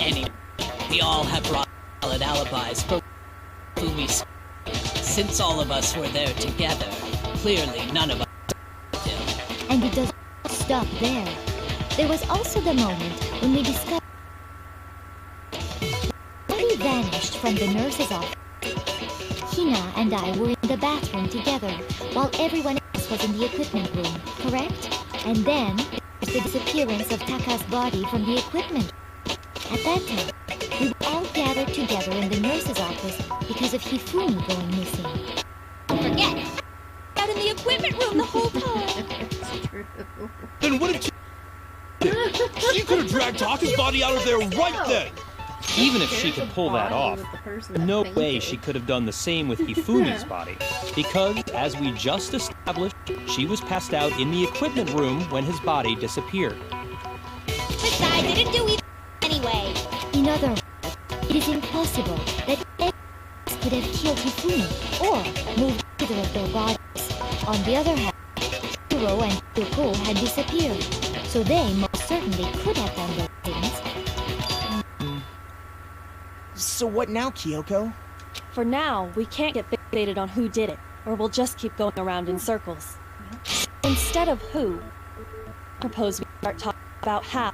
Anyway, we all have valid alibis for Fumi's. Since all of us were there together, clearly none of us did. And it doesn't stop there. There was also the moment when we discovered Body vanished from the nurse's office. Hina and I were in the bathroom together, while everyone else was in the equipment room, correct? And then, there's the disappearance of Taka's body from the equipment. At that time, we were all gathered together in the nurse's office because of Hifune going missing. Don't forget, out in the equipment room the whole time. Then what did she do? She could have dragged Taka's body out of there right then! Even if she could pull that off, no way she could have done the same with Hifune's body. Because, as we just established, she was passed out in the equipment room when his body disappeared. Besides, I didn't do it anyway. In other words, it is impossible that anyone else could have killed Hifune or moved either of their bodies. On the other hand, Hiro and Kyoko had disappeared, so they most certainly could have done those things. So what now, Kyoko? For now, we can't get fixated on who did it, or we'll just keep going around in circles. Instead of who, I propose we start talking about how.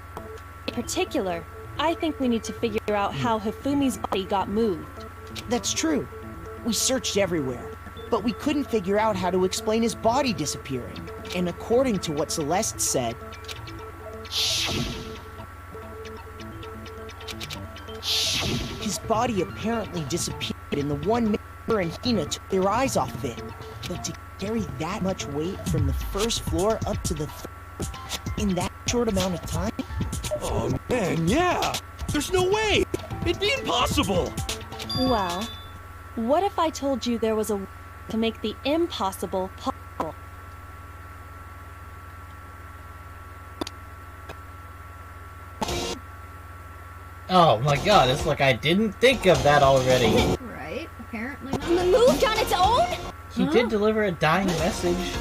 In particular, I think we need to figure out how Hifumi's body got moved. That's true. We searched everywhere, but we couldn't figure out how to explain his body disappearing. And according to what Celeste said, his body apparently disappeared in the one minute her and Hina took their eyes off of it. But to carry that much weight from the first floor up to the third in that short amount of time? Oh man, yeah! There's no way! It'd be impossible! Well, what if I told you there was a way to make the impossible possible? Oh my god, it's like I didn't think of that already. Right? Apparently not. Moved on its own? He did deliver a dying message.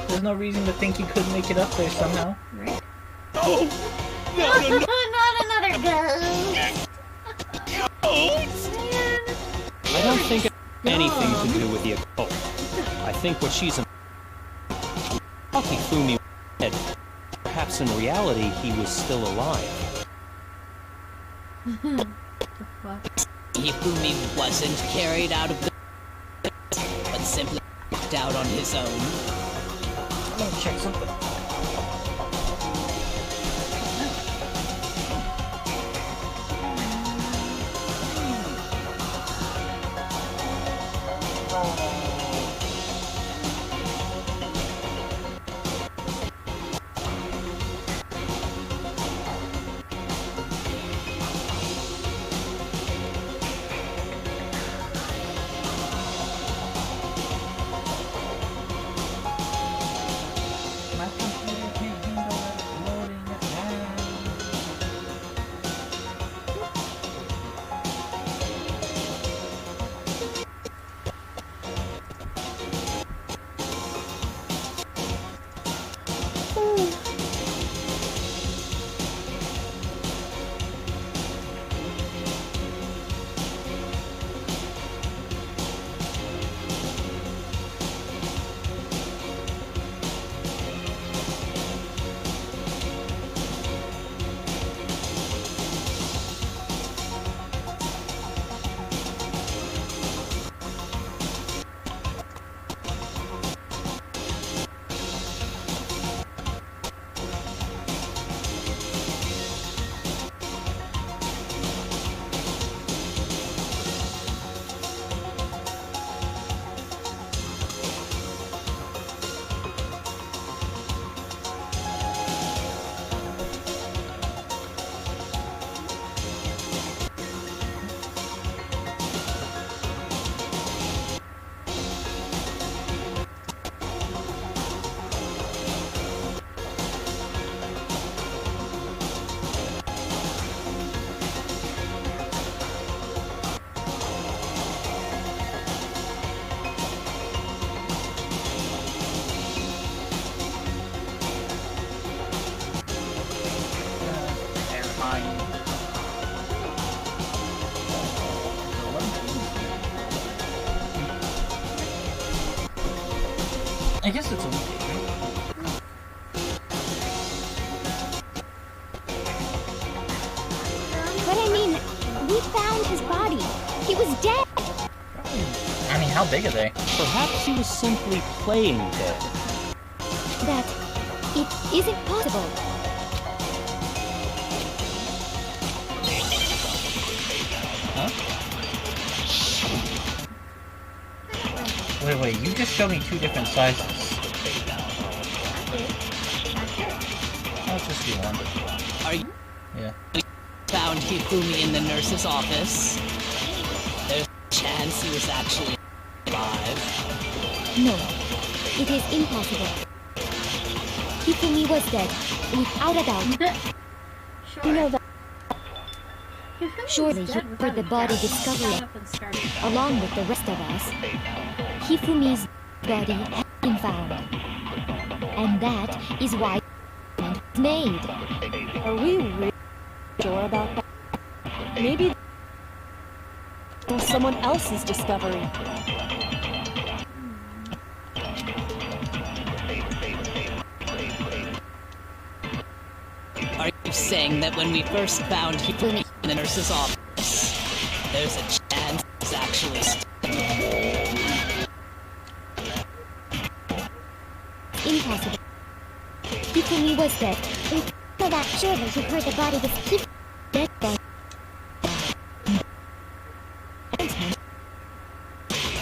There's no reason to think he couldn't make it up there somehow. Right? Oh! No! Not another ghost! I don't think it has anything to do with the occult. I think what she's Hifumi was dead. Perhaps in reality he was still alive. Hifumi wasn't carried out of the but simply walked out on his own. I'm gonna check something. I guess it's a weekday, right? But I mean, we found his body. He was dead. I mean, how big are they? Perhaps he was simply playing dead. That it isn't possible. Wait, you just showed me two different sizes. Let's just do one. Are you? Yeah. We found Hifumi in the nurse's office. There's a chance he was actually alive. No, it is impossible. Hifumi was dead, without a doubt. You know that. Surely you heard the body discovery along with the rest of us. Hifumi's body has been found. And that is why it was made. Are we really sure about that? Maybe it was someone else's discovery. Are you saying that when we first found Hifumi in the nurse's office, there's a chance he's actually Impossible. Hifumi was dead. So that surely you heard the body was Hifumi dead body.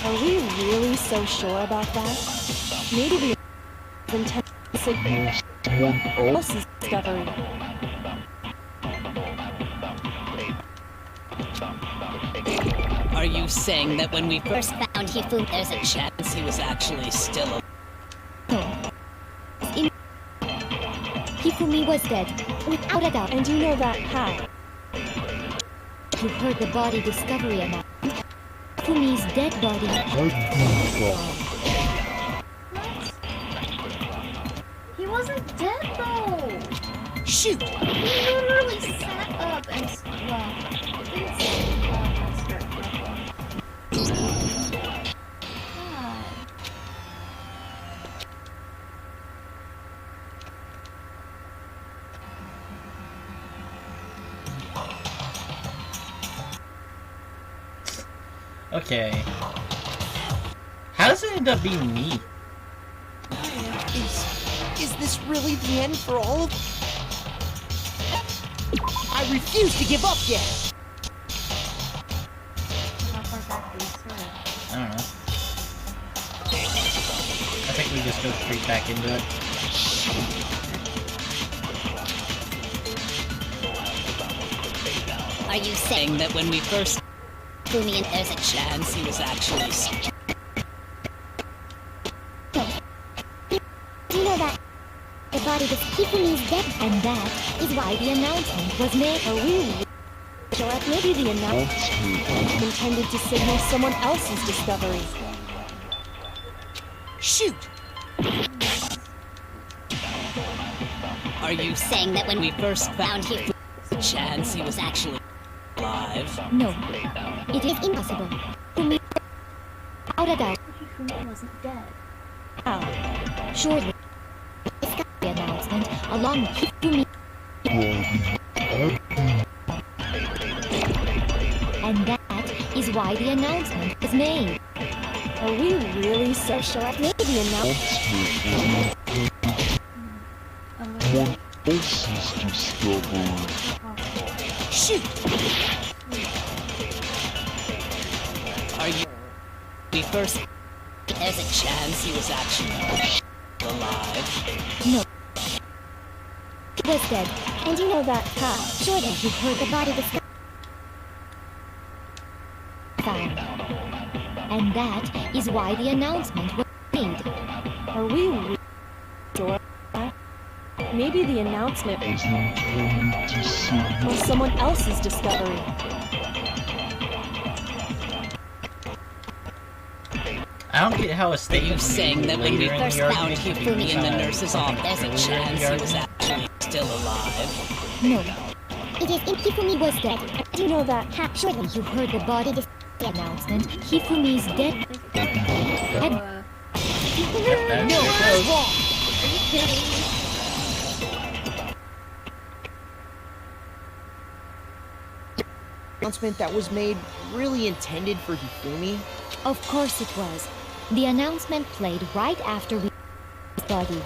Are we really so sure about that? Maybe the intent to signal someone else's discovery. Are you saying that when we first found Hifumi, there's a chance he was actually still alive? No. Hifumi was dead, without a doubt. And you know that how? You heard the body discovery announcement. Hifumi's dead body. He wasn't dead though. Shoot! He literally sat up and didn't sit up and stretched God. Okay. How does it end up being me? Is this really the end for all of... I refuse to give up yet! I don't know. I think we just go straight back into it. Are you saying that when we first Hifumi, there's a chance he was actually Do you know that the body was Hifumi's dead? And that is why the announcement was made. Are we sure? Maybe the announcement intended to signal someone else's discovery. Shoot! Are you saying that when we first found Hifumi, there's a chance he was actually alive? No, it is impossible. Hifumi, without a doubt. Hifumi wasn't dead. How? Surely, the discovery announcement along with Hifumi. And that is why the announcement was made. Are we really so sure? Maybe the announcement. Someone else's discovery. Shoot! Are you... We first... There's a chance he was actually alive. No. He was dead. And you know that how? Surely you heard the body was found. And that is why the announcement was made. Are we really sure? Maybe the announcement Was intended to signal was someone else's discovery. I don't get how a statement. Are you saying that when we first found Hifumi in the nurse's office, there's a chance he was actually actually still alive? No. It is Hifumi was dead. Do you know that? Surely you heard the body announcement. Hifumi's dead. No, Are you kidding? Announcement that was made really intended for Hifumi? Of course it was. The announcement played right after we body.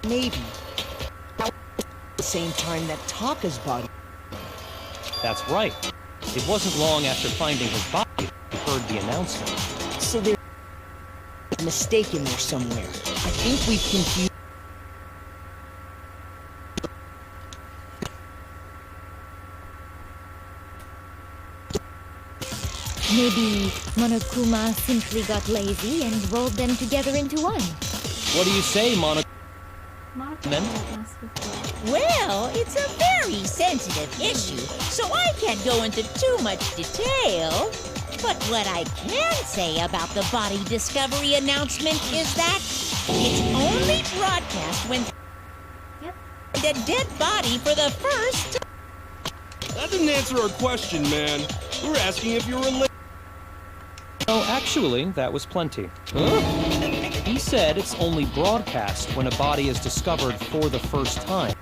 Maybe. At the same time that Taka's body. That's right. It wasn't long after finding his body we heard the announcement. So there's a mistake in there somewhere. I think we've confused. Maybe Monokuma simply got lazy and rolled them together into one. What do you say, Mono? Well, it's a very sensitive issue, so I can't go into too much detail. But what I can say about the body discovery announcement is that it's only broadcast when the dead body for the first time. That didn't answer our question, man. We were asking if you were related. No, actually, that was plenty. Huh? He said it's only broadcast when a body is discovered for the first time.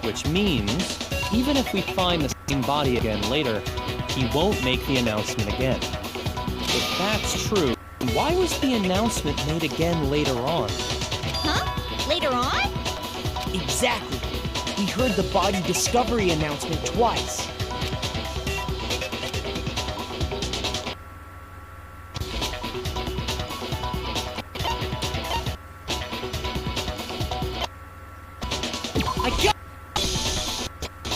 Which means, even if we find the same body again later, he won't make the announcement again. If that's true, why was the announcement made again later on? Huh? Later on? Exactly. We heard the body discovery announcement twice.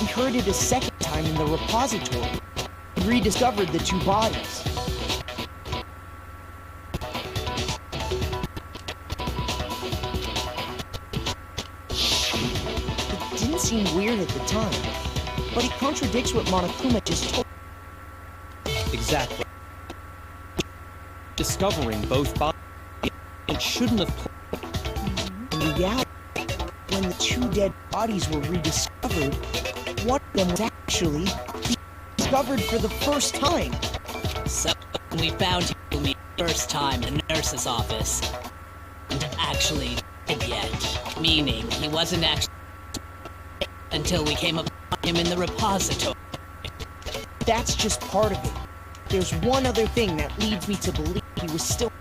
We heard it a second time in the repository. We rediscovered the two bodies. It didn't seem weird at the time, but it contradicts what Monokuma just told. Exactly. Discovering both bodies, it shouldn't have played. In reality, when the two dead bodies were rediscovered, one of them was actually discovered for the first time. So we found him first time in the nurse's office. And actually did yet. Meaning he wasn't actually until we came upon him in the repository. That's just part of it. There's one other thing that leads me to believe he was still in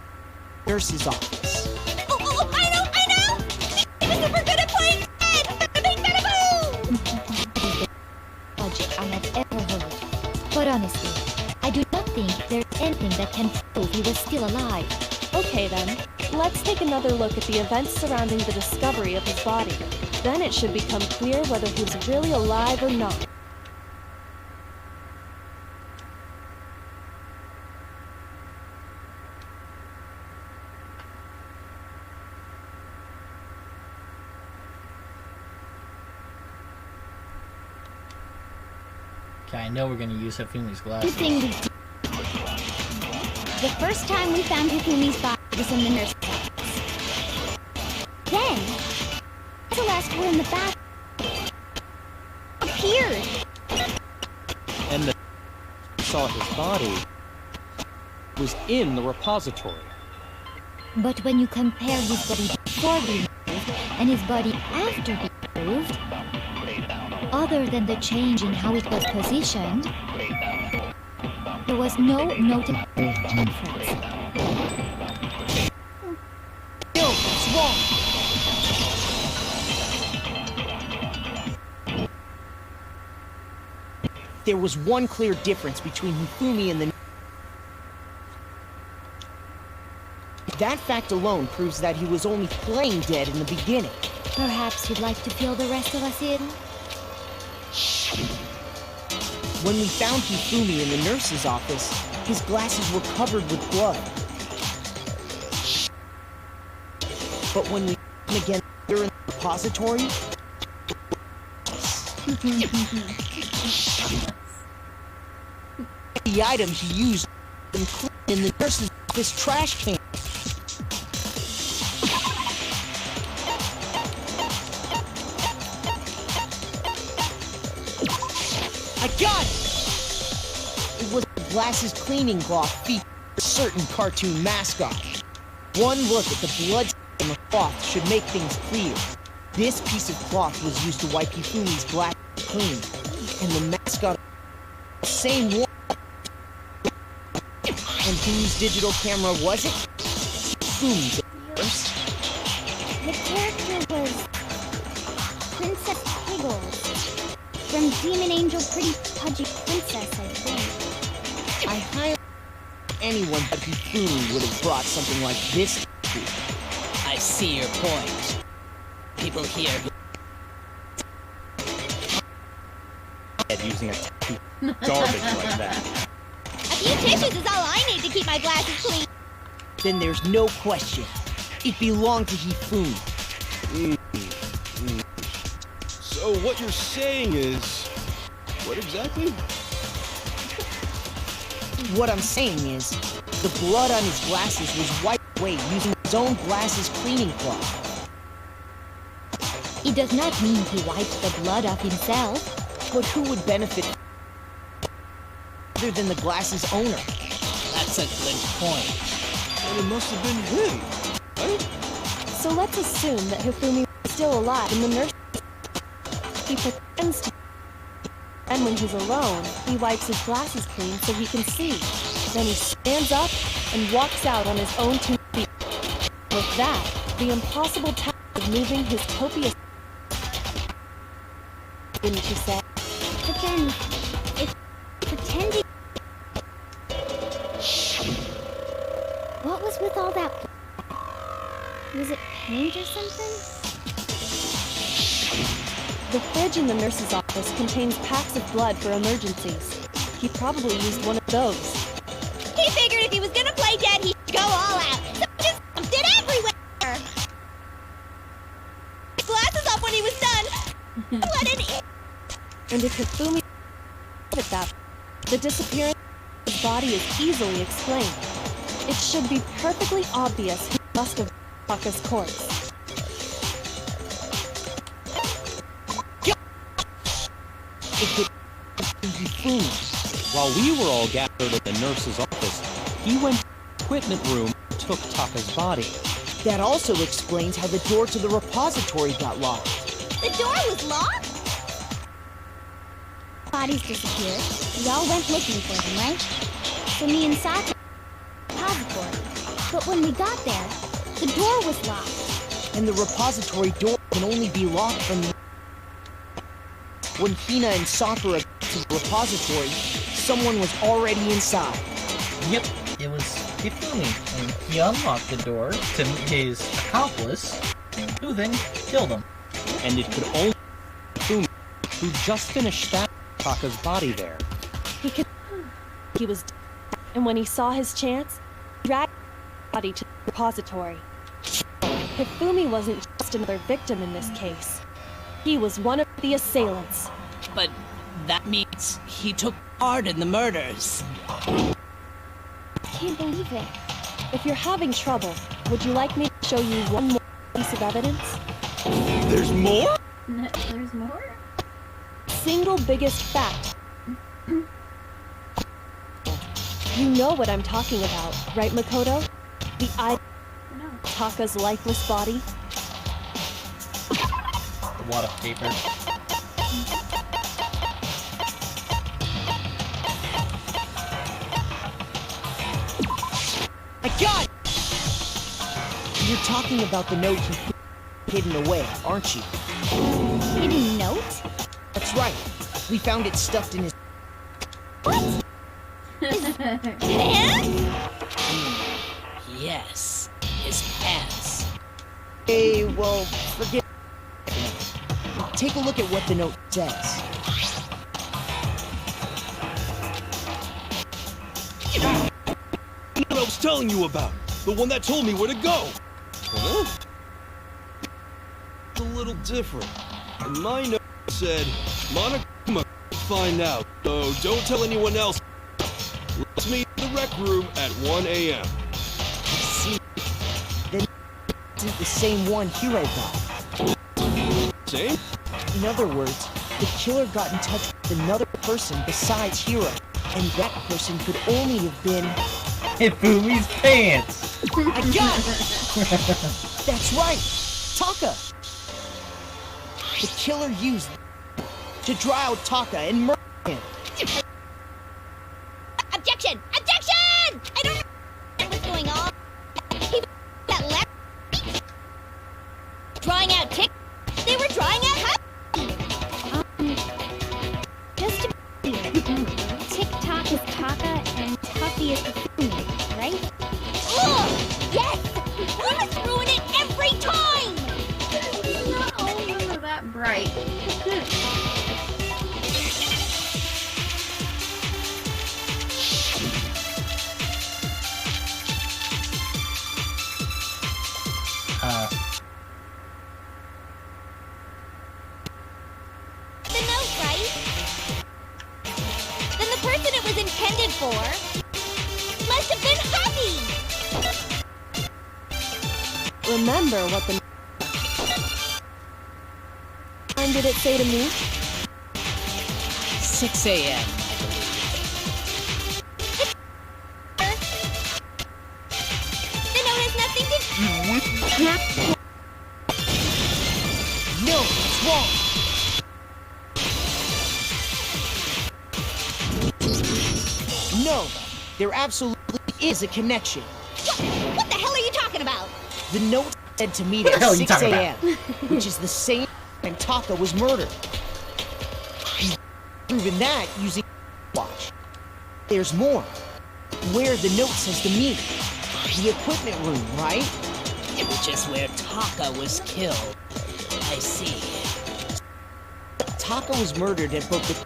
the nurse's office. Oh, I know! He was super good at playing dead! Logic I have ever heard. But honestly, I do not think there's anything that can prove he was still alive. Okay then, let's take another look at the events surrounding the discovery of his body. Then it should become clear whether he was really alive or not. Okay, I know we're gonna use Hifumi's glasses. The first time we found Hifumi's body was in the nurse's office. Then, Celeste were in the bath. Appeared. And the saw his body was in the repository. But when you compare his body before being moved and his body after being moved, other than the change in how it was positioned, there was no notable difference. No, that's wrong. There was one clear difference between Hifumi and the... That fact alone proves that he was only playing dead in the beginning. Perhaps you'd like to fill the rest of us in? When we found Hifumi in the nurse's office, his glasses were covered with blood. But when we found him again here in the repository... the items he used in the nurse's office trash can. I got it! It was the glasses cleaning cloth featuring a certain cartoon mascot. One look at the blood on the cloth should make things clear. This piece of cloth was used to wipe Hifumi's glasses clean, and the mascot the same one. And whose digital camera was it? Hifumi's. The character was Princess Piggles from Demon Angel Pretty Pudgy Princess, I think. I highly anyone but Hifumi would have brought something like this to. I see your point. People here using a tattoo garbage like that. A few tissues is all I need to keep my glasses clean. Then there's no question. It belonged to Hifumi. So what you're saying is... What exactly? What I'm saying is, the blood on his glasses was wiped away using his own glasses cleaning cloth. It does not mean he wiped the blood off himself. But who would benefit other than the glasses owner? That's a good point. And it must have been him, right? So let's assume that Hifumi is still alive and the nurse... He pretends to... And when he's alone, he wipes his glasses clean so he can see. Then he stands up and walks out on his own 2 feet. With that, the impossible task of moving his copious... Wouldn't you say? But then, if pretending... What was with all that... Was it paint or something? The fridge in the nurse's office contains packs of blood for emergencies. He probably used one of those. He figured if he was gonna play dead, he'd go all out. So he just dumped it everywhere. His glasses off when he was done. What an idiot. And if Hifumi at that, the disappearance of his body is easily explained. It should be perfectly obvious he must have Taka's corpse. It could be Hifumi. While we were all gathered at the nurse's office, he went to the equipment room and took Taka's body. That also explains how the door to the repository got locked. The door was locked? Bodies disappeared. We all went looking for them, right? So me and Saki repository. But when we got there, the door was locked. And the repository door can only be locked from the... When Hina and Sakura got to the repository, someone was already inside. Yep, it was Hifumi, and he unlocked the door to meet his accomplice, who then killed him. And it could only be Hifumi, who just finished stabbing Taka's body there. He was dead, and when he saw his chance, he dragged the body to the repository. Hifumi wasn't just another victim in this case. He was one of the assailants. But that means he took part in the murders. I can't believe it. If you're having trouble, would you like me to show you one more piece of evidence? There's more? There's more? Single biggest fact. You know what I'm talking about, right, Makoto? The eye... Taka's lifeless body? A wad of paper. I got it! You're talking about the note he hidden away, aren't you? Hidden note? That's right. We found it stuffed in his... What? Him? Yes, his pants. Hey, well, forget... Take a look at what the note says. What I was telling you about. The one that told me where to go. Huh? It's a little different. And my note said, Monokuma find out. So don't tell anyone else. Let's meet in the rec room at 1 a.m. See, then isn't the same one Hiro got. Same? In other words, the killer got in touch with another person besides Hiro, and that person could only have been... Hifumi's pants! I got it! That's right! Taka! The killer used to draw out Taka and murder him. Objection! Objection! I don't know what's going on. He that left drawing out tick. They were drawing out Just to be clear, TikTok is Taka and Tuffy is Hifumi, right? Oh, yes! You must ruin it every time! Not all of them are that bright. The note, right? Then the person it was intended for must have been Hubby! Remember what the time did it say to me? 6 a.m. The note has nothing to... No, it's wrong! No, there absolutely is a connection. What the hell are you talking about? The note said to meet What the at hell are you 6 talking a.m., which is the same time Taka was murdered. He's proven that using watch. There's more. Where the note says to meet. The equipment room, right? Which is where Taka was killed. I see. Taka was murdered at both the...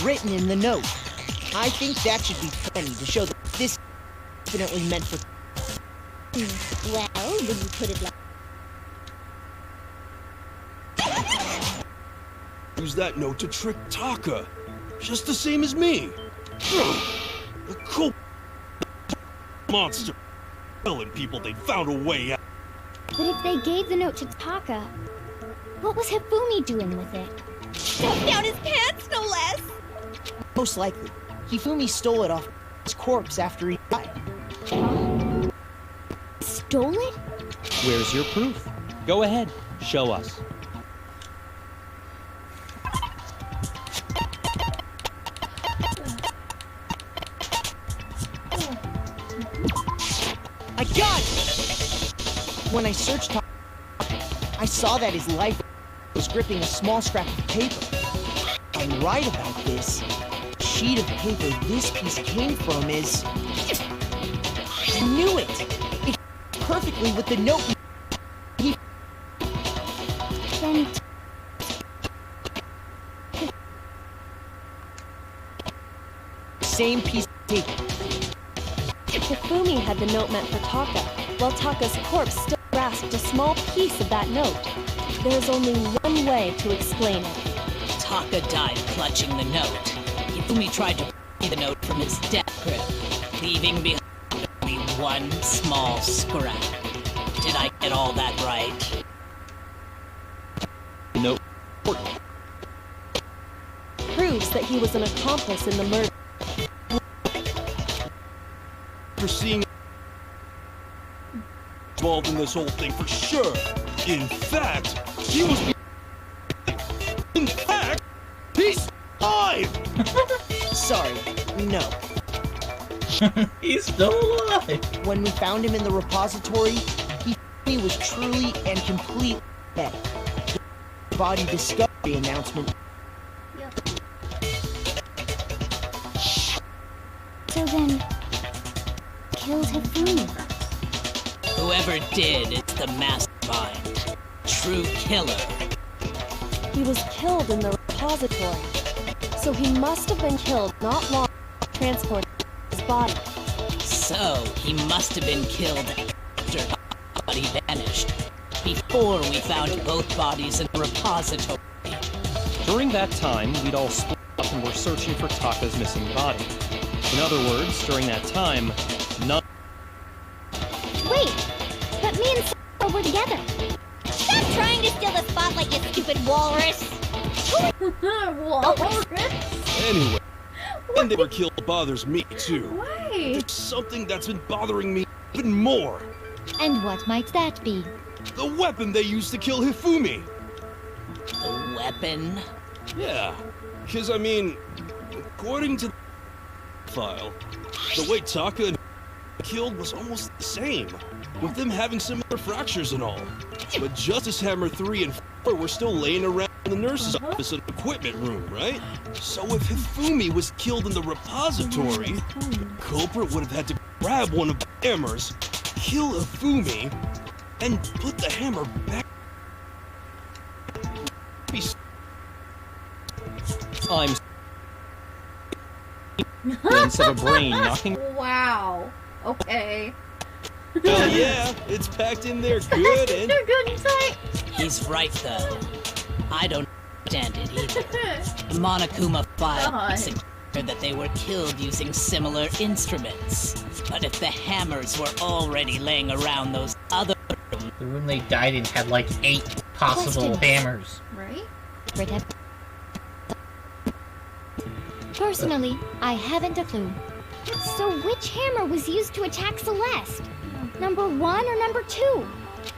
written in the note. I think that should be plenty to show that this is definitely meant for... Well, when you put it like... Use that note to trick Taka. Just the same as me. A cool monster. Telling people they found a way out. But if they gave the note to Taka, what was Hifumi doing with it? Stuffed down his pants, no less! Most likely. Hifumi stole it off his corpse after he died. Stole it? Where's your proof? Go ahead, show us. I got it! When I searched Taka, I saw that his life was gripping a small scrap of paper. I'm right about this. The sheet of paper this piece came from is... I knew it! It fits perfectly with the note he... Then Same piece of paper. Hifumi had the note meant for Taka, while Taka's corpse still grasped a small piece of that note. There's only one way to explain it. Taka died clutching the note. Hifumi tried to free the note from his death grip, leaving behind only one small scrap. Did I get all that right? Note. Proves that he was an accomplice in the murder. For seeing involved in this whole thing for sure. In fact, he was... In fact, he's alive! Sorry, no. He's still alive! When we found him in the repository, he was truly and completely dead. The body discovery announcement. So then, killed Hifumi. Whoever did is the mastermind. True killer. He was killed in the repository, so he must have been killed not long after transporting his body. So, he must have been killed after the body vanished, before we found both bodies in the repository. During that time, we'd all split up and were searching for Taka's missing body. In other words, during that time, none... Wait, but me and Sora were together. Stop trying to steal the spotlight, you stupid walrus! Who Anyway, and they were killed bothers me too. Why? There's something that's been bothering me even more. And what might that be? The weapon they used to kill Hifumi. The weapon? Yeah, because I mean, according to the file, the way Taka killed was almost the same, with them having similar fractures and all. But Justice Hammer 3 and 4 were still laying around in the nurse's office and equipment room, right? So if Hifumi was killed in the repository, the culprit would have had to grab one of the hammers, kill Hifumi, and put the hammer back. I'm instead of a brain knocking. Wow. Okay. Hell yeah, it's packed in there good and... They're good and tight. He's right, though. I don't understand it either. The Monokuma file suggests that they were killed using similar instruments. But if the hammers were already laying around those other rooms... The room they died in had like 8 possible hammers. Right? Personally, I haven't a clue. So which hammer was used to attack Celeste? Number 1 or number 2?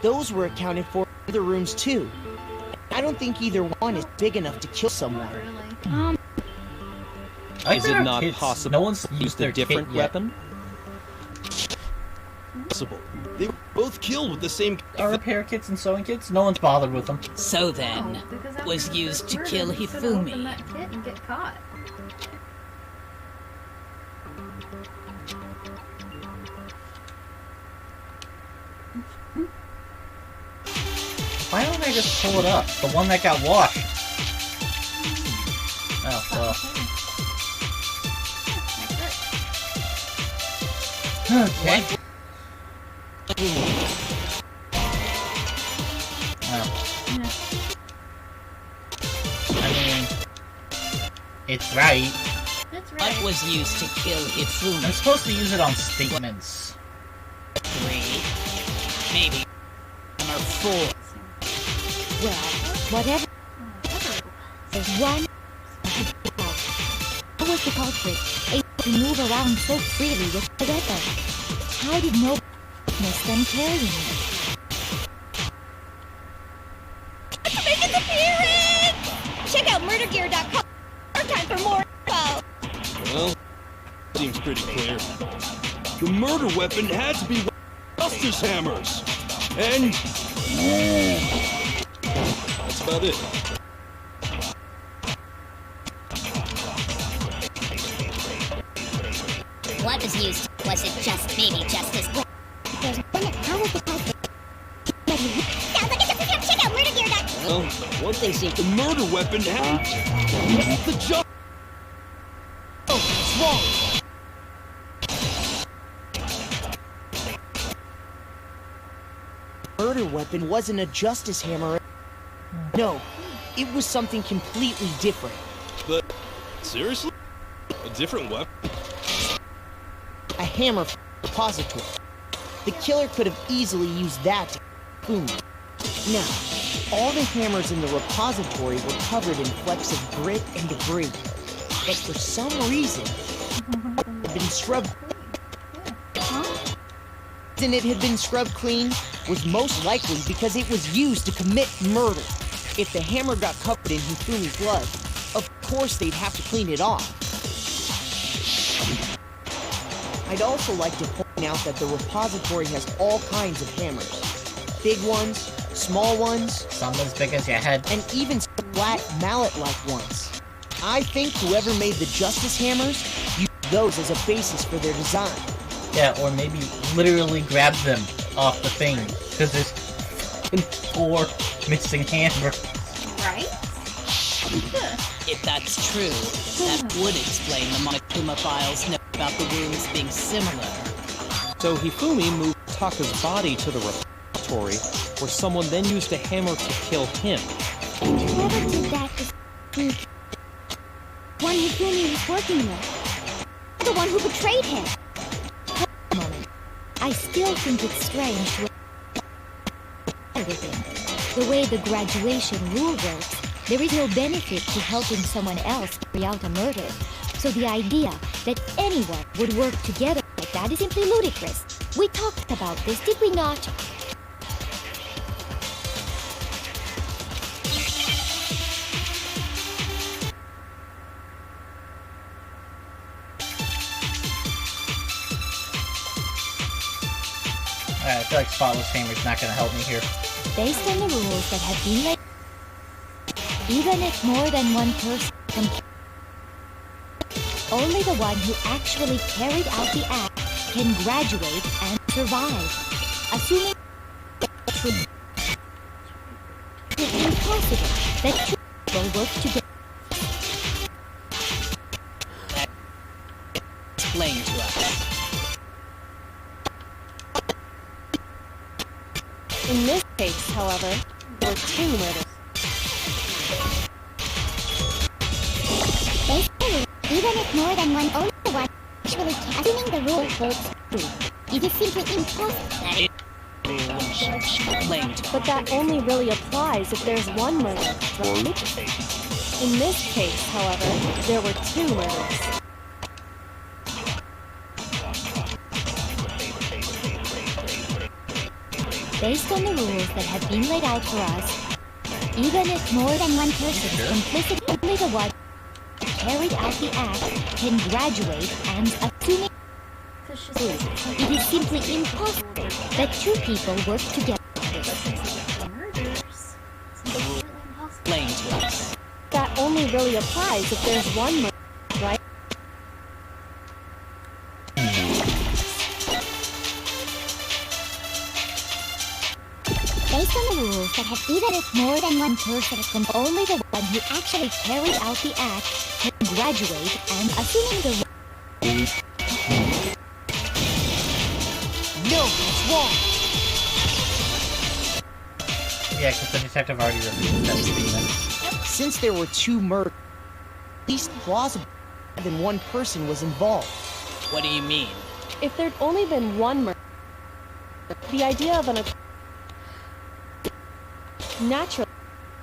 Those were accounted for in the rooms too. I don't think either one is big enough to kill someone. Is it not possible no one's to use a different weapon? Possible. They were both killed with the same... Our repair kits and sewing kits, no one's bothered with them. So then, was used to kill Hifumi. That kit and get caught. Why don't I just pull it up? The one that got washed. Oh, well. Okay. Well. I mean, it's right. That's right. What was used to kill Hifumi? I'm supposed to use it on statements. 3, maybe number 4. Well, whatever. There's one. Who was the culprit, able to move around so freely with the weapon? How did no miss them carrying it? To make its appearance! Check out murdergear.com. Time for more info. Well, seems pretty clear. The murder weapon had to be Justice Hammers. And... that's about it. What was used? Was it just maybe Justice? There's one powerful culprit. Sounds like it's a check out murdergear.com. Well, one thing seems the murder weapon had... the jump... Oh, it's wrong. Murder weapon wasn't a Justice Hammer. No, it was something completely different. But, seriously? A different weapon? A hammer from the repository. The killer could have easily used that to boom. Now, all the hammers in the repository were covered in flecks of grit and debris. But for some reason, it had been scrubbed. And it had been scrubbed clean was most likely because it was used to commit murder. If the hammer got covered in Hifumi's blood, of course they'd have to clean it off. I'd also like to point out that the repository has all kinds of hammers. Big ones, small ones, some as big as your head, and even some flat mallet-like ones. I think whoever made the Justice Hammers used those as a basis for their design. Yeah, or maybe literally grab them off the thing, because there's 4 missing hammers. Right? If that's true, that would explain the Monokuma files note about the rooms being similar. So Hifumi moved Taka's body to the repository, where someone then used a hammer to kill him. Whoever did that is the one Hifumi was working with. The one who betrayed him. Hold on a moment. I still think it's strange to with him. The way the graduation rule works, There is no benefit to helping someone else carry out a murder. So the idea that anyone would work together like that is simply ludicrous. We talked about this, did we not? I feel like Spotless Hammer's not gonna help me here. Based on the rules that have been laid, even if more than one person only the one who actually carried out the act can graduate and survive. Assuming it's impossible that two people work together. Explain to us. In this case, however, there were 2 murders. Even if more than one, only one actually, assuming the rule holds true, it is simply impossible. But that only really applies if there's one murder, right? In this case, however, there were 2 murders. Based on the rules that have been laid out for us, even if more than one person is complicit, only the one who carried out the act can graduate, and assuming it is simply impossible that 2 people work together. Explain to us. That only really applies if there's one murder, right? Based on the rules that have even if more than one person only the one who actually carried out the act can graduate, and assuming the No, it's wrong. Yeah, because the detective already reviewed that statement. Since there were 2 murders, at least plausible than one person was involved. What do you mean? If there'd only been one murder, the idea of naturally,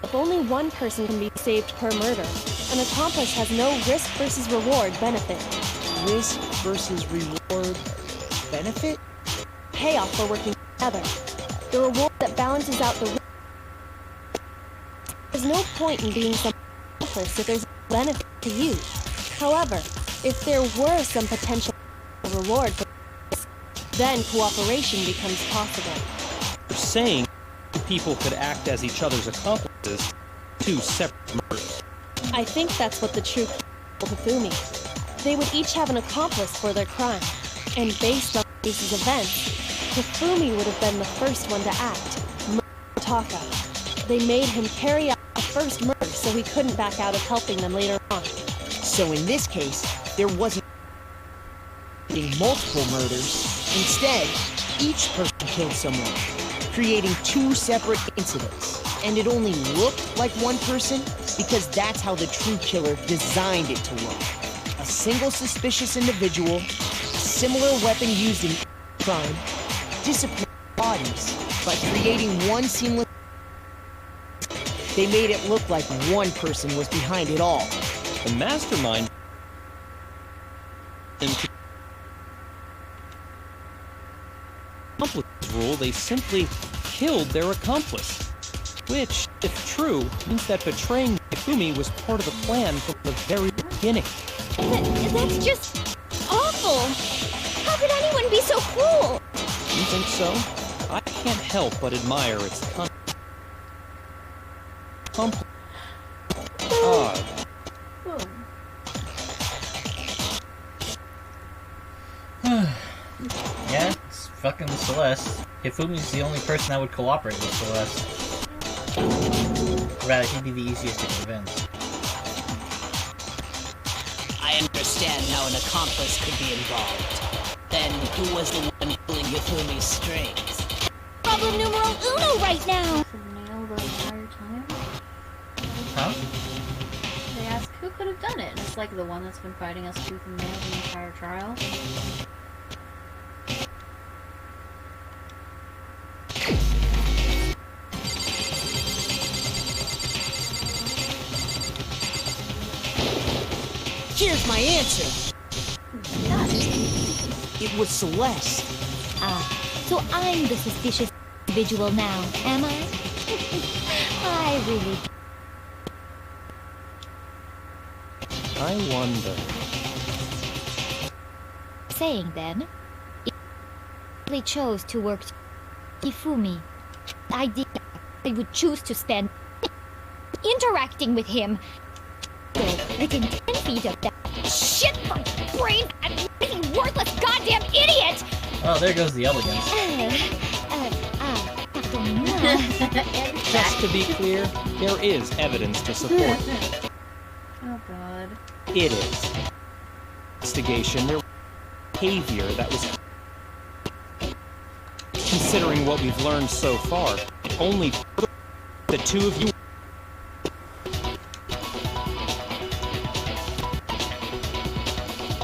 if only one person can be saved per murder, an accomplice has no risk versus reward benefit. Risk versus reward benefit? Payoff for working together. The reward that balances out the risk. There's no point in being some accomplice if there's no benefit to you. However, if there were some potential reward for risk, then cooperation becomes possible. You're saying people could act as each other's accomplices, 2 separate murders. I think that's what the true Hifumi. They would each have an accomplice for their crime, and based on the case's events, Hifumi would have been the first one to act, Taka. They made him carry out the first murder so he couldn't back out of helping them later on. So in this case, there wasn't multiple murders. Instead, each person killed someone, creating 2 separate incidents. And it only looked like one person because that's how the true killer designed it to look. A single suspicious individual, a similar weapon used in crime, disappearing bodies. By creating one seamless, they made it look like one person was behind it all. The mastermind accomplice rule, they simply killed their accomplice. Which, if true, means that betraying Hifumi was part of the plan from the very beginning. That's just awful! How could anyone be so cruel? You think so? I can't help but admire its odd. Yeah, it's fucking Celeste. Hifumi's the only person that would cooperate with Celeste. Rather, he'd be the easiest to convince. I understand how an accomplice could be involved. Then who was the one pulling Hifumi's strings? Problem numero uno right now! Nail the entire time? Huh? They ask who could have done it, and it's like the one that's been fighting us tooth and nail the entire trial. Here's my answer. It was Celeste. Ah, so I'm the suspicious individual now, am I? I really... I wonder. Saying then, they chose to work Hifumi. I would choose to spend interacting with him. So, within 10 feet of that shit for brain and worthless goddamn idiot! Oh, there goes the elegance. Just to be clear, there is evidence to support it. Oh god. It is. Investigation, there was behavior that was... Considering what we've learned so far, only the two of you...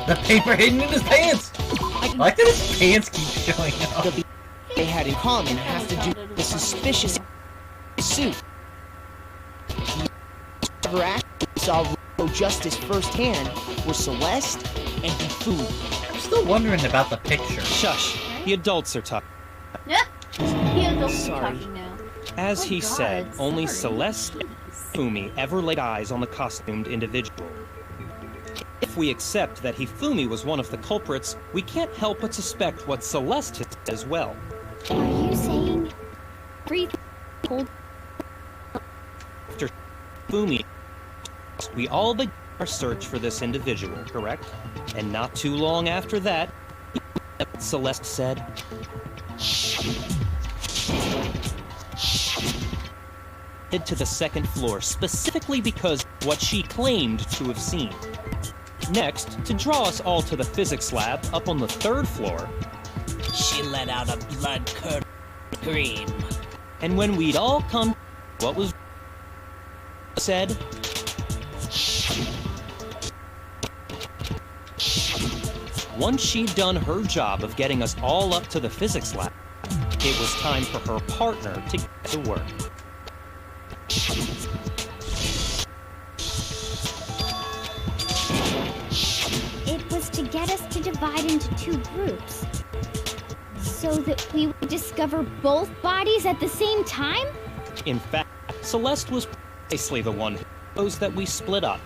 The paper hidden in his pants! I like that his pants keep showing up. They had in common have to do with the suspicious suit. Whoever actually saw justice firsthand were Celeste and Hifumi. I'm still wondering about the picture. Shush. The adults are talking. Yeah. He is also Sorry. talking now. As Oh he God, said, only sorry. Celeste and Hifumi ever laid eyes on the costumed individual. If we accept that Hifumi was one of the culprits, we can't help but suspect what Celeste has as well. Are you saying... Breathe cold... After Hifumi, we all began our search for this individual, correct? And not too long after that, Celeste said, head to the second floor, specifically because of what she claimed to have seen. Next, to draw us all to the physics lab up on the third floor. She let out a blood-curdling scream. And when we'd all come, what was said? Once she'd done her job of getting us all up to the physics lab, it was time for her partner to get to work. It was to get us to divide into two groups. So that we would discover both bodies at the same time? In fact, Celeste was precisely the one who proposed that we split up.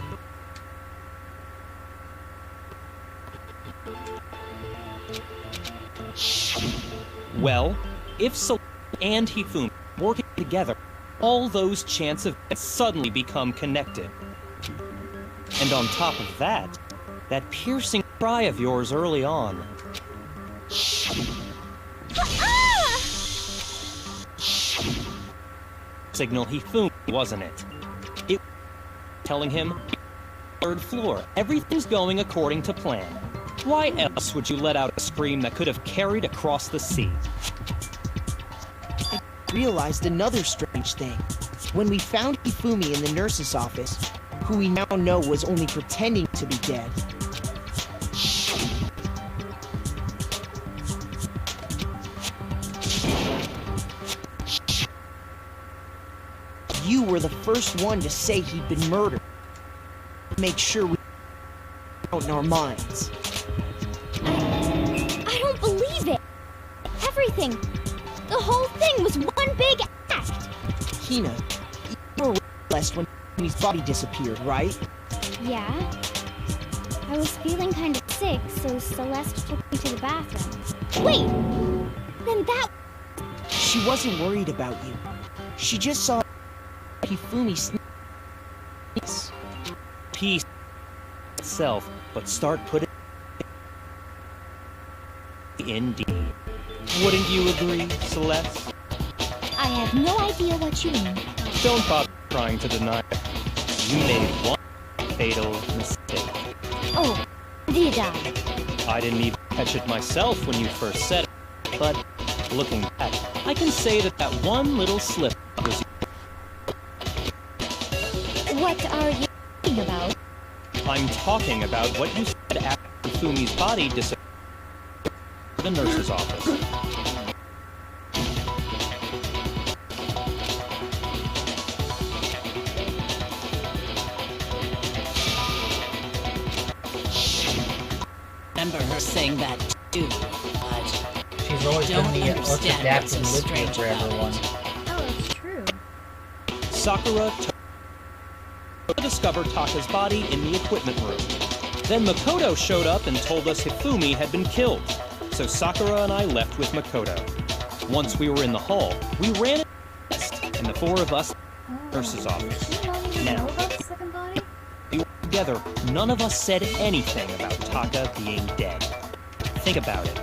Well, if Celeste and Hifumi working together, all those chance events suddenly become connected. And on top of that, that piercing cry of yours early on. Signal Hifumi, wasn't it? It telling him, third floor, everything's going according to plan. Why else would you let out a scream that could have carried across the sea? I realized another strange thing. When we found Hifumi in the nurse's office, who we now know was only pretending to be dead, you were the first one to say he'd been murdered. Make sure we out in our minds. I don't believe it! Everything! The whole thing was one big act! Hina, you were blessed when Hifumi's body disappeared, right? Yeah. I was feeling kind of sick, so Celeste took me to the bathroom. Wait! Then that... She wasn't worried about you. She just saw Hifumi sneeze. Peace itself, but start putting indeed. Wouldn't you agree, Celeste? I have no idea what you mean. Don't bother trying to deny it. You made one fatal mistake. Oh, did I? I didn't even catch it myself when you first said it, but looking back, I can say that that one little slip was... What are you talking about? I'm talking about what you said after Fumi's body disappeared in the nurse's office. remember her saying that too, but She's always don't been the most understand adapting what's so lip here strange for about everyone. Oh, it's true. Sakura discovered Taka's body in the equipment room. Then Makoto showed up and told us Hifumi had been killed. So Sakura and I left with Makoto. Once we were in the hall, we ran and the four of us nurse's office. Did you not even Now, know about the second body? we were together, none of us said anything about Taka being dead. Think about it.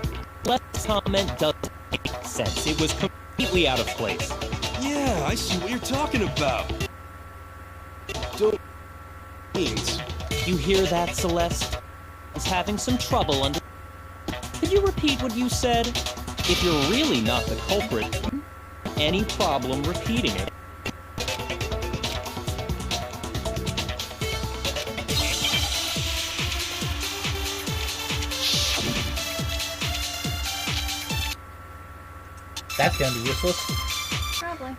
Less comment doesn't make sense. It was completely out of place. Yeah, I see what you're talking about. Don't... means. You hear that, Celeste? Is having some trouble under... Could you repeat what you said? If you're really not the culprit, any problem repeating it? That's gonna be useless. Probably.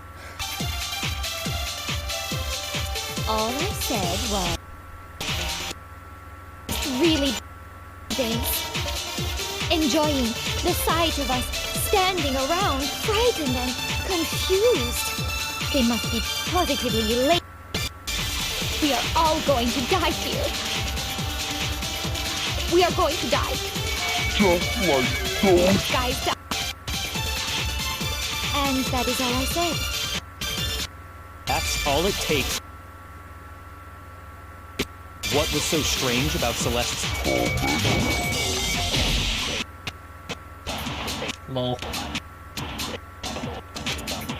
All I said was... really days. Enjoying the sight of us standing around, frightened and confused. They must be positively elated. We are all going to die here. We are going to die. Just like those. Guys die. And that is all I said. That's all it takes. What was so strange about Celeste's... Lol.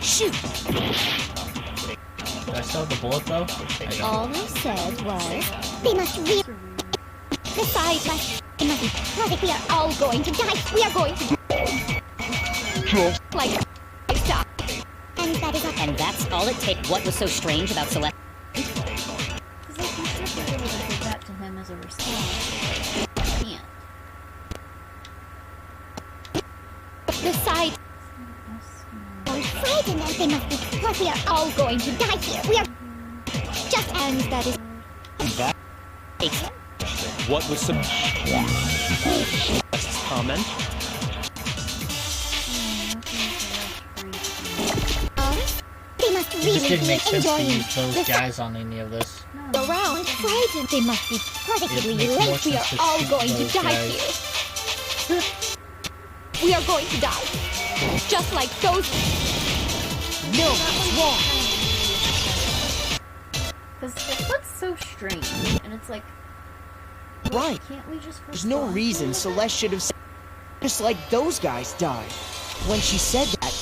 Shoot! Do I still have the bullet though? I don't. All I said was... They must decide like... They must be positive we are all going to die. We are going to... Just like... Stop. And that is all. And that's all it takes. What was so strange about Celeste? Because like, you should be able to give that to him as a response. You can't. The sight... frightened as they must be, because we are all going to die here. We are... just... And that is... That... What was so... Celeste's comment? They must It just really didn't be make sense to enjoying use those the guys on any of this. around, frightened. They must be positively It makes more late. We are sense to all shoot going to those die guys. here. We are going to die. Just like those... No, it's wrong. Because what's so strange? And it's like... well, Right. Can't we just There's no respond to reason it? Celeste should have said, just like those guys died. When she said that,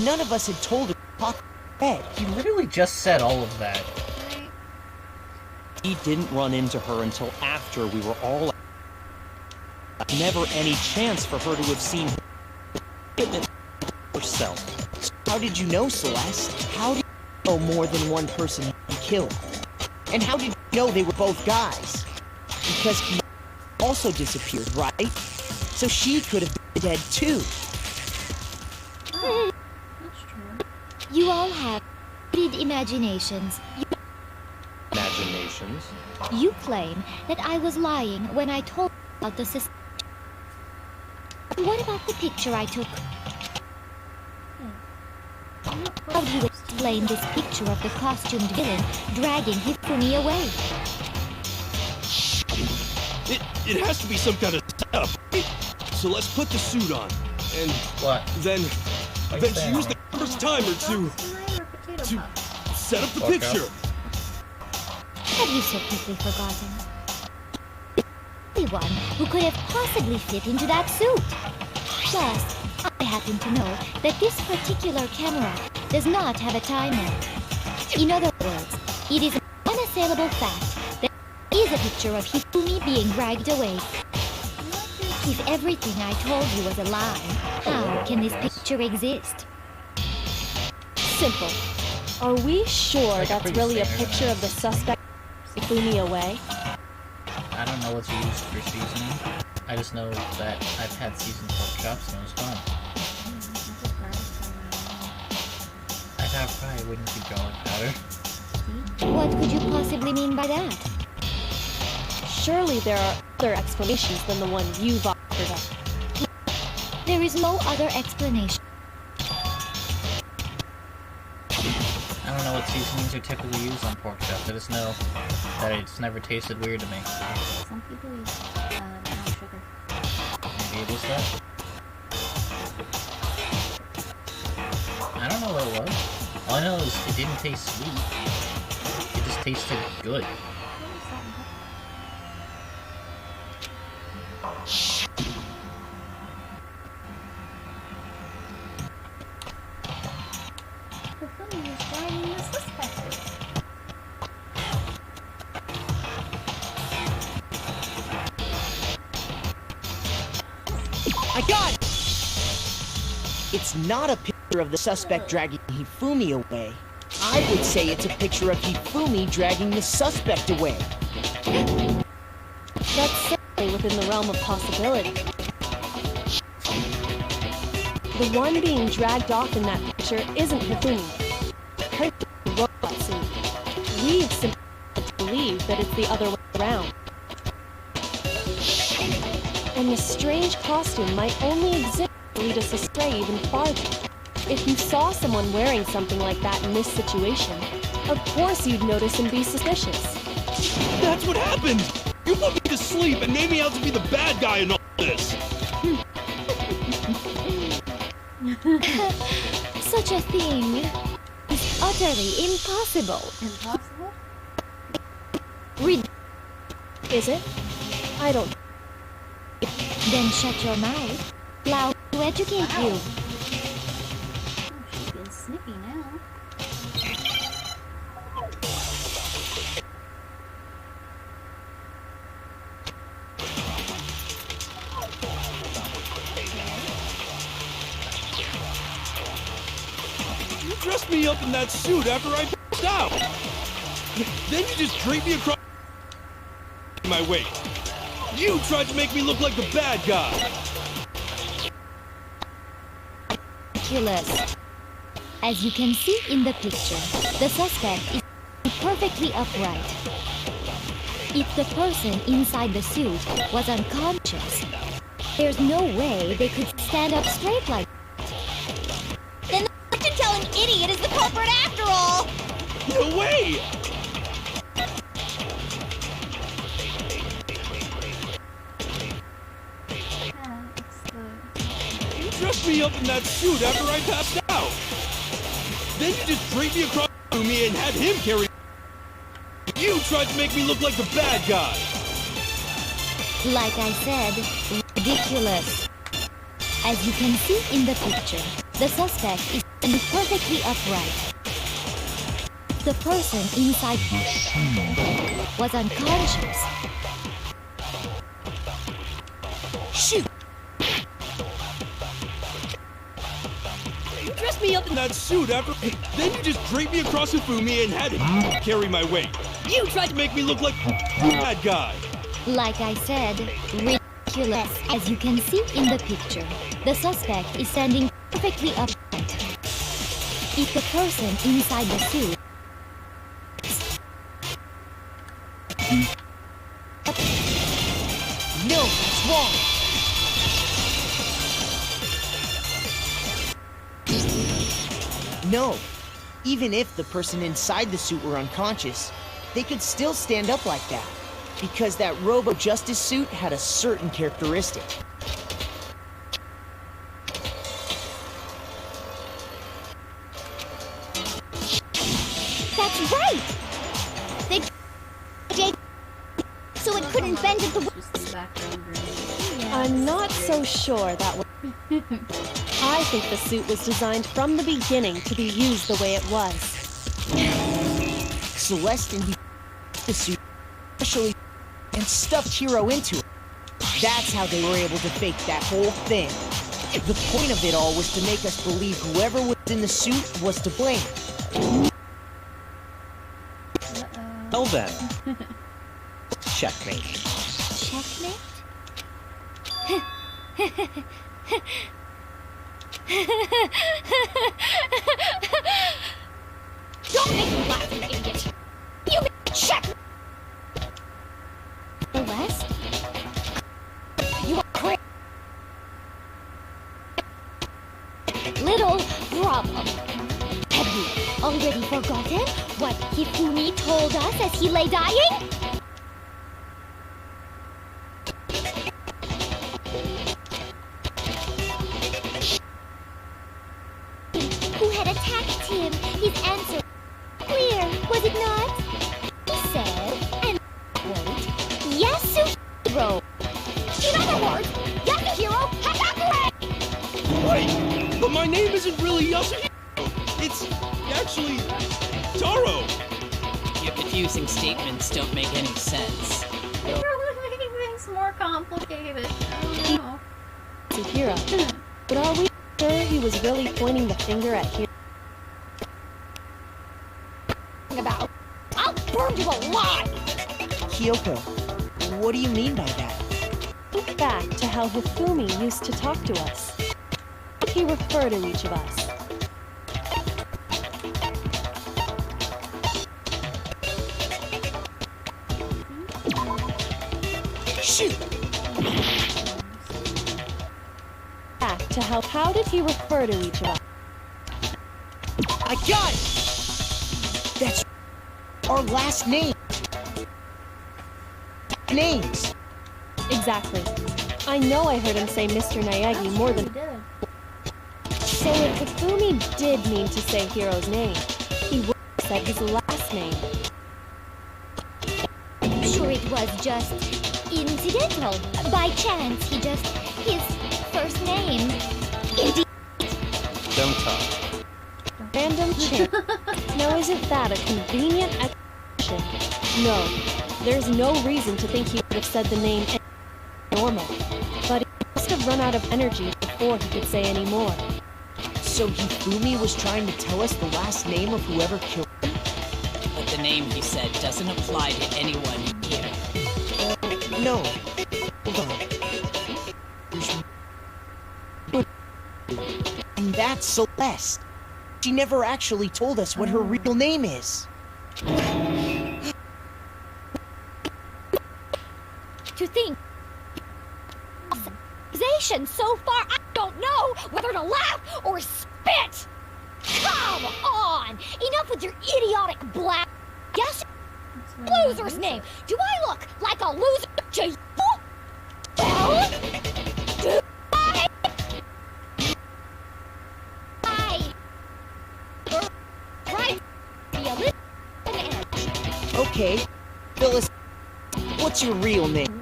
none of us had told her Taka was dead. He literally just said all of that. Right? He didn't run into her until after we were all... Never any chance for her to have seen herself. How did you know, Celeste? How did you know more than one person he killed? And how did you know they were both guys? Because he also disappeared, right? So she could have been dead too. Oh, that's true. You all have vivid imaginations. Imaginations. You claim that I was lying when I told you about the suspicion. What about the picture I took? How do you explain this picture of the costumed villain dragging Hifumi away? It has to be some kind of setup, right? So let's put the suit on, and What? then Like she that. used the first timer to set up the Fuck picture. up. Have you so quickly forgotten? Anyone who could have possibly fit into that suit. Plus, I happen to know that this particular camera does not have a timer. In other words, it is an unassailable fact that there is a picture of Hifumi being dragged away. If everything I told you was a lie, how can this picture exist? Simple. Are we sure Like a that's pretty really a standard picture of the suspect Hifumi away? I don't know what's used for seasoning. I just know that I've had seasoned pork chops and it was fun. I'd have probably wouldn't be garlic powder. What could you possibly mean by that? Surely there are other explanations than the one you've offered up. There is no other explanation. I don't know what seasonings are typically used on pork chops. I just know that it's never tasted weird to me. Some people use brown sugar. Maybe it was that. I don't know what it was. All I know is it didn't taste sweet. It just tasted good. The film is driving the suspect. I got it! It's not a picture of the suspect dragging Hifumi away. I would say it's a picture of Hifumi dragging the suspect away. That's certainly within the realm of possibility. The one being dragged off in that picture isn't Hifumi. Her robot suit. We simply believe that it's the other way around. And the strange costume might only exist to lead us astray even farther. If you saw someone wearing something like that in this situation, of course you'd notice and be suspicious. That's what happened! You put me to sleep and made me out to be the bad guy in all this! Such a thing is utterly impossible. Impossible? Is it? I don't. Then shut your mouth. Allow me to educate you. Oh, she's being snippy now. You dressed me up in that suit after I passed out! Then you just draped me across my weight. You tried to make me look like the bad guy! Ridiculous. As you can see in the picture, the suspect is perfectly upright. If the person inside the suit was unconscious, there's no way they could stand up straight like that. Then the fortune-telling idiot is the culprit after all! No way! You dressed me up in that suit after I passed out! Then you just draped me across me and had him carry. You tried to make me look like the bad guy! Like I said, ridiculous. As you can see in the picture, the suspect is perfectly upright. The person inside was unconscious. Shoot! You dressed me up in that suit after. Then you just draped me across Hifumi and had him carry my weight. You tried to make me look like the bad guy! Like I said, ridiculous. As you can see in the picture, the suspect is standing perfectly upright. If the person inside the suit No, it's wrong! No. Even if the person inside the suit were unconscious, they could still stand up like that. Because that Robo-Justice suit had a certain characteristic. That's right! So it couldn't bend at the... I'm not so sure that was... I think the suit was designed from the beginning to be used the way it was. Celeste and the suit especially and stuffed Hiro into it. That's how they were able to fake that whole thing. The point of it all was to make us believe whoever was in the suit was to blame. Well then. Checkmate. Checkmate? Don't make me laugh, you idiot! You check! What? problem. Have you already forgotten what Hifumi told us as he lay dying? Who had attacked him? His answer clear, was it not? He said, and quote, Yasuhiro. In other words, Yasuhiro Hatakure! Wait, but my name isn't really Yasuhiro. It's actually Taro. Your confusing statements don't make any sense. You're making things more complicated. I don't know. Hira. But are we sure he was really pointing the finger at Hira? About, I'll burn you alive! Kyoko, what do you mean by that? Think back to how Hifumi used to talk to us. How did he refer to each of us? Shoot! Back to how did he refer to each of us? I got it! That's our last name. Names. Exactly. I know I heard him say Mr. Naegi more than... So if Hifumi did mean to say Hiro's name, he would have said his last name. I'm sure it was just incidental. By chance, his first name. Indeed. Don't talk. Random chance. Now isn't that a convenient explanation? No, there's no reason to think he would have said the name normal. But he must have run out of energy before he could say any more. So Hifumi was trying to tell us the last name of whoever killed him? But the name he said doesn't apply to anyone here. No. Hold on. And that's Celeste. She never actually told us what her real name is. To think. Accusation so far, I don't know whether to laugh or spit. Come on! Enough with your idiotic black. Yes, loser's name. Do I look like a loser to you? Well, do I? Right. Be a little edge. Okay. Phyllis, what's your real name?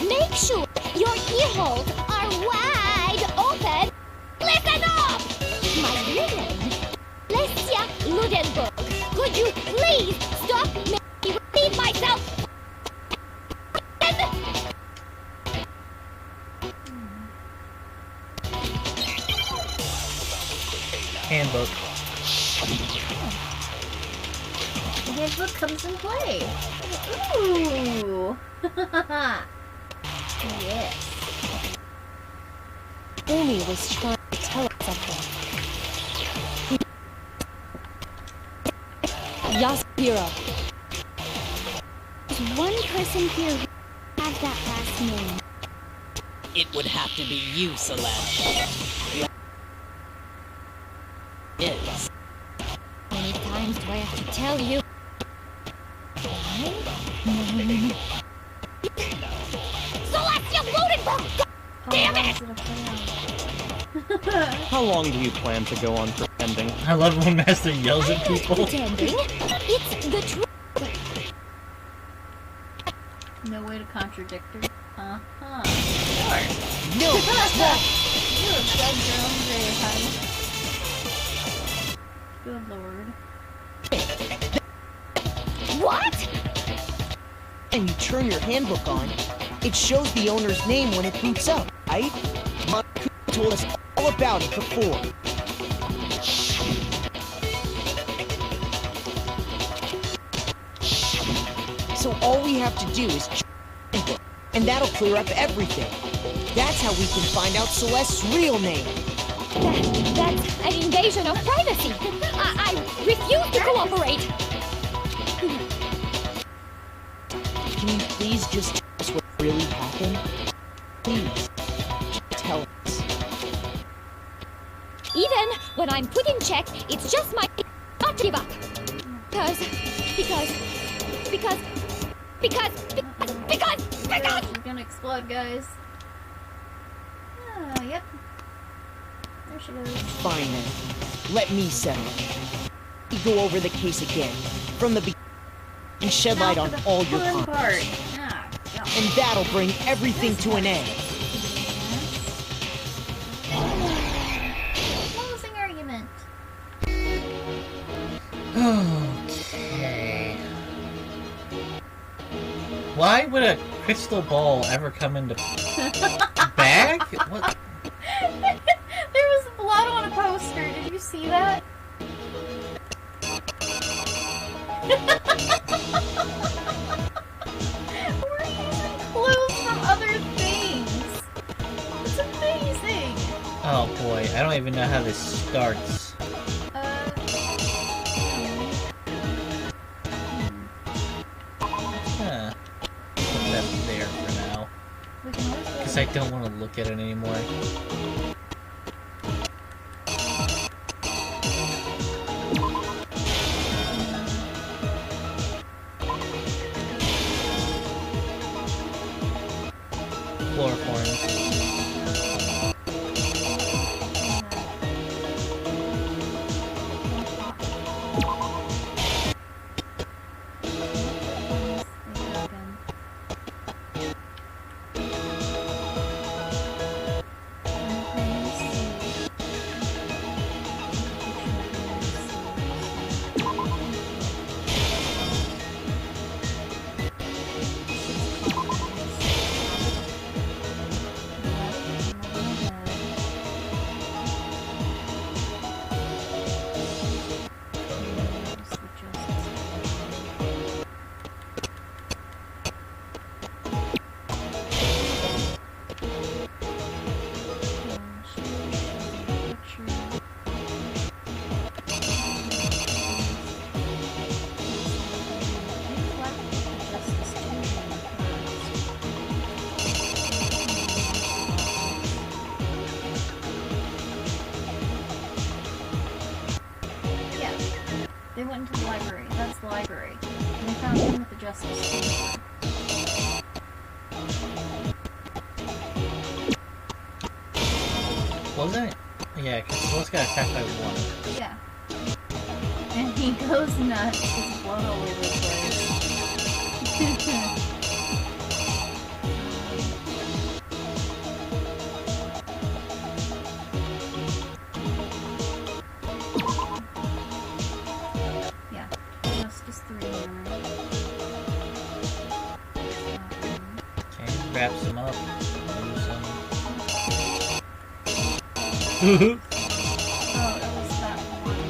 Make sure your ear holes are wide open. Listen up! My real name, Lesia Ludenberg. Could you please stop making me repeat myself? Handbook. The handbook comes in play. Ooh! Yes. Umi was trying to tell us something. Yasuhiro. There's one person here who has that last name. It would have to be you, Celeste. Is. How many times do I have to tell you? Celestia Ludenberg! Damn it! How long do you plan to go on pretending? I love when Master yells at people. Pretending? It's the truth. No way to contradict her. Uh-huh. No! You have dug your own grave, honey. Good lord. What? And you turn your handbook on, it shows the owner's name when it boots up, right? Monaku told us all about it before. So all we have to do is check the handbook, and that'll clear up everything. That's how we can find out Celeste's real name. That's an invasion of privacy. I refuse to cooperate. Can you please just tell us what really happened? Please, just tell us. Even when I'm put in check, it's just my not to give up. Because. She's gonna explode, guys. Ah, yep. There she goes. Fine then. Let me settle it. We go over the case again, from the beginning, and shed light on all your fun part. comments. Ah, God. And that'll bring everything to an end. Closing argument. Okay. Why would a crystal ball ever come into bag? What? There was blood on a poster. Did you see that? We're using clues from other things. It's amazing. Oh boy, I don't even know how this starts. Huh. Put that there for now. Because I don't want to look at it anymore. Chloroform. They went into the library. That's the library. And they found him with the justice. Wasn't it? Yeah, because Celeste got attacked by one. Yeah. And he goes nuts. There's blood all over the place. Yeah. Justice 3 hammer. Okay, wraps him up. Use him. Oh, it was that one.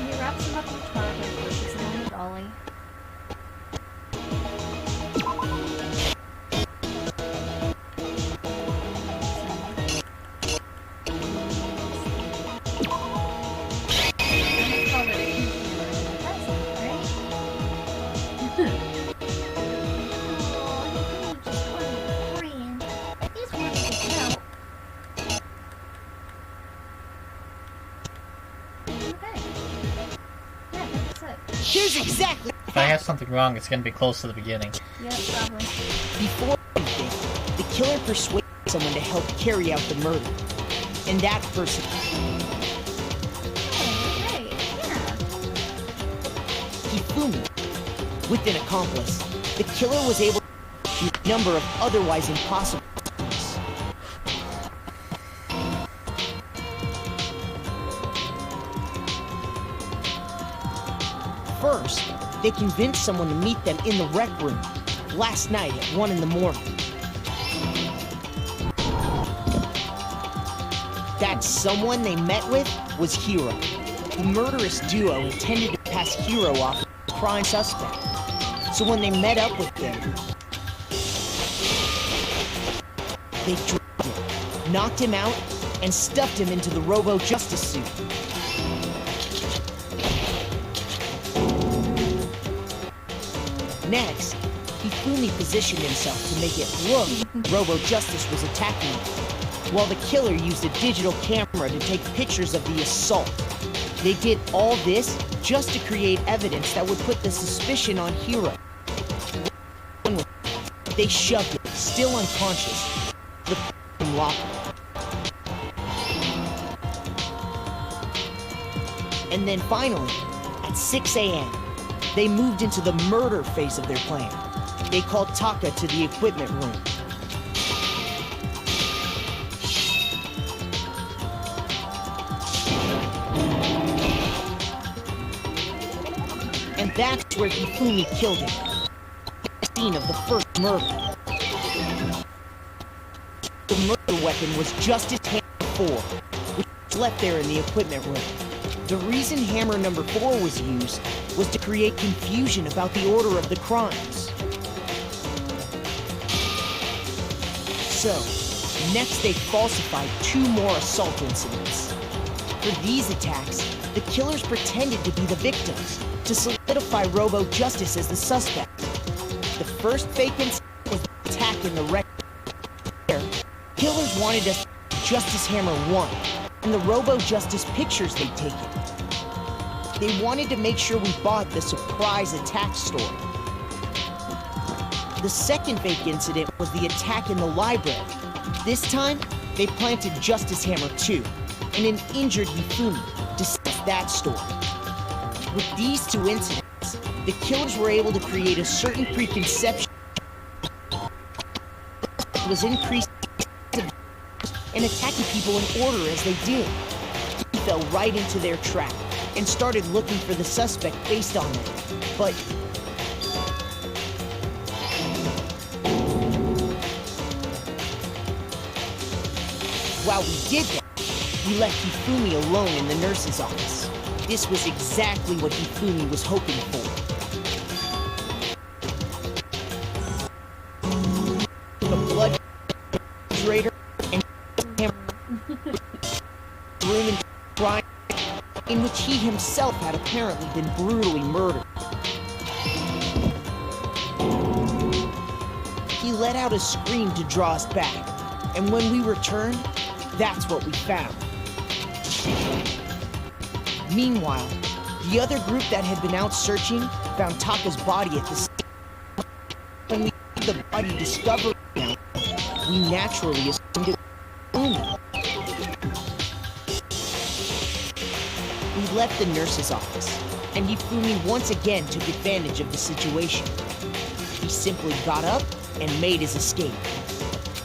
He wraps him up in a target and pushes him on the dolly. Here's exactly. If I have something wrong, it's gonna be close to the beginning. Yeah, probably. Before anything, the killer persuaded someone to help carry out the murder. And that person. Okay, yeah. Hifumi. With an accomplice, the killer was able to do a number of otherwise impossible things. First, they convinced someone to meet them in the rec room last night at 1 in the morning. That someone they met with was Hiro. The murderous duo intended to pass Hiro off as a prime suspect. So when they met up with him, they drugged him, knocked him out, and stuffed him into the Robo-Justice suit. Next, Hifumi positioned himself to make it look Robo-Justice was attacking him, while the killer used a digital camera to take pictures of the assault. They did all this just to create evidence that would put the suspicion on Hiro. They shoved him, still unconscious, to the locker. And then finally, at 6 a.m., they moved into the murder phase of their plan. They called Taka to the equipment room. And that's where Hifumi killed him. The scene of the first murder. The murder weapon was just as Hammer 4, which was left there in the equipment room. The reason Hammer number 4 was used was to create confusion about the order of the crimes. So, next they falsified 2 more assault incidents. For these attacks, the killers pretended to be the victims, to solidify Robo-Justice as the suspect. The first fake incident was the attack in the wreck. Killers wanted us to Justice Hammer 1, and the Robo-Justice pictures they'd taken. They wanted to make sure we bought the surprise attack story. The second fake incident was the attack in the library. This time, they planted Justice Hammer 2, and an injured Hifumi to set that story. With these 2 incidents, the killers were able to create a certain preconception that was increased and attacking people in order as they did. He fell right into their trap and started looking for the suspect based on that. But while we did that, we left Hifumi alone in the nurse's office. This was exactly what Hifumi was hoping for. The blood refrigerator and room and crime in which he himself had apparently been brutally murdered. He let out a scream to draw us back, and when we returned, that's what we found. Meanwhile, the other group that had been out searching found Taka's body at the scene. When we had the body discovered, we naturally assumed it was Hifumi. We left the nurse's office, and Hifumi once again took advantage of the situation. He simply got up and made his escape.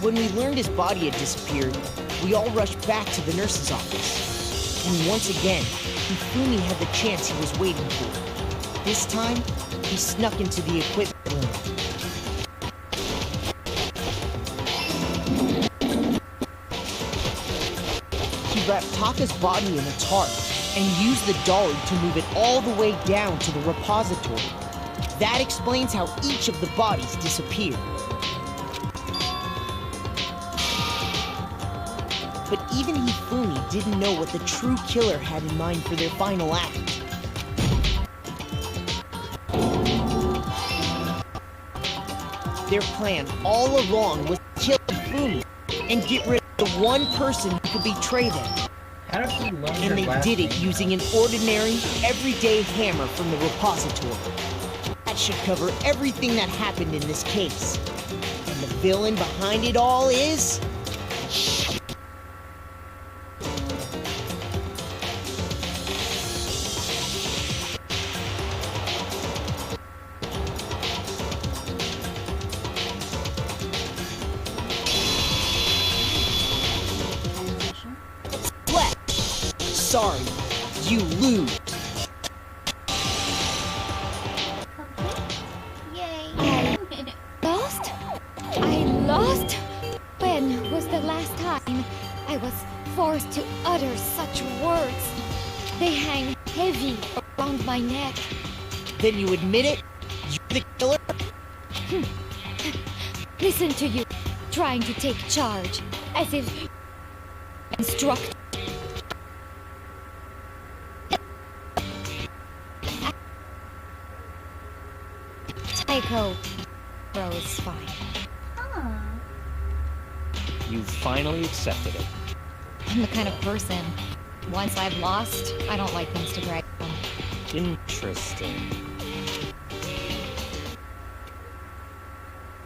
When we learned his body had disappeared, we all rushed back to the nurse's office. And once again, Hifumi had the chance he was waiting for. This time, he snuck into the equipment room. He wrapped Taka's body in a tarp and used the dolly to move it all the way down to the repository. That explains how each of the bodies disappeared. But even Hifumi didn't know what the true killer had in mind for their final act. Their plan all along was to kill Hifumi and get rid of the one person who could betray them. How did he learn And they did it using an ordinary, everyday hammer from the repository. That should cover everything that happened in this case. And the villain behind it all is... Sorry, you lose. Yay! Lost? I lost? When was the last time I was forced to utter such words? They hang heavy around my neck. Then you admit it? You the killer? Listen to you, trying to take charge, as if instruct. Tycho, bro is fine. Huh. You finally accepted it. I'm the kind of person, once I've lost, I don't like things to drag on. Interesting.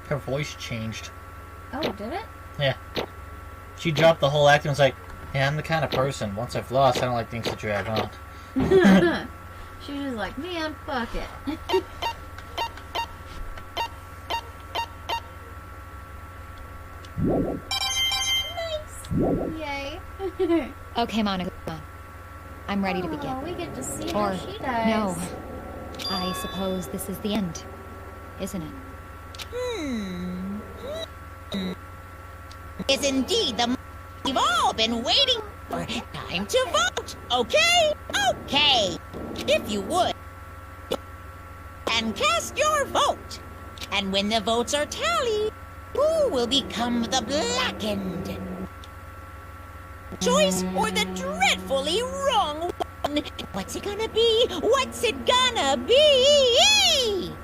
Her voice changed. Oh, did it? Yeah. She dropped the whole act and was like, yeah, I'm the kind of person, once I've lost, I don't like things to drag on. She was just like, man, fuck it. Nice. Yay. Okay, Monica, I'm ready to begin. Oh, we get to see Or, how she does. no, I suppose this is the end, isn't it? Is indeed the we've all been waiting for. Time to vote, okay? Okay. If you would. And cast your vote. And when the votes are tallied, who will become the blackened? Choice or the dreadfully wrong one? What's it gonna be? What's it gonna be?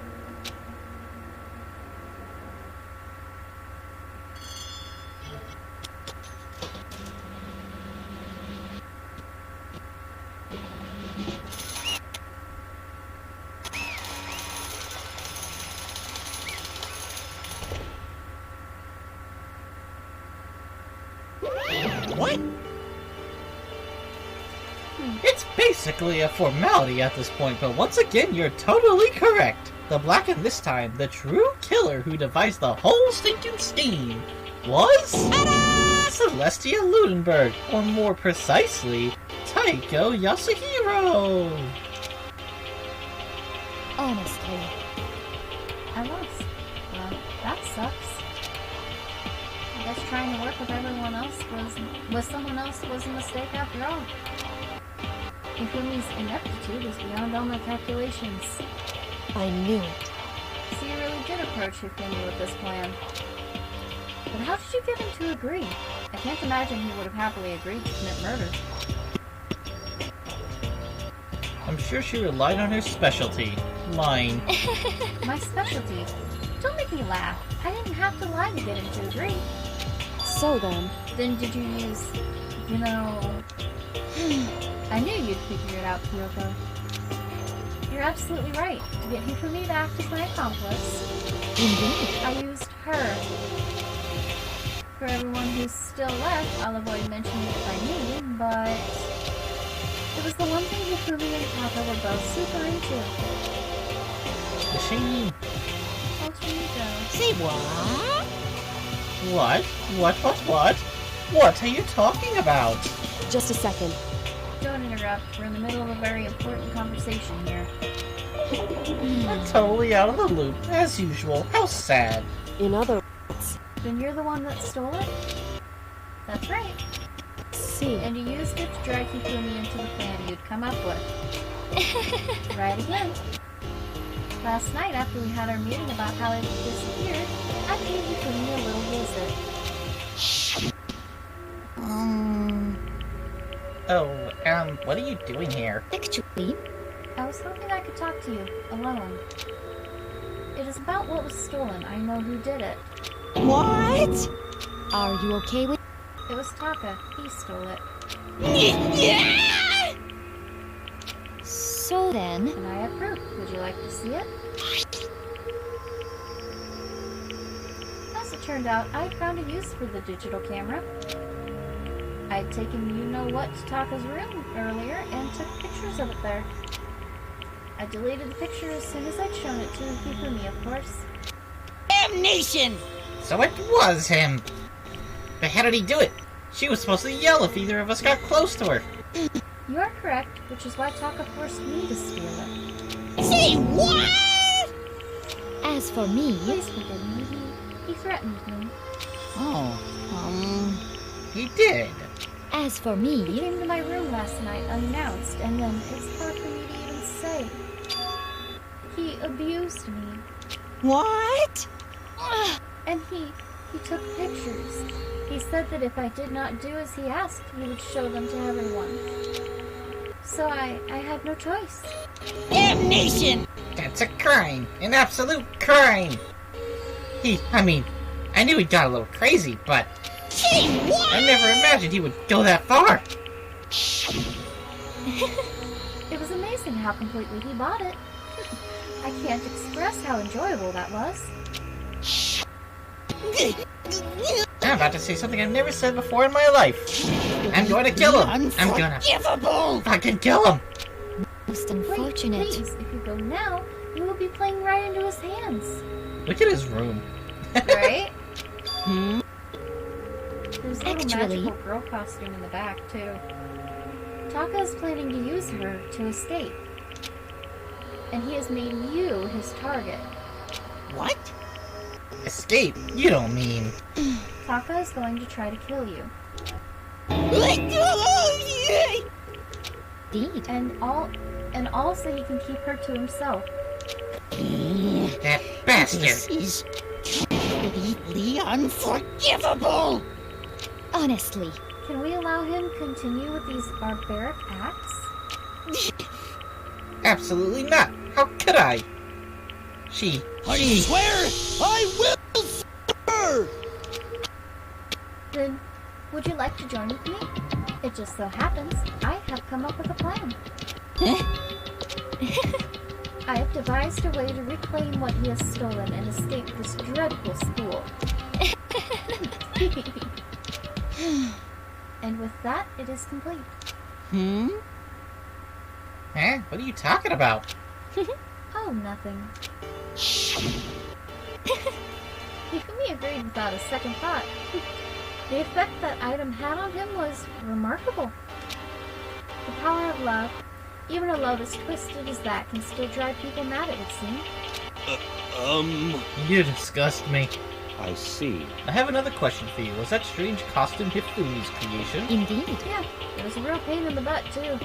What? It's basically a formality at this point, but once again, you're totally correct. The blackened this time, the true killer who devised the whole stinking scheme, was Celestia Ludenberg, or more precisely, Taiko Yasuhiro. Honestly. I lost. Well, that sucks. I guess trying to work with everyone else was someone else was a mistake after all. Ifumi's ineptitude is beyond all my calculations. I knew it. So you really did approach Ifumi with this plan. But how did you get him to agree? I can't imagine he would have happily agreed to commit murder. I'm sure she relied on her specialty, lying. My specialty? Don't make me laugh. I didn't have to lie to get him to agree. So then... Then did you use, you know... I knew you'd figure it out, Kyoko. You're absolutely right. To get Hifumi to act as my accomplice, I used her. For everyone who's still left, I'll avoid mentioning it by name, but... it was the one thing Hifumi and Taka were both super into. The shame. Alter ego. Say what? What? What? What are you talking about? Just a second. Don't interrupt. We're in the middle of a very important conversation here. I'm totally out of the loop, as usual. How sad. In other words... Then you're the one that stole it? That's right. See. And you used it to drag Hifumi into the plan you'd come up with. Right again. Last night, after we had our meeting about how it disappeared, I paid Hifumi a little visit. What are you doing here? Actually, I was hoping I could talk to you, alone. It is about what was stolen. I know who did it. What? Are you okay with... It was Taka. He stole it. Yeah! So then... And I have proof. Would you like to see it? As it turned out, I'd found a use for the digital camera. I'd taken you-know-what to Taka's room earlier and took pictures of it there. I deleted the picture as soon as I'd shown it to Hifumi, of course. Damnation! So it was him! But how did he do it? She was supposed to yell if either of us got close to her. You are correct, which is why Taka forced me to steal it. Say what? As for me... Please forgive me. He threatened me. Oh, he did. As for me... He came to my room last night unannounced, and then it's hard for me to even say. He abused me. What? And he took pictures. He said that if I did not do as he asked, he would show them to everyone. So I had no choice. Damnation! That's a crime. An absolute crime. I knew he got a little crazy, but Gee, what? I never imagined he would go that far. It was amazing how completely he bought it. I can't express how enjoyable that was. I'm about to say something I've never said before in my life. I'm going to kill him. I'm gonna fucking kill him. Most unfortunate. Please, if you go now, you will be playing right into his hands. Look at his room. Right? There's a little Actually- magical girl costume in the back, too. Taka is planning to use her to escape. And he has made you his target. What? Escape? You don't mean... Taka is going to try to kill you. Indeed. And all so he can keep her to himself. That bastard! This is completely unforgivable! Honestly. Can we allow him continue with these barbaric acts? Absolutely not. How could I? I swear I will sir! Then, would you like to join with me? It just so happens I have come up with a plan. I have devised a way to reclaim what he has stolen and escape this dreadful school. And with that, it is complete. Huh? What are you talking about? Oh, nothing. Hifumi agreed without a second thought. The effect that item had on him was remarkable. The power of love, even a love as twisted as that, can still drive people mad, it would seem. You disgust me. I see. I have another question for you. Was that strange costume Hifumi's creation? Indeed. Yeah, it was a real pain in the butt, too.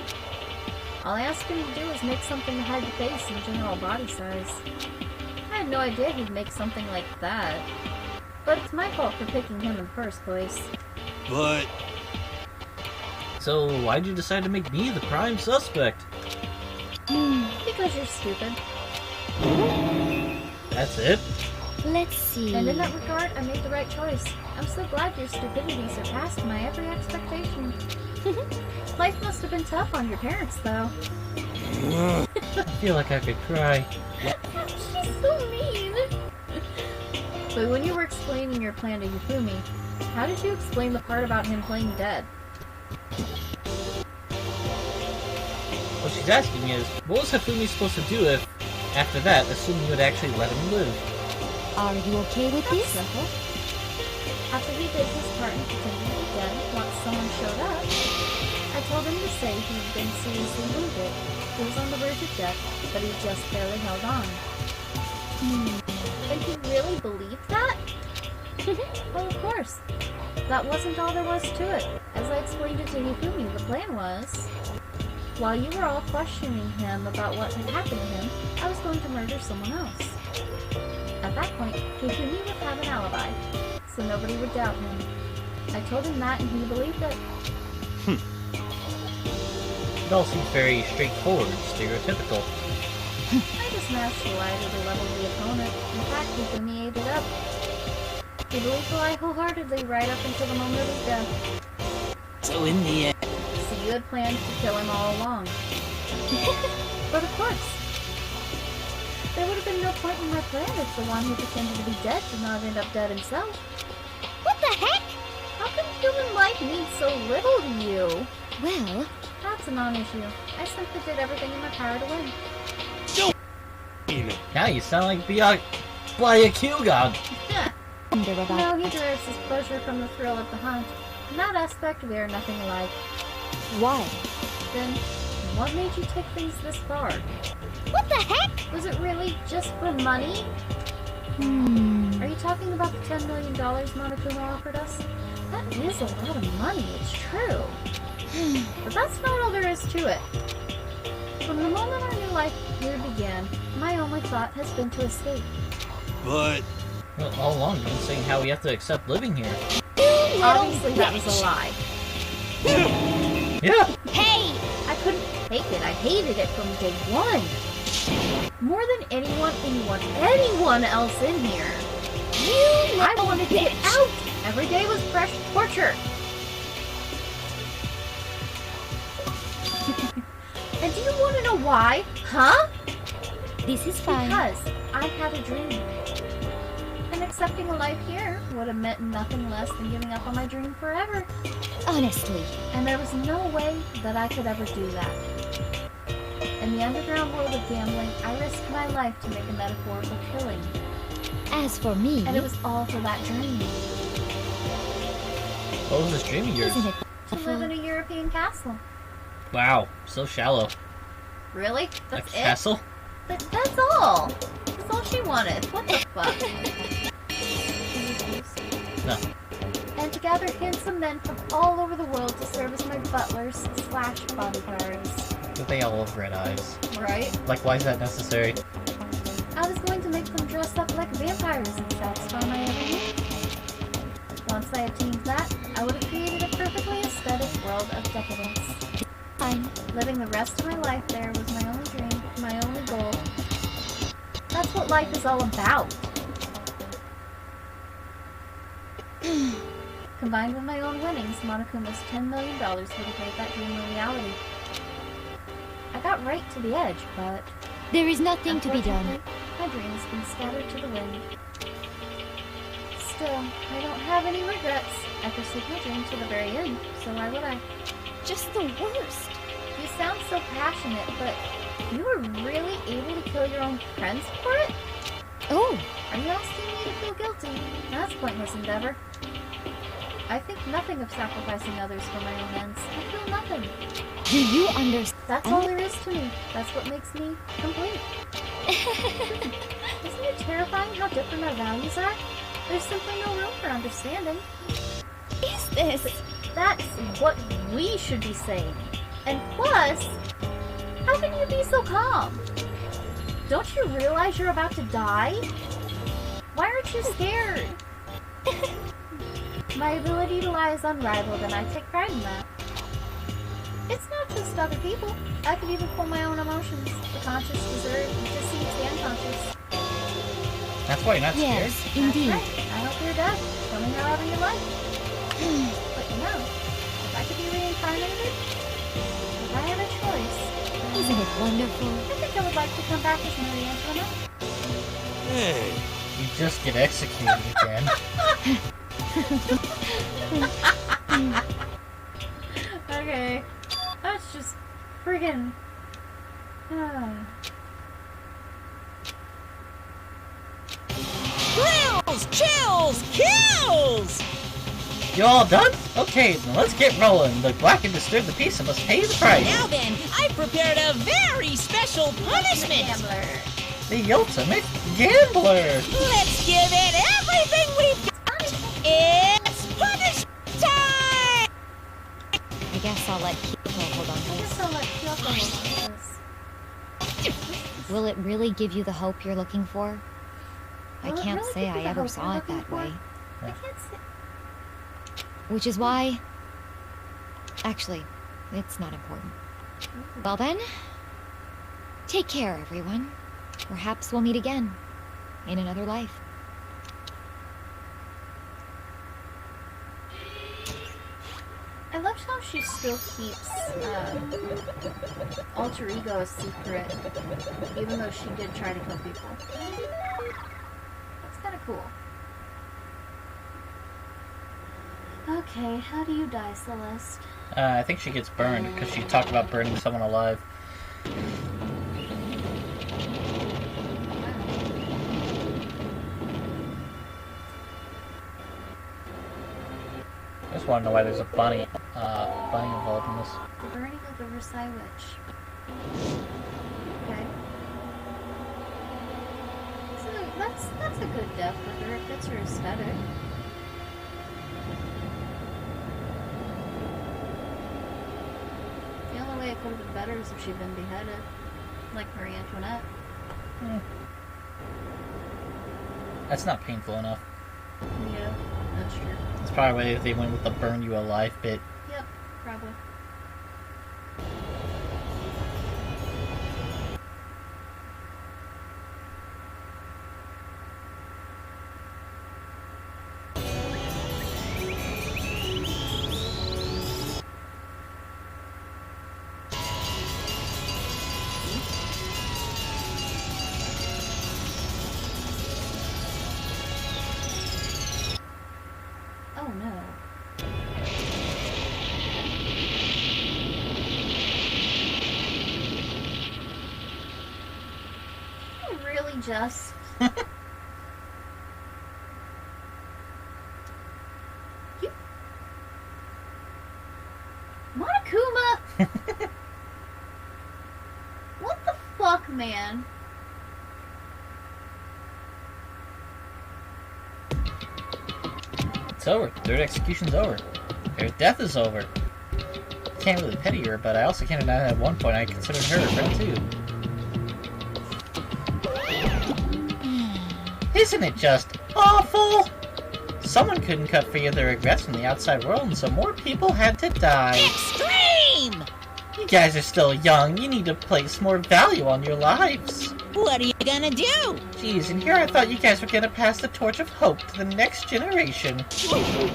All I asked him to do was make something to hide the face and general body size. I had no idea he'd make something like that. But it's my fault for picking him in the first place. But... So, why'd you decide to make me the prime suspect? Because you're stupid. That's it? Let's see. And in that regard, I made the right choice. I'm so glad your stupidity surpassed my every expectation. Life must have been tough on your parents, though. I feel like I could cry. She's so mean! But when you were explaining your plan to Hifumi, how did you explain the part about him playing dead? What she's asking is, what was Hifumi supposed to do if, after that, assuming you would actually let him live? Are you okay with That's this? simple. After he did his part in pretending to be dead, once someone showed up, I told him to say he'd been seriously wounded. He was on the verge of death, but he just barely held on. And he really believed that? Well, of course. That wasn't all there was to it. As I explained it to Hifumi, the plan was... While you were all questioning him about what had happened to him, I was going to murder someone else. At that point, Hifumi would have an alibi, so nobody would doubt him. I told him that and he believed it. It all seems very straightforward, stereotypical. I just smashed the lie to the level of the opponent. In fact, Hifumi ate it up. He believed the lie wholeheartedly right up until the moment of his death. So in the end... So you had planned to kill him all along. But of course. There would have been no point in my plan if the one who pretended to be dead did not end up dead himself. What the heck? How can human life mean so little to you? Well... That's a non-issue. I simply did everything in my power to win. Now you sound like Byakugan. No, he derives his pleasure from the thrill of the hunt. In that aspect, we are nothing alike. Why? Then, what made you take things this far? What the heck? Was it really just for money? Are you talking about the $10 million Monokuma offered us? That is a lot of money, it's true. But that's not all there is to it. From the moment our new life here began, my only thought has been to escape. but... Well, all along you've been saying how we have to accept living here. Obviously that was a lie. Yeah! Hey! I couldn't take it. I hated it from day one. More than anyone else in here. I wanted to get out! Every day was fresh torture. And do you want to know why? Huh? This is fine. Because I had a dream. And accepting a life here would have meant nothing less than giving up on my dream forever. Honestly. And there was no way that I could ever do that. In the underground world of gambling, I risked my life to make a metaphorical killing. As for me... And it was all for that dream. What was this dream of yours? Isn't it To live in a European castle. Wow, so shallow. Really? A That's it? castle? That's all. That's all she wanted. What the fuck? No. And to gather handsome men from all over the world to serve as my butlers / bodyguards. But they all have red eyes. Right? Like, why is that necessary? I was going to make them dress up like vampires and satisfy my every need. Once I attained that, I would have created a perfectly aesthetic world of decadence. Fine. Living the rest of my life there was my only dream, my only goal. That's what life is all about. Combined with my own winnings, Monokuma's $10 million would have made that dream a reality. I got right to the edge, but... There is nothing to be done. My dream has been scattered to the wind. Still, I don't have any regrets. I pursued my dream to the very end, so why would I? Just the worst. You sound so passionate, but you were really able to kill your own friends for it? Oh! Are you asking me to feel guilty? That's a pointless endeavor. I think nothing of sacrificing others for my own ends. I feel nothing. Do you understand? That's all there is to me. That's what makes me complete. Isn't it terrifying how different our values are? There's simply no room for understanding. Is this? That's what we should be saying. And plus, how can you be so calm? Don't you realize you're about to die? Why aren't you scared? My ability to lie is unrivaled, and I take pride in that. It's not just other people. I can even pull my own emotions. The conscious deserve to see the unconscious. That's why you're not scared? Yes, indeed. That's right. I hope you're dead. Tell me however you like. But you know, if I could be reincarnated, if I had a choice, then Isn't it wonderful? I think I would like to come back as Marie Antoinette. Hey, You just get executed again. Okay. That's just friggin'... Thrills, chills, kills! You all done? Okay, then let's get rolling. The black and disturb the peace and must pay the price. Now then, I've prepared a very special punishment! Gambler. The ultimate gambler. Let's give it everything we've got! It's punishment time! I guess I'll let Kyoko hold on I to this. guess I'll let Kyoko hold on to this. Will it really give you the hope you're looking for? I Will it can't really say give you I the ever hope saw you're it that looking way. I can't say... Which is why... Actually, it's not important. Well then, take care, everyone. Perhaps we'll meet again. In another life. I love how she still keeps alter ego a secret, even though she did try to kill people. That's kind of cool. Okay, how do you die, Celeste? I think she gets burned because she talked about burning someone alive. I just want to know why there's a bunny involved in this. The burning of the Versailles Witch. Okay. So that's a good death for her. It fits her aesthetic. The only way it could have been better is if she'd been beheaded, like Marie Antoinette. That's not painful enough. Yeah, that's true. That's probably why they went with the burn you alive bit. Yep, probably. Oh no. Really just... You... Monokuma! What the fuck, man? It's over. Third execution's over. Her death is over. Can't really pity her, but I also can't deny that at one point I considered her a friend too. Isn't it just awful? Someone couldn't cut free of their regrets from the outside world, and so more people had to die. Extreme! You guys are still young. You need to place more value on your lives. What are you gonna do? Jeez, and here I thought you guys were gonna pass the torch of hope to the next generation.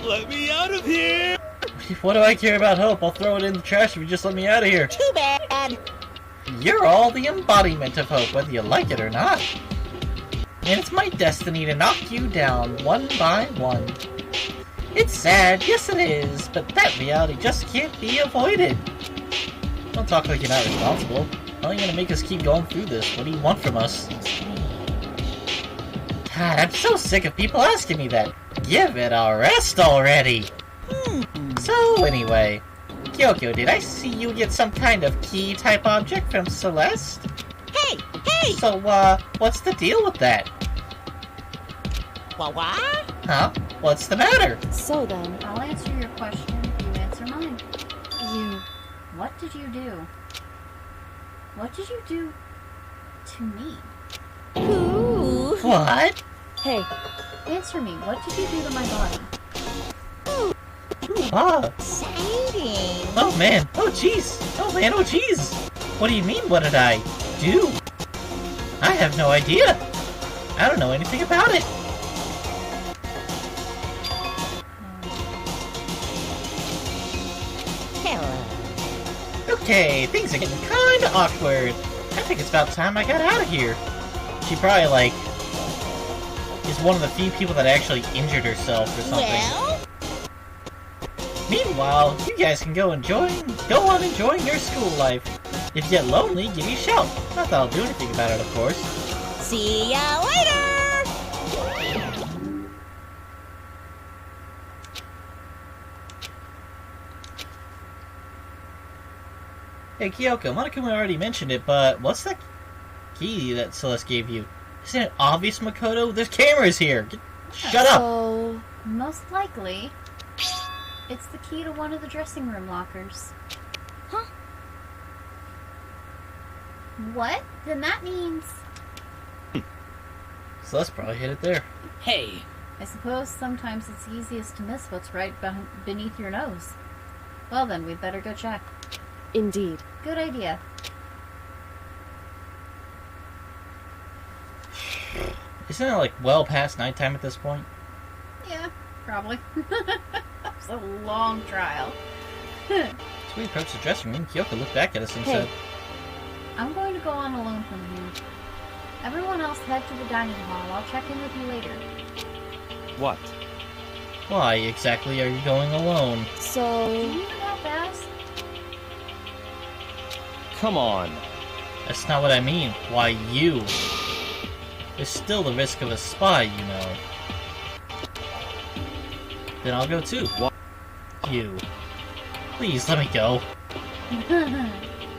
Let me out of here! What do I care about hope? I'll throw it in the trash if you just let me out of here. Too bad. You're all the embodiment of hope, whether you like it or not. And it's my destiny to knock you down one by one. It's sad, yes it is, but that reality just can't be avoided. Don't talk like you're not responsible. How are you gonna make us keep going through this? What do you want from us? God, I'm so sick of people asking me that. Give it a rest already! So, anyway, Kyoko, did I see you get some kind of key-type object from Celeste? Hey! Hey! So, what's the deal with that? What? Huh? What's the matter? So then, I'll answer your question, you answer mine. you... What did you do? What did you do to me? Ooh. What? Hey, Answer me, what did you do to my body? Ah. Exciting. Oh man. Oh jeez. Oh man. Oh jeez. What do you mean, what did I do? I have no idea. I don't know anything about it. Hello. Okay, things are getting kinda awkward. I think it's about time I got out of here. She probably, like, is one of the few people that actually injured herself or something. Well? Meanwhile, you guys can go on enjoying your school life. If you get lonely, give me a shout. Not that I'll do anything about it, of course. See ya later! Hey Kyoko, Monokuma already mentioned it, but what's that key that Celeste gave you? Isn't it obvious, Makoto? There's cameras here! Shut up! so... Most likely, it's the key to one of the dressing room lockers. Huh? What? Then that means... Celeste probably hid it there. Hey, I suppose sometimes it's easiest to miss what's right beneath your nose. Well then, we'd better go check. Indeed. Good idea. Isn't it like well past nighttime at this point? Yeah, probably. It's a long trial. So we approached the dressing room. Kyoko looked back at us and Hey. said, I'm going to go on alone from here. Everyone else head to the dining hall. I'll check in with you later. What? why exactly are you going alone? Do So... you know how fast? Come on. That's not what I mean. Why you? There's still the risk of a spy, you know. Then I'll go too. What? You. Please, let me go.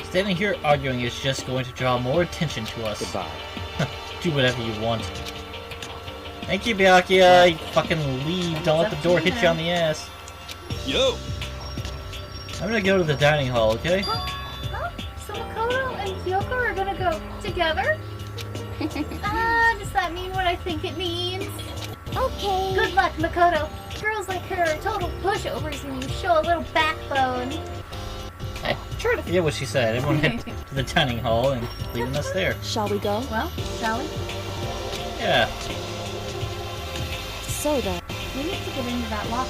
Standing here arguing is just going to draw more attention to us. Goodbye. Do whatever you want. Thank you, Byakuya. You fucking leave. Don't let the door hit you on the ass. Yo! I'm gonna go to the dining hall, okay? Huh? So Makoto and Kyoko are gonna go together? Does that mean what I think it means? Okay. Good luck, Makoto. Girls like her are total pushovers when you show a little backbone. I try to forget what she said. Everyone head to the dining hall and leaving us there. Shall we go? Well, shall we? Yeah. So then. We need to get into that locker.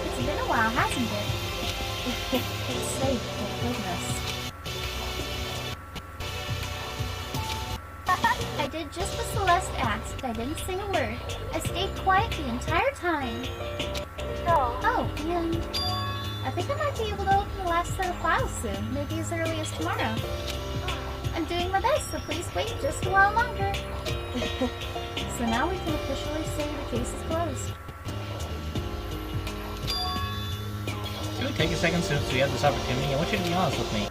It's been a while, hasn't it? It's safe, thank goodness. I did just what Celeste asked. I didn't sing a word. I stayed quiet the entire time. Oh, and I think I might be able to open the last set of files soon, maybe as early as tomorrow. I'm doing my best, so please wait just a while longer. So now we can officially say the case is closed. Can we take a second since we have this opportunity? I want you to be honest with me.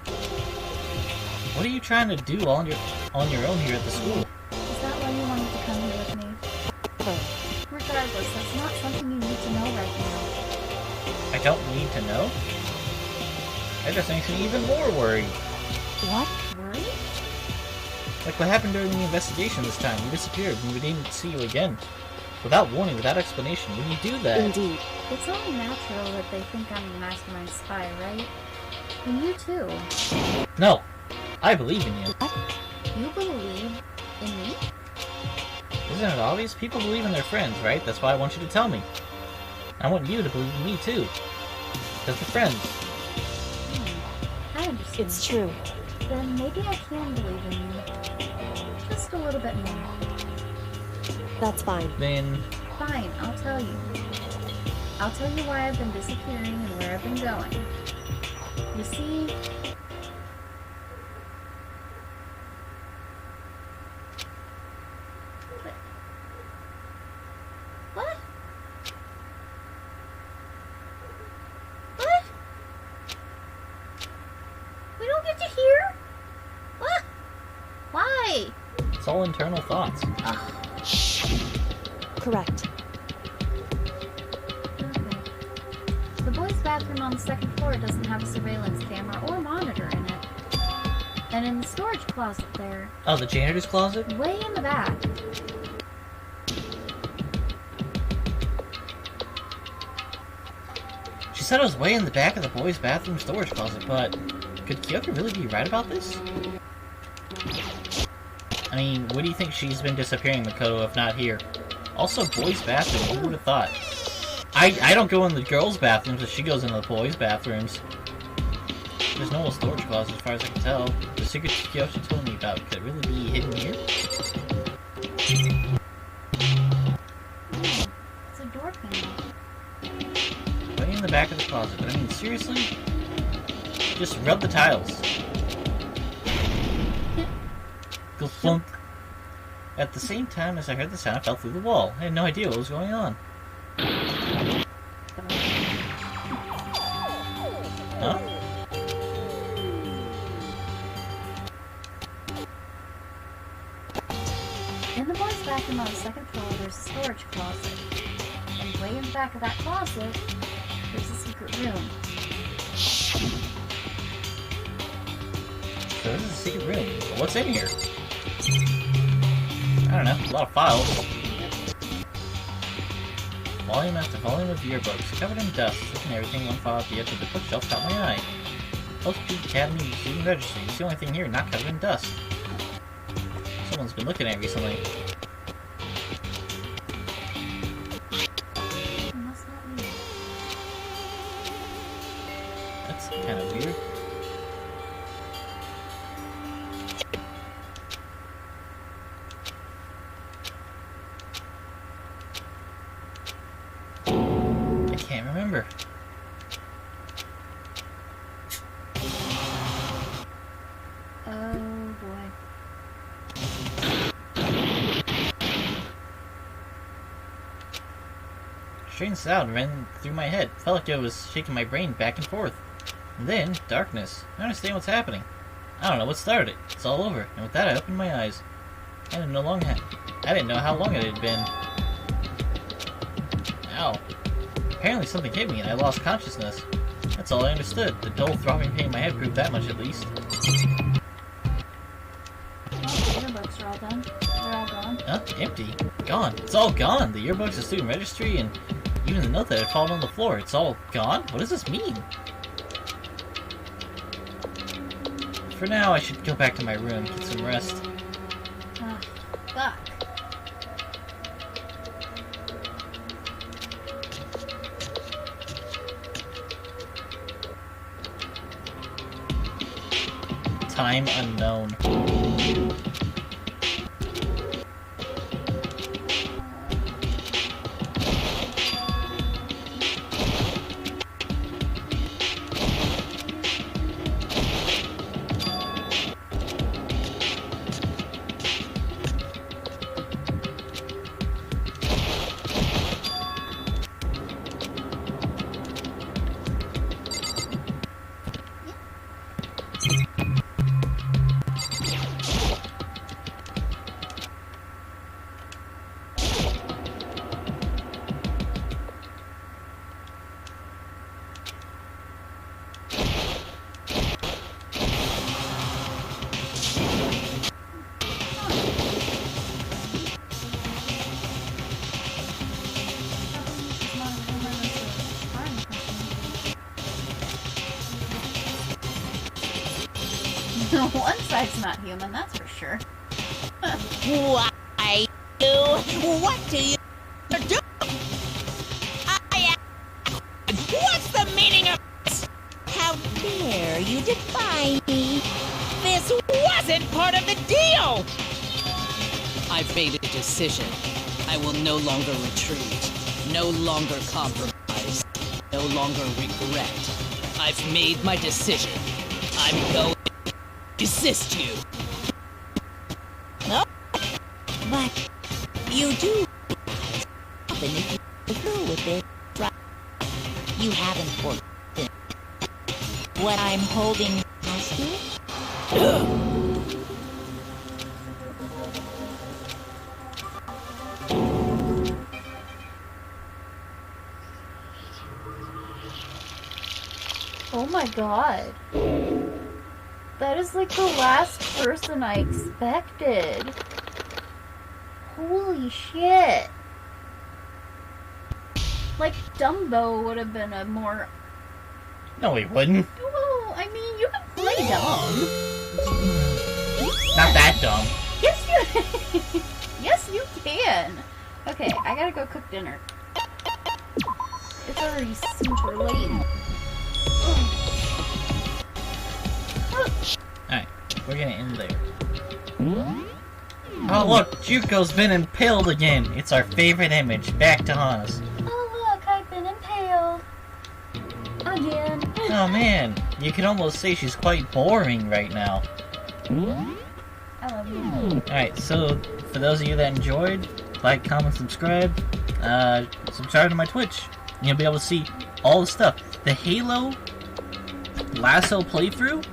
What are you trying to do on your own here at the school? Is that why you wanted to come here with me? Regardless, that's not something you need to know right now. I don't need to know? That just makes me even more worried. What? Worried? Like what happened during the investigation this time. You disappeared and we didn't see you again. Without warning, without explanation. When you do that... Indeed. It's only natural that they think I'm the mastermind spy, right? And you too. No. I believe in you. What? You believe in me? Isn't it obvious? People believe in their friends, right? That's why I want you to tell me. I want you to believe in me too. Because we're friends. I understand. It's true. Then maybe I can believe in you. Just a little bit more. That's fine. Then... Fine, I'll tell you. I'll tell you why I've been disappearing and where I've been going. You see... What? What? We don't get to hear? What? Why? It's all internal thoughts. Correct. Okay. The boys' bathroom on the second floor doesn't have a surveillance camera or monitor in it. And in the storage closet there... Oh, the janitor's closet? Way in the back. She said it was way in the back of the boys' bathroom storage closet, but... Could Kyoto really be right about this? I mean, what do you think she's been disappearing, Makoto, if not here? Also, boys' bathroom, who would have thought? I don't go in the girls' bathrooms, but she goes into the boys' bathrooms. There's no storage closet as far as I can tell. The secret Kyoto told me about, could it really be hidden here? It's a door panel. Way in the back of the closet, but I mean, seriously? Just rub the tiles. Go flunk. At the same time as I heard the sound, I fell through the wall. I had no idea what was going on. Huh? In the boys' bathroom on the second floor, there's a storage closet. And way in the back of that closet, there's a secret room. So this is a secret room. But what's in here? I don't know. A lot of files. Volume after volume of yearbooks, covered in dust. Looking at everything, one file at the edge of the bookshelf caught my eye. Post-Peak Academy Student Registry. It's the only thing here not covered in dust. Someone's been looking at it recently. What's that mean? That's kind of weird. I can't remember. Oh boy. Strange sound ran through my head. Felt like I was shaking my brain back and forth. And then, darkness. I don't understand what's happening. I don't know what started it. It's all over. And with that, I opened my eyes. I didn't know how long it had been. Ow. Apparently something hit me and I lost consciousness. That's all I understood. The dull throbbing pain in my head proved that much at least. Oh, the yearbooks are all done. They're all gone. Huh? Empty? Gone. It's all gone. The yearbooks, the student registry, and even the note that had fallen on the floor. It's all gone? What does this mean? For now, I should go back to my room, get some rest. Fuck. Time unknown. One side's not human, that's for sure. Why you? What do you do? What's the meaning of this? How dare you defy me? This wasn't part of the deal! I've made a decision. I will no longer retreat, no longer compromise, no longer regret. I've made my decision. I'm going to resist you. No, but you do. Even if you go with it, right? You haven't forgotten what I'm holding hostage. Oh my god. That is like the last person I expected. Holy shit. Like, Dumbo would have been a more... No, he wouldn't. Well, I mean, you can play dumb. Not that dumb. Yes, you... yes, you can. Okay, I gotta go cook dinner. It's already super late. Alright, we're gonna end there. Oh look, Juko's been impaled again. It's our favorite image. Back to Hana's. Oh look, I've been impaled. Again. Oh man, you could almost say she's quite boring right now. I love you. Alright, so for those of you that enjoyed, like, comment, subscribe. Subscribe to my Twitch. And you'll be able to see all the stuff. The Halo Lasso playthrough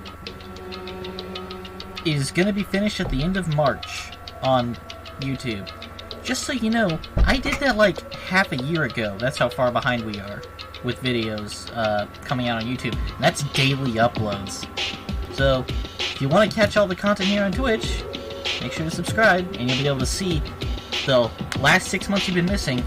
is gonna be finished at the end of March on YouTube. Just so you know, I did that like half a year ago. That's how far behind we are with videos coming out on YouTube. And that's daily uploads. So, if you want to catch all the content here on Twitch, make sure to subscribe, and you'll be able to see the last 6 months you've been missing